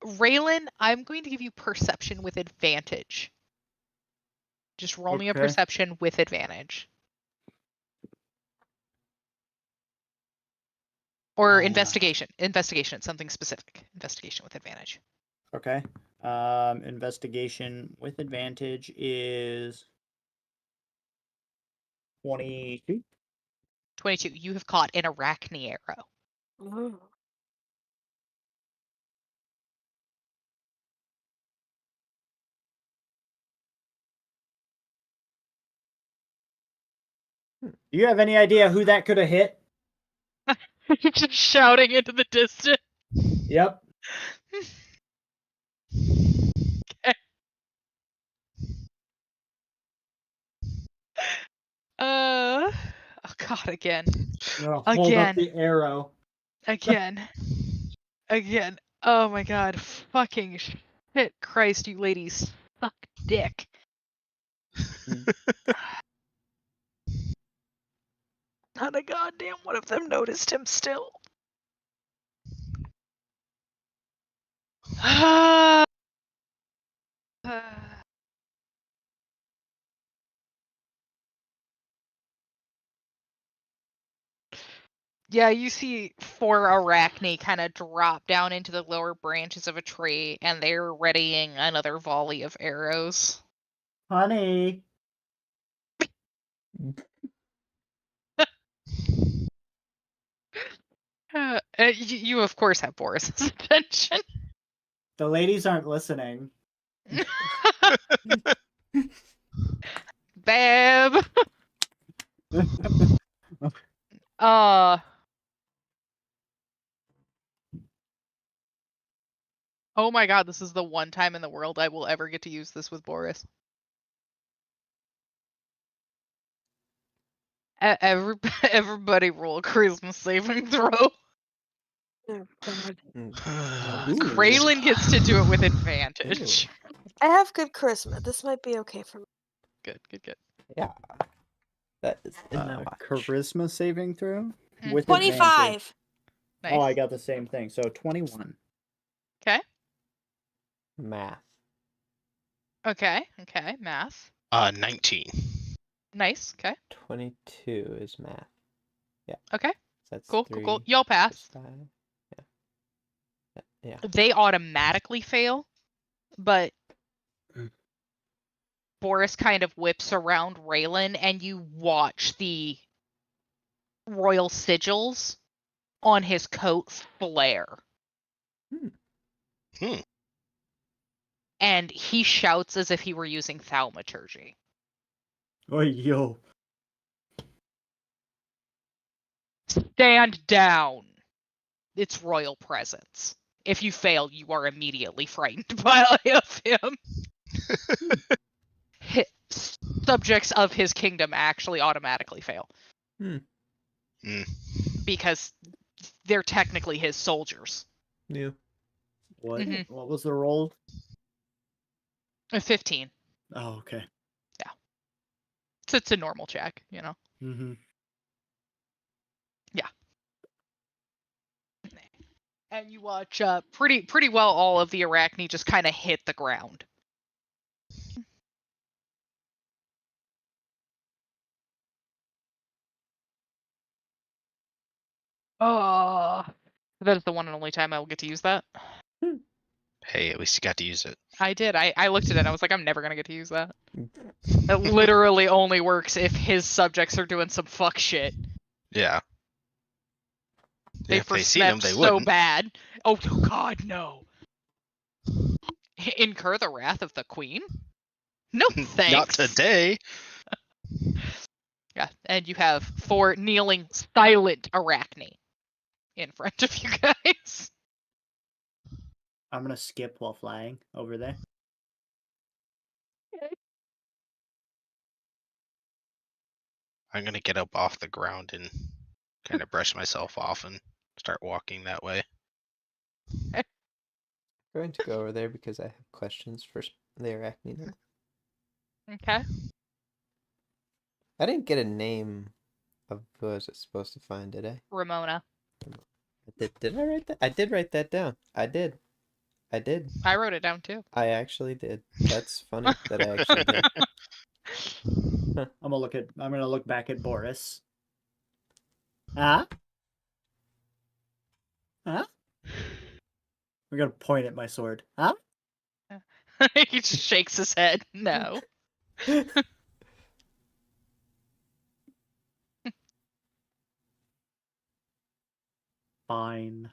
Raylan, I'm going to give you perception with advantage. Just roll me a Okay. perception with advantage. Or investigation. Investigation, it's something specific. Investigation with advantage. Okay. Investigation with advantage is 22. 22. You have caught an arachne arrow. Ooh. Do you have any idea who that could have hit? Just shouting into the distance. Yep. Oh God, again. Hold up the arrow. Again. Oh my God. Fucking shit. Christ, you ladies suck dick. Not a goddamn one of them noticed him still. Yeah, you see 4 arachne kind of drop down into the lower branches of a tree, and they're readying another volley of arrows. Honey. You of course have Boris's attention. The ladies aren't listening. Bab. Oh my God, this is the one time in the world I will ever get to use this with Boris. Everybody roll a charisma saving throw. Oh, God. Kraylin gets to do it with advantage. I have good charisma. This might be okay for me. Good. Yeah. That is in my watch. Charisma saving throw? Mhm. With advantage. 25. Nice. Oh, I got the same thing. So 21. Math. Okay, math. 19. Nice, okay. 22 is math. Yeah. Okay. So that's Cool. 3 You'll pass. plus 5. Yeah. They automatically fail, but Boris kind of whips around Raylan, and you watch the royal sigils on his coat flare. And he shouts as if he were using thaumaturgy. Oh, yo. Stand down. It's royal presence. If you fail, you are immediately frightened by of him. Subjects of his kingdom actually automatically fail. Because they're technically his soldiers. Yeah. What? Mhm. What was the roll? 15. Oh, okay. Yeah. So it's a normal check, you know? Mm-hmm. Yeah. And you watch pretty well all of the arachne just kind of hit the ground. Oh, that is the one and only time I will get to use that. Hey, at least you got to use it. I did. I looked at it and I was like, I'm never going to get to use that. It literally only works if his subjects are doing some fuck shit. Yeah. They If they first seen him, slept they so wouldn't. bad. Oh God, no. Incur the wrath of the queen? No thanks. Not today. Yeah, and you have 4 kneeling silent arachne in front of you guys. I'm going to skip while flying over there. I'm going to get up off the ground and kind of brush myself off and start walking that way. I'm going to go over there because I have questions for the arachne now. Okay. I didn't get a name of who I was supposed to find, did I? Ramona. Did I write that? I did write that down. I did. I wrote it down too. I actually did. That's funny that I actually did. I'm gonna look back at Boris. Huh? Huh? I'm gonna point at my sword. Huh? He just shakes his head. No. Fine.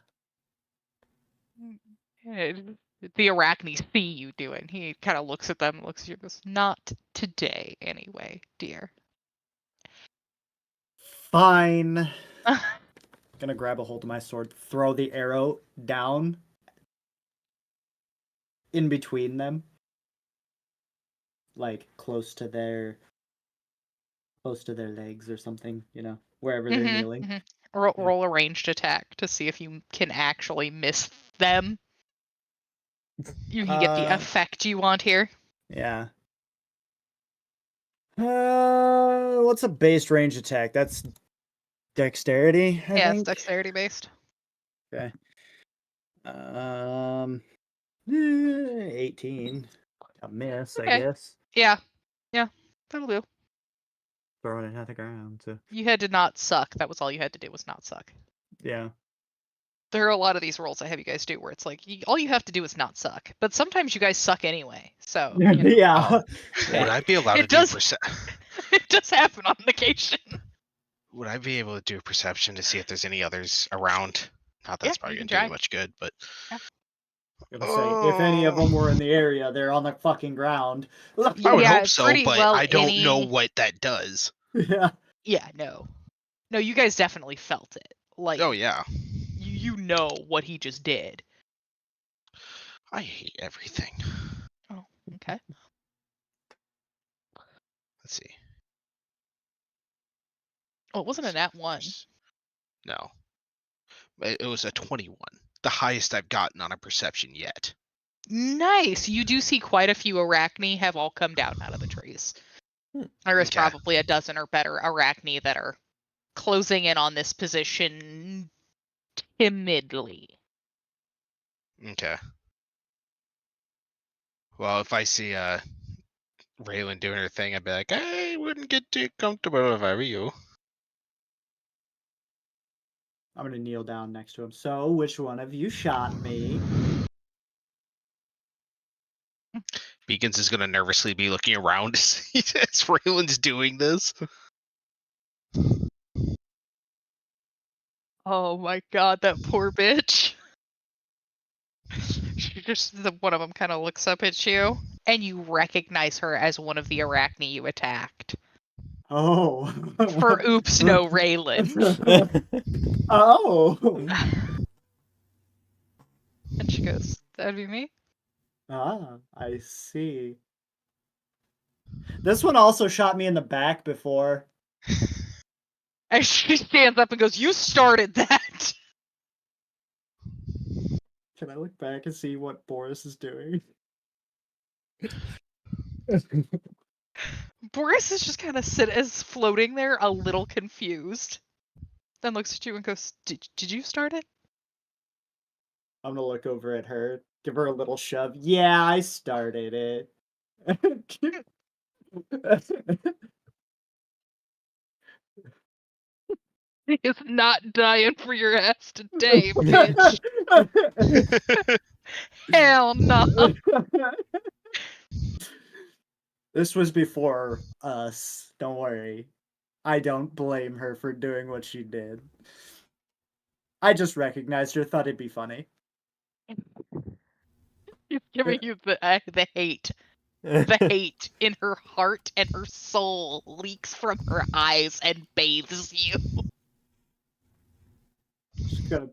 The arachne see you doing. He kind of looks at them, looks at you, and goes, "Not today, anyway, dear." Fine. Gonna grab a hold of my sword, throw the arrow down in between them, like close to their legs or something, wherever they're kneeling. Roll a ranged attack to see if you can actually miss them. You can get the effect you want here. Yeah. What's a base range attack? That's dexterity, I Yeah, think. it's dexterity based. Okay. 18. A miss, Okay. I guess. Yeah, that'll do. Throwing it at the ground. So You had to not suck. That was all you had to do was not suck. yeah. There are a lot of these rolls I have you guys do where it's like all you have to do is not suck, but sometimes you guys suck anyway. So Yeah. Would I be allowed It to does- do it does happen on occasion. Would I be able to do a perception to see if there's any others around? Not that's Yeah, probably you gonna can do try. me much good, but I'm gonna say, if any of them were in the area, they're on the fucking ground. I would Yeah, hope so, pretty but well I don't know any- what that does. Yeah. Yeah, no, you guys definitely felt it. Like, Oh yeah, you know what he just did. I hate everything. Oh, okay. Let's see. Oh, it wasn't a nat 1. No, it was a 21, the highest I've gotten on a perception yet. Nice. You do see quite a few arachne have all come down out of the trees. There is Okay. probably a dozen or better arachne that are closing in on this position timidly. Okay. Well, if I see Raylan doing her thing, I'd be like, I wouldn't get too comfortable if I were you. I'm gonna kneel down next to him. So, which one of you shot me? Beacons is gonna nervously be looking around as Raylan's doing this. Oh my god, that poor bitch. She just, one of them kind of looks up at you, and you recognize her as one of the arachne you attacked. Oh. For oops, no, Raylan. Oh. And she goes, "That'd be me?" Ah, I see. This one also shot me in the back before. And she stands up and goes, "You started that!" Can I look back and see what Boris is doing? Boris is just kind of floating there, a little confused. Then looks at you and goes, Did you start it?" I'm gonna look over at her, give her a little shove. Yeah, I started it. He is not dying for your ass today, bitch. Hell no. This was before us. Don't worry. I don't blame her for doing what she did. I just recognized her, thought it'd be funny. He's giving you the hate. The hate in her heart and her soul leaks from her eyes and bathes you. Just gonna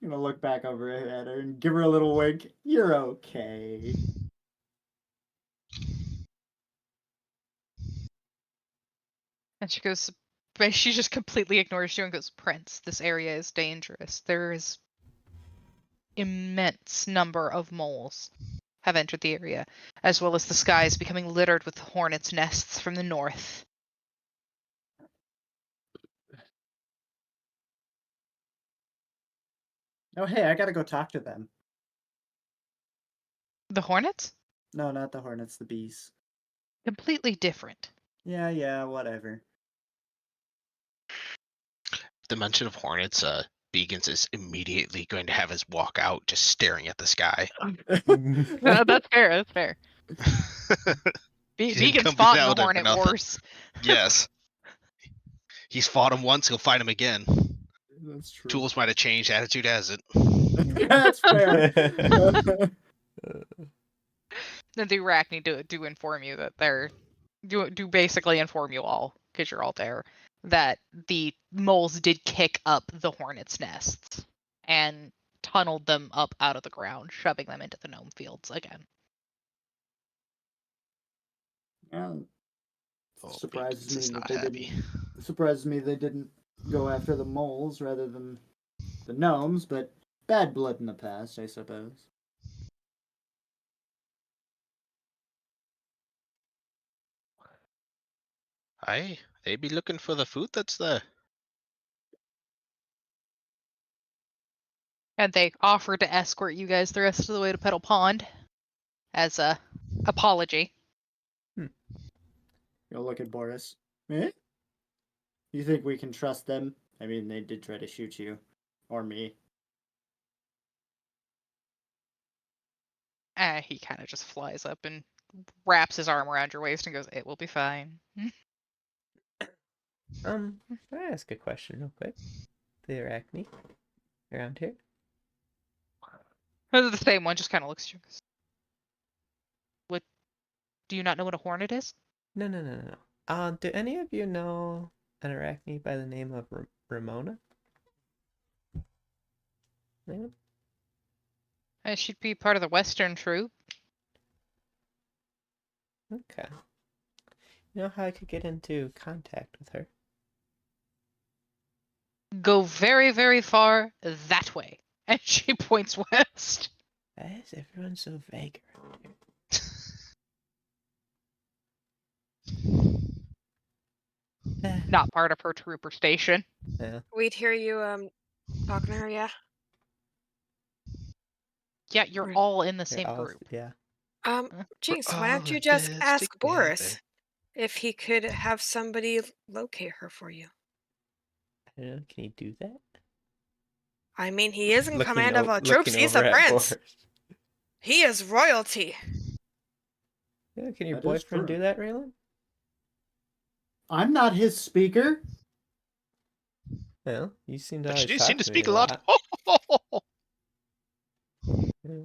look back over at her and give her a little wink. You're okay. And she goes, but she just completely ignores you and goes, "Prince, this area is dangerous. There is immense number of moles have entered the area, as well as the sky is becoming littered with hornets' nests from the north." Oh, hey, I gotta go talk to them. The hornets? No, not the hornets, the bees. Completely different. Yeah, whatever. The mention of hornets, Beacons is immediately going to have us walk out just staring at the sky. That's fair. That's fair. He's Beacon's come fought in out the there for Hornet nothing. Wars. Yes. He's fought him once, he'll fight him again. That's true. Tools might have changed, attitude hasn't. That's fair. Then the Arachne do inform you that they're do basically inform you all, because you're all there, that the moles did kick up the hornets' nests and tunneled them up out of the ground, shoving them into the gnome fields again. Yeah, Oh, surprises Pinkins is me that not they happy. didn't. Surprises me they didn't go after the moles rather than the gnomes, but bad blood in the past, I suppose. Aye, they be looking for the food that's there. And they offered to escort you guys the rest of the way to Petal Pond as a apology. You'll look at Boris. Eh? You think we can trust them? I mean, they did try to shoot you. Or me. He kind of just flies up and wraps his arm around your waist and goes, "It will be fine." Can I ask a question real quick? The Arachne around here? The same one just kind of looks at you. What? Do you not know what a hornet is? No. Do any of you know an Arachne by the name of Ramona? Anyone? She'd be part of the Western troop. Okay. You know how I could get into contact with her? Go very, very far that way. And she points west. Why is everyone so vague around here? Not part of her troop or station. Yeah. We'd hear you talking to her, yeah. Yeah, you're Right. all in the They're same all- group. Yeah. Jinx, We're why don't you all just in ask this Boris together. if he could have somebody locate her for you? I don't know. Can you do that? I mean, he is in Looking command of o- a troops. looking He's over a at prince. Boris. He is royalty. Yeah, can your That is boyfriend true. do that, Raylan? I'm not his speaker. Well, you seem to But you always do seem talk to me speak a lot. Yeah.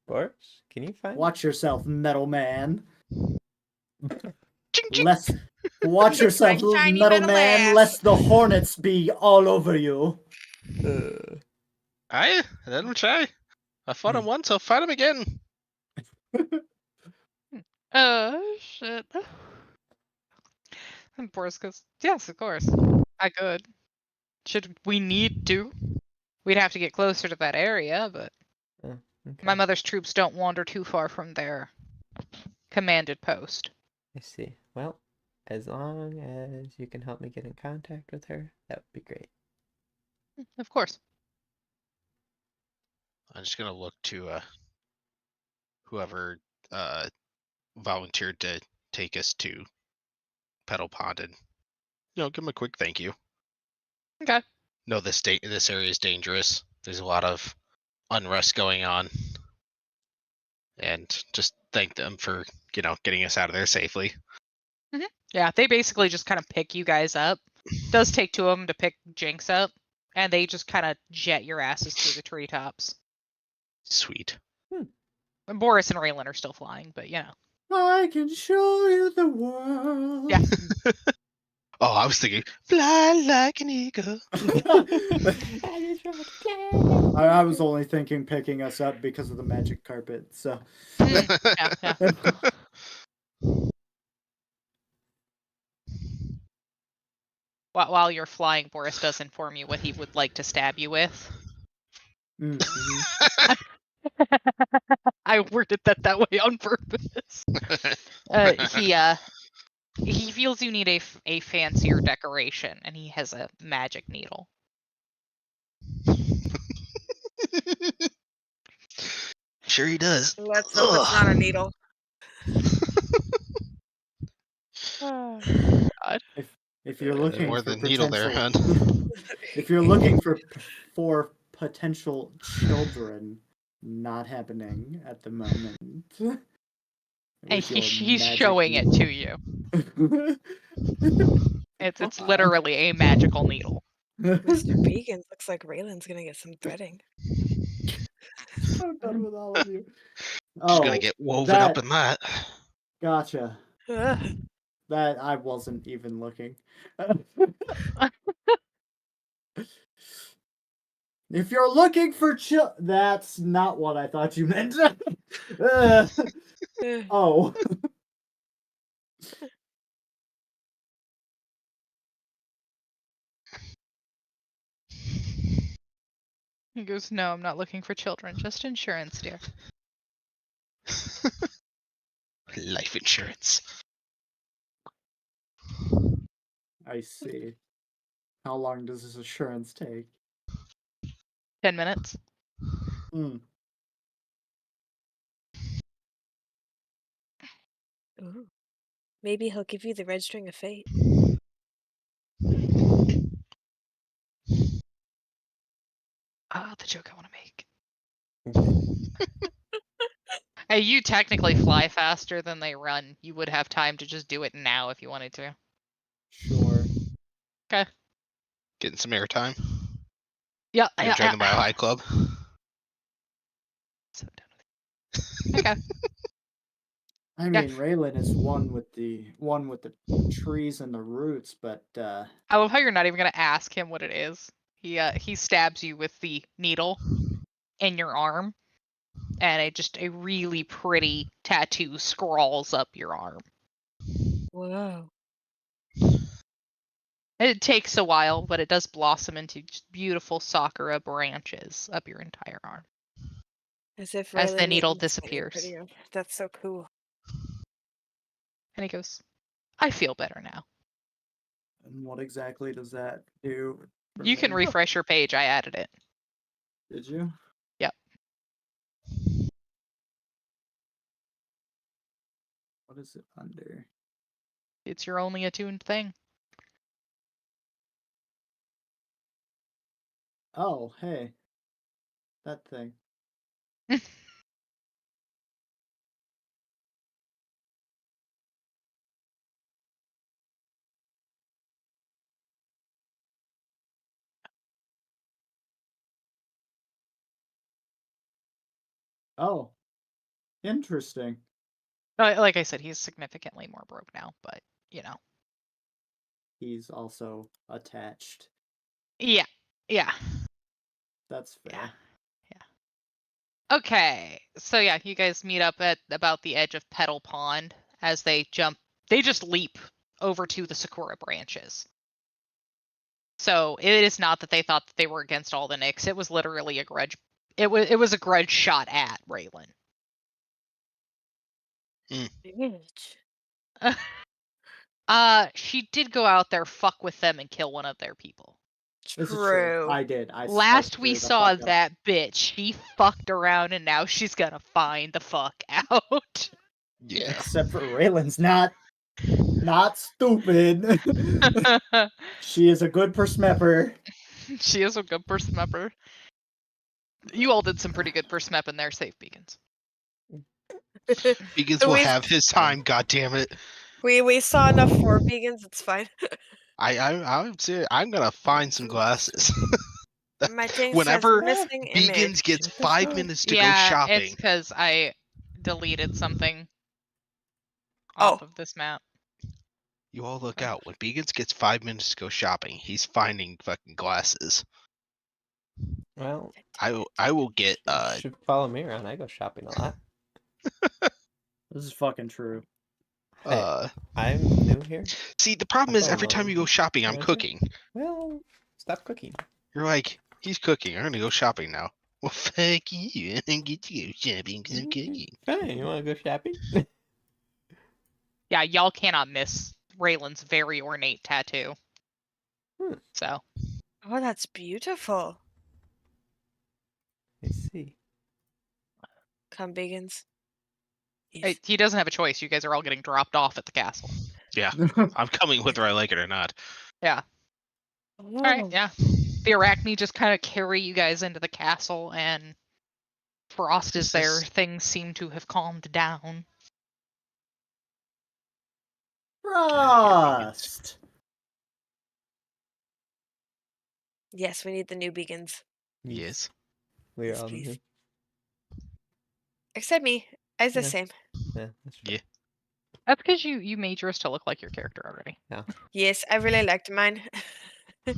Boris, can you find Watch yourself, metal man. Ching, ching. Watch Kiss yourself, my shiny metal metal man, ass. lest the hornets be all over you. Aye, let him try. I fought him once, I'll fight him again. Oh, shit. And Boris goes, "Yes, of course. I could. Should we need to? We'd have to get closer to that area, but Okay. my mother's troops don't wander too far from their commanded post." I see. Well, as long as you can help me get in contact with her, that would be great. Of course. I'm just gonna look to whoever volunteered to take us to Petal Pond and give him a quick thank you. Okay. No, this area is dangerous. There's a lot of unrest going on, and just thank them for getting us out of there safely. Yeah, they basically just kind of pick you guys up. Does take two of them to pick Jinx up, and they just kind of jet your asses through the treetops. Sweet. And Boris and Raylan are still flying, but I can show you the world. Yeah. Oh, I was thinking, fly like an eagle. I was only thinking picking us up because of the magic carpet, so. yeah. While you're flying, Boris does inform you what he would like to stab you with. Mm-hmm. I worded that way on purpose. He feels you need a fancier decoration, and he has a magic needle. Sure he does. Let's hope it's not a needle. Oh, God. If you're looking More for than needle there, potential, if you're looking for potential children, not happening at the moment. And With your he's magic showing it to needle. you. It's literally a magical needle. Mr. Begans, looks like Raylan's gonna get some threading. I'm done with all of you. Just gonna get woven up in that. Gotcha. Ugh. That I wasn't even looking. If you're looking for that's not what I thought you meant. Oh. He goes, no, I'm not looking for children, just insurance, dear. Life insurance. I see. How long does this assurance take? 10 minutes. Mm. Ooh. Maybe he'll give you the red string of fate. Oh, the joke I want to make. Hey, you technically fly faster than they run. You would have time to just do it now if you wanted to. Sure. Okay. Getting some airtime. Yeah, Gonna join the Mile High Club. So done with it. Okay. I mean, Raylan is one with the trees and the roots, but I love how you're not even gonna ask him what it is. He stabs you with the needle in your arm, and a really pretty tattoo scrawls up your arm. Whoa. It takes a while, but it does blossom into just beautiful sakura branches up your entire arm. As if As the Raylan needle needn't get any disappears. prettier. That's so cool. And he goes, I feel better now. and what exactly does that do? for You can me? refresh your page. I added it. Did you? Yep. What is it under? It's your only attuned thing. Oh, hey. That thing. Oh. Interesting. Like I said, he's significantly more broke now, but you know. He's also attached. Yeah. Yeah. That's fair. Yeah. Okay. So yeah, you guys meet up at about the edge of Petal Pond as they just leap over to the Sakura branches. So it is not that they thought that they were against all the Knicks. It was literally a grudge. It was a grudge shot at Raylan. Bitch. She did go out there, fuck with them, and kill one of their people. This is true. True. I did. I Last we screwed the saw fuck up. that bitch, she fucked around and now she's gonna find the fuck out. Yeah. Except for Raylan's not stupid. She is a good persmepper. She is a good persmepper. You all did some pretty good persmepping there, safe beacons. Begins will have his time. God damn it! We saw enough for Begans, it's fine. I'm serious. I'm gonna find some glasses. My thing Whenever says missing Begins image. gets What the 5 fuck? minutes to go Yeah, shopping. it's because I deleted something off of this map. You all look out. When Begins gets 5 minutes to go shopping, he's finding fucking glasses. Well, I will get you should follow me around. I go shopping a lot. This is fucking true. Hey, I'm new here. See, the problem is every time you go shopping, I'm Right. cooking. Well, stop cooking. You're like, he's cooking. I'm gonna go shopping now. Well, fuck you. I don't get to go shopping because I'm cooking. Fine, you want to go shopping? Yeah, y'all cannot miss Raylan's very ornate tattoo. So. Oh, that's beautiful. I see. Come, Begans. He doesn't have a choice. You guys are all getting dropped off at the castle. Yeah, I'm coming whether I like it or not. Yeah. Oh. All right, yeah. The Arachne just kind of carry you guys into the castle, and Frost is there. Things seem to have calmed down. Frost. Yes, we need the new beacons. Yes. We Yes, all please. knew. Except me. I's the Yeah. same. Yeah, that's true. Yeah. That's because you made yours to look like your character already. Yes, I really liked mine. We've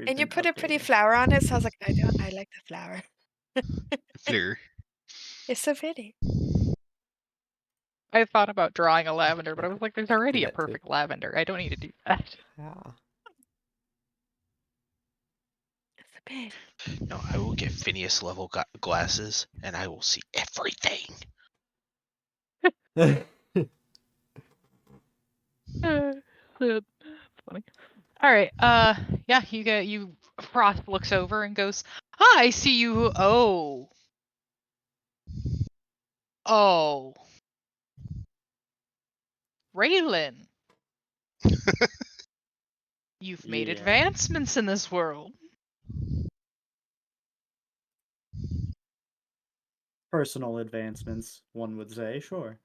And you been put a pretty updating. flower on it, so I was like, I like the flower. Fleur. It's so pretty. I thought about drawing a lavender, but I was like, there's already a that too. perfect lavender. I don't need to do that. Yeah. It's so pretty. No, I will get Phineas level glasses, and I will see everything. That's funny. All right. Yeah. You. Frost looks over and goes, "Ah, I see you. Oh. Raylan. You've made Yeah. advancements in this world." Personal advancements, one would say, sure.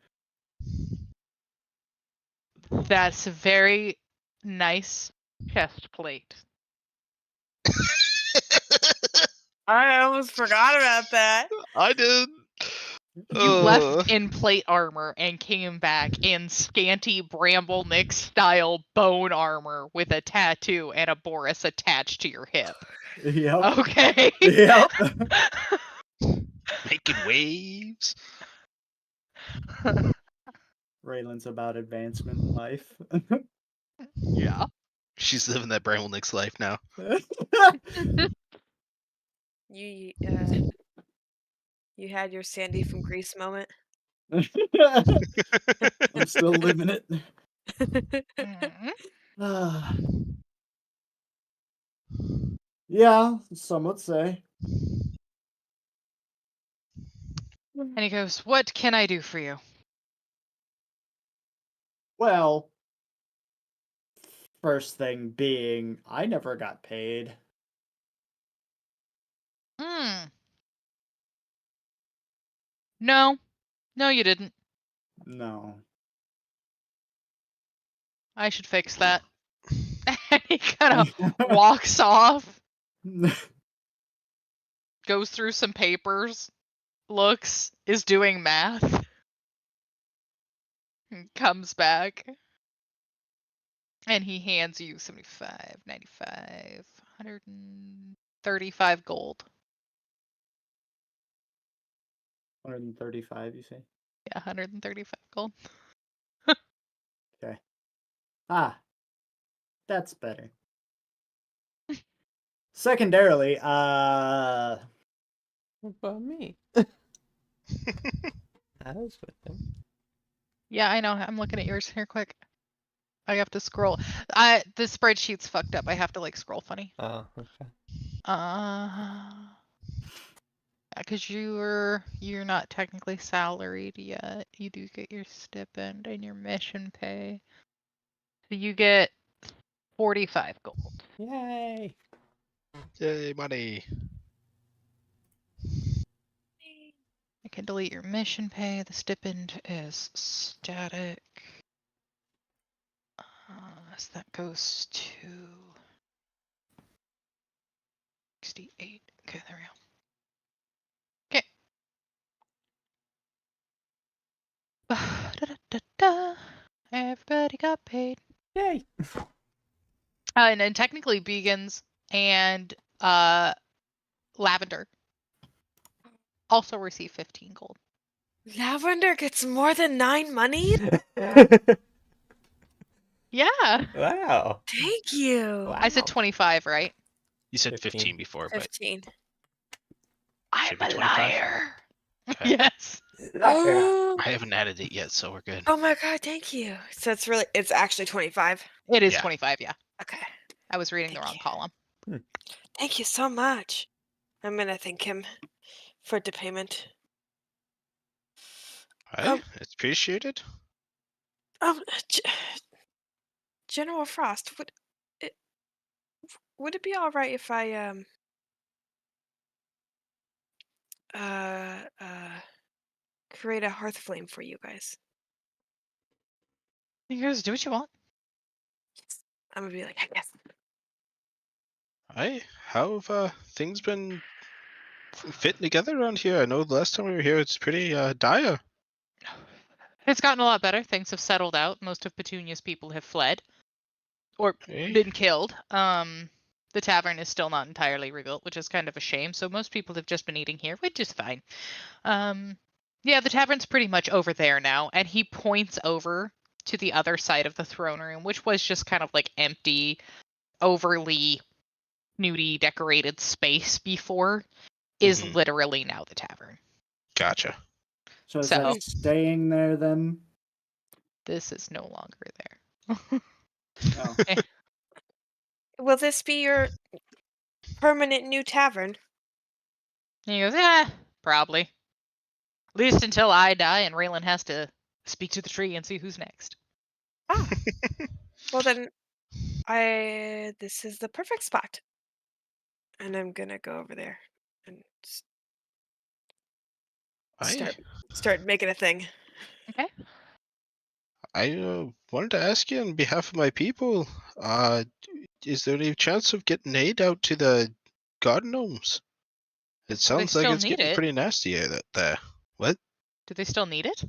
That's a very nice chest plate. I almost forgot about that. I did. You left in plate armor and came back in scanty Bramble Nick style bone armor with a tattoo and a Boris attached to your hip. Yep. Okay. Yep. Making waves. Raylan's about advancement in life. Yeah. She's living that Bramble Nick's life now. You had your Sandy from Greece moment. I'm still living it. Mhm. Yeah, some would say. And he goes, "What can I do for you?" Well, first thing being, I never got paid. No. No, you didn't. No. I should fix that. And he kind of walks off, goes through some papers, looks, is doing math, and comes back. And he hands you 75, 95, 135 gold. 135, you say? Yeah, 135 gold. Okay. Ah, that's better. Secondarily, What about me? I was with them. Yeah, I know. I'm looking at yours here quick. I have to scroll. The spreadsheet's fucked up. I have to like scroll funny. Oh, okay. Because you're not technically salaried yet. You do get your stipend and your mission pay. So you get 45 gold. Yay! Yay, money. I can delete your mission pay. The stipend is static. So that goes to 68. Okay, there we go. Okay. Everybody got paid. Yay! And then technically Begans and Lavender also receive 15 gold. Lavender gets more than 9 money? Yeah. Wow. Thank you. Wow. I said 25, right? You said 15. 15 before, but 15. I'm Should be a 25? liar. Okay. Yes. Oh, I haven't added it yet, so we're good. oh my god, thank you. So it's actually 25. It is Yeah. 25, yeah. Okay. I was reading the Thank wrong you. column. Thank you so much. I'm gonna thank him for the payment. Hey, it's appreciated. G- General Frost, would it be all right if I create a hearth flame for you guys? You guys do what you want. I'm gonna be like, yes. How have things been fitting together around here? I know the last time we were here, it's pretty dire. It's gotten a lot better. Things have settled out. Most of Petunia's people have fled or Eh? been killed. The tavern is still not entirely rebuilt, which is kind of a shame. So most people have just been eating here, which is fine. Yeah, the tavern's pretty much over there now, and he points over to the other side of the throne room, which was just kind of like empty, overly nudie decorated space before, is Mhm. literally now the tavern. Gotcha. So is So- that staying there then? This is no longer there. Oh. Will this be your permanent new tavern? He goes, probably. At least until I die and Raylan has to speak to the tree and see who's next. Ah. Well then, this is the perfect spot. And I'm gonna go over there and start making a thing. Okay. I wanted to ask you on behalf of my people, is there any chance of getting aid out to the garden gnomes? It sounds like still it's need getting it. pretty nasty there. What? Do they still need it?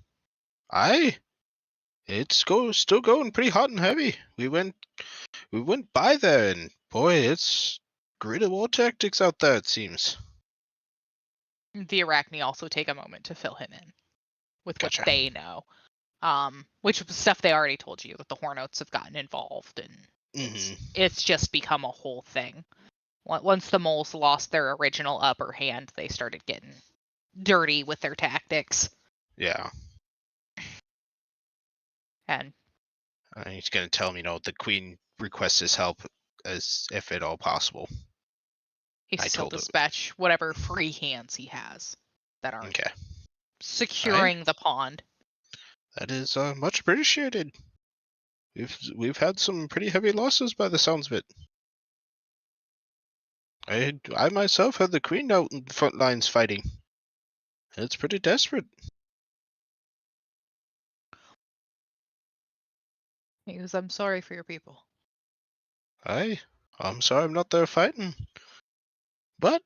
It's still going pretty hot and heavy. We went by there, and boy, it's guerrilla war tactics out there, it seems. The Arachne also take a moment to fill him in with Gotcha. what they know. Which was stuff they already told you, that the Hornotes have gotten involved, and it's just become a whole thing. Once the moles lost their original upper hand, they started getting dirty with their tactics. Yeah. And He's gonna tell me, the queen requests his help as if at all possible. he I still told him. dispatch whatever free hands he has that are Okay. securing the pond. That is much appreciated. We've had some pretty heavy losses by the sounds of it. I myself had the queen out in the front lines fighting. It's pretty desperate. He goes, I'm sorry for your people. I'm sorry I'm not there fighting. But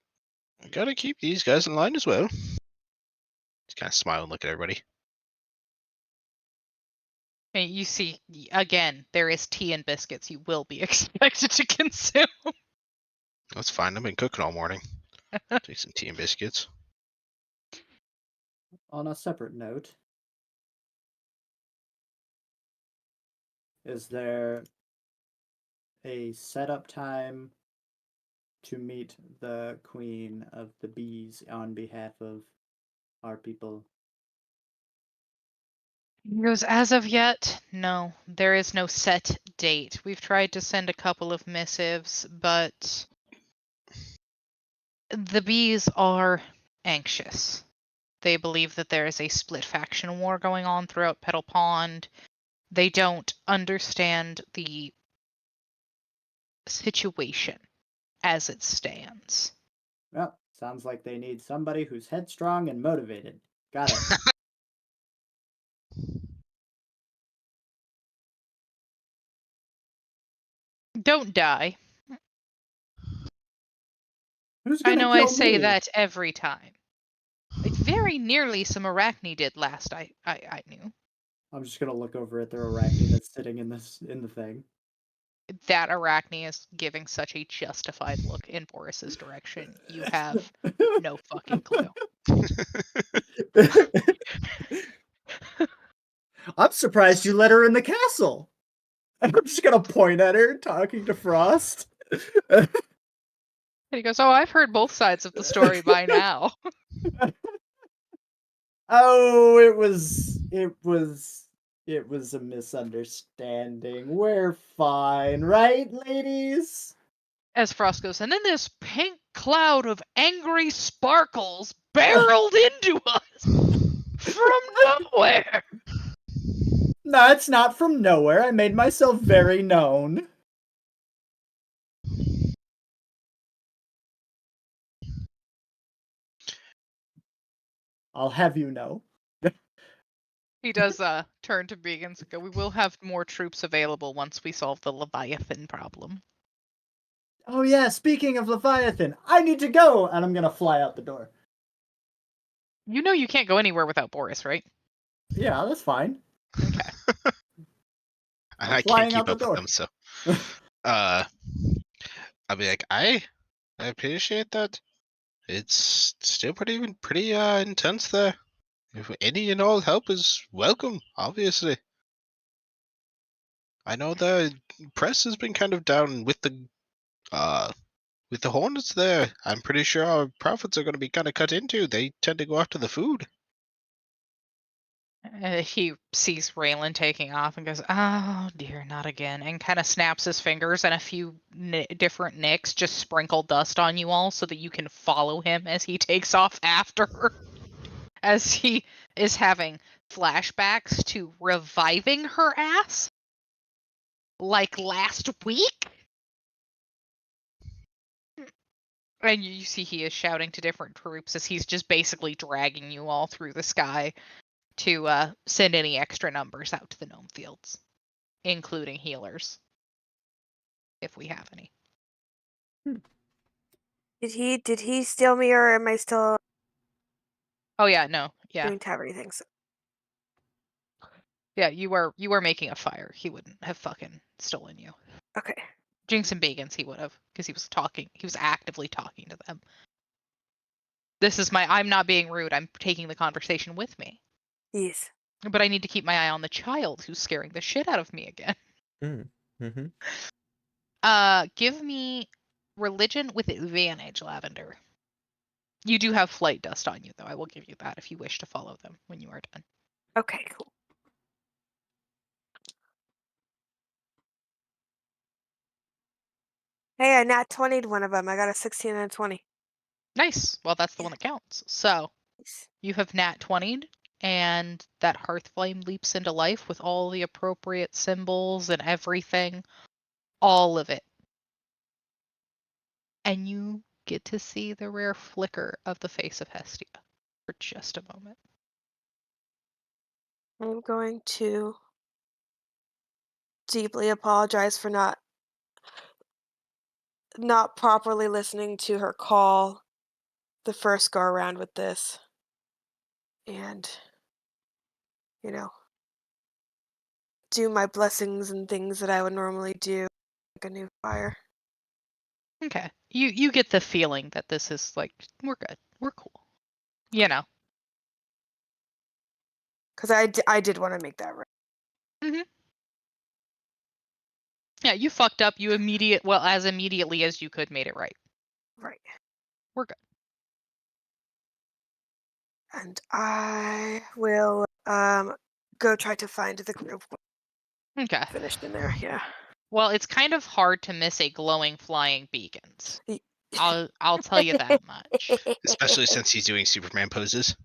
I gotta keep these guys in line as well. Just kind of smile and look at everybody. And you see, again, there is tea and biscuits you will be expected to consume. That's fine. I've been cooking all morning. Take some tea and biscuits. On a separate note, is there a setup time to meet the queen of the bees on behalf of our people? He goes, as of yet, no. There is no set date. We've tried to send a couple of missives, but the bees are anxious. They believe that there is a split faction war going on throughout Petal Pond. They don't understand the situation as it stands. Well, sounds like they need somebody who's headstrong and motivated. Got it. Don't die. Who's I gonna know I kill say me? that every time. Like, very nearly some Arachne did last I knew. I'm just gonna look over at the Arachne that's sitting in the thing. That Arachne is giving such a justified look in Boris's direction. You have no fucking clue. I'm surprised you let her in the castle. I'm just gonna point at her talking to Frost. And he goes, "Oh, I've heard both sides of the story by now." Oh, it was a misunderstanding. We're fine, right, ladies? As Frost goes, and then this pink cloud of angry sparkles barreled into us from nowhere. No, it's not from nowhere. I made myself very known. I'll have you know. He does turn to Begans and go, "We will have more troops available once we solve the Leviathan problem." Oh yeah, speaking of Leviathan, I need to go, and I'm gonna fly out the door. You know you can't go anywhere without Boris, right? Yeah, that's fine. Okay. I'm I can't flying keep out the up with door. them, so I'll be like, I appreciate that. It's still pretty intense there. If any and all help is welcome, obviously. I know the press has been kind of down with the Hornets there. I'm pretty sure our profits are going to be kind of cut into. They tend to go after the food. He sees Raylan taking off and goes, "Oh dear, not again," and kind of snaps his fingers, and a few different nicks just sprinkle dust on you all so that you can follow him as he takes off after, as he is having flashbacks to reviving her ass like last week. And you see he is shouting to different troops as he's just basically dragging you all through the sky to send any extra numbers out to the gnome fields, including healers, if we have any. Did he steal me, or am I still Oh yeah, no, yeah, doing Taverny things? yeah. You were making a fire. He wouldn't have fucking stolen you. Okay. Jinx and Bagans, he would have, because he was talking. He was actively talking to them. This is I'm not being rude. I'm taking the conversation with me. Yes. But I need to keep my eye on the child who's scaring the shit out of me again. Mm-hmm. Give me religion with advantage, Lavender. You do have flight dust on you, though. I will give you that if you wish to follow them when you are done. Okay, cool. Hey, I nat 20'd one of them. I got a 16 and a 20. Nice. Well, that's the one that counts. So Nice. you have nat 20'd, and that hearth flame leaps into life with all the appropriate symbols and everything. All of it. And you get to see the rare flicker of the face of Hestia for just a moment. I'm going to deeply apologize for not properly listening to her call the first go around with this. And, do my blessings and things that I would normally do, like a new fire. Okay. You get the feeling that this is like, we're good. We're cool. Because I did want to make that right. Mm-hmm. Yeah, you fucked up. You as immediately as you could made it right. Right. We're good. And I will go try to find the group Okay. finished in there. Yeah. Well, it's kind of hard to miss a glowing flying beacons. I'll tell you that much. Especially since he's doing Superman poses.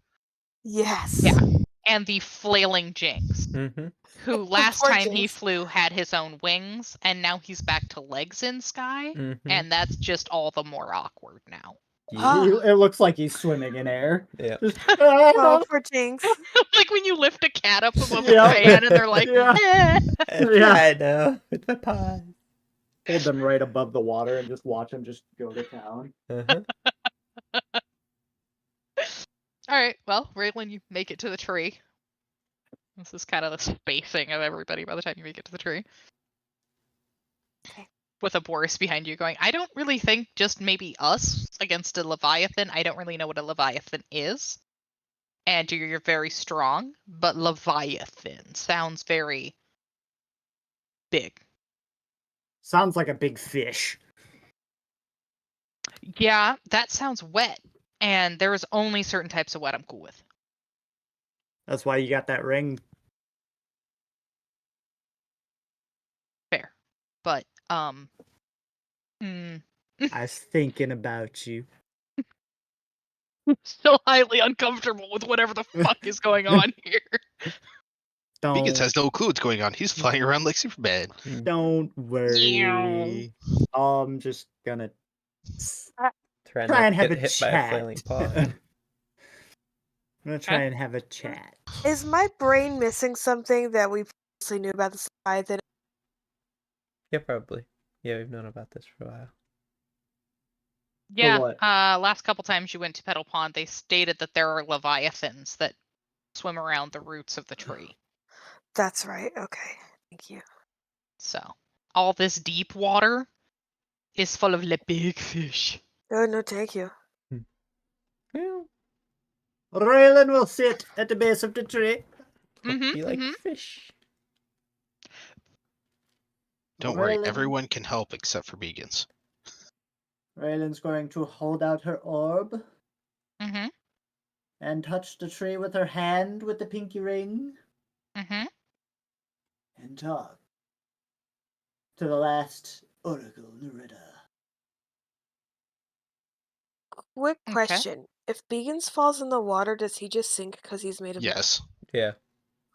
Yes. Yeah. And the flailing Jinx, Mm-hmm. who last Poor time he Jinx. flew had his own wings, and now he's back to legs in sky, Mm-hmm. and that's just all the more awkward now. It looks like he's swimming in air. Yeah. Just, Oh, poor Jinx. Like when you lift a cat up above Yeah. a fan, and they're like, Yeah. eh. Yeah. I know. With my pie. Hold them right above the water and just watch them just go to town. Uh-huh. All right, well, Raylan, you make it to the tree. This is kind of the spacing of everybody by the time you make it to the tree. Okay. With a Boris behind you going, I don't really think just maybe us against a Leviathan. I don't really know what a Leviathan is. And you're very strong, but Leviathan sounds very big. Sounds like a big fish. Yeah, that sounds wet. And there's only certain types of wet I'm cool with. That's why you got that ring. Fair. But, I was thinking about you. still highly uncomfortable with whatever the fuck is going on here. Beacons has no clue what's going on. He's flying around like Superman. Don't worry. I'm just gonna Try and not have to a get hit by a chat. flailing paw. I'm gonna try and have a chat. Is my brain missing something that we previously knew about the Leviathan? Yeah, probably. Yeah, we've known about this for a while. Yeah. what? Last couple times you went to Petal Pond, they stated that there are leviathans that swim around the roots of the tree. That's right. Okay. Thank you. So all this deep water is full of the big fish. Oh, no, thank you. Yeah, Raylan will sit at the base of the tree. Mm-hmm, you like fish. Don't worry, Raylan- everyone can help except for Begans. Raylan's going to hold out her orb Mm-hmm. and touch the tree with her hand with the pinky ring Mm-hmm. and talk to the last Oracle, Nerida. Quick Okay. question. If Begans falls in the water, does he just sink because he's made of metal? Yes. Yeah,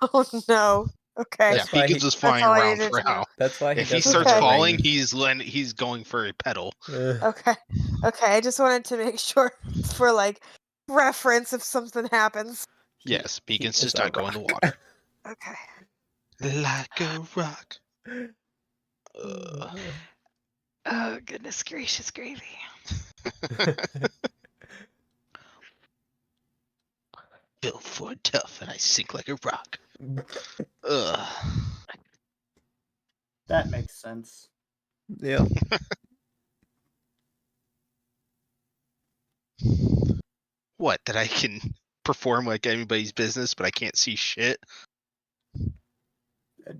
Oh, no. Okay. That's Yeah, why Begans he- is flying all I around needed for to know. now. that's why he If he doesn't starts have a falling, ring. he's going for a pedal. Okay. Okay, I just wanted to make sure for, like, reference if something happens. Yes, He Begans is does a not go in the rock. water. Okay. Like a rock. Oh, goodness gracious gravy. Built for tough, and I sink like a rock. Ugh. That makes sense. Yep. What? That I can perform like anybody's business, but I can't see shit?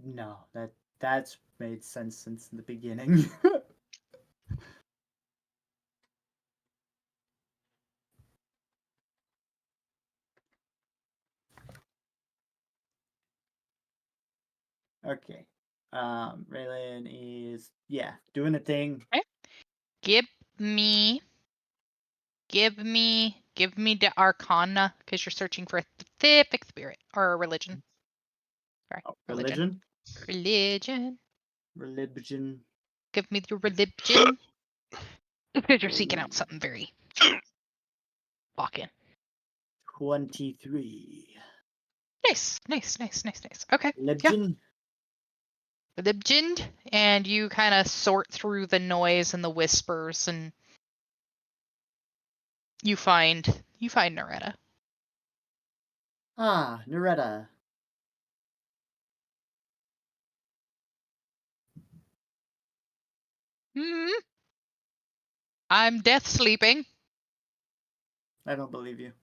No, that's made sense since the beginning. Okay. Raylan is doing a thing. Give me the arcana, because you're searching for a specific spirit or a religion. Sorry, Oh, religion. Religion. Give me your religion. Because you're seeking out something very lock in. 23. Nice. Okay. Religion. Religion, and you kind of sort through the noise and the whispers, and you find Noretta. Ah, Neretta. Hmm. I'm death sleeping. I don't believe you.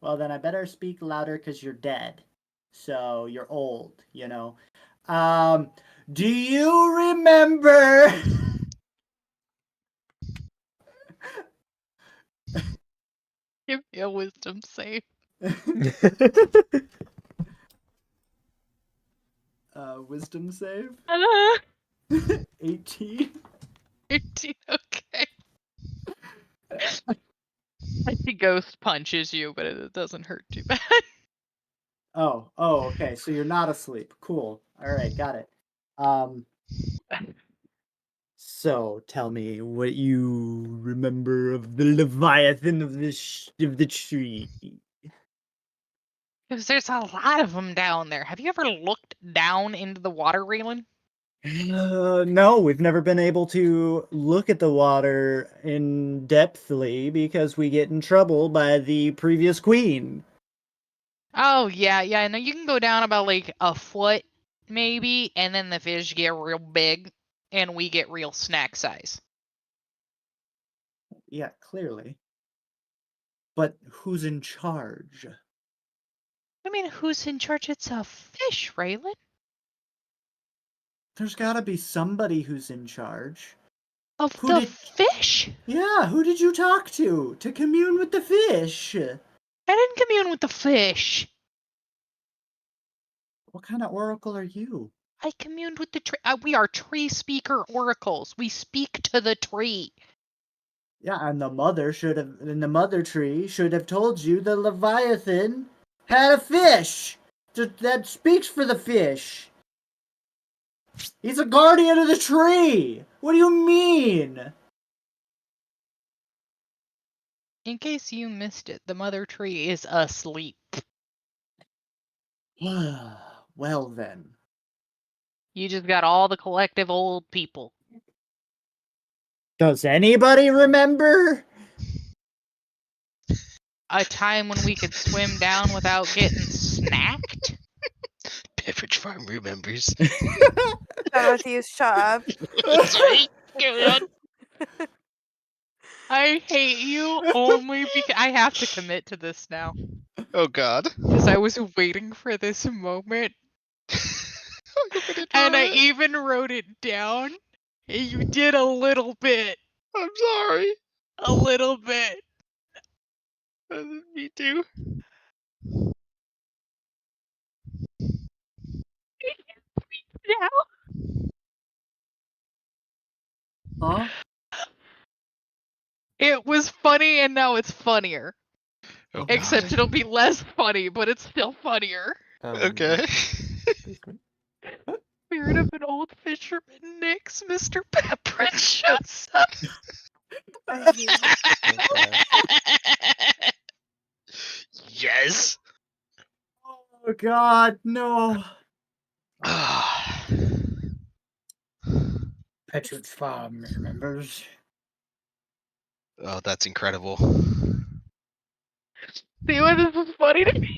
Well, then I better speak louder because you're dead. So you're old, you know. Do you remember? Give me a wisdom save. Wisdom save? Uh, 18. 18. Okay. The ghost punches you, but it doesn't hurt too bad. Oh, okay. So you're not asleep. Cool. All right, got it. So tell me what you remember of the Leviathan of the tree. Because there's a lot of them down there. Have you ever looked down into the water, Raylan? No, we've never been able to look at the water in depthly because we get in trouble by the previous queen. Oh, yeah. I know you can go down about like a foot, maybe, and then the fish get real big, and we get real snack size. Yeah, clearly. But who's in charge? I mean, who's in charge? It's a fish, Raylan. There's gotta be somebody who's in charge. Of Who the did- fish? Yeah, who did you talk to commune with the fish? I didn't commune with the fish. What kind of oracle are you? I communed with the tree. We are tree speaker oracles. We speak to the tree. Yeah, and the mother tree should have told you the Leviathan had a fish that speaks for the fish. He's a guardian of the tree. What do you mean? In case you missed it, the mother tree is asleep. Well then. You just got all the collective old people. Does anybody remember? A time when we could swim down without getting snacked? Beverage Farm remembers. Matthews, shut up. Sorry, carry on. I hate you only because I have to commit to this now. Oh God. Because I was waiting for this moment. And I even wrote it down. And you did a little bit. I'm sorry. A little bit. Me too. Now. Huh? It was funny and now it's funnier. Oh, Except God. it'll be less funny, but it's still funnier. Okay. Excuse me. Spirit of an old fisherman, Nix, Mr. Pepperidge shows up. I hate you. Okay. Yes. Oh God, no. Petridge Farm remembers. Oh, that's incredible. See why this is funny to me?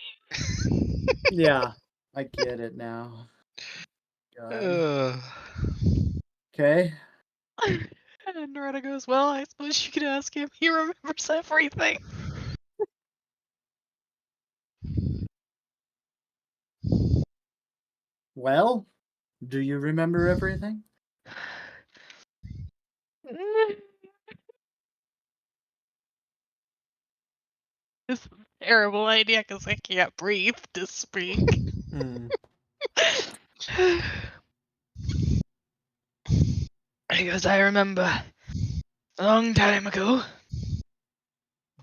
Yeah, I get it now. God. Uh, Okay. And Loretta goes, well, I suppose you could ask him. He remembers everything. Well, do you remember everything? This is a terrible idea because I can't breathe to speak. Hmm. He goes, I remember a long time ago.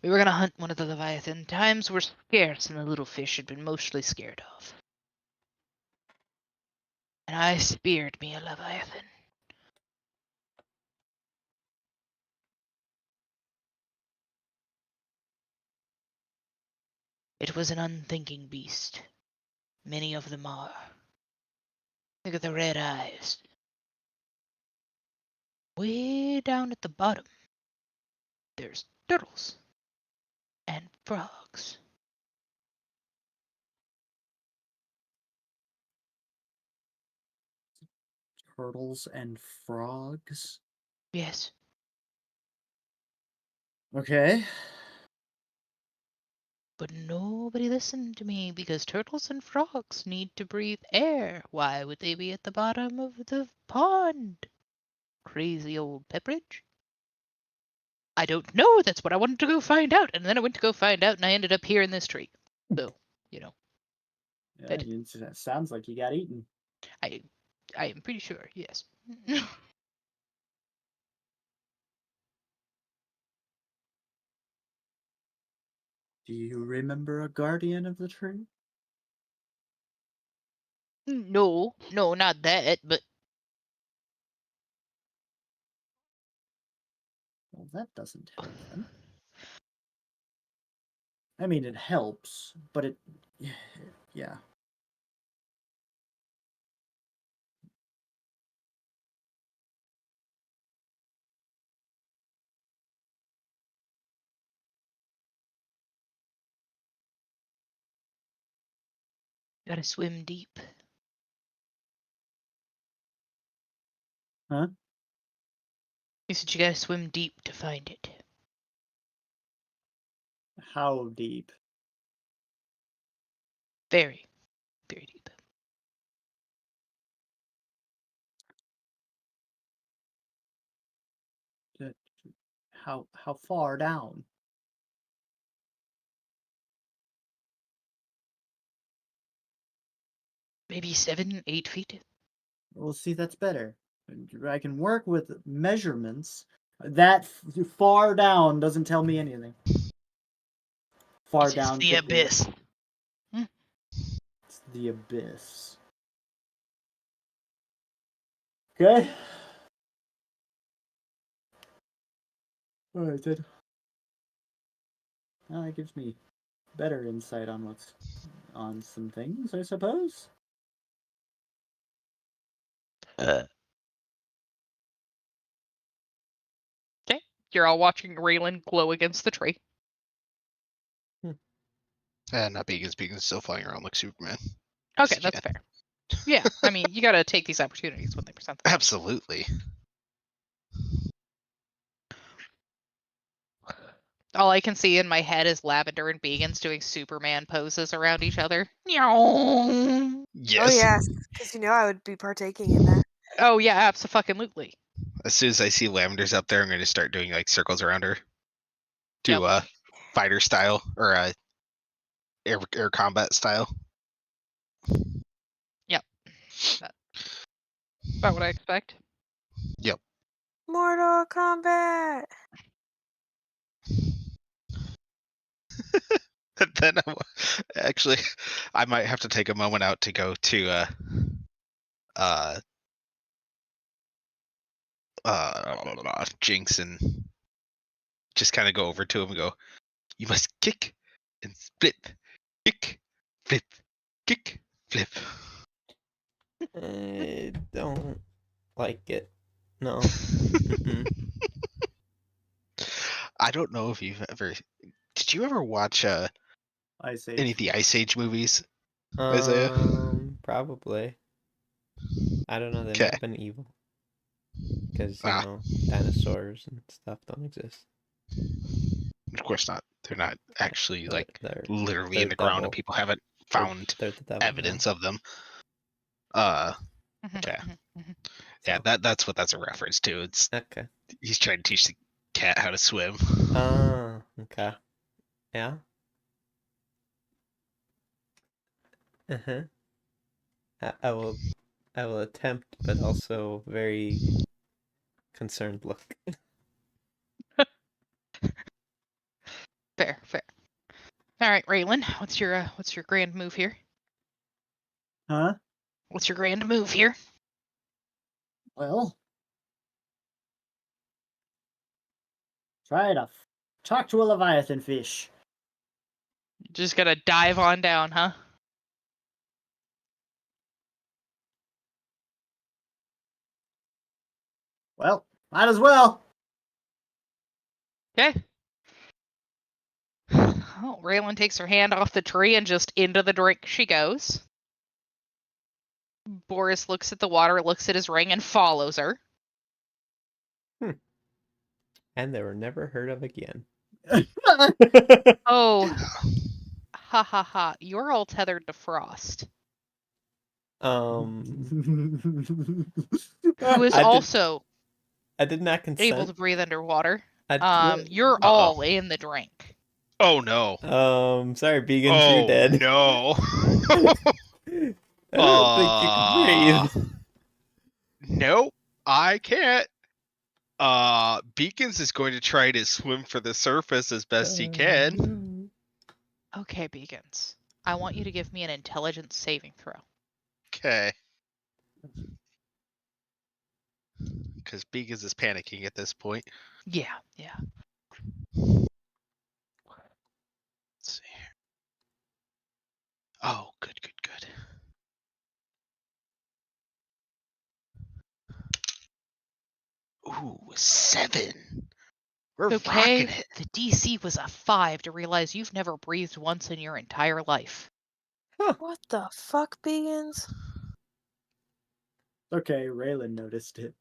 We were gonna hunt one of the Leviathan. Times were scarce and the little fish had been mostly scared off. And I speared me a Leviathan. It was an unthinking beast. Many of them are. Look at the red eyes. Way down at the bottom, there's turtles and frogs. Turtles and frogs. Yes. Okay. But nobody listened to me because turtles and frogs need to breathe air. Why would they be at the bottom of the pond? Crazy old Pepperidge. I don't know. That's what I wanted to go find out. And then I went to go find out and I ended up here in this tree. So, you know, Yeah, it sounds like you got eaten. I am pretty sure, yes. Do you remember a guardian of the tree? No, not that, but Well, that doesn't help then. I mean, it helps, but it... Yeah. gotta swim deep. Huh? He said you gotta swim deep to find it. How deep? Very, very deep. How far down? Maybe 7, 8 feet. Well, see, that's better. I can work with measurements. That far down doesn't tell me anything. Far It's just down the could be... abyss. It's the abyss. Okay. Alright then. Well, that gives me better insight on what's on some things, I suppose. Okay. You're all watching Raylan glow against the tree. Not Beacon's still flying around like Superman. Okay, Just that's kidding. fair. Yeah, I mean, you gotta take these opportunities when they present themselves. Absolutely. All I can see in my head is Lavender and Begans doing Superman poses around each other. Meow. Oh yes, because I would be partaking in that. Oh yeah, absolutely. As soon as I see Lavender's up there, I'm going to start doing like circles around her. Do fighter style or air combat style. Yep. About what I expect. Yep. Mortal Kombat. Then actually, I might have to take a moment out to go to Jinx and just kind of go over to him and go, "You must kick and flip, kick, flip, kick, flip." I don't like it. No. Mm-mm. I don't know if you've ever. Did you ever watch Ice any of Age. the Ice Age movies, Isaiah? Probably. I don't know. They Okay. might have been evil. Because, Ah. dinosaurs and stuff don't exist. Of course not. They're not actually like They're literally they're in the ground, devil. and people haven't found They're the devil. evidence of them. Okay. Yeah, So, that's what that's a reference to. It's okay. he's trying to teach the cat how to swim. Oh, okay. Yeah. Uh-huh. I will attempt, but also very concerned look. Fair. All right, Raylan, what's your grand move here? Huh? What's your grand move here? Well, try to talk to a Leviathan fish. Just gotta dive on down, huh? Well, might as well. Okay. Oh, Raylan takes her hand off the tree and just into the drink she goes. Boris looks at the water, looks at his ring, and follows her. And they were never heard of again. Oh, ha ha ha! You're all tethered to Frost, Who who is also I did not consent. able to breathe underwater. I You're all in the drink. Oh no. Sorry, Begans, you're dead. No. I don't think you can breathe. Nope, I can't. Beacons is going to try to swim for the surface as best he can. Okay, Beacons. I want you to give me an intelligence saving throw. Okay. Because Beacons is panicking at this point. Yeah. Let's see here. Oh, good. Ooh, 7. We're Okay, rocking it. the DC was a 5 to realize you've never breathed once in your entire life. What the fuck, Begans? Okay, Raylan noticed it.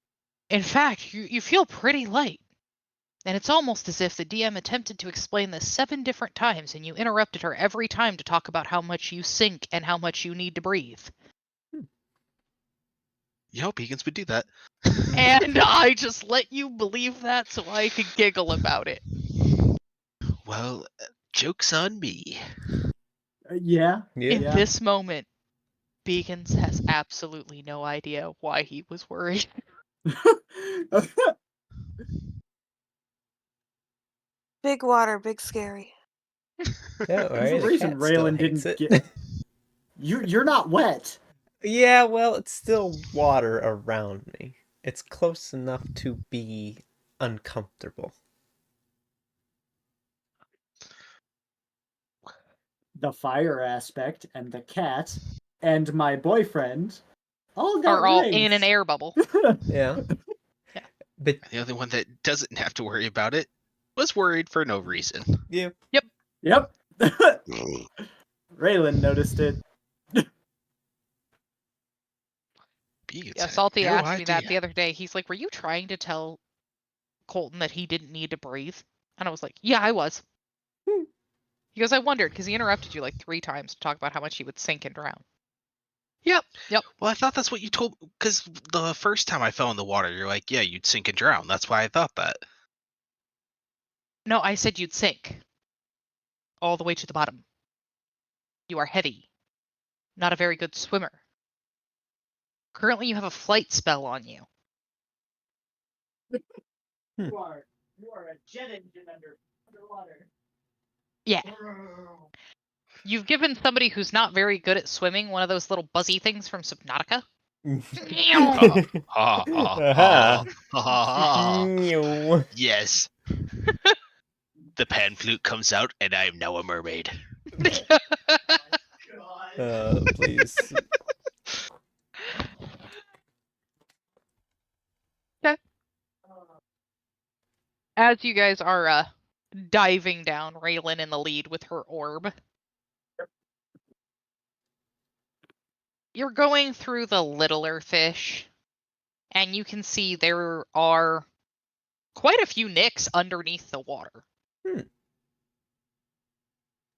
In fact, you feel pretty light. And it's almost as if the DM attempted to explain this 7 different times and you interrupted her every time to talk about how much you sink and how much you need to breathe. Beacons would do that. And I just let you believe that so I could giggle about it. Well, joke's on me. Yeah. In this moment, Beacons has absolutely no idea why he was worried. Big water, big scary. Yeah, There's a reason Raylan didn't it. get. You're not wet. Yeah, well, it's still water around me. It's close enough to be uncomfortable. The fire aspect and the cat and my boyfriend All got Are all rings. in an air bubble. Yeah. Yeah. But The only one that doesn't have to worry about it was worried for no reason. yeah. Yep. Raylan noticed it. Beats Yeah, had Salty no asked me that idea. the other day. He's like, "Were you trying to tell Colton that he didn't need to breathe?" And I was like, "Yeah, I was." He goes, "I wondered," because he interrupted you like 3 times to talk about how much he would sink and drown. Yep. Well, I thought that's what you told, because the first time I fell in the water, you're like, yeah, you'd sink and drown. That's why I thought that. No, I said you'd sink. All the way to the bottom. You are heavy. Not a very good swimmer. Currently, you have a flight spell on you. You are a jet engine underwater. Yeah. You've given somebody who's not very good at swimming one of those little buzzy things from Subnautica. Yes. The pan flute comes out, and I am now a mermaid. Please. As you guys are diving down, Raylan in the lead with her orb. You're going through the littler fish, and you can see there are quite a few nicks underneath the water.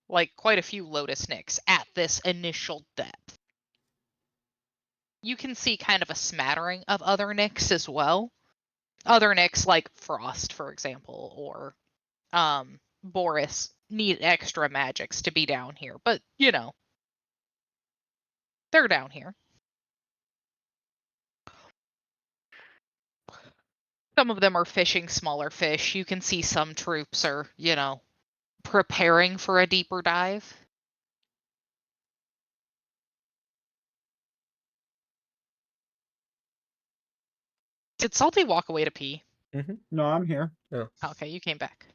Like quite a few lotus nicks at this initial depth. You can see kind of a smattering of other nicks as well. Other nicks like Frost, for example, or Boris need extra magics to be down here, but you know, they're down here. Some of them are fishing smaller fish. You can see some troops are, you know, preparing for a deeper dive. Did Salty walk away to pee? No, I'm here. Okay, you came back.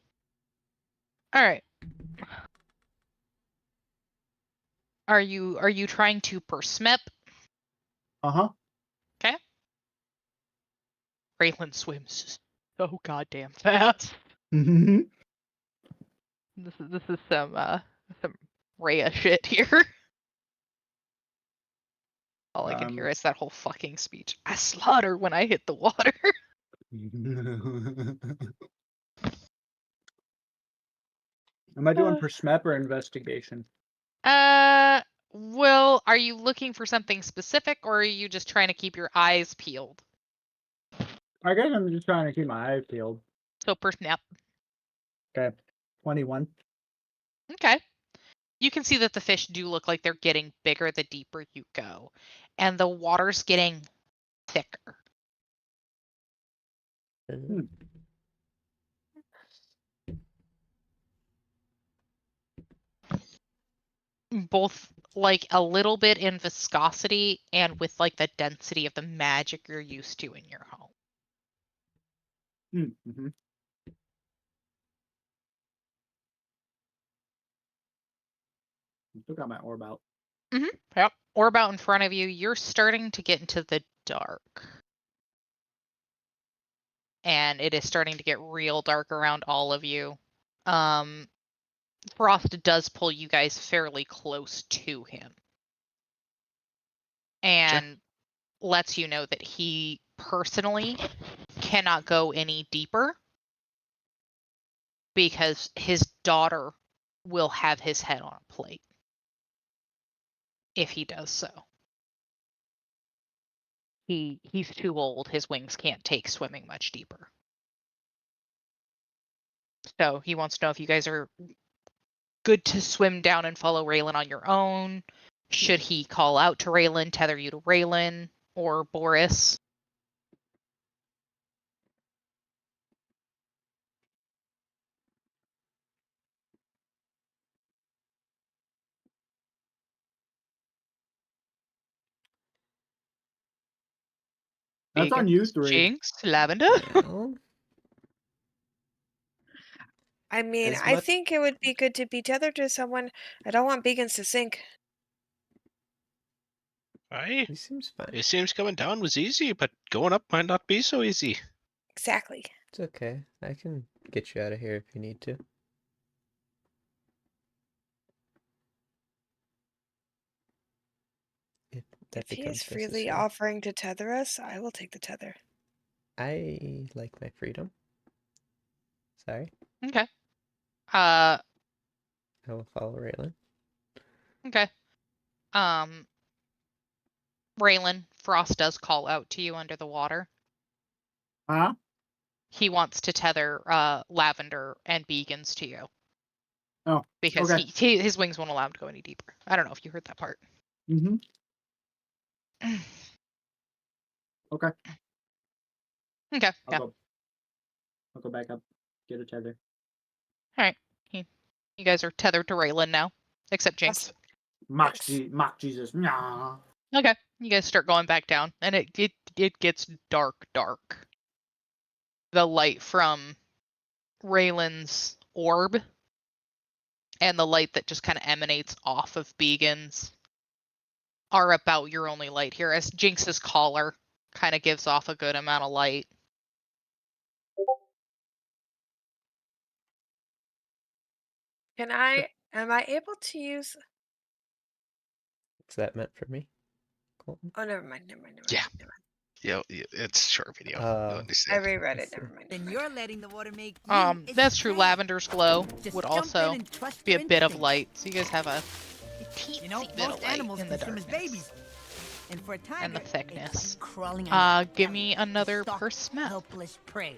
All right. Are you trying to persmep? Uh-huh. Okay. Raylan swims so goddamn fast. Mhm. This is some Rhea shit here. All I can hear is that whole fucking speech. I slaughter when I hit the water. Am I doing persmep or investigation? Well, are you looking for something specific, or are you just trying to keep your eyes peeled? I guess I'm just trying to keep my eyes peeled. So persnep. Okay. 21. Okay. You can see that the fish do look like they're getting bigger the deeper you go, and the water's getting thicker. Both like a little bit in viscosity and with like the density of the magic you're used to in your home. Mm-hmm. Still got my orb out. Yep. Orb out in front of you, you're starting to get into the dark. And it is starting to get real dark around all of you. Frost does pull you guys fairly close to him. And lets you know that he personally cannot go any deeper because his daughter will have his head on a plate if he does so. He's too old. His wings can't take swimming much deeper. So he wants to know if you guys are good to swim down and follow Raylan on your own. Should he call out to Raylan, tether you to Raylan or Boris? That's on you three. Jinx, Lavender. Well, I mean, As I much- think it would be good to be tethered to someone. I don't want Beacons to sink. Aye. He seems fine. It seems coming down was easy, but going up might not be so easy. Exactly. It's okay. I can get you out of here if you need to. If that If he becomes is freely necessary. offering to tether us, I will take the tether. I like my freedom. Sorry. Okay. I will follow Raylan. Okay. Raylan, Frost does call out to you under the water. Huh? He wants to tether Lavender and Beagons to you Oh, because okay. his wings won't allow him to go any deeper. I don't know if you heard that part. Mm-hmm. Okay. Okay. Yeah. I'll go back up. Get a tether. All right. You guys are tethered to Raylan now, except Jinx. Awesome. Mock Jesus. Nah. Okay. You guys start going back down, and it gets dark. The light from Raylan's orb and the light that just kind of emanates off of Beagons are about your only light here, as Jinx's collar kind of gives off a good amount of light. Am I able to use? Is that meant for me, Colton? Oh, never mind. Yeah. Yeah, it's short video. You'll I understand. reread I it. Never see. mind. Then you're letting the water make you That's its true. prey. Lavender's glow Just would jump in also and trust be a your bit of instincts. light, so you guys have a teensy You know, bit most of light animals in the can swim darkness. as babies. And for a tiger, And the it's thickness. like crawling on your Give belly me to another stalk persmeth. helpless prey.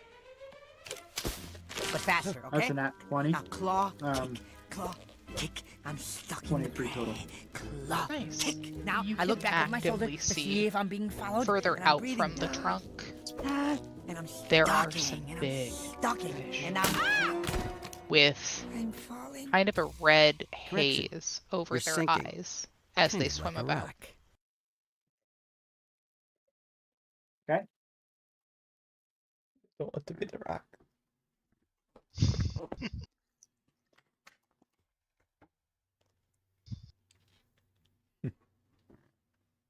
But faster, okay? That's a nat 20. Now claw, Um, kick, claw, kick. I'm stuck in the 23 prey. total. Claw, Nice. kick. Now You I look can back over my shoulder actively to see see if I'm being followed. Further and I'm out breathing. from the trunk, And I'm there are stalking, some and big I'm stalking, fish. and I'm with falling. kind of a red Correction. haze over You're their sinking. eyes as they Kind of swim like a about. rock. Don't want to be the rock.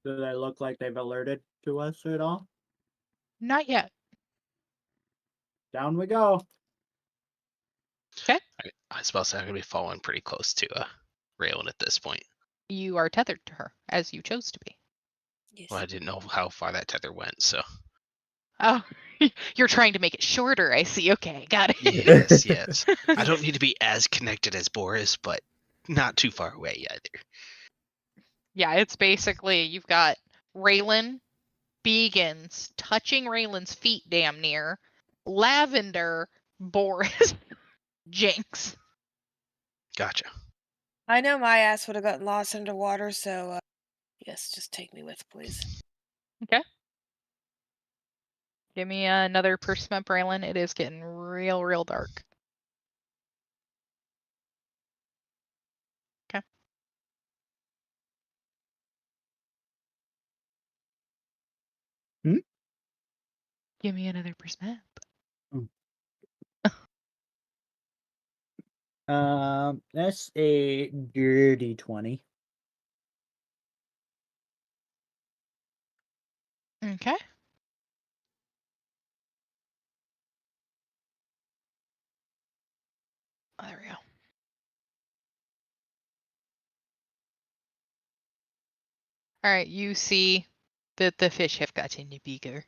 Do they look like they've alerted to us at all? Not yet. Down we go. I suppose I'm gonna be following pretty close to Raylan at this point. You are tethered to her, as you chose to be. Yes. Well, I didn't know how far that tether went, so Oh, you're trying to make it shorter, I see. Okay, got it. yes. I don't need to be as connected as Boris, but not too far away either. Yeah, it's basically you've got Raylan, Beagons touching Raylan's feet damn near, Lavender, Boris, Jinx. Gotcha. I know my ass would have gotten lost underwater, so yes, just take me with, please. Give me another persmep, Raylan. It is getting real dark. Okay. Give me another persmep. That's a dirty 20. Okay. Oh, there we go. All right, you see that the fish have gotten bigger.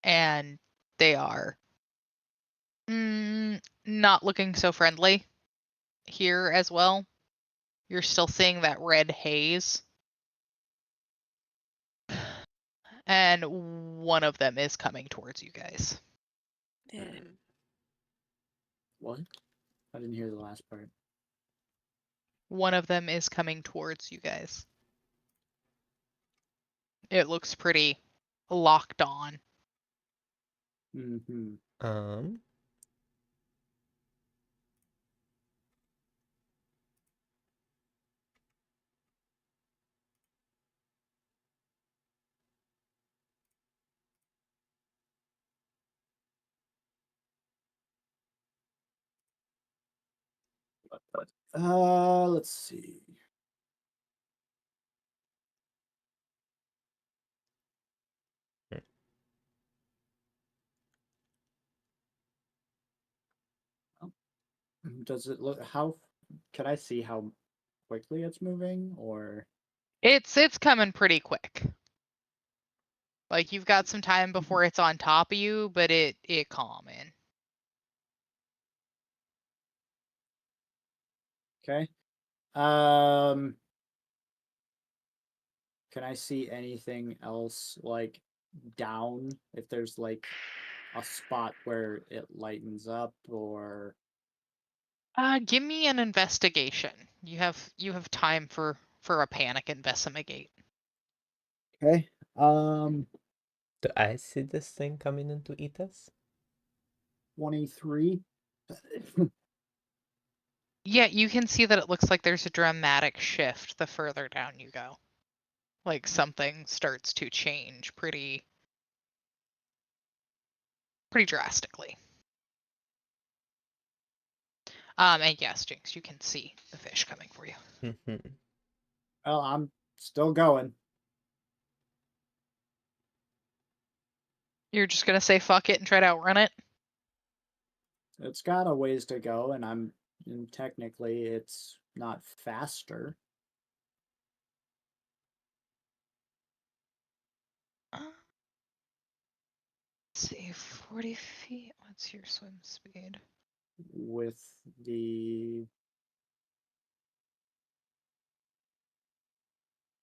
And they are not looking so friendly here as well. You're still seeing that red haze. And one of them is coming towards you guys. Yeah. What? I didn't hear the last part. One of them is coming towards you guys. It looks pretty locked on. Mm-hmm. Let's see. Does it look how? Can I see how quickly it's moving, or It's coming pretty quick. Like you've got some time before it's on top of you, but it calming. okay? Can I see anything else like down? If there's like a spot where it lightens up, or Give me an investigation. You have time for a panic investigate. okay? Do I see this thing coming in to eat us? 23. Yeah, you can see that it looks like there's a dramatic shift the further down you go. Like something starts to change pretty drastically. And yes, Jinx, you can see the fish coming for you. Well, I'm still going. You're just gonna say fuck it and try to outrun it? It's got a ways to go, and technically it's not faster. Let's see, 40 feet. What's your swim speed?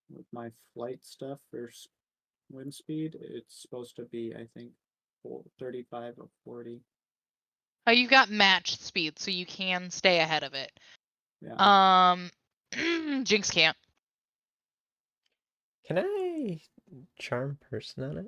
With my flight stuff or wind speed, it's supposed to be, I think, 35 or 40. Oh, you've got matched speed, so you can stay ahead of it. Yeah. Jinx can't. Can I charm person on it?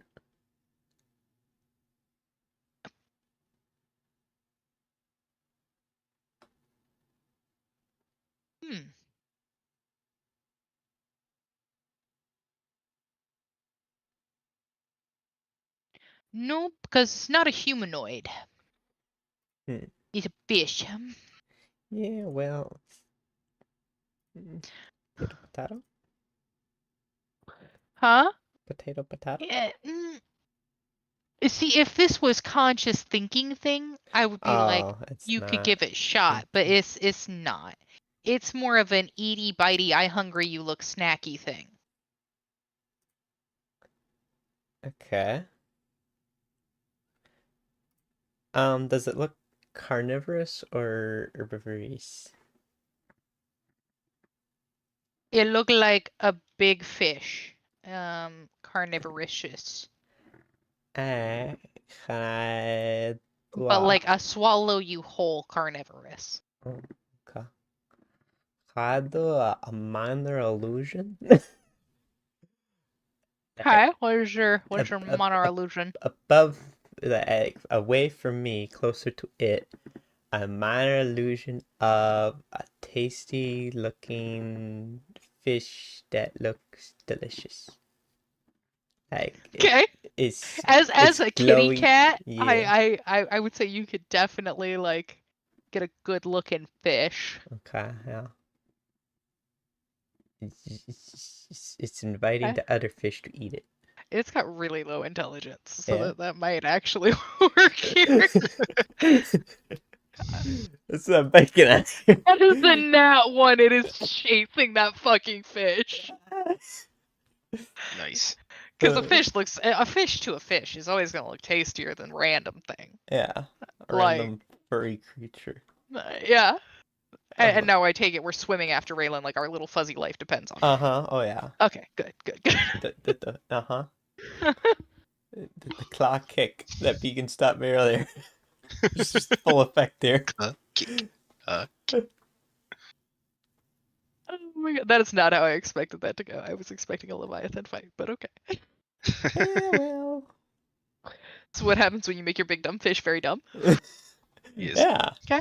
Nope, because it's not a humanoid. Hmm. It's a fish. Yeah, well. Potato, potato? Huh? Potato, potato? Yeah. See, if this was conscious thinking thing, I would be like, it's you could not. give it a shot, but it's not. It's more of an eaty bitey, I hungry, you look snacky thing. Okay. Does it look carnivorous or herbivorous? It looked like a big fish. Carnivorous. Can I do But like a swallow you whole carnivorous. Okay. Can I do a minor illusion? Okay, what's your Ab- minor illusion? Above, away from me, closer to it, a minor illusion of a tasty looking fish that looks delicious. Like Okay. it's As a kitty glowy. cat, Yeah. I would say you could definitely like get a good looking fish. Okay. Yeah. It's inviting Okay. the other fish to eat it. It's got really low intelligence, so Yeah. that might actually work here. That's what I'm thinking at. That is the nat one. It is chasing that fucking fish. Nice. Because a fish to a fish is always gonna look tastier than random thing. Yeah, a Like- random furry creature. Yeah. And Uh-huh. now I take it we're swimming after Raylan, like our little fuzzy life depends on it. Oh yeah. Okay, good. The claw kick that Beacon stopped me earlier. Just full effect there. Kick. Oh my god, that is not how I expected that to go. I was expecting a Leviathan fight, but okay. Yeah, well. So what happens when you make your big dumb fish very dumb? Yes. Yeah. Okay.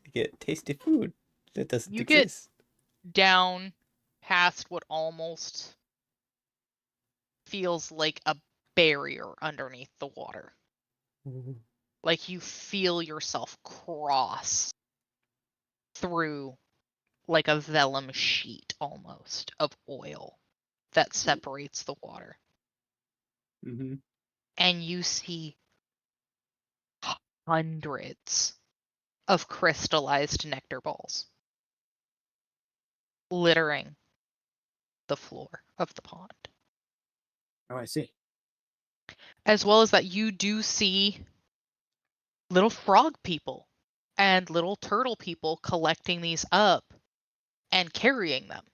To get tasty food that doesn't You get- exist. Down past what almost feels like a barrier underneath the water. Ooh. Like you feel yourself cross through like a vellum sheet almost of oil that separates the water. Mm-hmm. And you see hundreds of crystallized nectar balls littering the floor of the pond. Oh, I see. As well as that, you do see little frog people and little turtle people collecting these up and carrying them.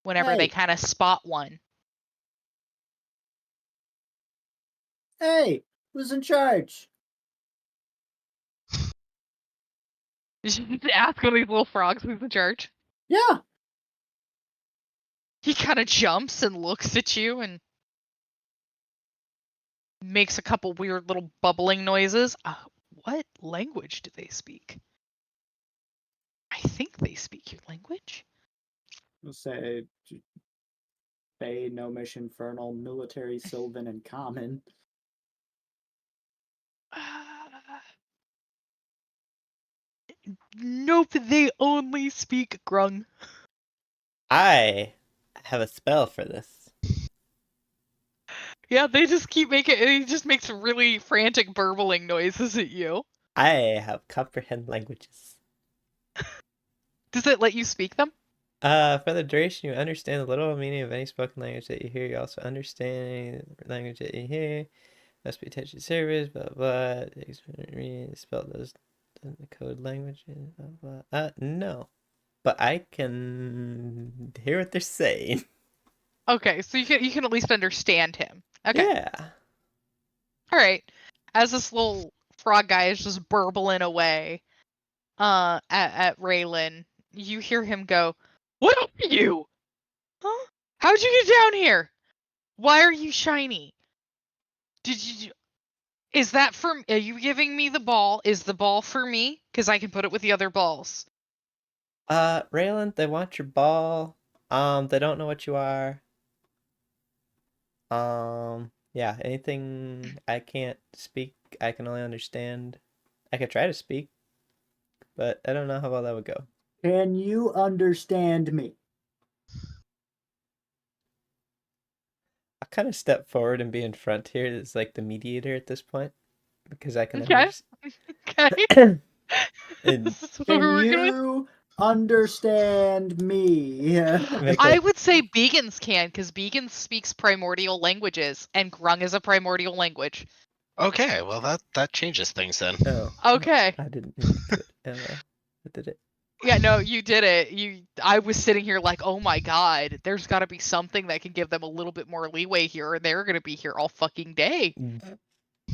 Whenever they Hey. kind of spot one. Hey, who's in charge? Did you just ask one of these little frogs who's in charge? Yeah. He kind of jumps and looks at you and makes a couple weird little bubbling noises. What language do they speak? I think they speak your language. We'll say Bay, Gnomish, Infernal, Military, Sylvan, and Common. Nope, they only speak grung. I have a spell for this. Yeah, they just keep making. He just makes really frantic burbling noises at you. I have comprehend languages. Does it let you speak them? For the duration, you understand the literal meaning of any spoken language that you hear. You also understand the language that you hear. Must be attached to service, blah, blah. The spell does the code language, blah, blah. No. But I can hear what they're saying. Okay, so you can at least understand him. Okay. Yeah. All right. As this little frog guy is just burbling away, at Raylan, you hear him go, "What are you? Huh? How'd you get down here? Why are you shiny? Did you? Is that for? Are you giving me the ball? Is the ball for me? Because I can put it with the other balls." Raylan, they want your ball. They don't know what you are. Yeah, anything I can't speak, I can only understand. I could try to speak, but I don't know how well that would go. Can you understand me? I'll kind of step forward and be in front here as like the mediator at this point, because I can Okay. understand. Okay. And This is what Can we're working with. you understand me? make I a, would say Beagans can, because Beagans speaks primordial languages, and Grung is a primordial language. Okay, well that changes things then. oh, Okay. I didn't mean to do it. I did it. Yeah, no, you did it. I was sitting here like, oh my god, there's got to be something that can give them a little bit more leeway here, and they're gonna be here all fucking day.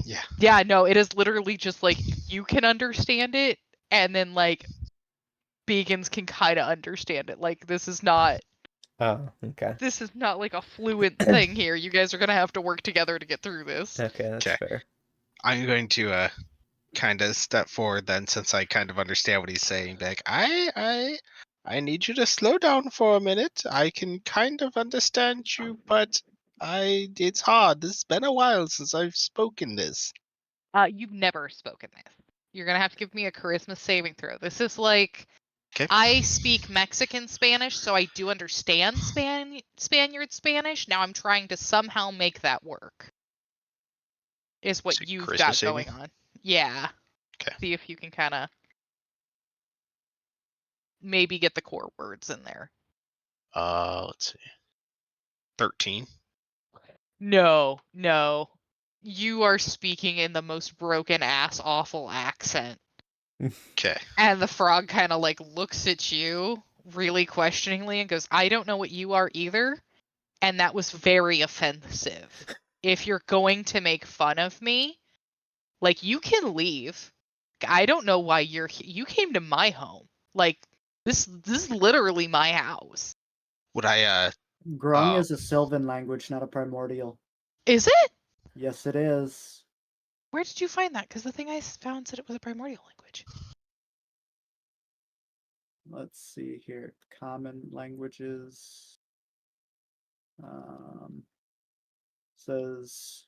Yeah. Yeah, no, it is literally just like you can understand it, and then like Beagans can kind of understand it. Like this is not Oh, okay. like a fluent thing here. You guys are gonna have to work together to get through this. Okay, that's Okay. fair. I'm going to kind of step forward then, since I kind of understand what he's saying. Like, I need you to slow down for a minute. I can kind of understand you, but it's hard. It's been a while since I've spoken this. You've never spoken this. You're gonna have to give me a charisma saving throw. This is like Okay. I speak Mexican Spanish, so I do understand Spaniard Spanish. Now I'm trying to somehow make that work. Is Is what it you've charisma got saving? going on. Yeah. Okay. See if you can kind of maybe get the core words in there. Let's see. 13. No. You are speaking in the most broken ass awful accent. Okay. And the frog kind of like looks at you really questioningly and goes, "I don't know what you are either." And that was very offensive. If you're going to make fun of me, like you can leave. I don't know why you're here. You came to my home. Like this is literally my house. Would I Grung is a Sylvan language, not a primordial. Is it? Yes, it is. Where did you find that? Because the thing I found said it was a primordial language. Let's see here. Common languages. Says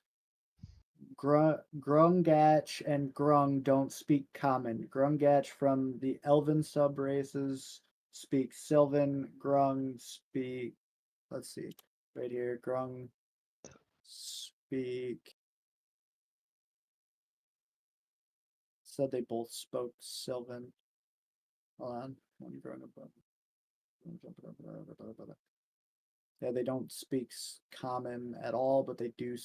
Grungach and Grung don't speak common. Grungach from the Elven subraces speak Sylvan. Grung speak. Let's see, right here. Grung speak said they both spoke Sylvan. Hold on. When you growing up. Yeah, they don't speak common at all, but they do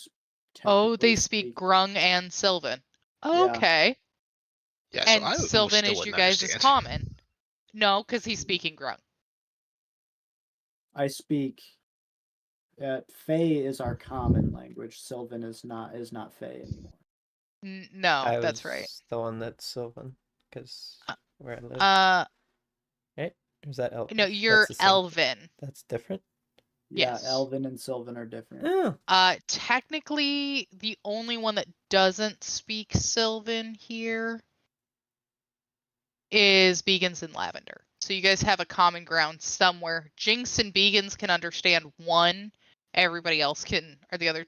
Oh, they technically speak Grung and Sylvan. Yeah. Okay. Yeah, so And I Sylvan still is you wouldn't guys' understand. common. No, because he's speaking Grung. I speak. Fey is our common language. Sylvan is not Fey anymore. No, that's right. The one that's Sylvan, because where I live. Right? Or is that Elven? No, you're Elven. That's different? Yeah, Yes. Elven and Sylvan are different. Oh. Technically, the only one that doesn't speak Sylvan here is Beagans and Lavender. So you guys have a common ground somewhere. Jinx and Beagans can understand one. Everybody else can, or the other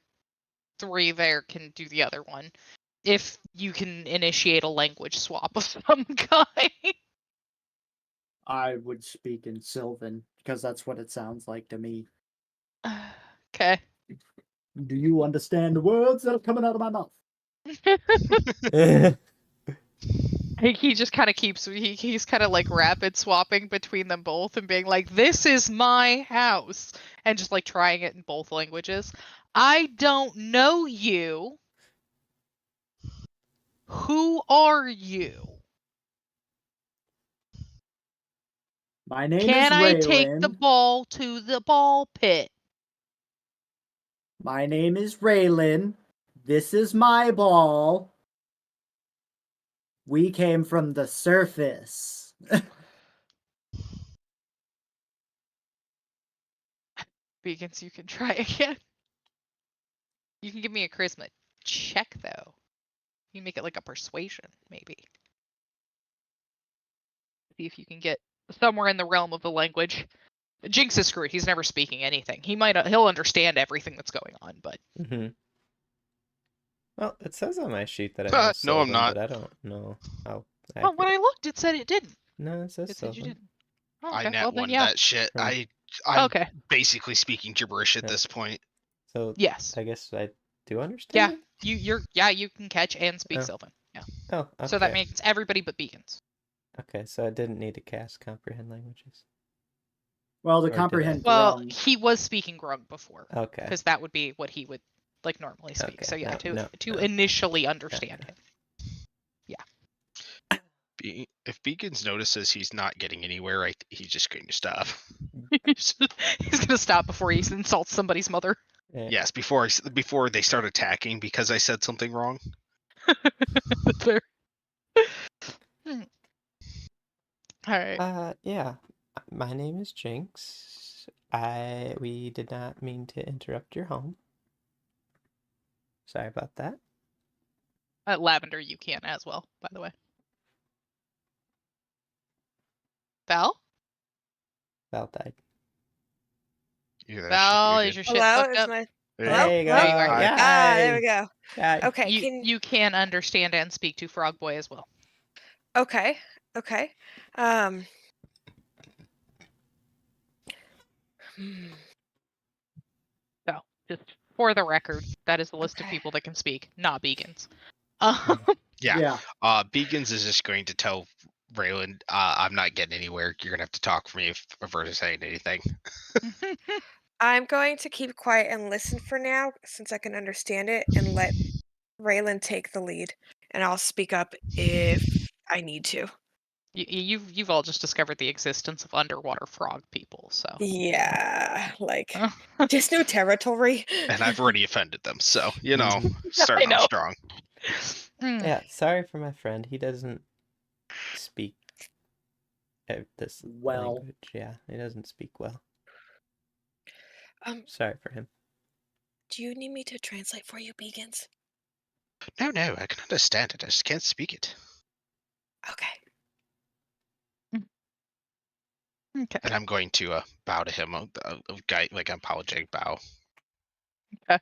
three there can do the other one. If you can initiate a language swap of some kind. I would speak in Sylvan because that's what it sounds like to me. Okay. Do you understand the words that are coming out of my mouth? He just kind of keeps he's kind of like rapid swapping between them both and being like, "This is my house," and just like trying it in both languages. I don't know you. Who are you? My name Can is I take the Raylan. ball to the ball pit? My name is Raylan. This is my ball. We came from the surface. Beacons, you can try again. You can give me a charisma check though. You make it like a persuasion, maybe. See if you can get somewhere in the realm of the language. Jinx is screwed. He's never speaking anything. He'll understand everything that's going on, but Mm-hmm. Well, it says on my sheet that I know No, I'm Sylvan, not. but I don't know how oh, when accurate. I looked, it said it didn't. No, it says It said you Sylvan. didn't. Oh, I okay. net Well, then one yeah. that shit. Hmm. I'm Okay. basically speaking gibberish at Yeah. this point. So Yes. I guess I do understand. Yeah. You can catch and speak Oh. Sylvan. Yeah. Oh, okay. So that makes everybody but Beacons. Okay, so I didn't need to cast Comprehend Languages. Well, the Or did comprehend I? Well, Grung. he was speaking Grung before. Okay. Because that would be what he would like normally speak. Okay, So yeah, no, to initially understand Okay. him. If Beacons notices he's not getting anywhere, he's just going to stop. He's gonna stop before he insults somebody's mother. Yeah. Yes, before they start attacking because I said something wrong. Fair. Alright. Yeah. My name is Jinx. We did not mean to interrupt your home. Sorry about that. Lavender, you can as well, by the way. Val? Val died. Yeah, Val, is your shit Hello, fucked is up? my There hello? There you go. There you are. Yeah. there we go. Yeah. Okay, You can understand and speak to Frog Boy as well. okay. So, just for the record, that is the list of Okay. people that can speak, not Beacons. Yeah. Beacons is just going to tell Raylan, I'm not getting anywhere. You're gonna have to talk for me if versus saying anything. I'm going to keep quiet and listen for now, since I can understand it, and let Raylan take the lead, and I'll speak up if I need to. You've all just discovered the existence of underwater frog people, so. Yeah, like just new territory. And I've already offended them, so Mhm. starting know. off strong. Yeah, sorry for my friend. He doesn't speak this Well. language. Yeah, he doesn't speak well. Sorry for him. Do you need me to translate for you, Beacons? No, I can understand it. I just can't speak it. Okay. Okay. And I'm going to bow to him, a guy like an apologetic bow. Okay.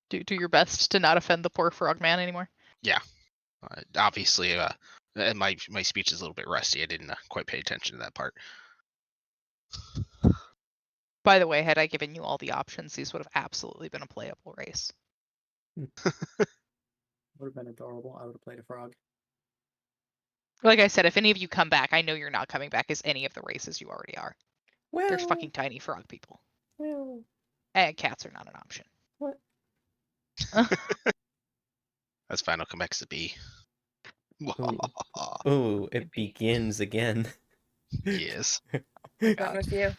Do your best to not offend the poor frog man anymore. Yeah. Obviously, and my speech is a little bit rusty. I didn't quite pay attention to that part. By the way, had I given you all the options, these would have absolutely been a playable race. Would have been adorable. I would have played a frog. Like I said, if any of you come back, I know you're not coming back as any of the races you already are. Well, There's fucking tiny frog people. Well, And cats are not an option. what? That's fine. I'll come back as a bee. Ooh, it Could be. begins again. Yes. Done God. with you.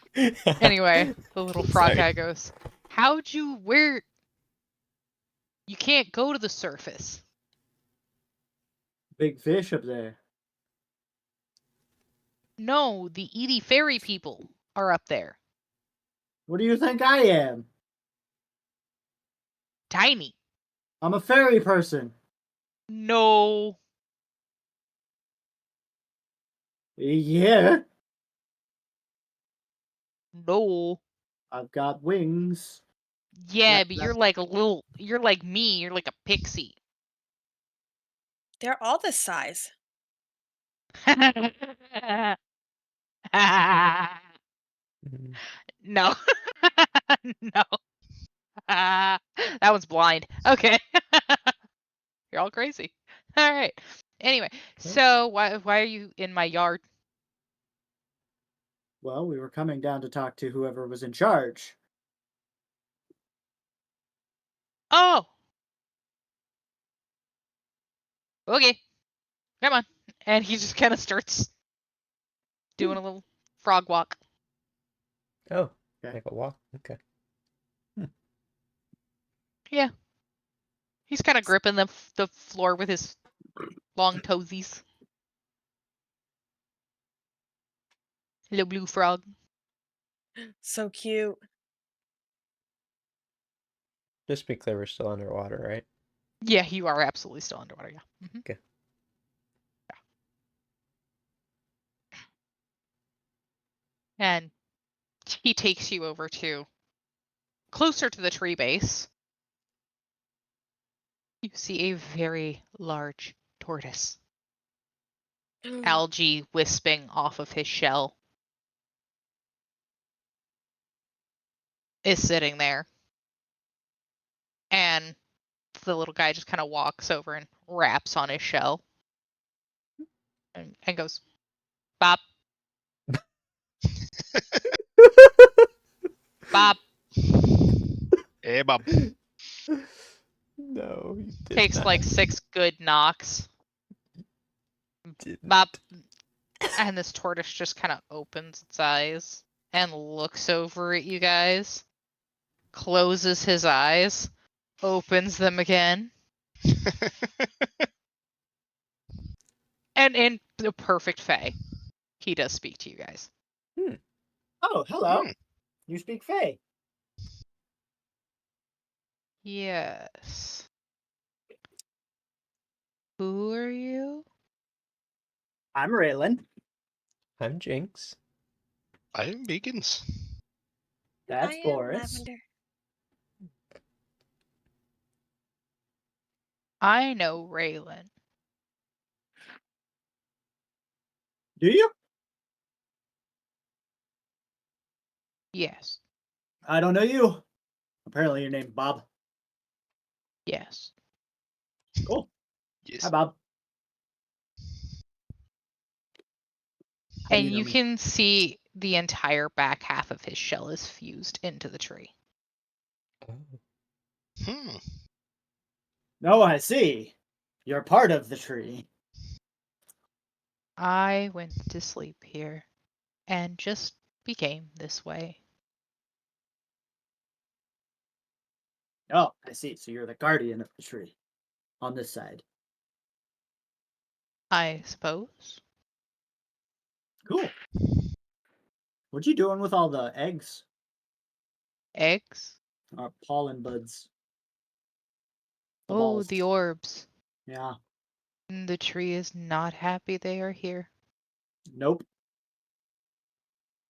Anyway, the little frog Sorry. guy goes, "How'd you, where? You can't go to the surface." Big fish up there. No, the Edie fairy people are up there. What do you think I am? Tiny. I'm a fairy person. No. Yeah, No. I've got wings. Yeah, That- but that- you're like a little, you're like me, you're like a pixie. They're all this size. Mhm. No. No. That one's blind. Okay. You're all crazy. All right. Anyway, so why are you in my yard? Well, we were coming down to talk to whoever was in charge. Oh. Okay. Come on. And he just kind of starts doing a little frog walk. Oh, Okay. like a walk. Okay. Yeah. He's kind of gripping the floor with his long toesies. Little blue frog. So cute. Just to be clear, we're still underwater, right? Yeah, you are absolutely still underwater. Yeah. Mhm. Okay. And he takes you over to closer to the tree base. You see a very large tortoise. Algae wisping off of his shell is sitting there. And the little guy just kind of walks over and raps on his shell and goes, "Bop, bop." Hey, Bob. No, you did Takes not. like 6 good knocks. Didn't. Bop. And this tortoise just kind of opens its eyes and looks over at you guys, closes his eyes, opens them again, and in the perfect Fae, he does speak to you guys. Oh, hello. Hmm. You speak Fae. Yes. Who are you? I'm Raylan. I'm Jinx. I am Beacons. That's I am Boris. Lavender. I know Raylan. Do you? Yes. I don't know you. Apparently your name's Bob. Yes. Cool. Yes. Hi, Bob. How do And you know you me? can see the entire back half of his shell is fused into the tree. Oh. Hmm. No, I see. You're part of the tree. I went to sleep here and just became this way. Oh, I see. So you're the guardian of the tree on this side. I suppose. Cool. What you doing with all the eggs? Eggs? Pollen buds. The Oh, balls. the orbs. Yeah. The tree is not happy they are here. Nope.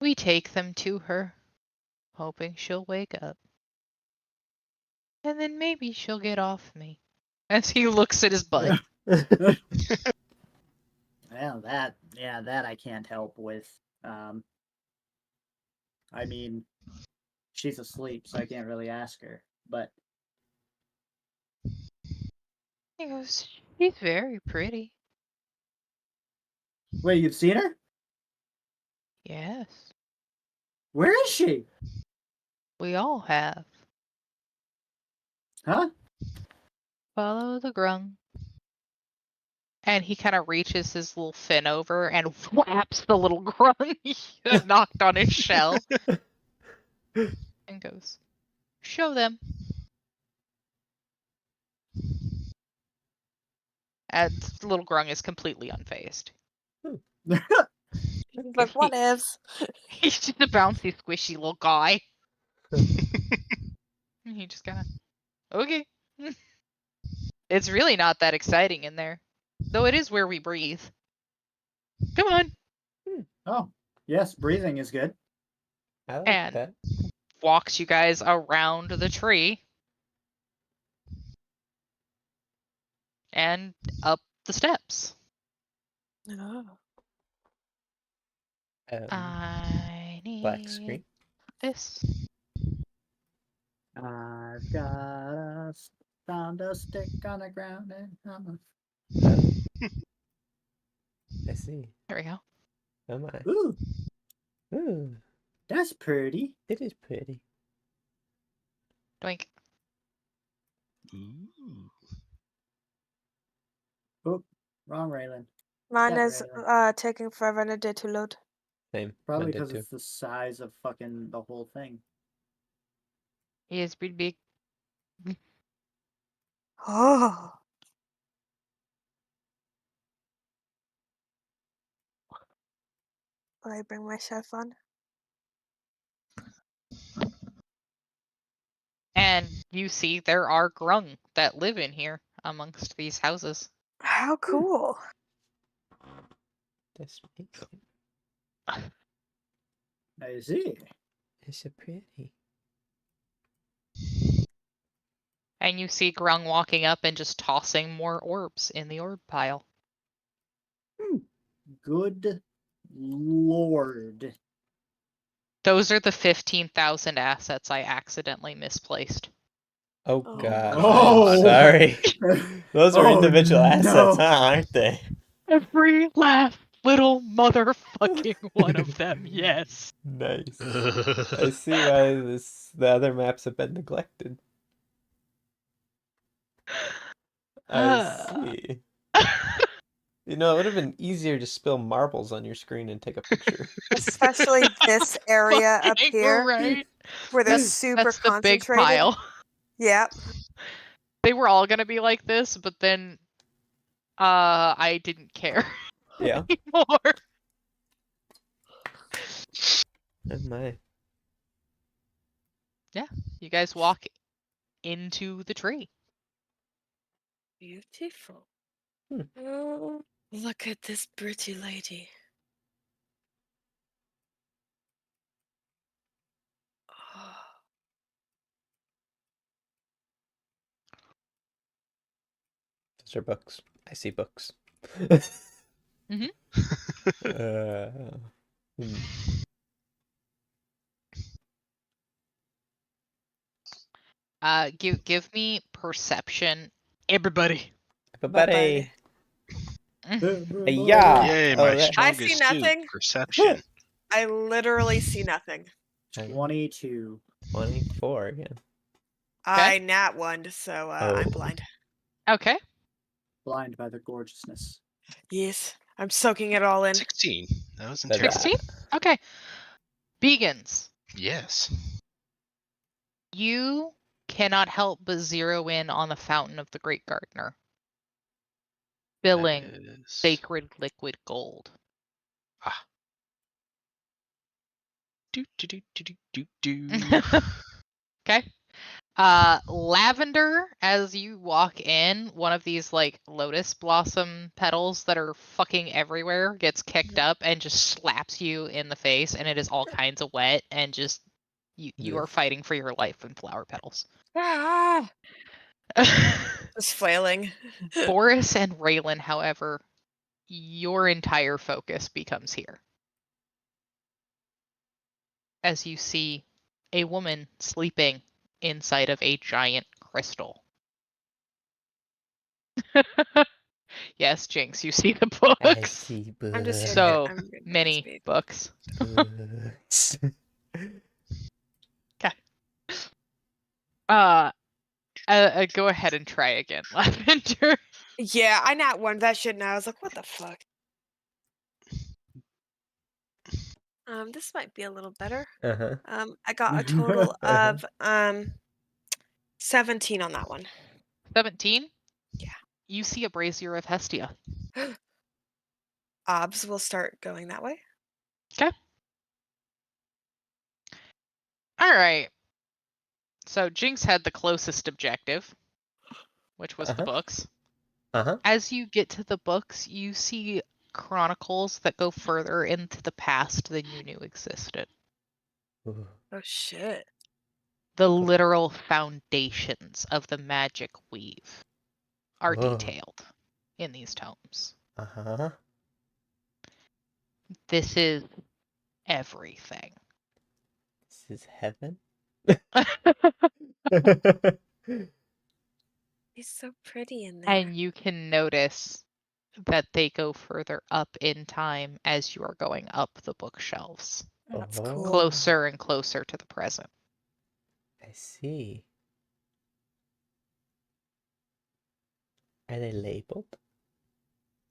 We take them to her, hoping she'll wake up. And then maybe she'll get off me. As he looks at his butt. Well, that I can't help with. I mean, she's asleep, so I can't really ask her. But He goes, she's very pretty. Wait, you've seen her? Yes, Where is she? we all have. Huh? Follow the grung. And he kind of reaches his little fin over and whaps the little grung that knocked on his shell and goes, show them. And the little grung is completely unfazed. He's like, what ifs? He's just a bouncy, squishy little guy. And he just kind of, okay. It's really not that exciting in there. Though it is where we breathe. Come on. Oh, yes, breathing is good. I like And that. walks you guys around the tree. And up the steps. Oh. I Black need screen. this. I've found a stick on the ground and I see. There we go. Oh my. Ooh, Ooh, that's pretty. it is pretty. Doink. Ooh. Oh, wrong Raylan. Mine That is Raylan. taking forever and a day to load. Same. Probably Mine did because too. it's the size of fucking the whole thing. He is pretty big. Oh. Will I bring my cell phone? And you see there are grung that live in here amongst these houses. How cool. That's amazing. I see. It's so pretty. And you see grung walking up and just tossing more orbs in the orb pile. Good lord. Those are the 15,000 assets I accidentally misplaced. Oh Oh. god. Oh. I'm sorry. Those are Oh, individual assets, no. huh, aren't they? Every last little motherfucking one of them, yes. Nice. I see why the other maps have been neglected. I see. You know, it would have been easier to spill marbles on your screen and take a picture. Especially this area up Fucking here right. where they're super That's the big concentrated. pile. Yep. They were all gonna be like this, but then I didn't care Yeah. anymore. Oh my. You guys walk into the tree. Beautiful. Hmm. Oh, look at this pretty lady. Oh. Those are books. I see books. Mhm. Hmm. Give me perception, everybody. Everybody. Everybody. Yeah. Yay, Oh, my that- I see strongest suit, nothing. perception. I literally see nothing. 22. 24 again. I nat one, so I'm Oh. blind. Okay. Blind by the gorgeousness. Yes, I'm soaking it all in. 16. That was That's terrible. 16? Okay. Begins. Yes. You cannot help but zero in on the fountain of the Great Gardener, billing That is- sacred liquid gold. Ah. Do, do, do, do, do, do, do. Okay. Lavender, as you walk in, one of these like lotus blossom petals that are fucking everywhere gets kicked up and just slaps you in the face, and it is all kinds of wet and just you are Yes. fighting for your life in flower petals. Ah, just flailing. Boris and Raylan, however, your entire focus becomes here. As you see a woman sleeping inside of a giant crystal. Yes, Jinx, you see the I books. see I'm just here. So I'm reading at many speed. books. books. Go ahead and try again, Lavender. Yeah, I not one that shit now. I was like, what the fuck? This might be a little better. Uh-huh. I got a total of 17 on that one. 17? Yeah. You see a brazier of Hestia. Obs will start going that way. Okay. All right. So Jinx had the closest objective, which was the books. Uh-huh. As you get to the books, you see chronicles that go further into the past than you knew existed. Ooh. Oh shit. The literal foundations of the magic weave are Whoa. detailed in these tomes. Uh-huh. This is everything. This is heaven. He's so pretty in there. And you can notice that they go further up in time as you are going up the bookshelves. That's Oh. cool. Closer and closer to the present. I see. Are they labeled?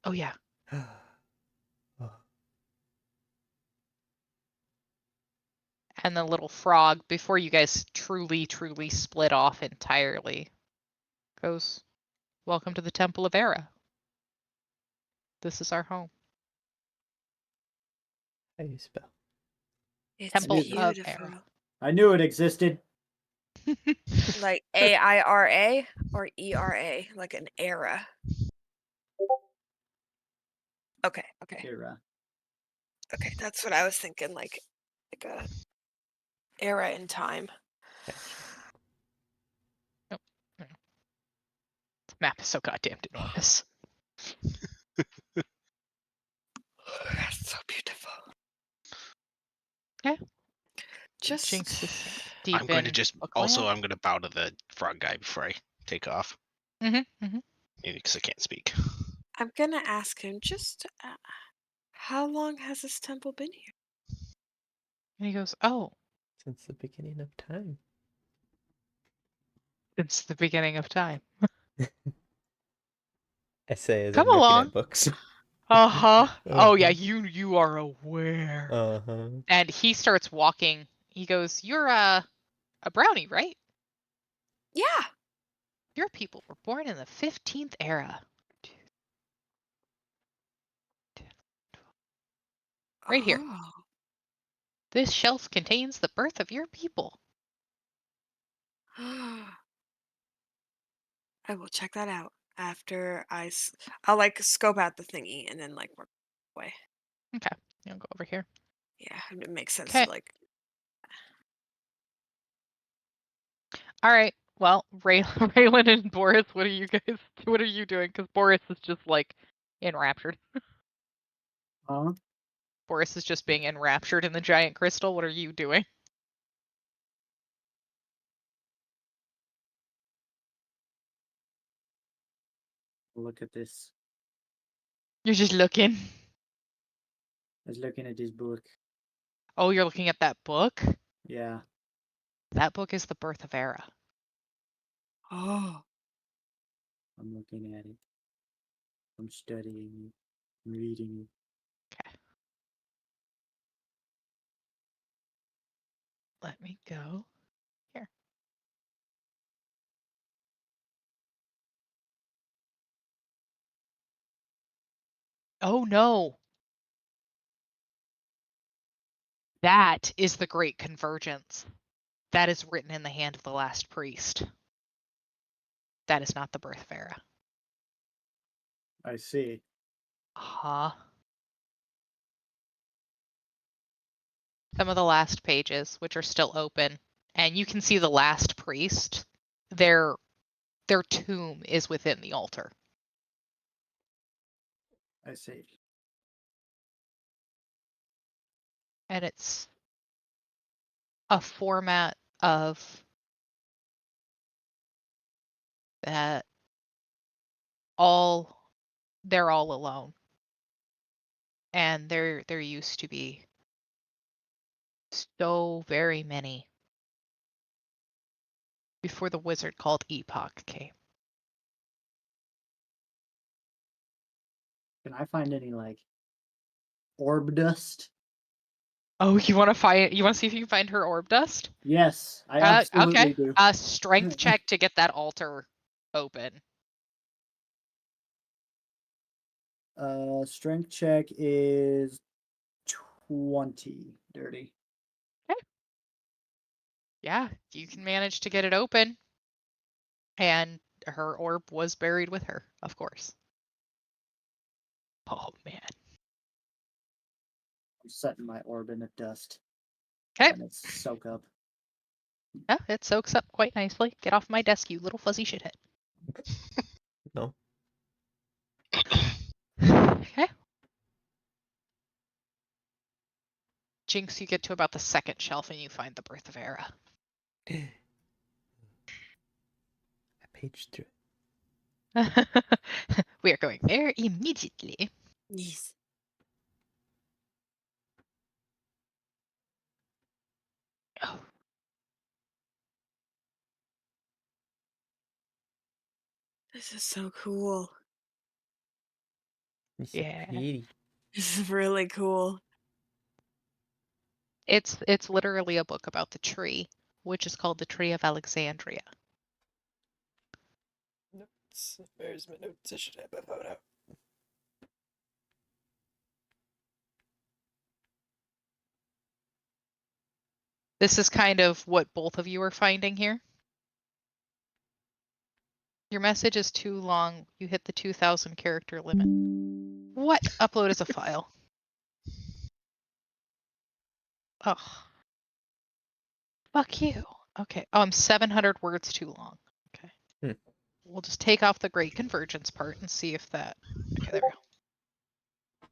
Oh, yeah. Oh. And the little frog, before you guys truly split off entirely, goes, "Welcome to the Temple of Era. This is our home." How do you spell? It's Temple of beautiful. Era. I knew it existed. Like AIRA or ERA, like an era. Okay. Era. Okay, that's what I was thinking, like a era in time. Nope. No. This map is so goddamn enormous. That's so beautiful. Okay. Just Jinx is deep I'm going to in just book also land. I'm going to bow to the frog guy before I take off Mm-hmm. because I can't speak. I'm gonna ask him just how long has this temple been here? And he goes, "Oh, Since the beginning of time. it's the beginning of time." I say as Come I'm looking along. at books. Uh-huh. Oh yeah, Uh-huh. you are aware. Uh-huh. And he starts walking. He goes, "You're a brownie, right? Yeah. Your people were born in the 15th era." Right here. Oh. This shelf contains the birth of your people. I will check that out after I'll like scope out the thingy and then like work away. Okay. You'll go over here. Yeah, it makes sense Okay. to like. All right. Well, Raylan and Boris, what are you doing? Because Boris is just like enraptured. Huh? Boris is just being enraptured in the giant crystal. What are you doing? Look at this. You're just looking. I was looking at this book. Oh, you're looking at that book? Yeah. That book is the birth of Era. Oh. I'm looking at it. I'm studying it. I'm reading it. Okay. Let me go here. Oh no. That is the Great Convergence. That is written in the hand of the last priest. That is not the birth of Era. I see. Huh. Some of the last pages, which are still open, and you can see the last priest. Their tomb is within the altar. I see. And it's a format of that all they're all alone. And there used to be so very many before the wizard called Epoch came. Can I find any like orb dust? Oh, you want to see if you can find her orb dust? Yes, I absolutely Okay. do. Strength check to get that altar open. Strength check is 20 dirty. Yeah, you can manage to get it open. And her orb was buried with her, of course. Oh, man. I'm setting my orb in the dust. Okay. And it's soak up. Yeah, it soaks up quite nicely. Get off my desk, you little fuzzy shithead. No. Okay. Jinx, you get to about the second shelf and you find the Birth of Era. I paged through it. We are going there immediately. Yes. Oh, This is so cool. It's so Yeah. pretty. This is really cool. it's literally a book about the tree, which is called the Tree of Alexandria. Notes. Where's my notes? I should have a photo. This is kind of what both of you are finding here. Your message is too long. You hit the 2,000 character limit. What? Upload as a file. Oh. Fuck you. Okay. Oh, I'm 700 words too long. Okay. We'll just take off the Great Convergence part and see if that... Okay, there we go.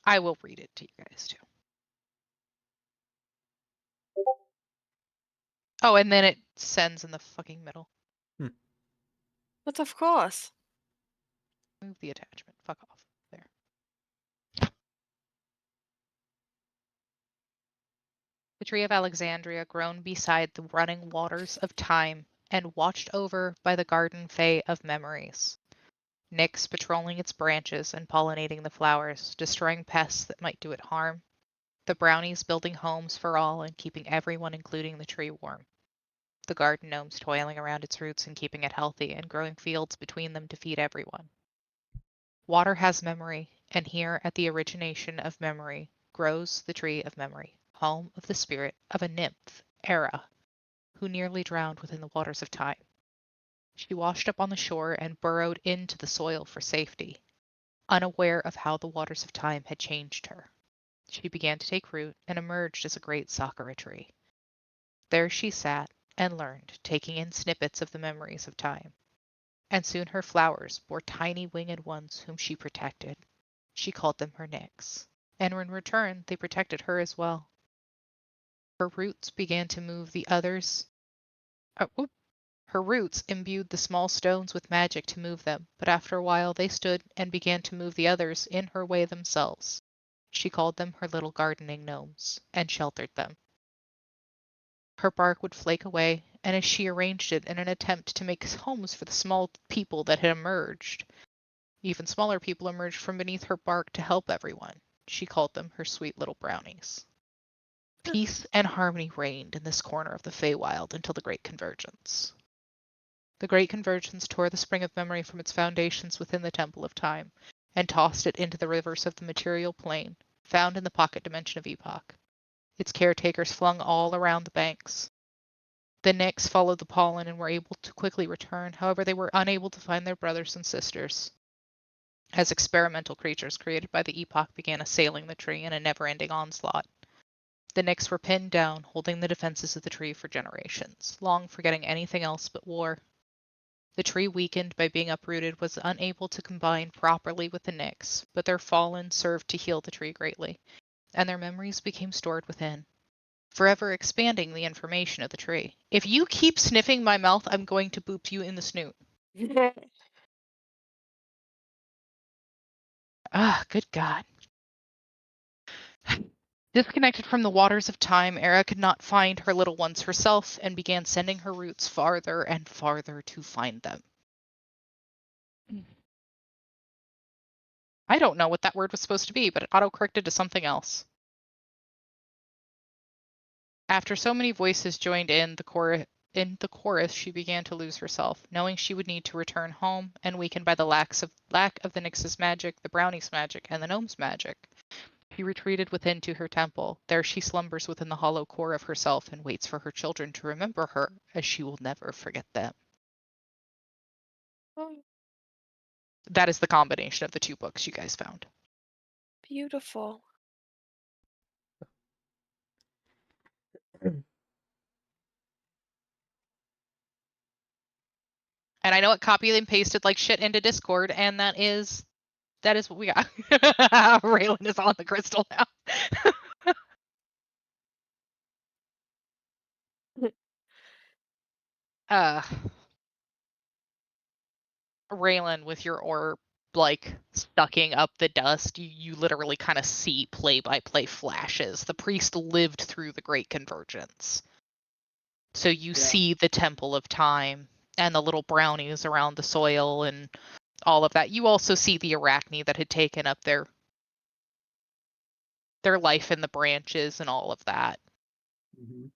I will read it to you guys too. Oh, and then it sends in the fucking middle. But of course. Move the attachment. Fuck off. There. The Tree of Alexandria, grown beside the running waters of time and watched over by the garden fae of memories. Nyx patrolling its branches and pollinating the flowers, destroying pests that might do it harm. The brownies building homes for all and keeping everyone, including the tree, warm. The garden gnomes toiling around its roots and keeping it healthy and growing fields between them to feed everyone. Water has memory, and here at the origination of memory grows the tree of memory, home of the spirit of a nymph, Era, who nearly drowned within the waters of time. She washed up on the shore and burrowed into the soil for safety, unaware of how the waters of time had changed her. She began to take root and emerged as a great sakura tree. There she sat and learned, taking in snippets of the memories of time. And soon her flowers bore tiny winged ones whom she protected. She called them her Nyx, and in return they protected her as well. Her roots began to move the others. Her roots imbued the small stones with magic to move them, but after a while they stood and began to move the others in her way themselves. She called them her little gardening gnomes, and sheltered them. Her bark would flake away, and as she arranged it in an attempt to make homes for the small people that had emerged, even smaller people emerged from beneath her bark to help everyone. She called them her sweet little brownies. Peace and harmony reigned in this corner of the Feywild until the Great Convergence. The Great Convergence tore the spring of memory from its foundations within the Temple of Time, and tossed it into the rivers of the material plane, found in the pocket dimension of Epoch. Its caretakers flung all around the banks. The Nyx followed the pollen and were able to quickly return, however they were unable to find their brothers and sisters, as experimental creatures created by the Epoch began assailing the tree in a never-ending onslaught. The Nyx were pinned down, holding the defenses of the tree for generations, long forgetting anything else but war. The tree, weakened by being uprooted, was unable to combine properly with the Nyx, but their fallen served to heal the tree greatly, and their memories became stored within, forever expanding the information of the tree. If you keep sniffing my mouth, I'm going to boop you in the snoot. Ah, good God. Disconnected from the waters of time, Era could not find her little ones herself and began sending her roots farther and farther to find them. I don't know what that word was supposed to be, but it autocorrected to something else. After so many voices joined in the chorus, she began to lose herself, knowing she would need to return home, and weakened by the lack of the Nyx's magic, the Brownie's magic, and the Gnome's magic. She retreated within to her temple. There she slumbers within the hollow core of herself and waits for her children to remember her, as she will never forget them. That is the combination of the two books you guys found. Beautiful. And I know it copied and pasted like shit into Discord, and that is what we got. Raylan is on the crystal now. Raylan, with your orb like sucking up the dust, you literally kind of see play-by-play flashes. The priest lived through the Great Convergence. So you see the Temple of Time and the little brownies around the soil and all of that. You also see the Arachne that had taken up their life in the branches and all of that. Mm-hmm.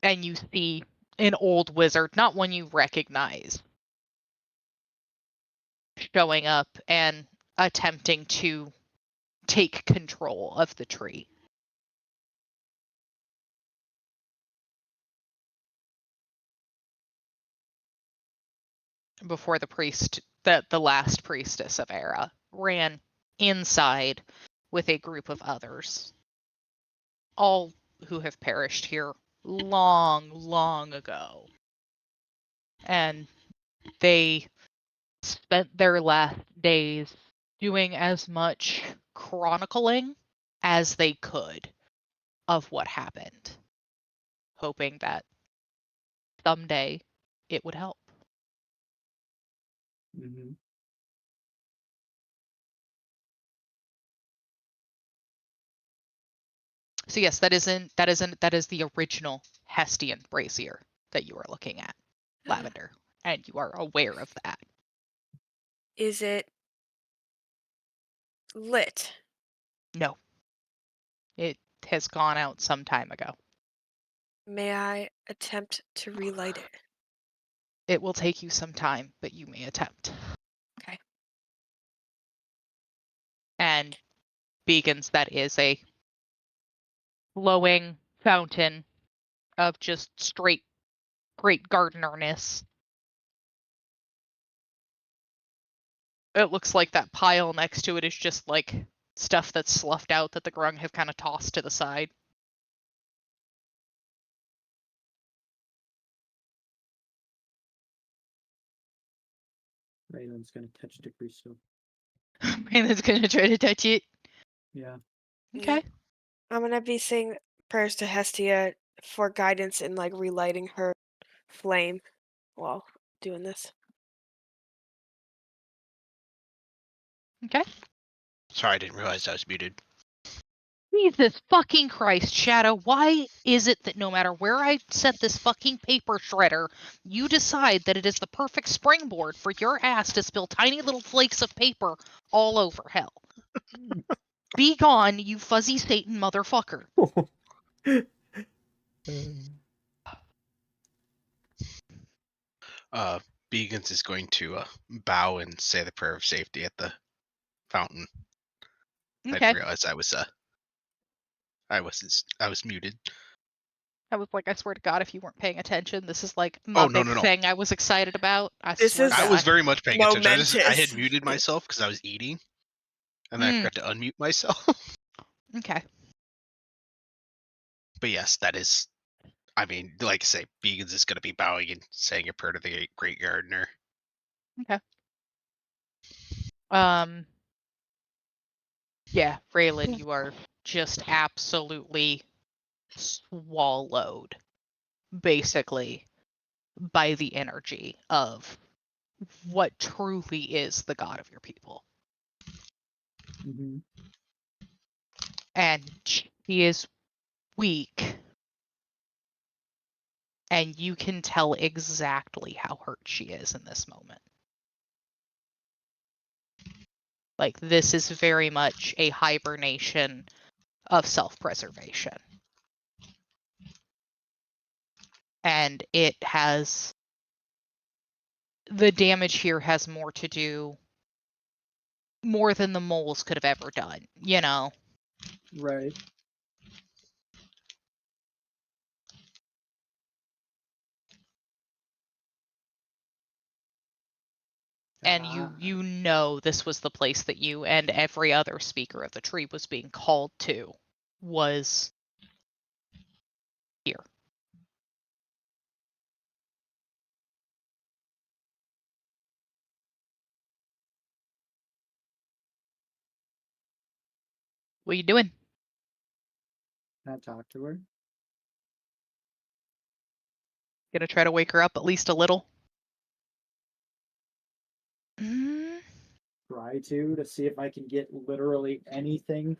And you see an old wizard, not one you recognize, showing up and attempting to take control of the tree. Before the last priestess of Era ran inside with a group of others, all who have perished here long, long ago. And they spent their last days doing as much chronicling as they could of what happened, hoping that someday it would help. Mm-hmm. So yes, that is the original Hestian brazier that you are looking at, Lavender, and you are aware of that. Is it lit? No, it has gone out some time ago. May I attempt to relight it? It will take you some time, but you may attempt. Okay. And Beacons, that is a flowing fountain of just straight great gardenerness. It looks like that pile next to it is just like stuff that's sloughed out that the Grung have kind of tossed to the side. Raylan's gonna touch the crystal. Raylan's gonna try to touch it. Yeah. Okay. I'm gonna be saying prayers to Hestia for guidance in like relighting her flame while doing this. Okay. Sorry, I didn't realize I was muted. Jesus fucking Christ, Shadow, why is it that no matter where I set this fucking paper shredder, you decide that it is the perfect springboard for your ass to spill tiny little flakes of paper all over hell? Be gone, you fuzzy Satan motherfucker. Begans is going to bow and say the prayer of safety at the fountain. I Okay. didn't realize I was muted. I was like, I swear to God, if you weren't paying attention, this is like Oh, my no, big no, no. thing I was excited about. This swear is- to I God. was very much paying attention. I had Momentous. muted myself because I was eating, and then I forgot to unmute myself. Okay. But yes, that is. I mean, like I say, Begans is going to be bowing and saying a prayer to the Great Gardener. Yeah, Raylan, you are just absolutely swallowed, basically, by the energy of what truly is the god of your people. Mm-hmm. And she is weak. And you can tell exactly how hurt she is in this moment. Like, this is very much a hibernation of self-preservation. And it has... The damage here has more to do... More than the moles could have ever done, you know? Right. And you know this was the place that you and every other speaker of the tree was being called to, was here. What are you doing? Can I talk to her? Gonna try to wake her up at least a little? Mm, Try to see if I can get literally anything.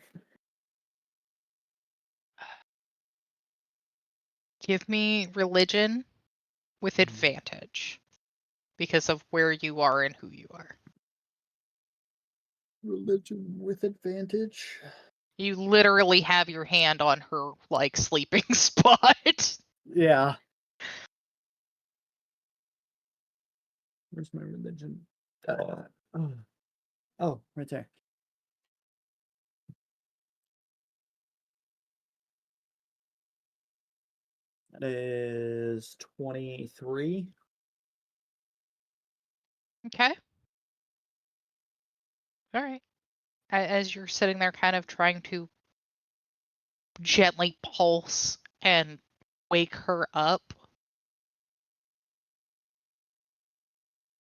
give me religion with advantage because of where you are and who you are. Religion with advantage. You literally have your hand on her, like, sleeping spot. Yeah. Where's my religion? Oh, right there. That is 23. Okay. All right. As you're sitting there kind of trying to gently pulse and wake her up,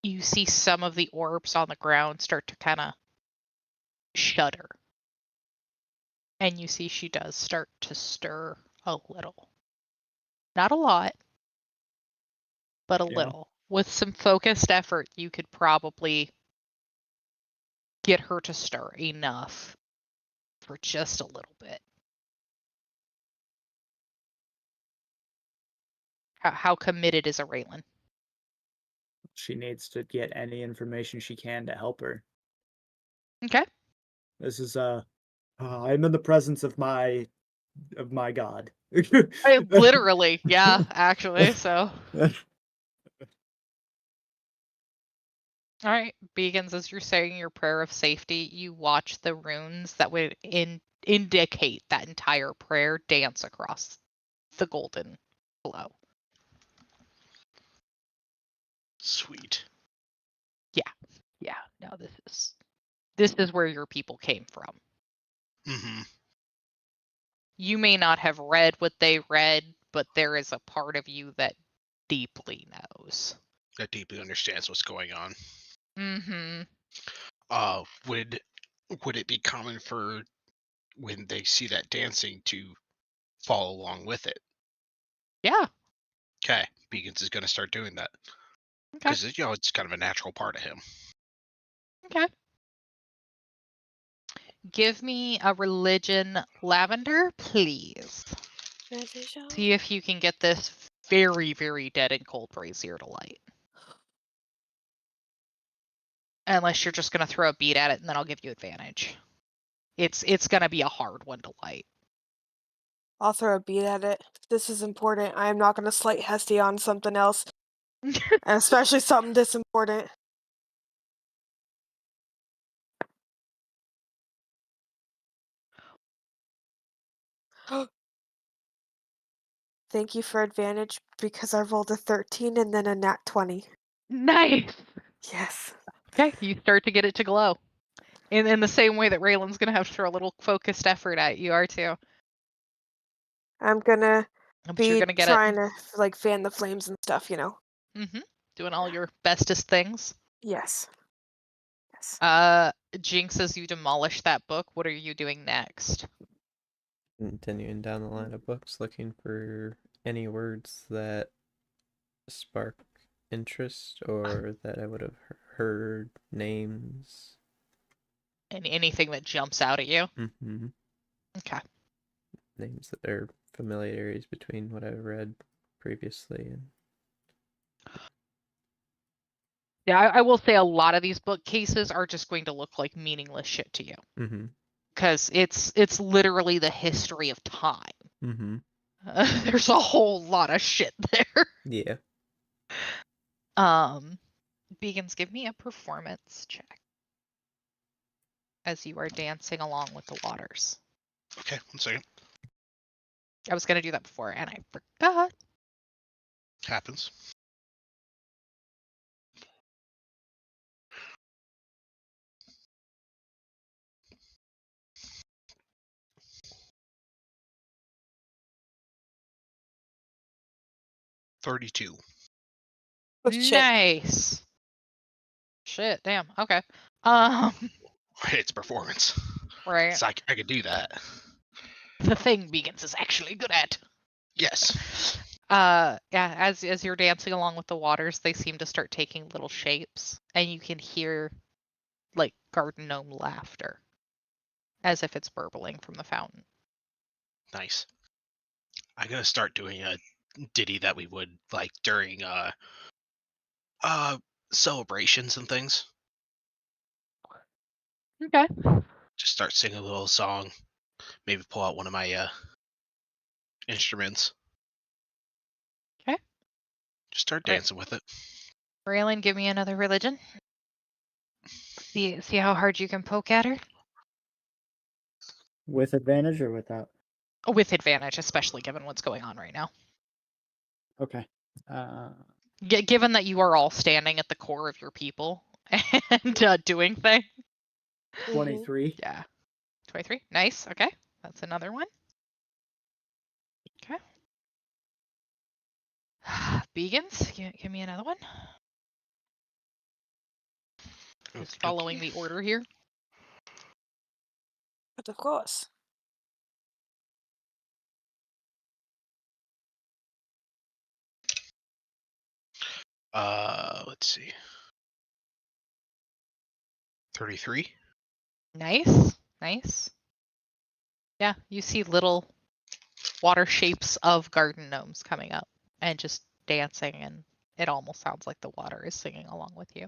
you see some of the orbs on the ground start to kind of shudder. And you see she does start to stir a little. Not a lot, but a little. With some focused effort, you could probably get her to stir enough for just a little bit. How committed is Araylin? She needs to get any information she can to help her. Okay. This is I'm in the presence of my god. Literally, yeah, actually, so. All right, Beacons, as you're saying your prayer of safety, you watch the runes that would indicate that entire prayer dance across the golden glow. Sweet. Yeah, no, this is where your people came from. Mm-hmm. You may not have read what they read, but there is a part of you that deeply knows. That deeply understands what's going on. Mm-hmm. Would it be common for when they see that dancing to follow along with it? Yeah. Okay, Beacons is going to start doing that Okay. because it's kind of a natural part of him. Okay. Give me a religion, Lavender, please. See if you can get this very, very dead and cold brazier to light. Unless you're just gonna throw a bead at it, and then I'll give you advantage. It's gonna be a hard one to light. I'll throw a bead at it. This is important. I am not going to slight Hesty on something else, and especially something this important. Thank you for advantage because I rolled a 13 and then a nat 20. Nice. Yes. Okay, you start to get it to glow. In the same way that Raylan's gonna have to throw a little focused effort at you are too. I'm gonna But you're be gonna get trying to like fan the flames and stuff, you know. it. Doing all your bestest things. Yes. Yes. Jinx, as you demolish that book, what are you doing next? Continuing down the line of books, looking for any words that spark interest or that I would have heard, names. Anything that jumps out at you? Mm-hmm. Okay. Names that are familiarities between what I've read previously and Yeah, I will say a lot of these bookcases are just going to look like meaningless shit to you. mm-hmm. Because it's literally the history of time. Mm-hmm. There's a whole lot of shit there. Yeah. Begins, give me a performance check as you are dancing along with the waters. Okay, 1 second. I was gonna do that before and I forgot. Happens. $32. Oh, shit. Nice. Shit, damn. Okay. Um, It's performance. right. So I could do that. The thing Begins is actually good at. Yes. Yeah, as you're dancing along with the waters, they seem to start taking little shapes, and you can hear like garden gnome laughter, as if it's burbling from the fountain. Nice. I gotta start doing a ditty that we would like during celebrations and things. Okay. Just start singing a little song. Maybe pull out one of my instruments. Okay. Just start Right. dancing with it. Braylon, give me another religion. See how hard you can poke at her? With advantage or without? With advantage, especially given what's going on right now. Okay. Given that you are all standing at the core of your people and doing things. 23. Yeah. 23. Nice. Okay. That's another one. Okay. Begins, give me another one. Just following the order here. But of course. Let's see. 33. Nice. Nice. Yeah, you see little water shapes of garden gnomes coming up and just dancing, and it almost sounds like the water is singing along with you.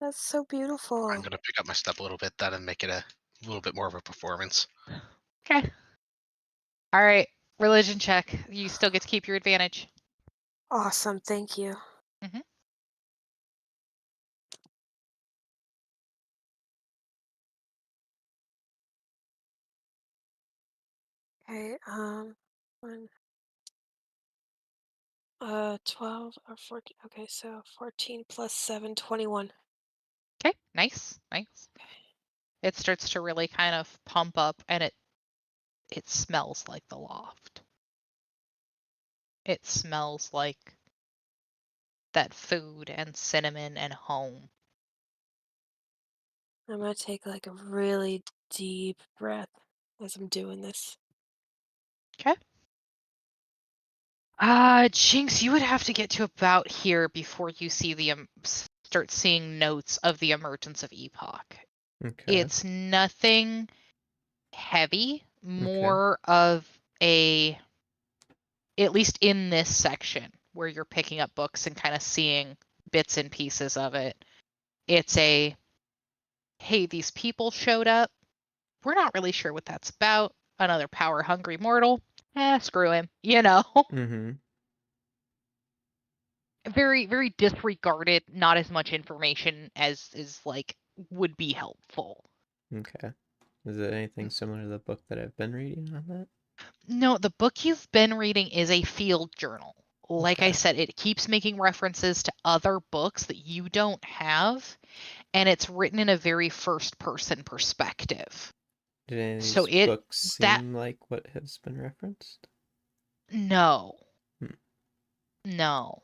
That's so beautiful. I'm gonna pick up my step a little bit then and make it a little bit more of a performance. Okay. All right. Religion check. You still get to keep your advantage. Awesome, thank you. Mhm. Okay, 12 or 14. Okay, so 14 plus 7, 21. Okay. Nice. Nice. It starts to really kind of pump up, and it smells like the loft. It smells like that food and cinnamon and home. I'm gonna take like a really deep breath as I'm doing this. Okay. Jinx, you would have to get to about here before you see start seeing notes of the emergence of Epoch. Okay. It's nothing heavy, more of a, at least in this section where you're picking up books and kind of seeing bits and pieces of it. It's a, hey, these people showed up. We're not really sure what that's about. Another power hungry mortal. Screw him. You know? Mm-hmm. Very, very disregarded, not as much information as is like would be helpful. Okay. Is it anything similar to the book that I've been reading on that? No, the book you've been reading is a field journal. Like I Okay. said, it keeps making references to other books that you don't have, and it's written in a very first person perspective. Did any of these So books that seem like what has been referenced? no. Hmm. No.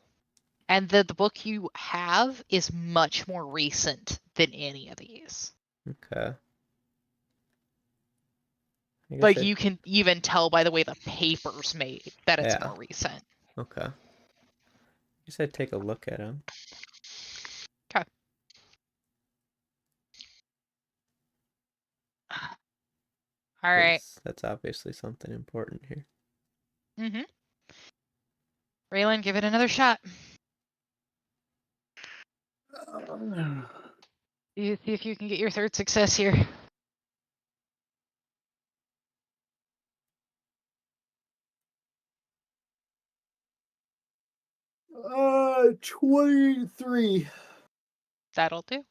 And the book you have is much more recent than any of these. Okay. I guess Like I'd... you can even tell by the way the paper's made that it's Yeah. more recent. Okay. I guess I'd take a look at them. Okay. All right. 'cause that's obviously something important here. Mm-hmm. Raylan, give it another shot. You see if you can get your third success here. 23. That'll do.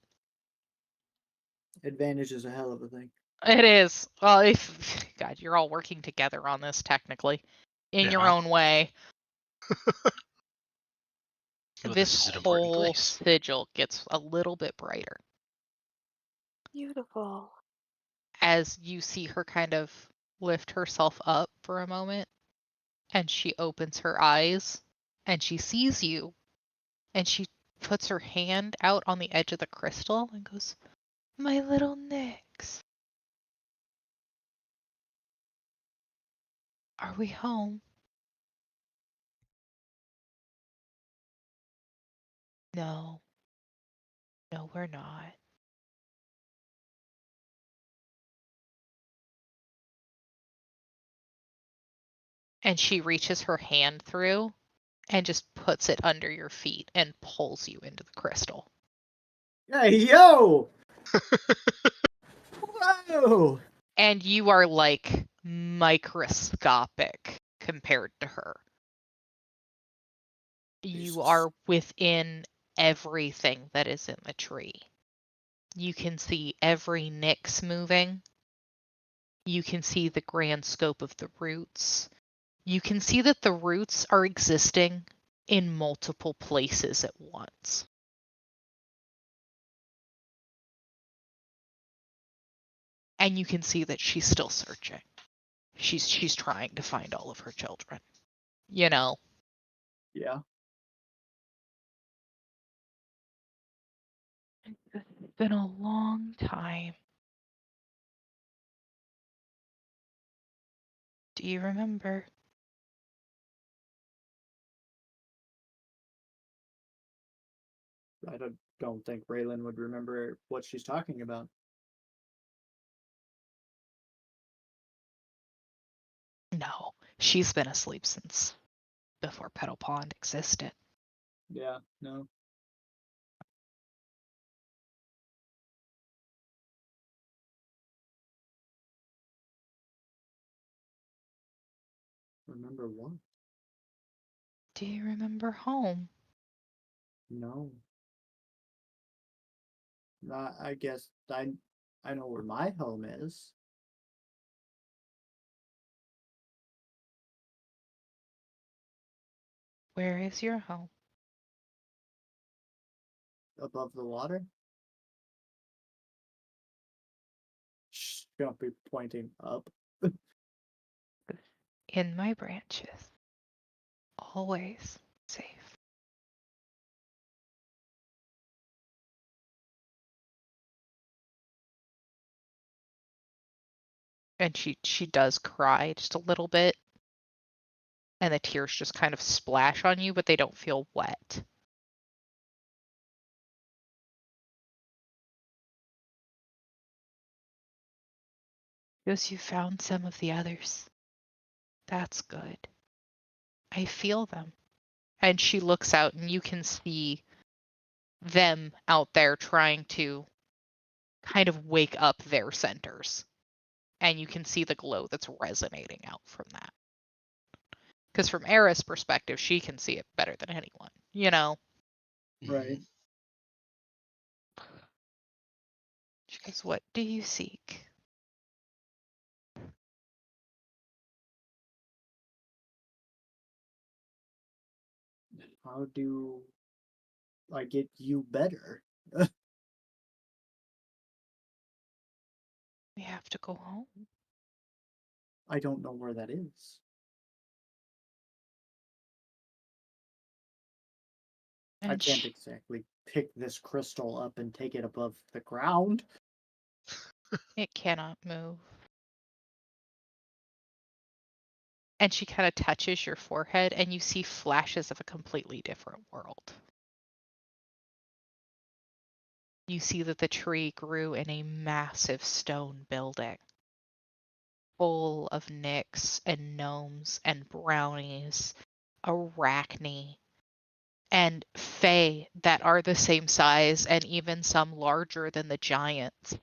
Advantage is a hell of a thing. It is. Well, if God, you're all working together on this technically, in your Yeah. own way. Well, This this is an important whole place. sigil gets a little bit brighter Beautiful. as you see her kind of lift herself up for a moment, and she opens her eyes, and she sees you, and she puts her hand out on the edge of the crystal and goes, "My little Nyx, are we home?" No, no, we're not. And she reaches her hand through and just puts it under your feet and pulls you into the crystal. Hey, yo! Whoa! And you are like microscopic compared to her. You Jesus. are within everything that is in the tree. You can see every Nyx moving. You can see the grand scope of the roots. You can see that the roots are existing in multiple places at once. And you can see that she's still searching. She's trying to find all of her children. You know. Yeah. It's been a long time. Do you remember? I don't think Raylan would remember what she's talking about. No, she's been asleep since before Petal Pond existed. Yeah, no. Remember what? Do you remember home? No. I guess I know where my home is. Where is your home? Above the water. Shh, don't be pointing up. In my branches. Always safe. And she does cry just a little bit. And the tears just kind of splash on you, but they don't feel wet. Because you found some of the others. That's good. I feel them. And she looks out and you can see them out there trying to kind of wake up their centers. And you can see the glow that's resonating out from that. Because from Eris' perspective, she can see it better than anyone, you know? Right. She goes, "What do you seek?" How do I get you better? We have to go home. I don't know where that is. I And can't exactly pick this crystal up and take it above the ground. it cannot move. And she kind of touches your forehead and you see flashes of a completely different world. You see that the tree grew in a massive stone building. full of nicks and gnomes and brownies, arachne, and fae that are the same size and even some larger than the giants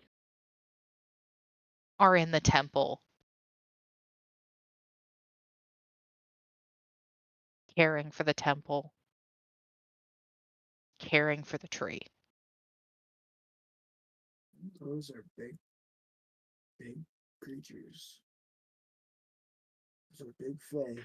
are in the temple, caring for the temple, caring for the tree. Those are big creatures. Those are big fae.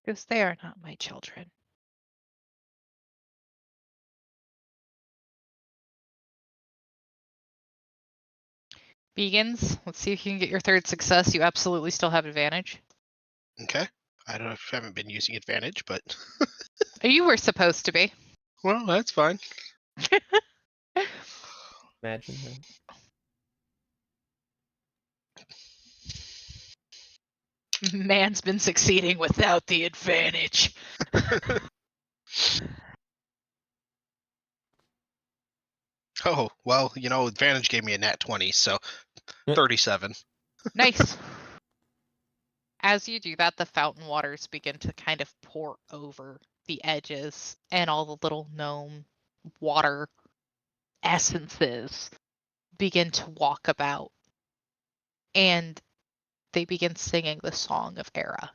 Because they are not my children. Vegans, let's see if you can get your third success. You absolutely still have advantage. Okay. I haven't been using advantage, but You were supposed to be. well, that's fine. Imagine that. Man's been succeeding without the advantage. Oh, well, advantage gave me a nat 20, so 37. Nice. As you do that, the fountain waters begin to kind of pour over the edges, and all the little gnome water essences begin to walk about. And they begin singing the Song of Era.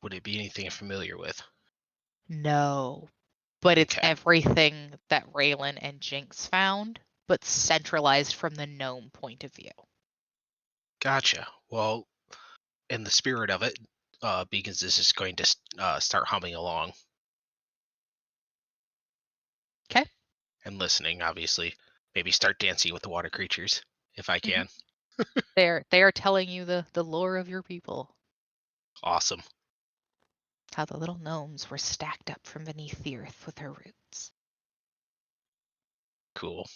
Would it be anything I'm familiar with? No, but it's Okay. everything that Raylan and Jinx found, but centralized from the gnome point of view. Gotcha. Well, in the spirit of it, Beacons is just going to start humming along. Okay. And listening, obviously. Maybe start dancing with the water creatures, if I can. They are telling you the lore of your people. Awesome. How the little gnomes were stacked up from beneath the earth with their roots. Cool.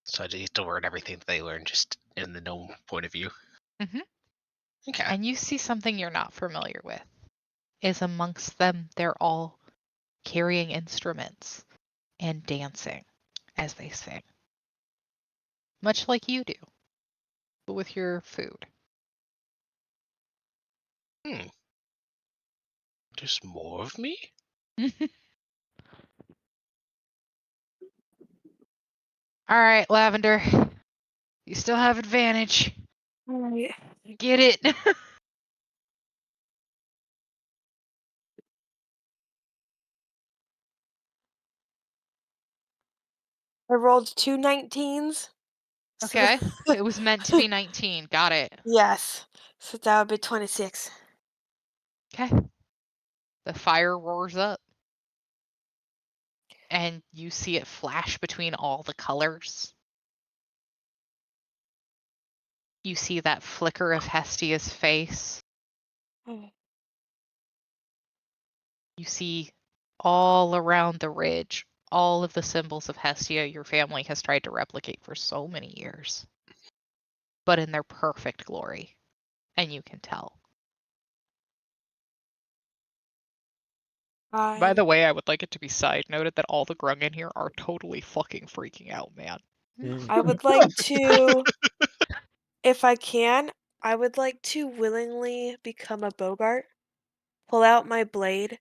So I just learn everything that they learn just in the gnome point of view. Mhm. Okay. And you see something you're not familiar with. Is amongst them, they're all carrying instruments and dancing as they sing. Much like you do, but with your food. Just more of me? All right, Lavender. You still have advantage. Alright. Get it. I rolled 2 19s. so- Okay. It was meant to be 19. Got it. Yes. So that would be 26. Okay. The fire roars up. And you see it flash between all the colors. You see that flicker of Hestia's face. You see all around the ridge, all of the symbols of Hestia your family has tried to replicate for so many years, but in their perfect glory. And you can tell. By the way, I would like it to be side noted that all the grung in here are totally fucking freaking out, man. I would like to, if I can, I would like to willingly become a Bogart, pull out my blade,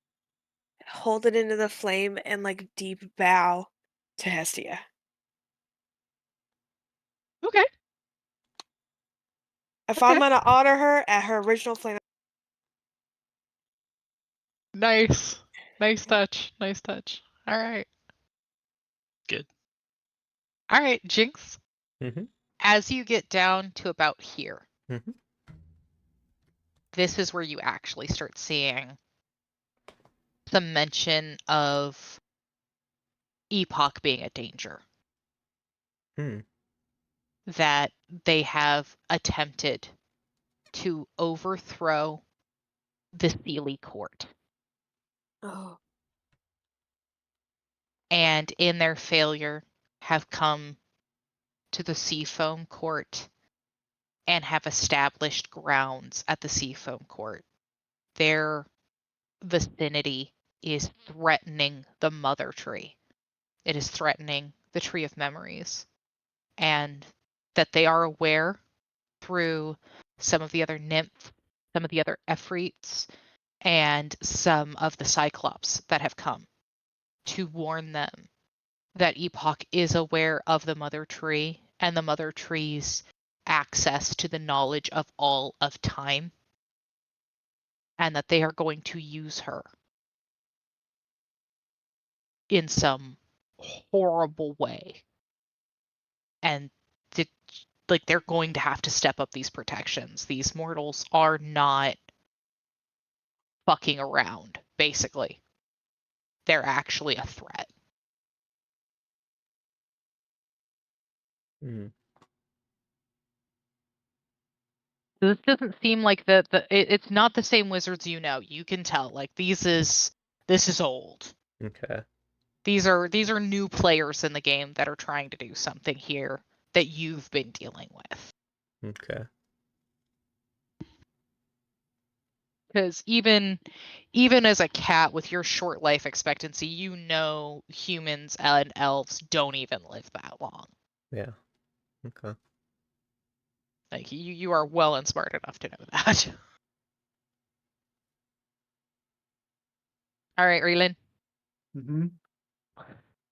hold it into the flame, and like deep bow to Hestia. Okay. If Okay. I'm gonna honor her at her original flame. Nice. Nice touch. Nice touch. All right. Good. All right, Jinx. Mhm. As you get down to about here, Mhm. this is where you actually start seeing some mention of Epoch being a danger. Hmm. That they have attempted to overthrow the Sealy court. Oh. And in their failure have come to the Seafoam Court and have established grounds at the Seafoam Court. Their vicinity is threatening the Mother Tree. It is threatening the Tree of Memories. And that they are aware through some of the other nymphs, some of the other Efreets, and some of the Cyclops that have come to warn them that Epoch is aware of the Mother Tree and the Mother Tree's access to the knowledge of all of time, and that they are going to use her in some horrible way. And they're going to have to step up these protections. These mortals are not fucking around, basically. They're actually a threat. Mm. So this doesn't seem like it's not the same wizards you know. You can tell. Like this is old. Okay. These are new players in the game that are trying to do something here that you've been dealing with. Okay. Because even as a cat with your short life expectancy, you know humans and elves don't even live that long. Yeah. Okay. Like you are well and smart enough to know that. All right, Relin. Mm-hmm.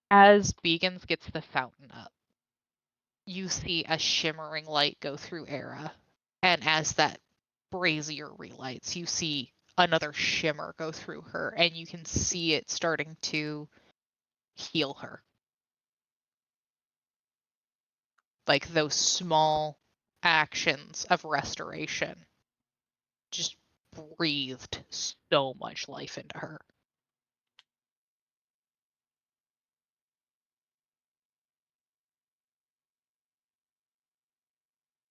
As Begans gets the fountain up, you see a shimmering light go through Era, and as that brazier relights, you see another shimmer go through her, and you can see it starting to heal her. Like those small actions of restoration just breathed so much life into her.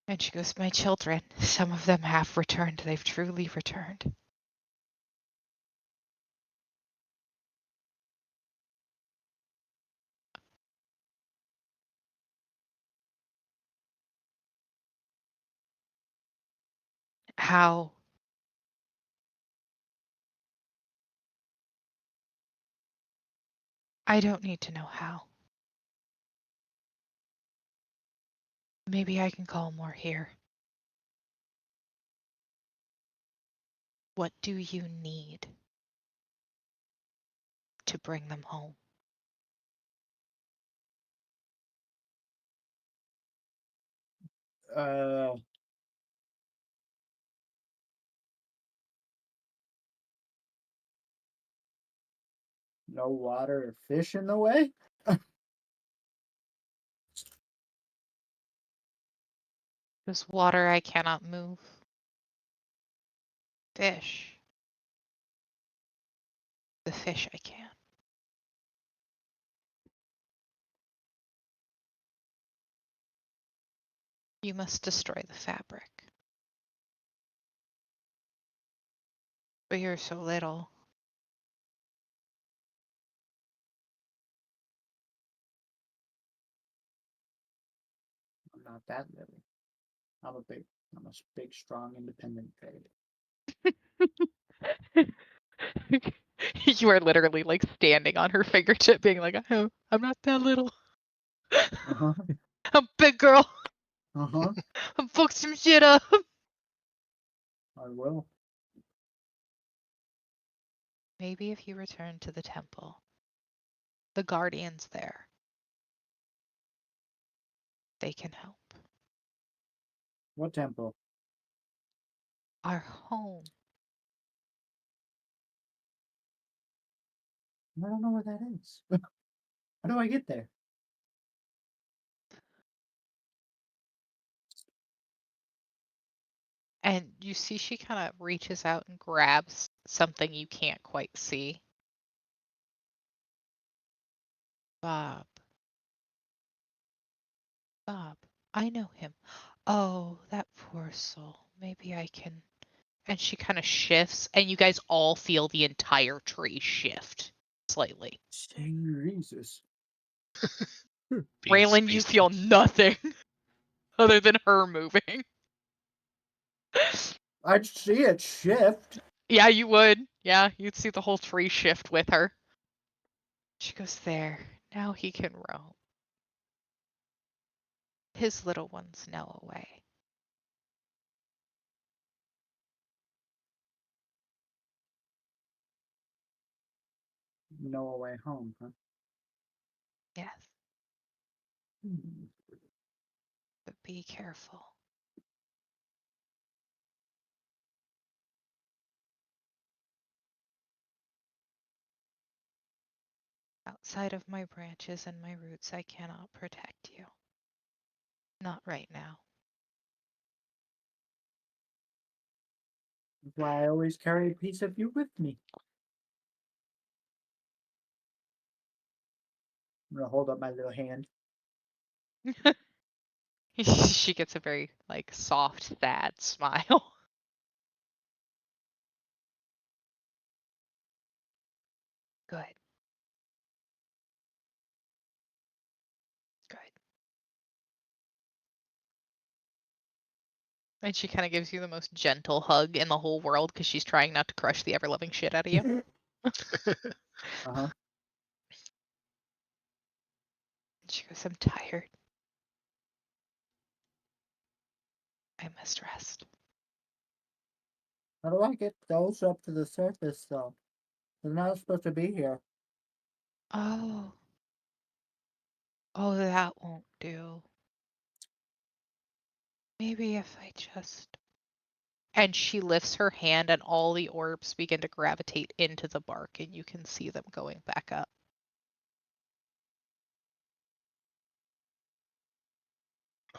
And she goes, "My children, some of them have returned. They've truly returned." How? I don't need to know how. Maybe I can call more here. What do you need to bring them home? No water or fish in the way? This water I cannot move. Fish. The fish I can. You must destroy the fabric. But you're so little. I'm not that little. I'm a big, strong, independent pig. You are literally like standing on her fingertip being like, I'm not that little. Uh-huh. I'm a big girl. Uh-huh. I'm fuck some shit up. I will. Maybe if you return to the temple, the guardians there, they can help. What temple? Our home. I don't know where that is. How do I get there? And you see she kind of reaches out and grabs something you can't quite see. Bob. Bob. I know him. Oh, that poor soul. Maybe I can. And she kind of shifts, and you guys all feel the entire tree shift slightly. Jesus. Raylan, you feel nothing other than her moving. I'd see it shift. Yeah, you would. Yeah, you'd see the whole tree shift with her. She goes, there. Now he can roam. His little ones know a way. No way home, huh? Yes, Hmm. but be careful. Outside of my branches and my roots, I cannot protect you. Not right now. That's why I always carry a piece of you with me. I'm gonna hold up my little hand. She gets a very, like, soft, sad smile. Good. Good. And she kind of gives you the most gentle hug in the whole world because she's trying not to crush the ever-loving shit out of you. Uh-huh. She goes, I'm tired. I must rest. How do I get those up to the surface, though? They're not supposed to be here. Oh. Oh, that won't do. Maybe if I just... And she lifts her hand and all the orbs begin to gravitate into the bark and you can see them going back up.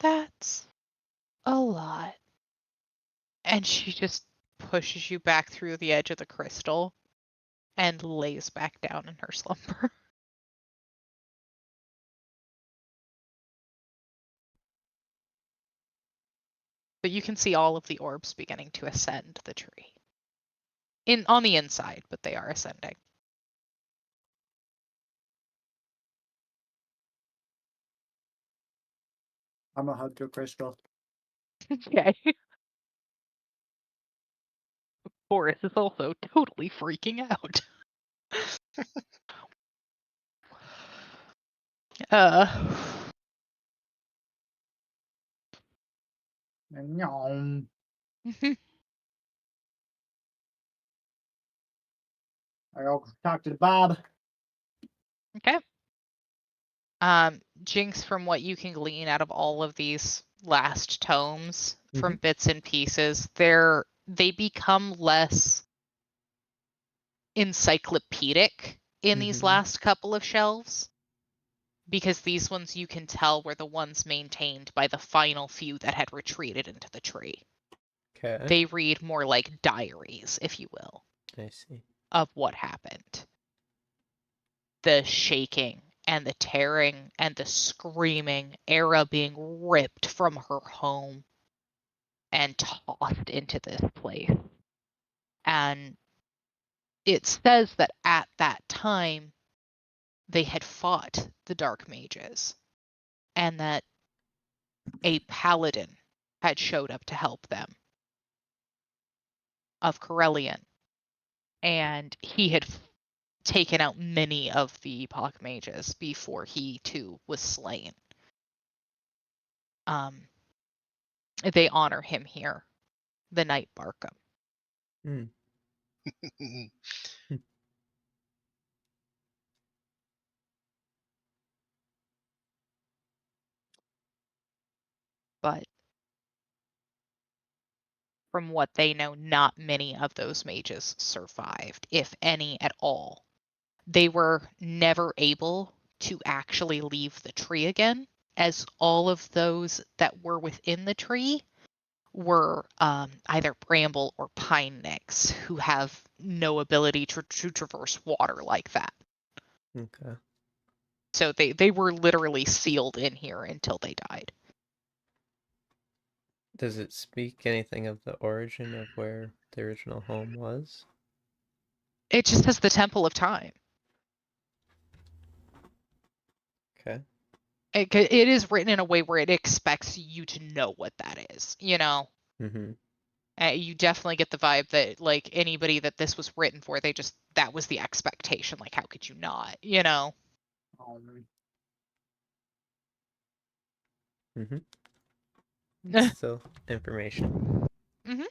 That's a lot. And she just pushes you back through the edge of the crystal and lays back down in her slumber. But you can see all of the orbs beginning to ascend the tree. On the inside, but they are ascending. I'm gonna hug the crystal. Okay. Boris is also totally freaking out. uh No. I'll talk to Bob. Okay. Jinx, from what you can glean out of all of these last tomes, from bits and pieces, they become less encyclopedic in these last couple of shelves, because these ones you can tell were the ones maintained by the final few that had retreated into the tree. Okay. They read more like diaries, if you will, I see. of what happened. The shaking and the tearing and the screaming, Era being ripped from her home and tossed into this place. And it says that at that time, they had fought the Dark Mages and that a paladin had showed up to help them of Corellian. And he had taken out many of the Epoch Mages before he too was slain. They honor him here, the Knight Barkham. But from what they know, not many of those mages survived, if any at all. They were never able to actually leave the tree again, as all of those that were within the tree were either bramble or pine nicks who have no ability to traverse water like that. Okay. So they were literally sealed in here until they died. Does it speak anything of the origin of where the original home was? It just says the Temple of Time. Okay. It is written in a way where it expects you to know what that is, you know? Mm-hmm. You definitely get the vibe that, like, anybody that this was written for, that was the expectation. Like, how could you not, you know? Mm-hmm. It's still information. Mm-hmm.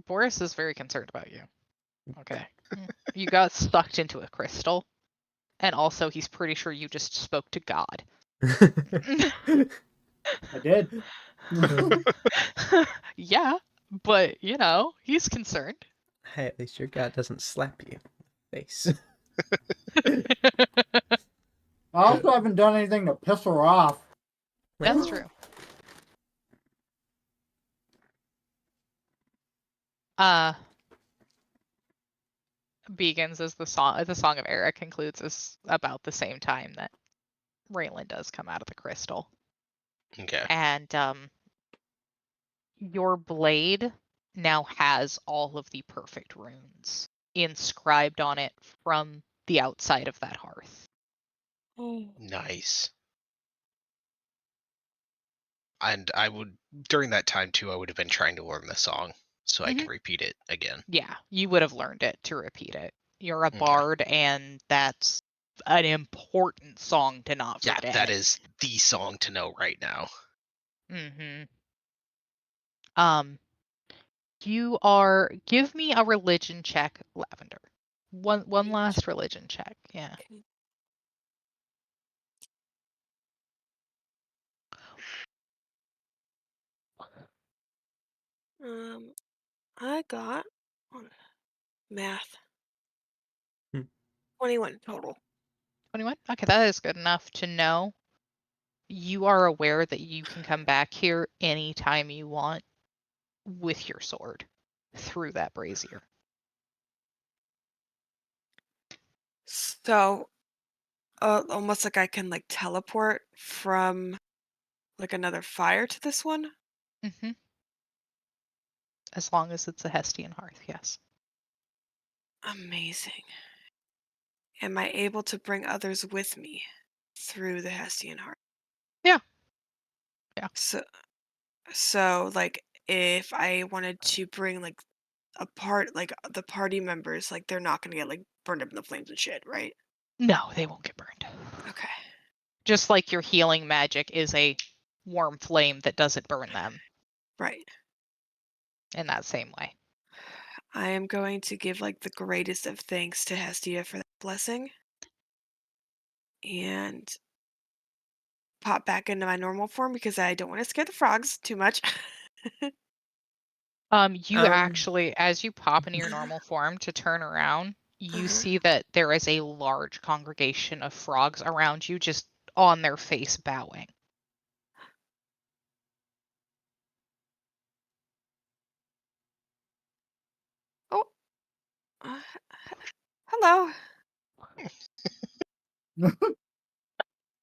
Boris is very concerned about you. Okay. You got sucked into a crystal, and also he's pretty sure you just spoke to God. I did. Yeah, but, you know, he's concerned. Hey, at least your god doesn't slap you in the face. I also haven't done anything to piss her off. That's true. Begins as the Song of Era concludes is about the same time that Raylan does come out of the crystal. Okay. And your blade now has all of the perfect runes inscribed on it from the outside of that hearth. Nice. And I would, during that time too, I would have been trying to learn the song so I can repeat it again. Yeah, you would have learned it to repeat it. You're a Okay. bard, and that's an important song to not Yeah, forget. that is the song to know right now. Mm-hmm. Give me a religion check, Lavender. One last religion check. Yeah. I got math Hmm. 21 total. 21? Okay, that is good enough to know. You are aware that you can come back here anytime you want with your sword through that brazier. So, almost like I can like teleport from like another fire to this one. Mm-hmm. As long as it's a Hestian hearth, yes. Amazing. Am I able to bring others with me through the Hestian heart? Yeah. Yeah. So like if I wanted to bring like the party members, like they're not gonna get like burned up in the flames and shit, right? No, they won't get burned. Okay. Just like your healing magic is a warm flame that doesn't burn them Right. in that same way. I am going to give like the greatest of thanks to Hestia for that blessing. And pop back into my normal form because I don't want to scare the frogs too much. You actually, as you pop into your normal form to turn around, you see that there is a large congregation of frogs around you, just on their face bowing. Oh, hello.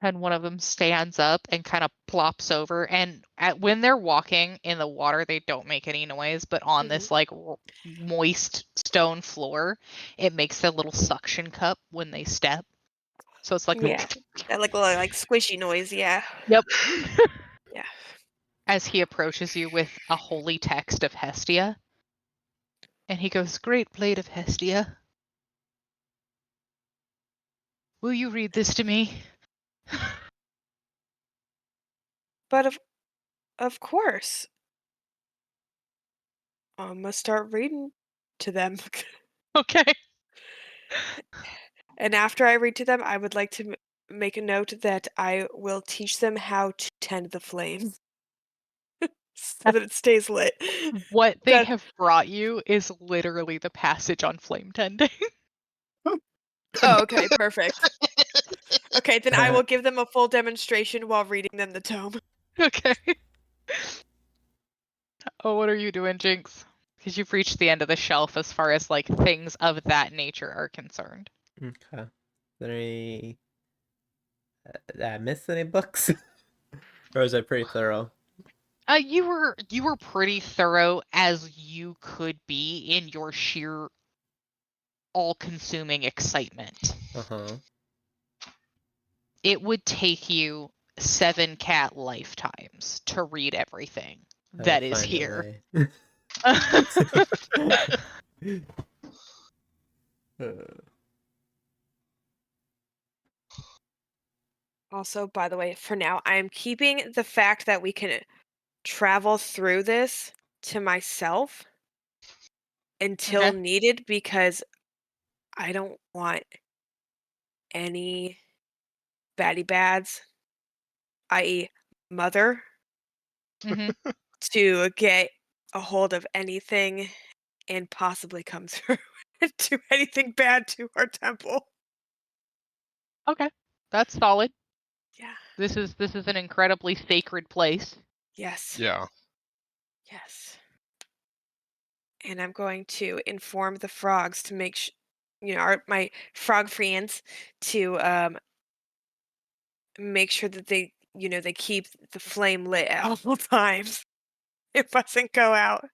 And one of them stands up and kind of plops over. And when they're walking in the water, they don't make any noise. But on this like moist stone floor, it makes a little suction cup when they step. So it's like Yeah, that like little like squishy noise. Yeah. Yep. Yeah. As he approaches you with a holy text of Hestia, and he goes, "Great blade of Hestia, will you read this to me?" But of course, I'm gonna start reading to them. Okay. And after I read to them, I would like to make a note that I will teach them how to tend the flame so that it stays lit. What they Got- have brought you is literally the passage on flame tending. Oh, okay, perfect. Okay, then I will give them a full demonstration while reading them the tome. Okay. Oh, what are you doing, Jinx? Because you've reached the end of the shelf as far as like things of that nature are concerned. Okay. Did I miss any books? Or was I pretty thorough? You were pretty thorough as you could be in your sheer all-consuming excitement. Uh-huh. It would take you 7 cat lifetimes to read everything I will that is find here. a way. Also, by the way, for now, I am keeping the fact that we can travel through this to myself until Okay. needed because I don't want any baddie bads, i.e., mother, hmm to get a hold of anything and possibly come through and do anything bad to our temple. Okay. That's solid. Yeah. This is an incredibly sacred place. Yes. Yeah. Yes. And I'm going to inform the frogs to make my frog friends to make sure that they keep the flame lit at all times. It mustn't go out.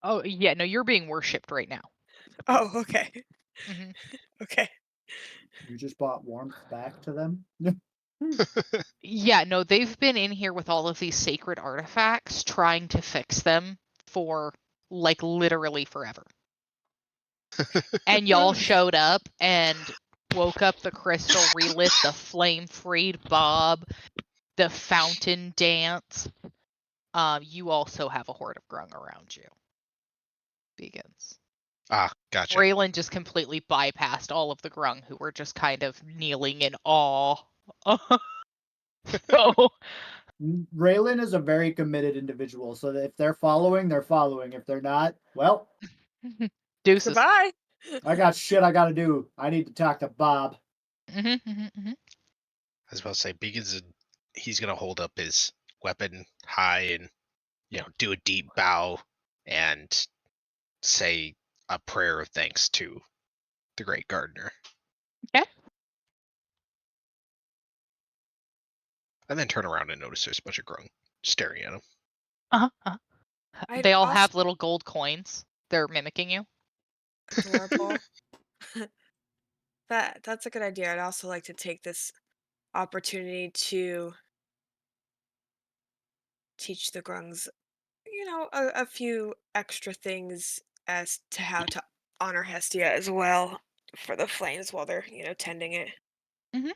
Oh, yeah, no, you're being worshipped right now. Oh, okay. hmm Okay. You just brought warmth back to them? Yeah, no, they've been in here with all of these sacred artifacts trying to fix them for like literally forever. And y'all showed up and woke up the crystal, relit the flame-freed Bob, the fountain dance. You also have a horde of grung around you. Begins. Ah, gotcha. Raylan just completely bypassed all of the grung who were just kind of kneeling in awe. So Raylan is a very committed individual, so that if they're following, they're following. If they're not, well, deuces. Goodbye. I got shit I gotta do. I need to talk to Bob. hmm I was about to say, Beacon's he's gonna hold up his weapon high and do a deep bow and say a prayer of thanks to the great gardener. Okay. And then turn around and notice there's a bunch of grung staring at him. Uh-huh. I'd They all also- have little gold coins. They're mimicking you. Adorable. That's a good idea. I'd also like to take this opportunity to teach the grungs, a few extra things as to how to honor Hestia as well for the flames while they're, tending it. I was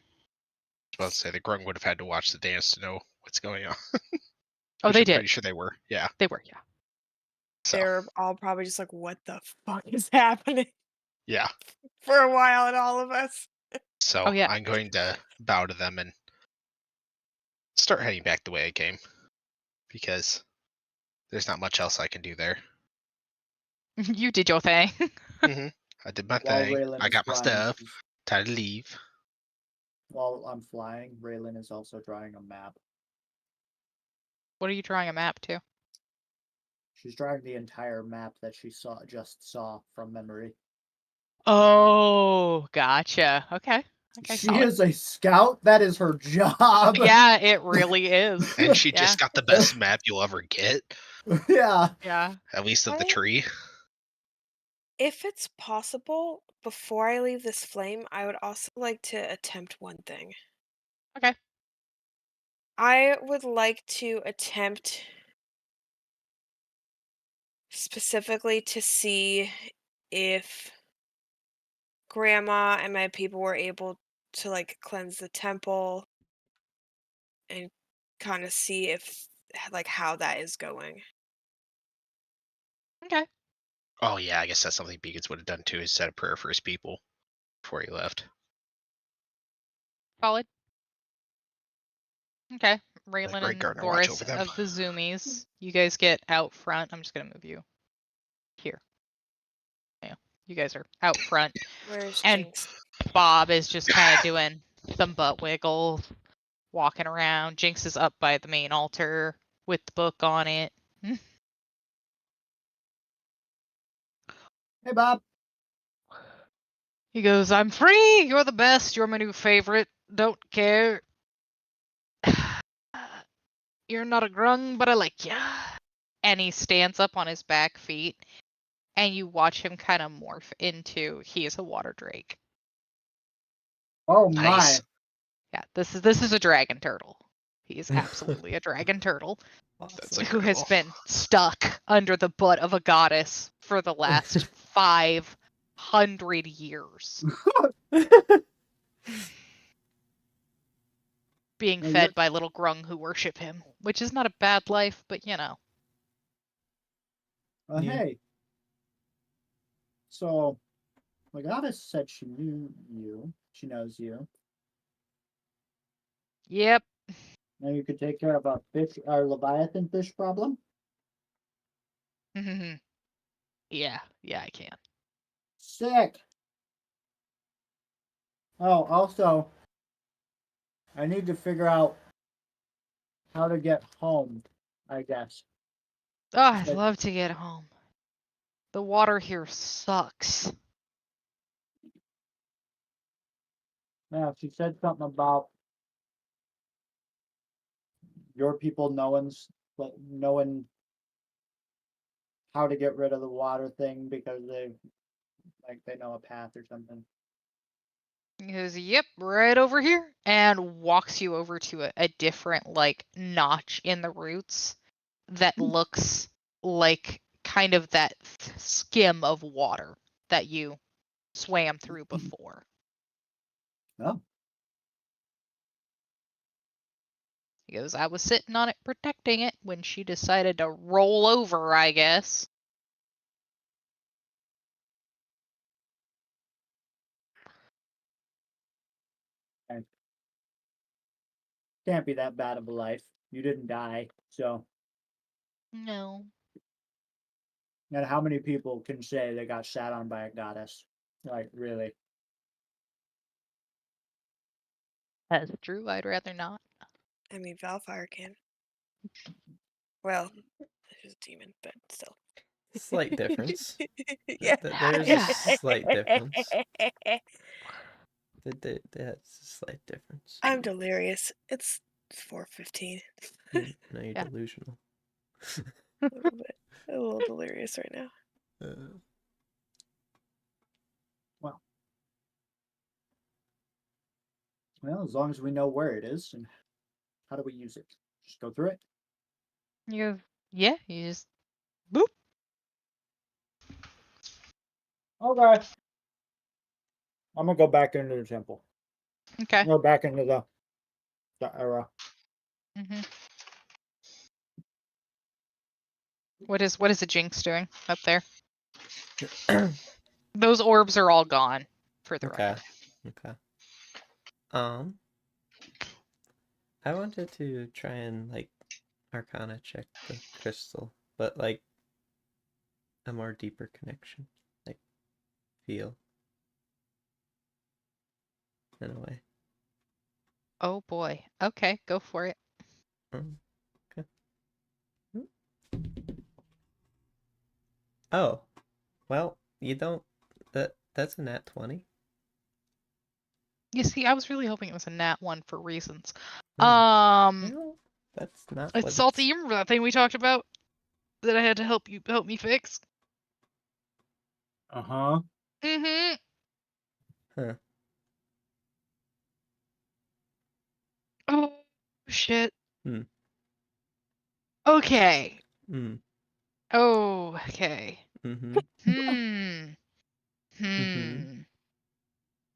about to say the grung would have had to watch the dance to know what's going on. Oh, Which they I'm did. pretty sure they were. Yeah. They were, yeah. So They're all probably just like, what the fuck is happening yeah. for a while and all of us. So Oh, yeah. I'm going to bow to them and start heading back the way I came. Because there's not much else I can do there. You did your thing. I did my While thing. Raylan I is got my flying, stuff. Time to leave. while I'm flying, Raylan is also drawing a map. What are you drawing a map to? She's drawing the entire map that she just saw from memory. Oh, gotcha. Okay. Okay, She solid. is a scout. That is her job. Yeah, it really is. And she Yeah. just got the best map you'll ever get. Yeah. Yeah. At least of the I- tree. If it's possible, before I leave this flame, I would also like to attempt one thing. Okay. I would like to attempt specifically to see if Grandma and my people were able to cleanse the temple and kind of see if how that is going. Okay. Oh yeah, I guess that's something Beacons would have done too, is said a prayer for his people before he left. Solid. Okay. The Raylan great and gardener watch Boris over them. of the Zoomies. You guys get out front. I'm just gonna move you here. Yeah. You guys are out front. Where's And Jinx? Bob is just kind of doing some butt wiggles, walking around. Jinx is up by the main altar with the book on it. Hey, Bob. He goes, I'm free! You're the best! You're my new favorite. Don't care. You're not a grung, but I like ya. And he stands up on his back feet, and you watch him kind of morph into he is a water drake. Oh Nice. my! Yeah, this is a dragon turtle. He is absolutely a dragon turtle That's Awesome. who has cool. been stuck under the butt of a goddess for the last 500 years, being Well, fed by little grung who worship him, which is not a bad life, but you know. Well, Yeah. hey. So, my goddess said she knew you. She knows you. Yep. Now you could take care of our Leviathan fish problem. Yeah, I can. Sick. Oh, also, I need to figure out how to get home, I guess. Oh, I'd But- love to get home. The water here sucks. Yeah, she said something about your people knowing how to get rid of the water thing because they know a path or something. He goes, yep, right over here, and walks you over to a different, like, notch in the roots that looks like kind of that skim of water that you swam through before. Oh, He goes, I was sitting on it protecting it when she decided to roll over, I guess. can't be that bad of a life. You didn't die, so. No. And how many people can say they got sat on by a goddess? Like, really? That's true. I'd rather not. I mean, Valfire can. Well, she's a demon, but still. Slight difference. Yeah. There's a slight difference. That's a slight difference. I'm delirious. It's 4:15. No, you're Yeah. delusional. A little bit. A little delirious right now. Well, as long as we know where it is and how do we use it, just go through it. You just boop. Okay. I'm gonna go back into the temple. Okay. Go back into the era. hmm What is the Jinx doing up there? Those orbs are all gone, for the Okay. record. Okay. I wanted to try and like Arcana check the crystal, but like a more deeper connection, like feel in a way. Oh boy. Okay, go for it. Okay. Oh, well, you don't. That's a nat 20. You see, I was really hoping it was a nat one for reasons. No, that's not It's what salty. You remember that thing we talked about that I had to help me fix? Uh-huh. Mm-hmm. Huh. Oh shit. Hmm. Okay. Hmm. Oh, okay. Mm-hmm. Hmm. Mm-hmm.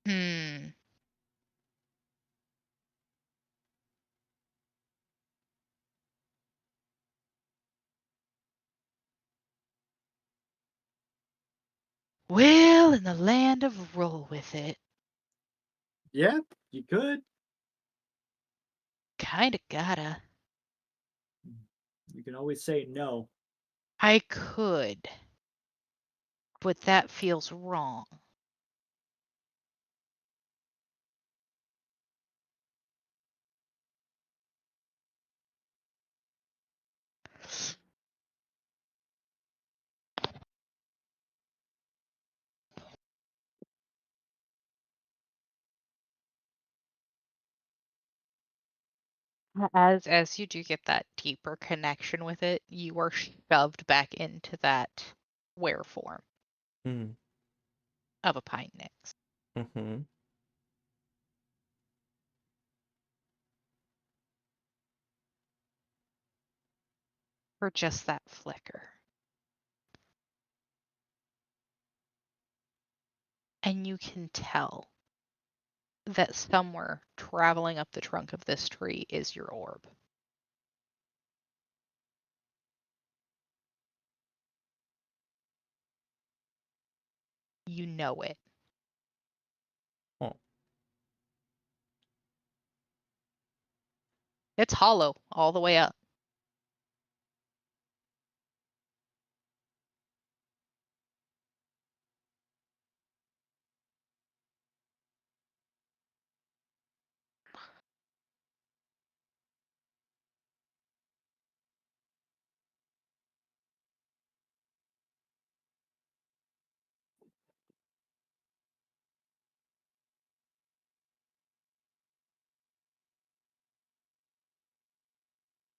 Hmm. Hmm. Well, in the land of roll with it, Yeah, you could. kinda gotta. You can always say no. I could, but that feels wrong. As you do get that deeper connection with it, you are shoved back into that were form Mm. of a pine nix. Mm-hmm. For just that flicker. And you can tell that somewhere traveling up the trunk of this tree is your orb. You know it. Oh. It's hollow all the way up.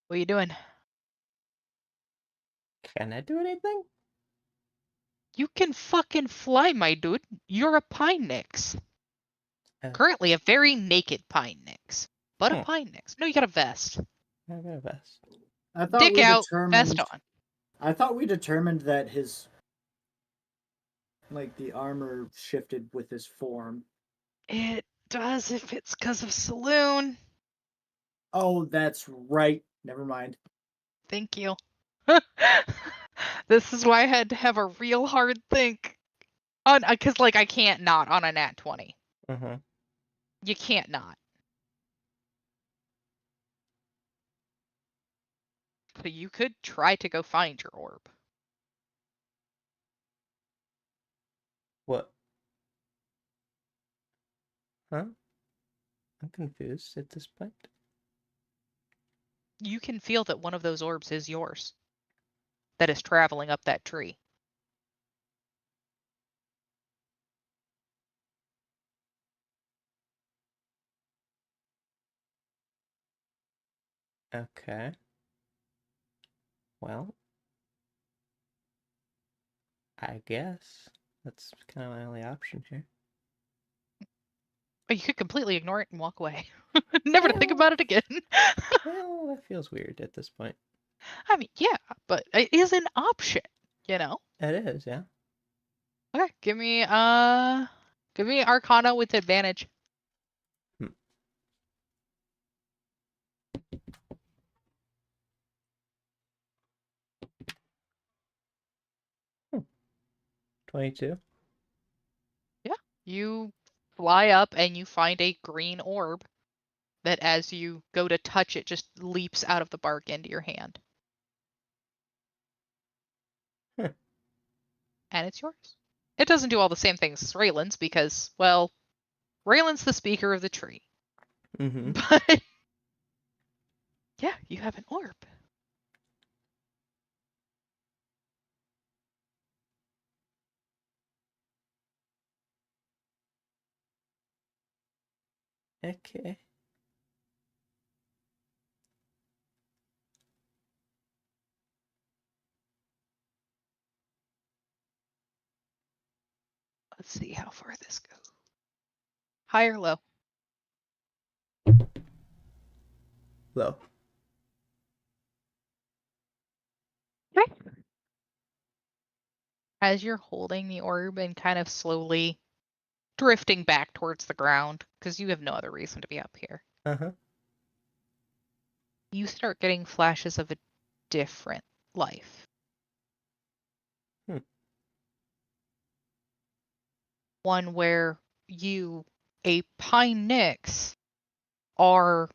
What are you doing? Can I do anything? You can fucking fly, my dude. You're a pine nix. Currently a very naked pine nix. But a pine nix. No, you got a vest. I got a vest. I thought Dick we out, determined. vest on. I thought we determined that his, the armor shifted with his form. It does if it's because of Saloon. Oh, that's right. Never mind. Thank you. This is why I had to have a real hard think. Because, I can't not on a nat 20. Mm-hmm. You can't not. So you could try to go find your orb. What? Huh? I'm confused at this point. You can feel that one of those orbs is yours. That is traveling up that tree. Okay. Well, I guess that's kind of my only option here. But you could completely ignore it and walk away. Never to think Well- about it again. Well, that feels weird at this point. I mean, yeah, but it is an option, you know? It is, yeah. Okay, give me Arcana with advantage. Hmm. 22. You fly up and you find a green orb that as you go to touch it just leaps out of the bark into your hand. Huh. And it's yours. It doesn't do all the same things as Raylan's because, well, Raylan's the speaker of the tree. Mm-hmm. But yeah, you have an orb. Okay. Let's see how far this goes. High or low? Low. Okay. As you're holding the orb and kind of slowly drifting back towards the ground, because you have no other reason to be up here, Uh-huh. you start getting flashes of a different life. Hmm. One where you, a Pine Nix, are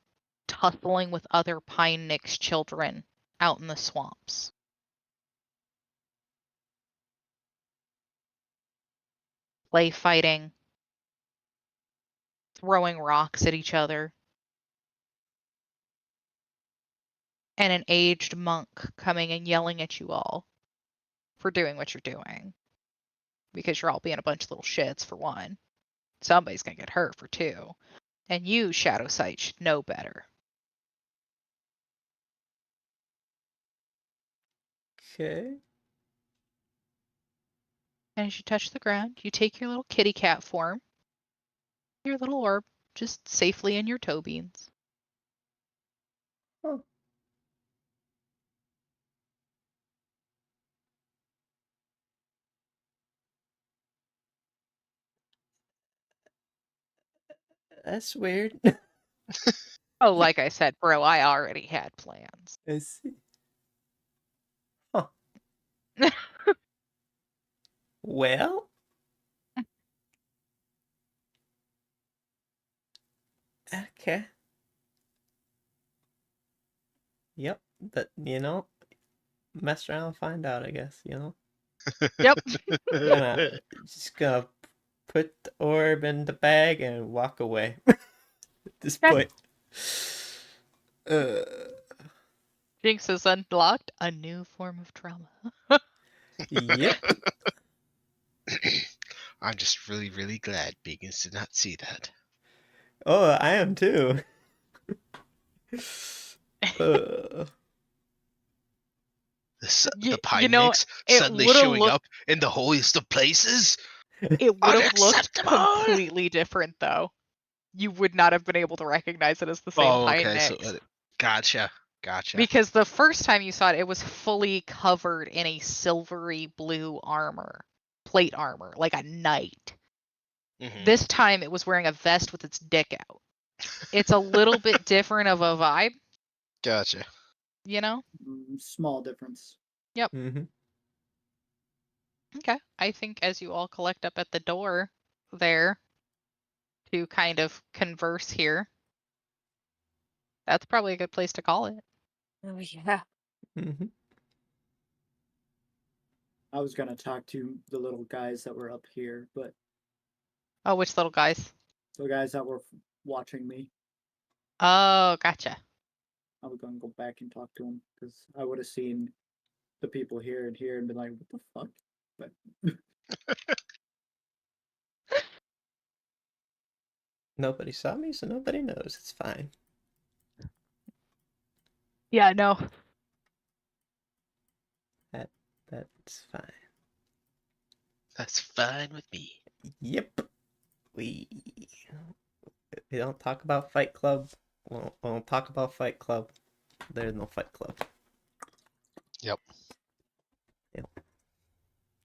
tussling with other Pine Nix children out in the swamps. Play fighting, throwing rocks at each other. And an aged monk coming and yelling at you all for doing what you're doing. Because you're all being a bunch of little shits, for one. Somebody's gonna get hurt, for two. And you, Shadow Sight, should know better. Okay. And as you touch the ground, you take your little kitty cat form, your little orb, just safely in your toe beans. Oh. That's weird. Oh, like I said, bro, I already had plans. I see. Huh. Well. Okay. Yep. But mess around and find out, I guess, Yep. Just gonna put the orb in the bag and walk away at this point. Jinx has unlocked a new form of trauma. Yep. I'm just really, really glad Beacons did not see that. Oh, I am too. Uh, The Pine Mix suddenly showing up in the holiest of places? It would have looked Unacceptable! completely different, though. You would not have been able to recognize it as the same Pine Mix. So, gotcha. Because the first time you saw it, it was fully covered in a silvery blue armor, plate armor, like a knight. Mhm. This time it was wearing a vest with its dick out. It's a little bit different of a vibe, Gotcha. Small difference. Yep. mm-hmm. Okay. I think as you all collect up at the door there to kind of converse here, that's probably a good place to call it. Oh yeah. Mm-hmm. I was gonna talk to the little guys that were up here, but Oh, which little guys? the guys that were watching me, Oh, gotcha. I was gonna go back and talk to them because I would have seen the people here and been like, "What the fuck?" But Nobody saw me, so nobody knows. It's fine. Yeah, no. That's fine. That's fine with me. Yep. We don't talk about Fight Club. We won't talk about Fight Club. There's no Fight Club. Yep.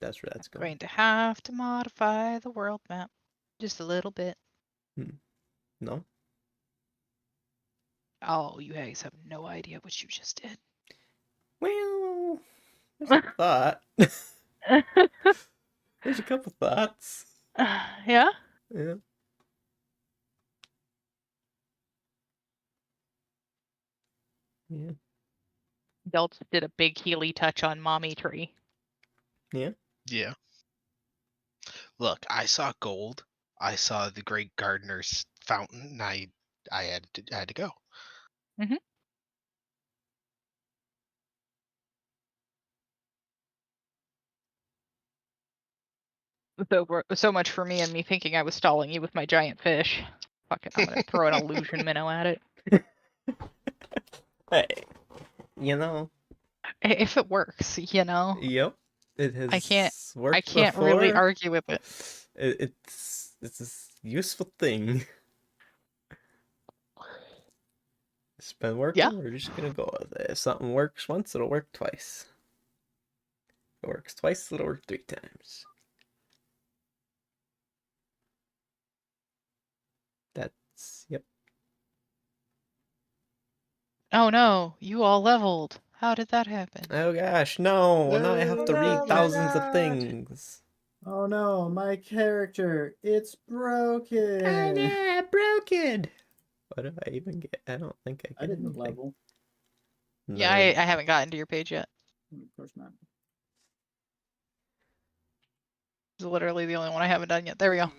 That's where that's going. Going to have to modify the world map just a little bit. No? Oh, you guys have no idea what you just did. Well, there's a thought. There's a couple thoughts. Yeah? Yeah. Yeah. Delta did a big Healy touch on Mommy Tree. Yeah. Yeah. Look, I saw gold. I saw the Great Gardener's fountain. And I had to go. Mm-hmm. So much for me and me thinking I was stalling you with my giant fish. Fuck it, I'm gonna throw an illusion minnow at it. Hey, If it works, Yep. It has I can't worked really before. argue with it. It's a useful thing. It's been working. Yeah. We're just gonna go with it. If something works once, it'll work twice. If it works twice, it'll work 3 times. Yep. Oh no, you all leveled. How did that happen? Oh gosh, no! Now I have to No, read my thousands of God. things. oh no, my character, it's broken. Broken. What did I even get? I don't think I get I didn't anything. level. Yeah, I haven't gotten to your page yet. Of course not. It's literally the only one I haven't done yet. There we go.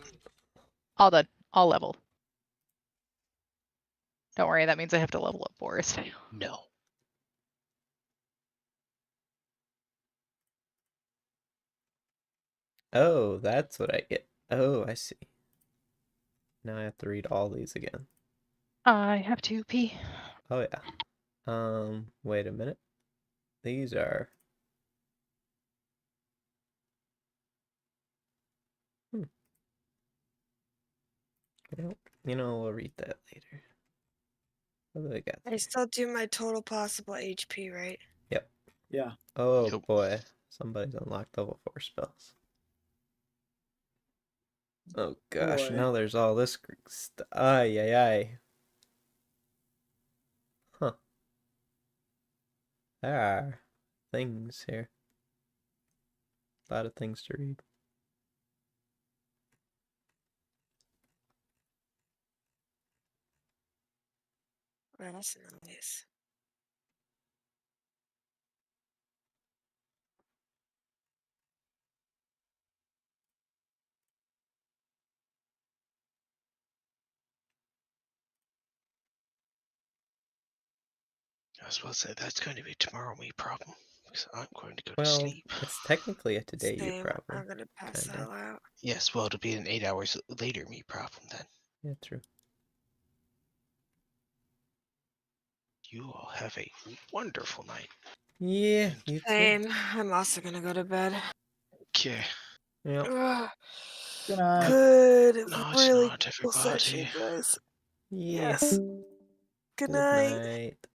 All done. All leveled. Don't worry, that means I have to level up Boris. No. Oh, that's what I get. Oh, I see. Now I have to read all these again. I have to pee. Oh yeah. Wait a minute. These are Well, we'll read that later. What do we got I there? still do my total possible HP, right? Yep. Yeah. Oh Nope. boy, somebody's unlocked level 4 spells. Oh gosh, Boy. now there's all this stuff. Ay, ay, ay. Huh. There are things here. A lot of things to read. Well, that's nice. I was about to say that's going to be tomorrow me problem because I'm going to go to Well, sleep. it's technically a today you Same. problem. I'm gonna pass the kinda. hell out. Yes, well, it'll be an 8 hours later me problem then. Yeah, true. You all have a wonderful night. Yeah, And- you too. Same. I'm also gonna go to bed. Okay. Yep. Ugh. Good night. Good. No, it's Really not, cool session, everybody. guys. Yeah. Yes. Good night. night.